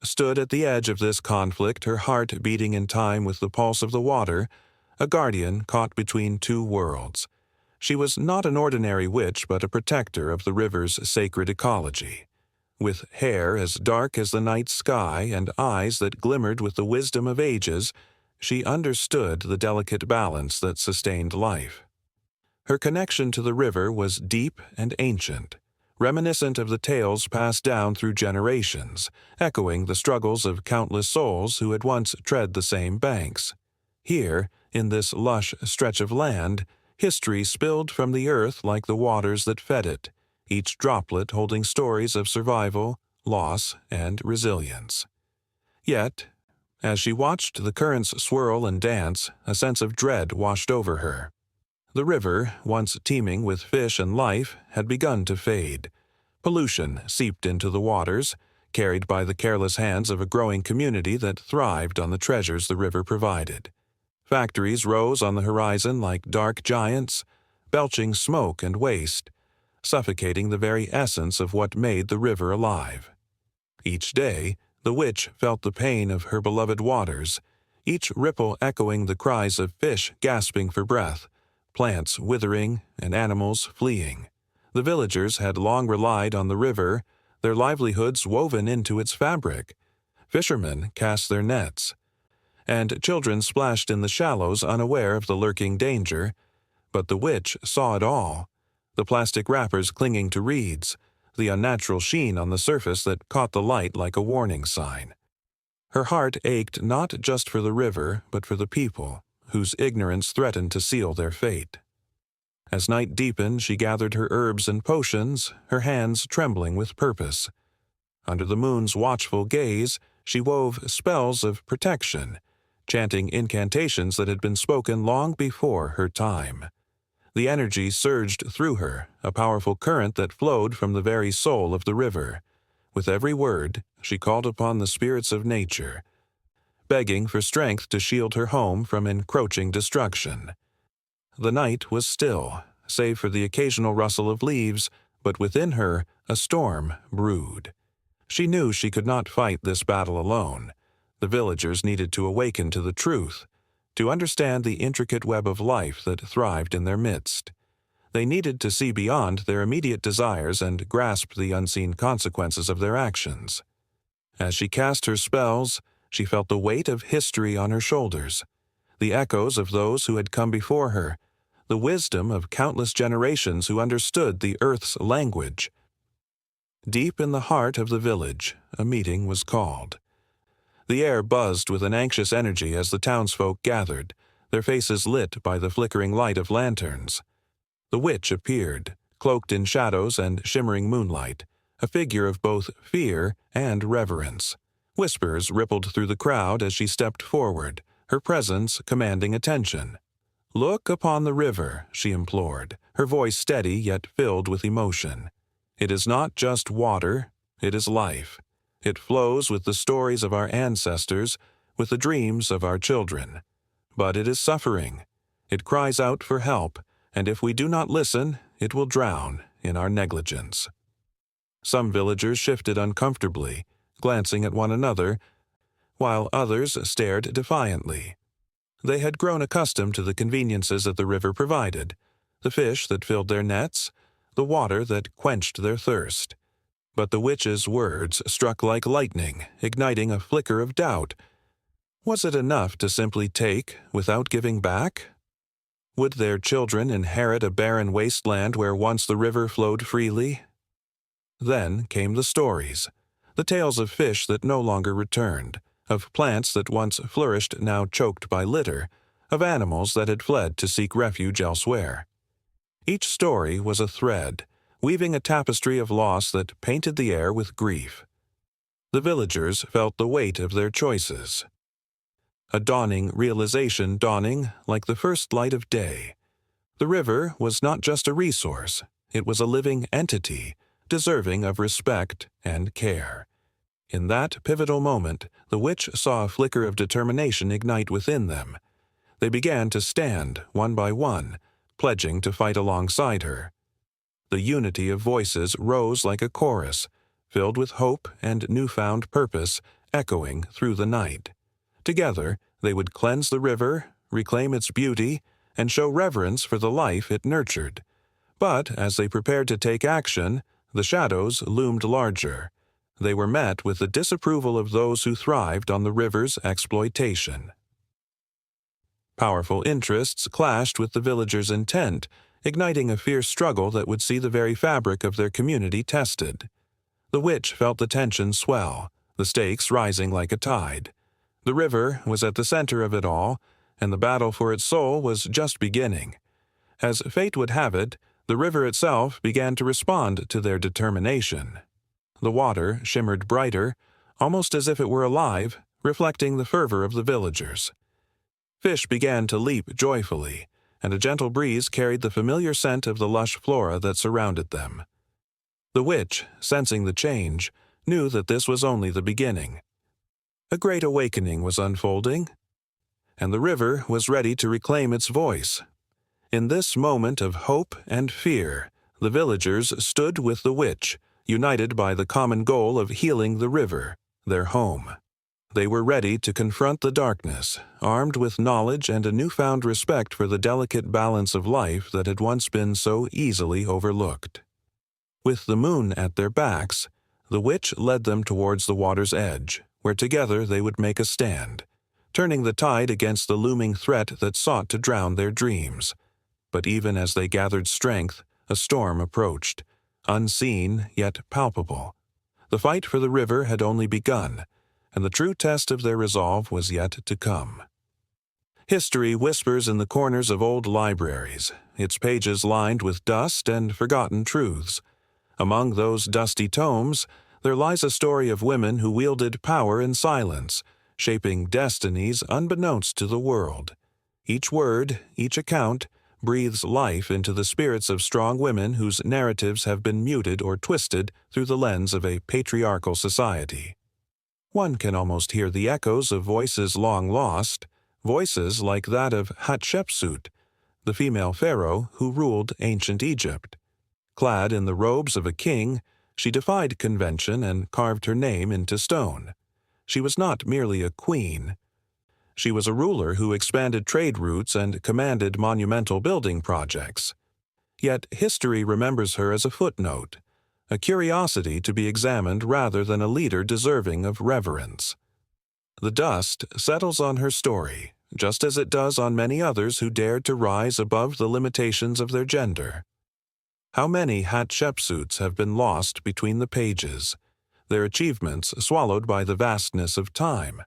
stood at the edge of this conflict, her heart beating in time with the pulse of the water, a guardian caught between two worlds. She was not an ordinary witch, but a protector of the river's sacred ecology. With hair as dark as the night sky and eyes that glimmered with the wisdom of ages, she understood the delicate balance that sustained life. Her connection to the river was deep and ancient, reminiscent of the tales passed down through generations, echoing the struggles of countless souls who had once tread the same banks. Here, in this lush stretch of land, history spilled from the earth like the waters that fed it, each droplet holding stories of survival, loss, and resilience. Yet, as she watched the currents swirl and dance, a sense of dread washed over her. The river, once teeming with fish and life, had begun to fade. Pollution seeped into the waters, carried by the careless hands of a growing community that thrived on the treasures the river provided. Factories rose on the horizon like dark giants, belching smoke and waste, suffocating the very essence of what made the river alive. Each day, the witch felt the pain of her beloved waters, each ripple echoing the cries of fish gasping for breath, plants withering, and animals fleeing. The villagers had long relied on the river, their livelihoods woven into its fabric. Fishermen cast their nets, and children splashed in the shallows unaware of the lurking danger. But the witch saw it all. the plastic wrappers clinging to reeds, the unnatural sheen on the surface that caught the light like a warning sign. Her heart ached not just for the river, but for the people, whose ignorance threatened to seal their fate. As night deepened, she gathered her herbs and potions, her hands trembling with purpose. Under the moon's watchful gaze, she wove spells of protection, chanting incantations that had been spoken long before her time. The energy surged through her, a powerful current that flowed from the very soul of the river. With every word, she called upon the spirits of nature, begging for strength to shield her home from encroaching destruction. The night was still, save for the occasional rustle of leaves, but within her a storm brewed. She knew she could not fight this battle alone. The villagers needed to awaken to the truth, to understand the intricate web of life that thrived in their midst. They needed to see beyond their immediate desires and grasp the unseen consequences of their actions. As she cast her spells, she felt the weight of history on her shoulders, the echoes of those who had come before her, the wisdom of countless generations who understood the earth's language. Deep in the heart of the village, a meeting was called. The air buzzed with an anxious energy as the townsfolk gathered, their faces lit by the flickering light of lanterns. The witch appeared, cloaked in shadows and shimmering moonlight, a figure of both fear and reverence. Whispers rippled through the crowd as she stepped forward, her presence commanding attention. "Look upon the river," she implored, her voice steady yet filled with emotion. "It is not just water, it is life. It flows with the stories of our ancestors, with the dreams of our children. But it is suffering. It cries out for help, and if we do not listen, it will drown in our negligence." Some villagers shifted uncomfortably, glancing at one another, while others stared defiantly. They had grown accustomed to the conveniences that the river provided, the fish that filled their nets, the water that quenched their thirst. But the witch's words struck like lightning, igniting a flicker of doubt. Was it enough to simply take without giving back? Would their children inherit a barren wasteland where once the river flowed freely? Then came the stories, the tales of fish that no longer returned, of plants that once flourished now choked by litter, of animals that had fled to seek refuge elsewhere. Each story was a thread, weaving a tapestry of loss that painted the air with grief. The villagers felt the weight of their choices. A dawning realization dawning like the first light of day. The river was not just a resource, it was a living entity, deserving of respect and care. In that pivotal moment, the witch saw a flicker of determination ignite within them. They began to stand, one by one, pledging to fight alongside her. The unity of voices rose like a chorus, filled with hope and newfound purpose, echoing through the night. Together, they would cleanse the river, reclaim its beauty, and show reverence for the life it nurtured. But as they prepared to take action, the shadows loomed larger. They were met with the disapproval of those who thrived on the river's exploitation. Powerful interests clashed with the villagers' intent, igniting a fierce struggle that would see the very fabric of their community tested. The witch felt the tension swell, the stakes rising like a tide. The river was at the center of it all, and the battle for its soul was just beginning. As fate would have it, the river itself began to respond to their determination. The water shimmered brighter, almost as if it were alive, reflecting the fervor of the villagers. Fish began to leap joyfully, and a gentle breeze carried the familiar scent of the lush flora that surrounded them. The witch, sensing the change, knew that this was only the beginning. A great awakening was unfolding, and the river was ready to reclaim its voice. In this moment of hope and fear, the villagers stood with the witch, united by the common goal of healing the river, their home. They were ready to confront the darkness, armed with knowledge and a newfound respect for the delicate balance of life that had once been so easily overlooked. With the moon at their backs, the witch led them towards the water's edge, where together they would make a stand, turning the tide against the looming threat that sought to drown their dreams. But even as they gathered strength, A storm approached, unseen yet palpable. The fight for the river had only begun, and the true test of their resolve was yet to come. History whispers in the corners of old libraries, its pages lined with dust and forgotten truths. Among those dusty tomes, there lies a story of women who wielded power in silence, shaping destinies unbeknownst to the world. Each word, each account, breathes life into the spirits of strong women whose narratives have been muted or twisted through the lens of a patriarchal society. One can almost hear the echoes of voices long lost, voices like that of Hatshepsut, the female pharaoh who ruled ancient Egypt. Clad in the robes of a king, she defied convention and carved her name into stone. She was not merely a queen. She was a ruler who expanded trade routes and commanded monumental building projects. Yet history remembers her as a footnote, a curiosity to be examined rather than a leader deserving of reverence. The dust settles on her story, just as it does on many others who dared to rise above the limitations of their gender. How many Hatshepsuts have been lost between the pages, their achievements swallowed by the vastness of time?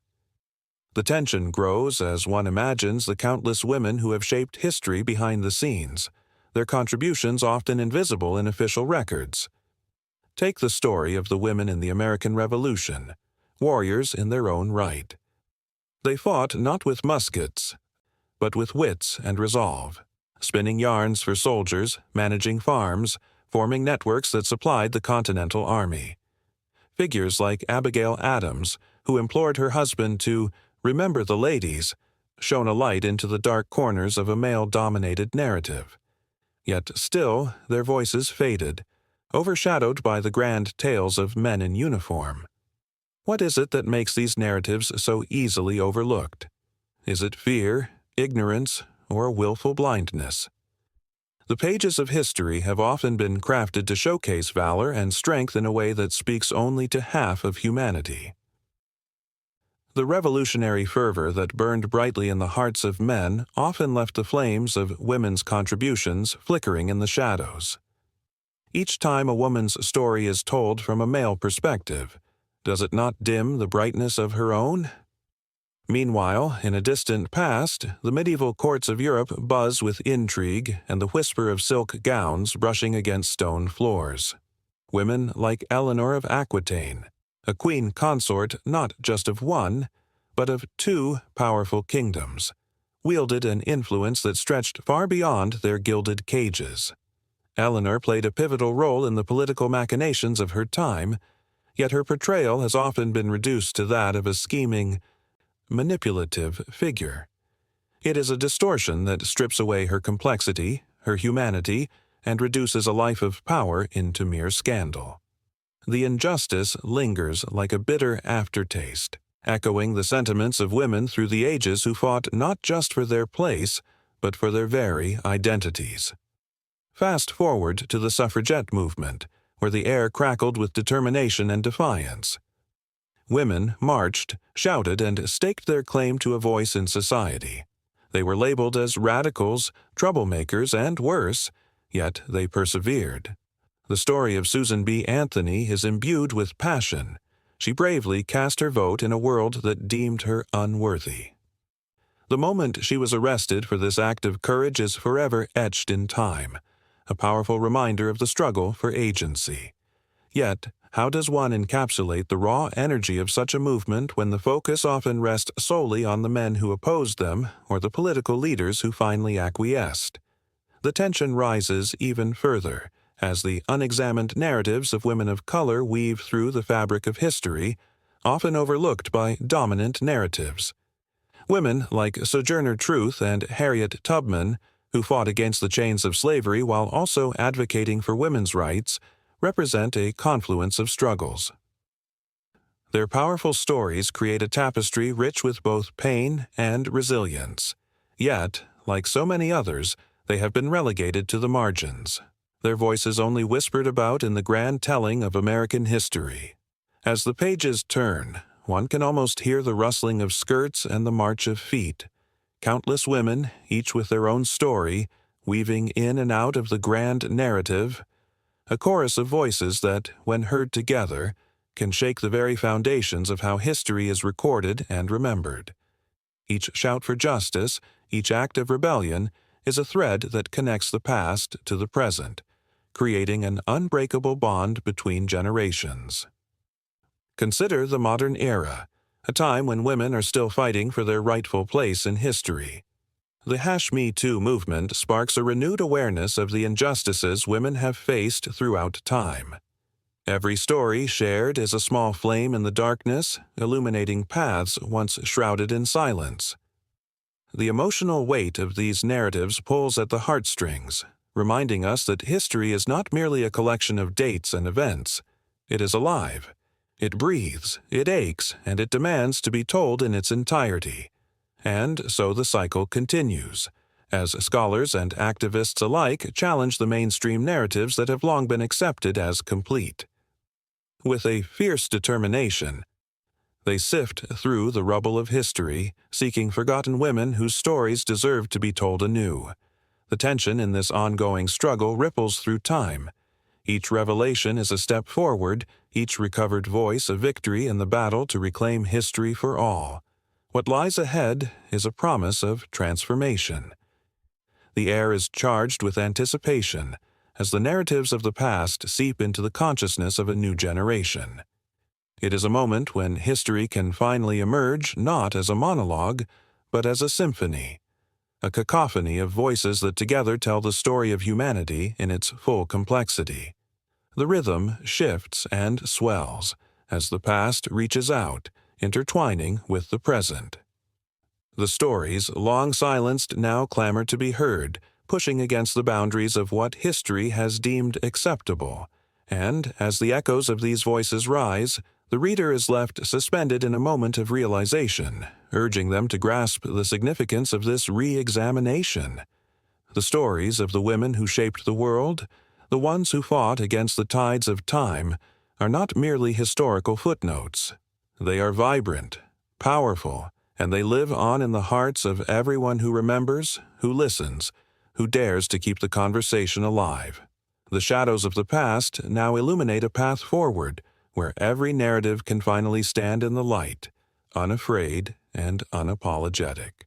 The tension grows as one imagines the countless women who have shaped history behind the scenes, their contributions often invisible in official records. Take the story of the women in the American Revolution, warriors in their own right. They fought not with muskets, but with wits and resolve, spinning yarns for soldiers, managing farms, forming networks that supplied the Continental Army. Figures like Abigail Adams, who implored her husband to remember the ladies, shone a light into the dark corners of a male-dominated narrative. Yet still their voices faded, overshadowed by the grand tales of men in uniform. What is it that makes these narratives so easily overlooked? Is it fear, ignorance, or willful blindness? The pages of history have often been crafted to showcase valor and strength in a way that speaks only to half of humanity. The revolutionary fervor that burned brightly in the hearts of men often left the flames of women's contributions flickering in the shadows. Each time a woman's story is told from a male perspective, does it not dim the brightness of her own? Meanwhile, in a distant past, the medieval courts of Europe buzz with intrigue and the whisper of silk gowns brushing against stone floors. Women like Eleanor of Aquitaine, a queen consort not just of one, but of two powerful kingdoms, wielded an influence that stretched far beyond their gilded cages. Eleanor played a pivotal role in the political machinations of her time, yet her portrayal has often been reduced to that of a scheming, manipulative figure. It is a distortion that strips away her complexity, her humanity, and reduces a life of power into mere scandal. The injustice lingers like a bitter aftertaste, echoing the sentiments of women through the ages who fought not just for their place, but for their very identities. Fast forward to the suffragette movement, where the air crackled with determination and defiance. Women marched, shouted, and staked their claim to a voice in society. They were labeled as radicals, troublemakers, and worse, yet they persevered. The story of Susan B. Anthony is imbued with passion. She bravely cast her vote in a world that deemed her unworthy. The moment she was arrested for this act of courage is forever etched in time, a powerful reminder of the struggle for agency. Yet, how does one encapsulate the raw energy of such a movement when the focus often rests solely on the men who opposed them or the political leaders who finally acquiesced? The tension rises even further as the unexamined narratives of women of color weave through the fabric of history, often overlooked by dominant narratives. Women like Sojourner Truth and Harriet Tubman, who fought against the chains of slavery while also advocating for women's rights, represent a confluence of struggles. Their powerful stories create a tapestry rich with both pain and resilience. Yet, like so many others, they have been relegated to the margins, their voices only whispered about in the grand telling of American history. As the pages turn, one can almost hear the rustling of skirts and the march of feet. Countless women, each with their own story, weaving in and out of the grand narrative, a chorus of voices that, when heard together, can shake the very foundations of how history is recorded and remembered. Each shout for justice, each act of rebellion, is a thread that connects the past to the present, creating an unbreakable bond between generations. Consider the modern era, a time when women are still fighting for their rightful place in history. The #Me Too movement sparks a renewed awareness of the injustices women have faced throughout time. Every story shared is a small flame in the darkness, illuminating paths once shrouded in silence. The emotional weight of these narratives pulls at the heartstrings, reminding us that history is not merely a collection of dates and events. It is alive. It breathes, it aches, and it demands to be told in its entirety. And so the cycle continues, as scholars and activists alike challenge the mainstream narratives that have long been accepted as complete. With a fierce determination, they sift through the rubble of history, seeking forgotten women whose stories deserve to be told anew. The tension in this ongoing struggle ripples through time. Each revelation is a step forward, each recovered voice a victory in the battle to reclaim history for all. What lies ahead is a promise of transformation. The air is charged with anticipation, as the narratives of the past seep into the consciousness of a new generation. It is a moment when history can finally emerge not as a monologue, but as a symphony, a cacophony of voices that together tell the story of humanity in its full complexity. The rhythm shifts and swells as the past reaches out, intertwining with the present. The stories, long silenced, now clamor to be heard, pushing against the boundaries of what history has deemed acceptable. And, as the echoes of these voices rise, the reader is left suspended in a moment of realization, urging them to grasp the significance of this re-examination. The stories of the women who shaped the world, the ones who fought against the tides of time, are not merely historical footnotes. They are vibrant, powerful, and they live on in the hearts of everyone who remembers, who listens, who dares to keep the conversation alive. The shadows of the past now illuminate a path forward, where every narrative can finally stand in the light, unafraid and unapologetic.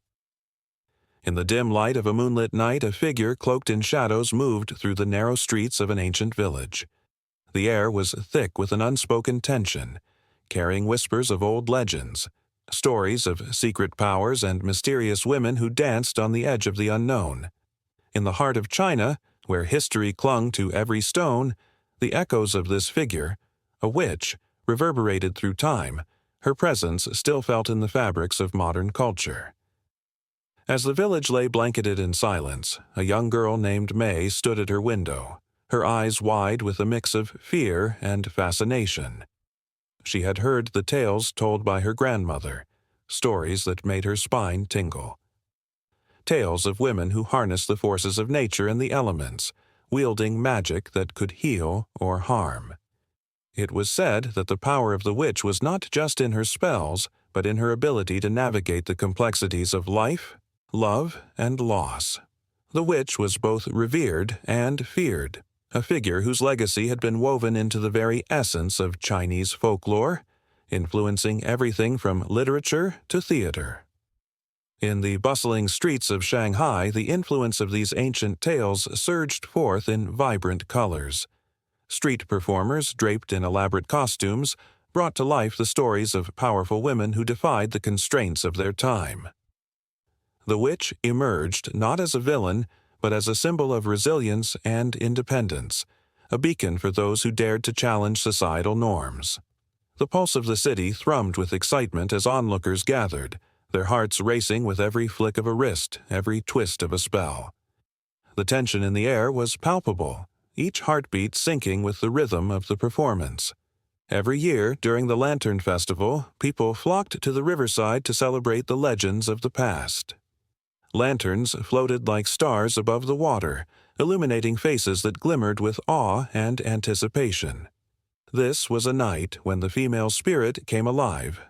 In the dim light of a moonlit night, a figure cloaked in shadows moved through the narrow streets of an ancient village. The air was thick with an unspoken tension, carrying whispers of old legends, stories of secret powers and mysterious women who danced on the edge of the unknown. In the heart of China, where history clung to every stone, the echoes of this figure, a witch, reverberated through time, her presence still felt in the fabrics of modern culture. As the village lay blanketed in silence, a young girl named May stood at her window, her eyes wide with a mix of fear and fascination. She had heard the tales told by her grandmother, stories that made her spine tingle. Tales of women who harnessed the forces of nature and the elements, wielding magic that could heal or harm. It was said that the power of the witch was not just in her spells, but in her ability to navigate the complexities of life, love, and loss. The witch was both revered and feared, a figure whose legacy had been woven into the very essence of Chinese folklore, influencing everything from literature to theater. In the bustling streets of Shanghai, the influence of these ancient tales surged forth in vibrant colors. Street performers, draped in elaborate costumes, brought to life the stories of powerful women who defied the constraints of their time. The witch emerged not as a villain, but as a symbol of resilience and independence, a beacon for those who dared to challenge societal norms. The pulse of the city thrummed with excitement as onlookers gathered, their hearts racing with every flick of a wrist, every twist of a spell. The tension in the air was palpable, each heartbeat syncing with the rhythm of the performance. Every year, during the Lantern Festival, people flocked to the riverside to celebrate the legends of the past. Lanterns floated like stars above the water, illuminating faces that glimmered with awe and anticipation. This was a night when the female spirit came alive,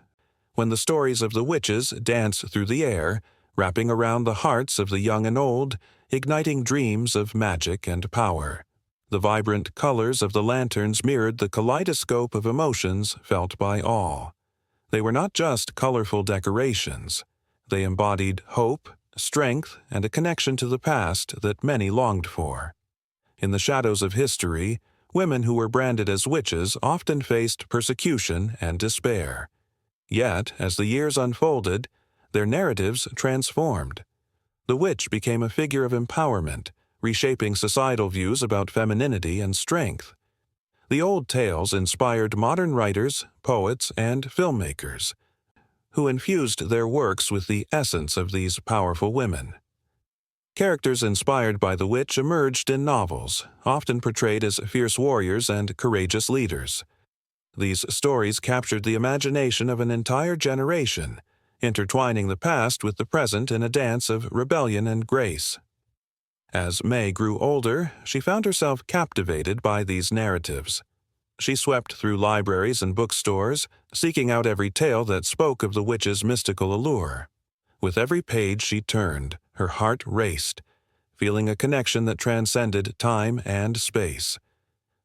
when the stories of the witches danced through the air, wrapping around the hearts of the young and old, igniting dreams of magic and power. The vibrant colors of the lanterns mirrored the kaleidoscope of emotions felt by all. They were not just colorful decorations. They embodied hope, strength, and a connection to the past that many longed for. In the shadows of history, women who were branded as witches often faced persecution and despair. Yet, as the years unfolded, their narratives transformed. The witch became a figure of empowerment, reshaping societal views about femininity and strength. The old tales inspired modern writers, poets, and filmmakers, who infused their works with the essence of these powerful women. Characters inspired by the witch emerged in novels, often portrayed as fierce warriors and courageous leaders. These stories captured the imagination of an entire generation, intertwining the past with the present in a dance of rebellion and grace. As May grew older, she found herself captivated by these narratives. She swept through libraries and bookstores, seeking out every tale that spoke of the witch's mystical allure. With every page she turned, her heart raced, feeling a connection that transcended time and space.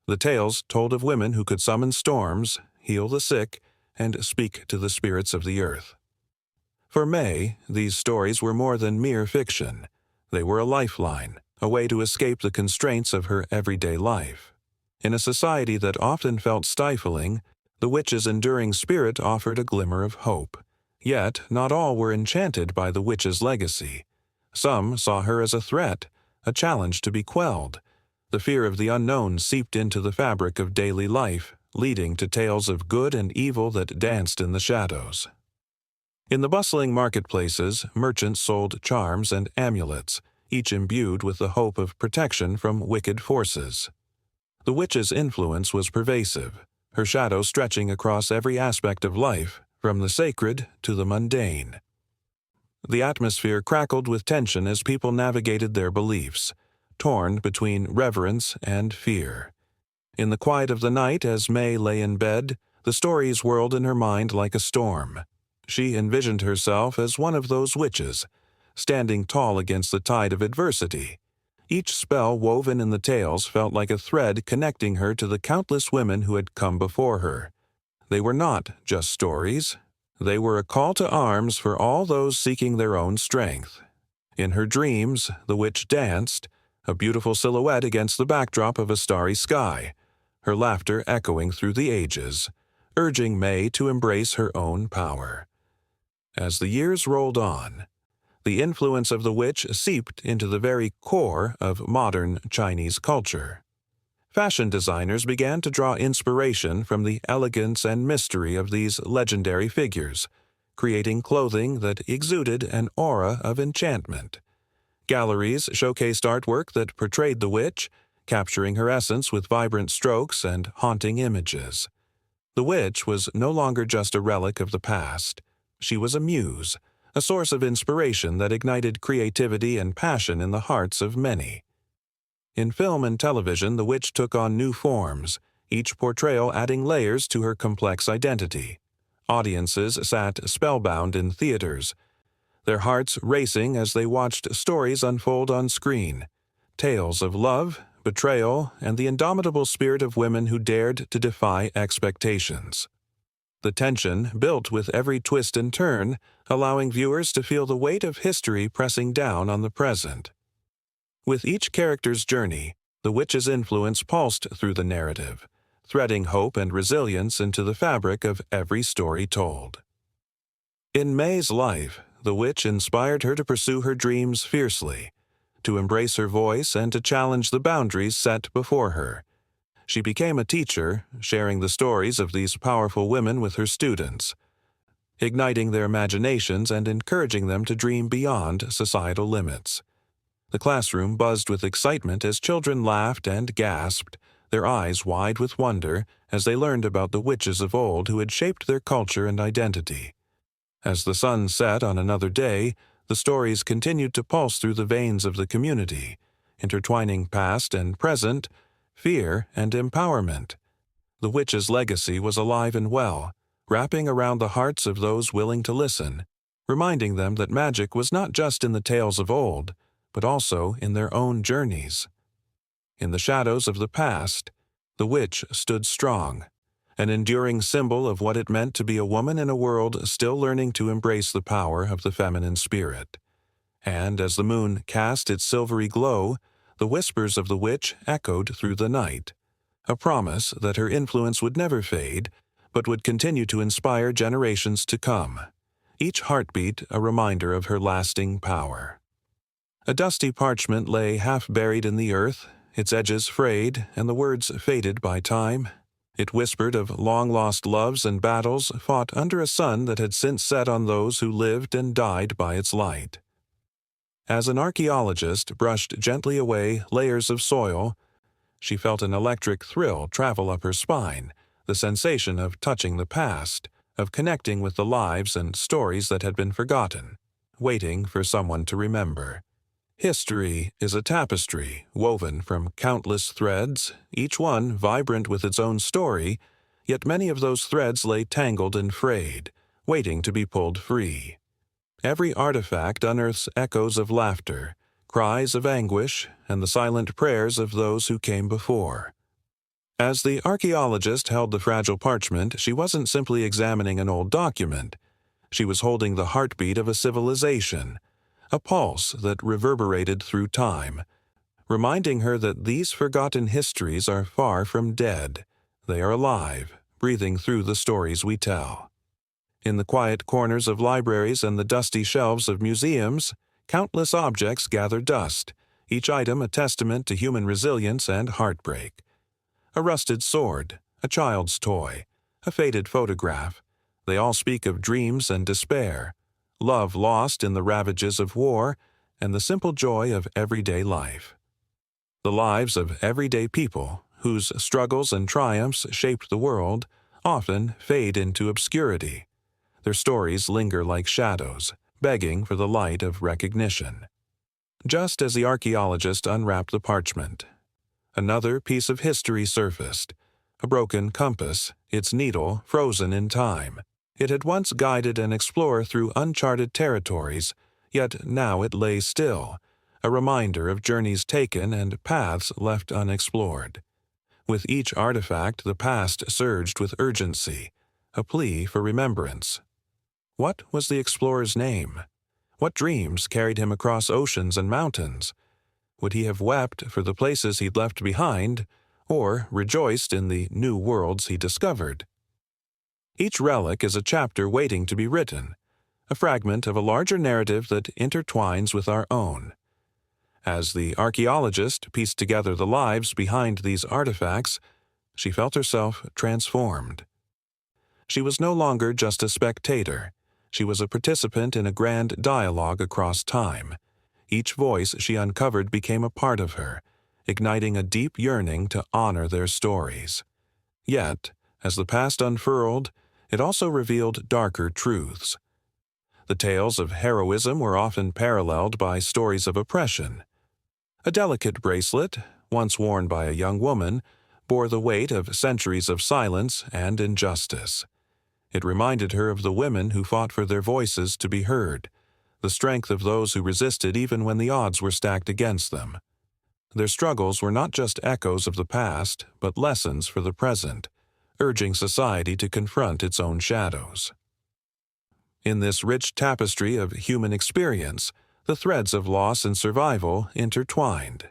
The tales told of women who could summon storms, heal the sick, and speak to the spirits of the earth. For May, these stories were more than mere fiction. They were a lifeline, a way to escape the constraints of her everyday life. In a society that often felt stifling, the witch's enduring spirit offered a glimmer of hope. Yet, not all were enchanted by the witch's legacy. Some saw her as a threat, a challenge to be quelled. The fear of the unknown seeped into the fabric of daily life, leading to tales of good and evil that danced in the shadows. In the bustling marketplaces, merchants sold charms and amulets, each imbued with the hope of protection from wicked forces. The witch's influence was pervasive, her shadow stretching across every aspect of life, from the sacred to the mundane. The atmosphere crackled with tension as people navigated their beliefs, torn between reverence and fear. In the quiet of the night, as May lay in bed, the stories whirled in her mind like a storm. She envisioned herself as one of those witches, standing tall against the tide of adversity. Each spell woven in the tales felt like a thread connecting her to the countless women who had come before her. They were not just stories. They were a call to arms for all those seeking their own strength. In her dreams, the witch danced, a beautiful silhouette against the backdrop of a starry sky, her laughter echoing through the ages, urging May to embrace her own power. As the years rolled on, the influence of the witch seeped into the very core of modern Chinese culture. Fashion designers began to draw inspiration from the elegance and mystery of these legendary figures, creating clothing that exuded an aura of enchantment. Galleries showcased artwork that portrayed the witch, capturing her essence with vibrant strokes and haunting images. The witch was no longer just a relic of the past. She was a muse, a source of inspiration that ignited creativity and passion in the hearts of many. In film and television, the witch took on new forms, each portrayal adding layers to her complex identity. Audiences sat spellbound in theaters, their hearts racing as they watched stories unfold on screen, tales of love, betrayal, and the indomitable spirit of women who dared to defy expectations. The tension built with every twist and turn, allowing viewers to feel the weight of history pressing down on the present. With each character's journey, the witch's influence pulsed through the narrative, threading hope and resilience into the fabric of every story told. In May's life, the witch inspired her to pursue her dreams fiercely, to embrace her voice and to challenge the boundaries set before her. She became a teacher, sharing the stories of these powerful women with her students, igniting their imaginations and encouraging them to dream beyond societal limits. The classroom buzzed with excitement as children laughed and gasped, their eyes wide with wonder as they learned about the witches of old who had shaped their culture and identity. As the sun set on another day, the stories continued to pulse through the veins of the community, intertwining past and present, fear and empowerment. The witch's legacy was alive and well, wrapping around the hearts of those willing to listen, reminding them that magic was not just in the tales of old, but also in their own journeys. In the shadows of the past, the witch stood strong, an enduring symbol of what it meant to be a woman in a world still learning to embrace the power of the feminine spirit. And as the moon cast its silvery glow, the whispers of the witch echoed through the night, a promise that her influence would never fade, but would continue to inspire generations to come, each heartbeat a reminder of her lasting power. A dusty parchment lay half buried in the earth, its edges frayed and the words faded by time. It whispered of long-lost loves and battles fought under a sun that had since set on those who lived and died by its light. As an archaeologist brushed gently away layers of soil, she felt an electric thrill travel up her spine, the sensation of touching the past, of connecting with the lives and stories that had been forgotten, waiting for someone to remember. History is a tapestry woven from countless threads, each one vibrant with its own story, yet many of those threads lay tangled and frayed, waiting to be pulled free. Every artifact unearths echoes of laughter, cries of anguish, and the silent prayers of those who came before. As the archaeologist held the fragile parchment, she wasn't simply examining an old document. She was holding the heartbeat of a civilization, a pulse that reverberated through time, reminding her that these forgotten histories are far from dead. They are alive, breathing through the stories we tell. In the quiet corners of libraries and the dusty shelves of museums, countless objects gather dust, each item a testament to human resilience and heartbreak. A rusted sword, a child's toy, a faded photograph. They all speak of dreams and despair, love lost in the ravages of war, and the simple joy of everyday life. The lives of everyday people, whose struggles and triumphs shaped the world, often fade into obscurity. Their stories linger like shadows, begging for the light of recognition. Just as the archaeologist unwrapped the parchment, another piece of history surfaced, a broken compass, its needle frozen in time. It had once guided an explorer through uncharted territories, yet now it lay still, a reminder of journeys taken and paths left unexplored. With each artifact, the past surged with urgency, a plea for remembrance. What was the explorer's name? What dreams carried him across oceans and mountains? Would he have wept for the places he'd left behind, or rejoiced in the new worlds he discovered? Each relic is a chapter waiting to be written, a fragment of a larger narrative that intertwines with our own. As the archaeologist pieced together the lives behind these artifacts, she felt herself transformed. She was no longer just a spectator. She was a participant in a grand dialogue across time. Each voice she uncovered became a part of her, igniting a deep yearning to honor their stories. Yet, as the past unfurled, it also revealed darker truths. The tales of heroism were often paralleled by stories of oppression. A delicate bracelet, once worn by a young woman, bore the weight of centuries of silence and injustice. It reminded her of the women who fought for their voices to be heard, the strength of those who resisted even when the odds were stacked against them. Their struggles were not just echoes of the past, but lessons for the present, urging society to confront its own shadows. In this rich tapestry of human experience, the threads of loss and survival intertwined.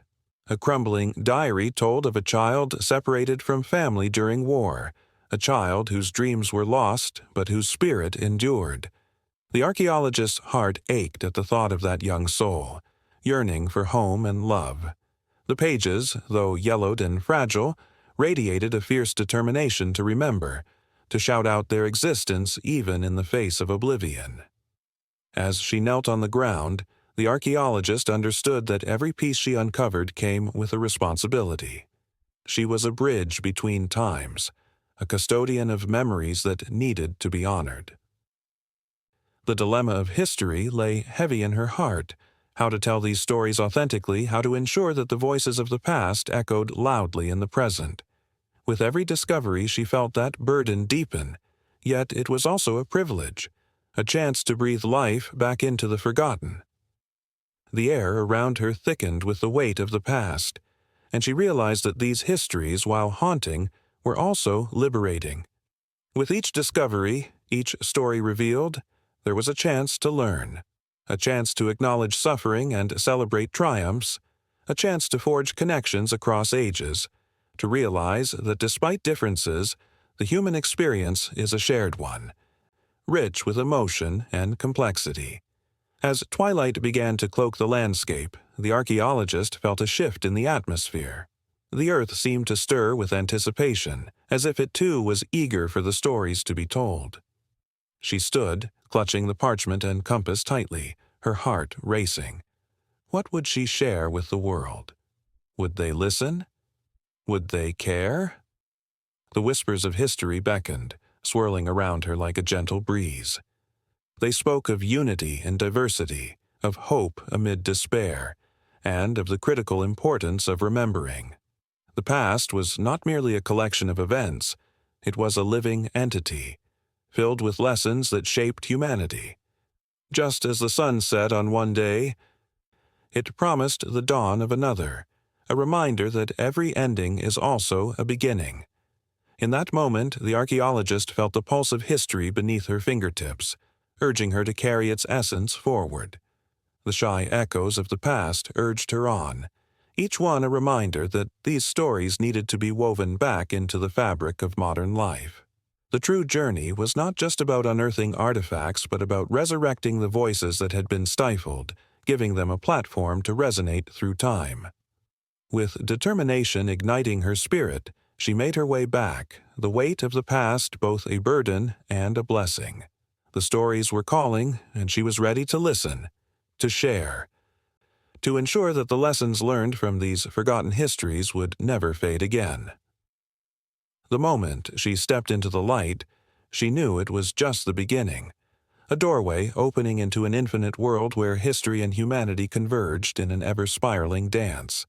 A crumbling diary told of a child separated from family during war, a child whose dreams were lost but whose spirit endured. The archaeologist's heart ached at the thought of that young soul, yearning for home and love. The pages, though yellowed and fragile, radiated a fierce determination to remember, to shout out their existence even in the face of oblivion. As she knelt on the ground, the archaeologist understood that every piece she uncovered came with a responsibility. She was a bridge between times, a custodian of memories that needed to be honored. The dilemma of history lay heavy in her heart, how to tell these stories authentically, how to ensure that the voices of the past echoed loudly in the present. With every discovery she felt that burden deepen, yet it was also a privilege, a chance to breathe life back into the forgotten. The air around her thickened with the weight of the past, and she realized that these histories, while haunting, were also liberating. With each discovery, each story revealed, there was a chance to learn, a chance to acknowledge suffering and celebrate triumphs, a chance to forge connections across ages, to realize that despite differences, the human experience is a shared one, rich with emotion and complexity. As twilight began to cloak the landscape, the archaeologist felt a shift in the atmosphere. The earth seemed to stir with anticipation, as if it too was eager for the stories to be told. She stood, clutching the parchment and compass tightly, her heart racing. What would she share with the world? Would they listen? Would they care? The whispers of history beckoned, swirling around her like a gentle breeze. They spoke of unity in diversity, of hope amid despair, and of the critical importance of remembering. The past was not merely a collection of events, it was a living entity, filled with lessons that shaped humanity. Just as the sun set on one day, it promised the dawn of another, a reminder that every ending is also a beginning. In that moment, the archaeologist felt the pulse of history beneath her fingertips, urging her to carry its essence forward. The shy echoes of the past urged her on, each one a reminder that these stories needed to be woven back into the fabric of modern life. The true journey was not just about unearthing artifacts, but about resurrecting the voices that had been stifled, giving them a platform to resonate through time. With determination igniting her spirit, she made her way back, the weight of the past both a burden and a blessing. The stories were calling, and she was ready to listen, to share, to ensure that the lessons learned from these forgotten histories would never fade again. The moment she stepped into the light, she knew it was just the beginning, a doorway opening into an infinite world where history and humanity converged in an ever-spiraling dance.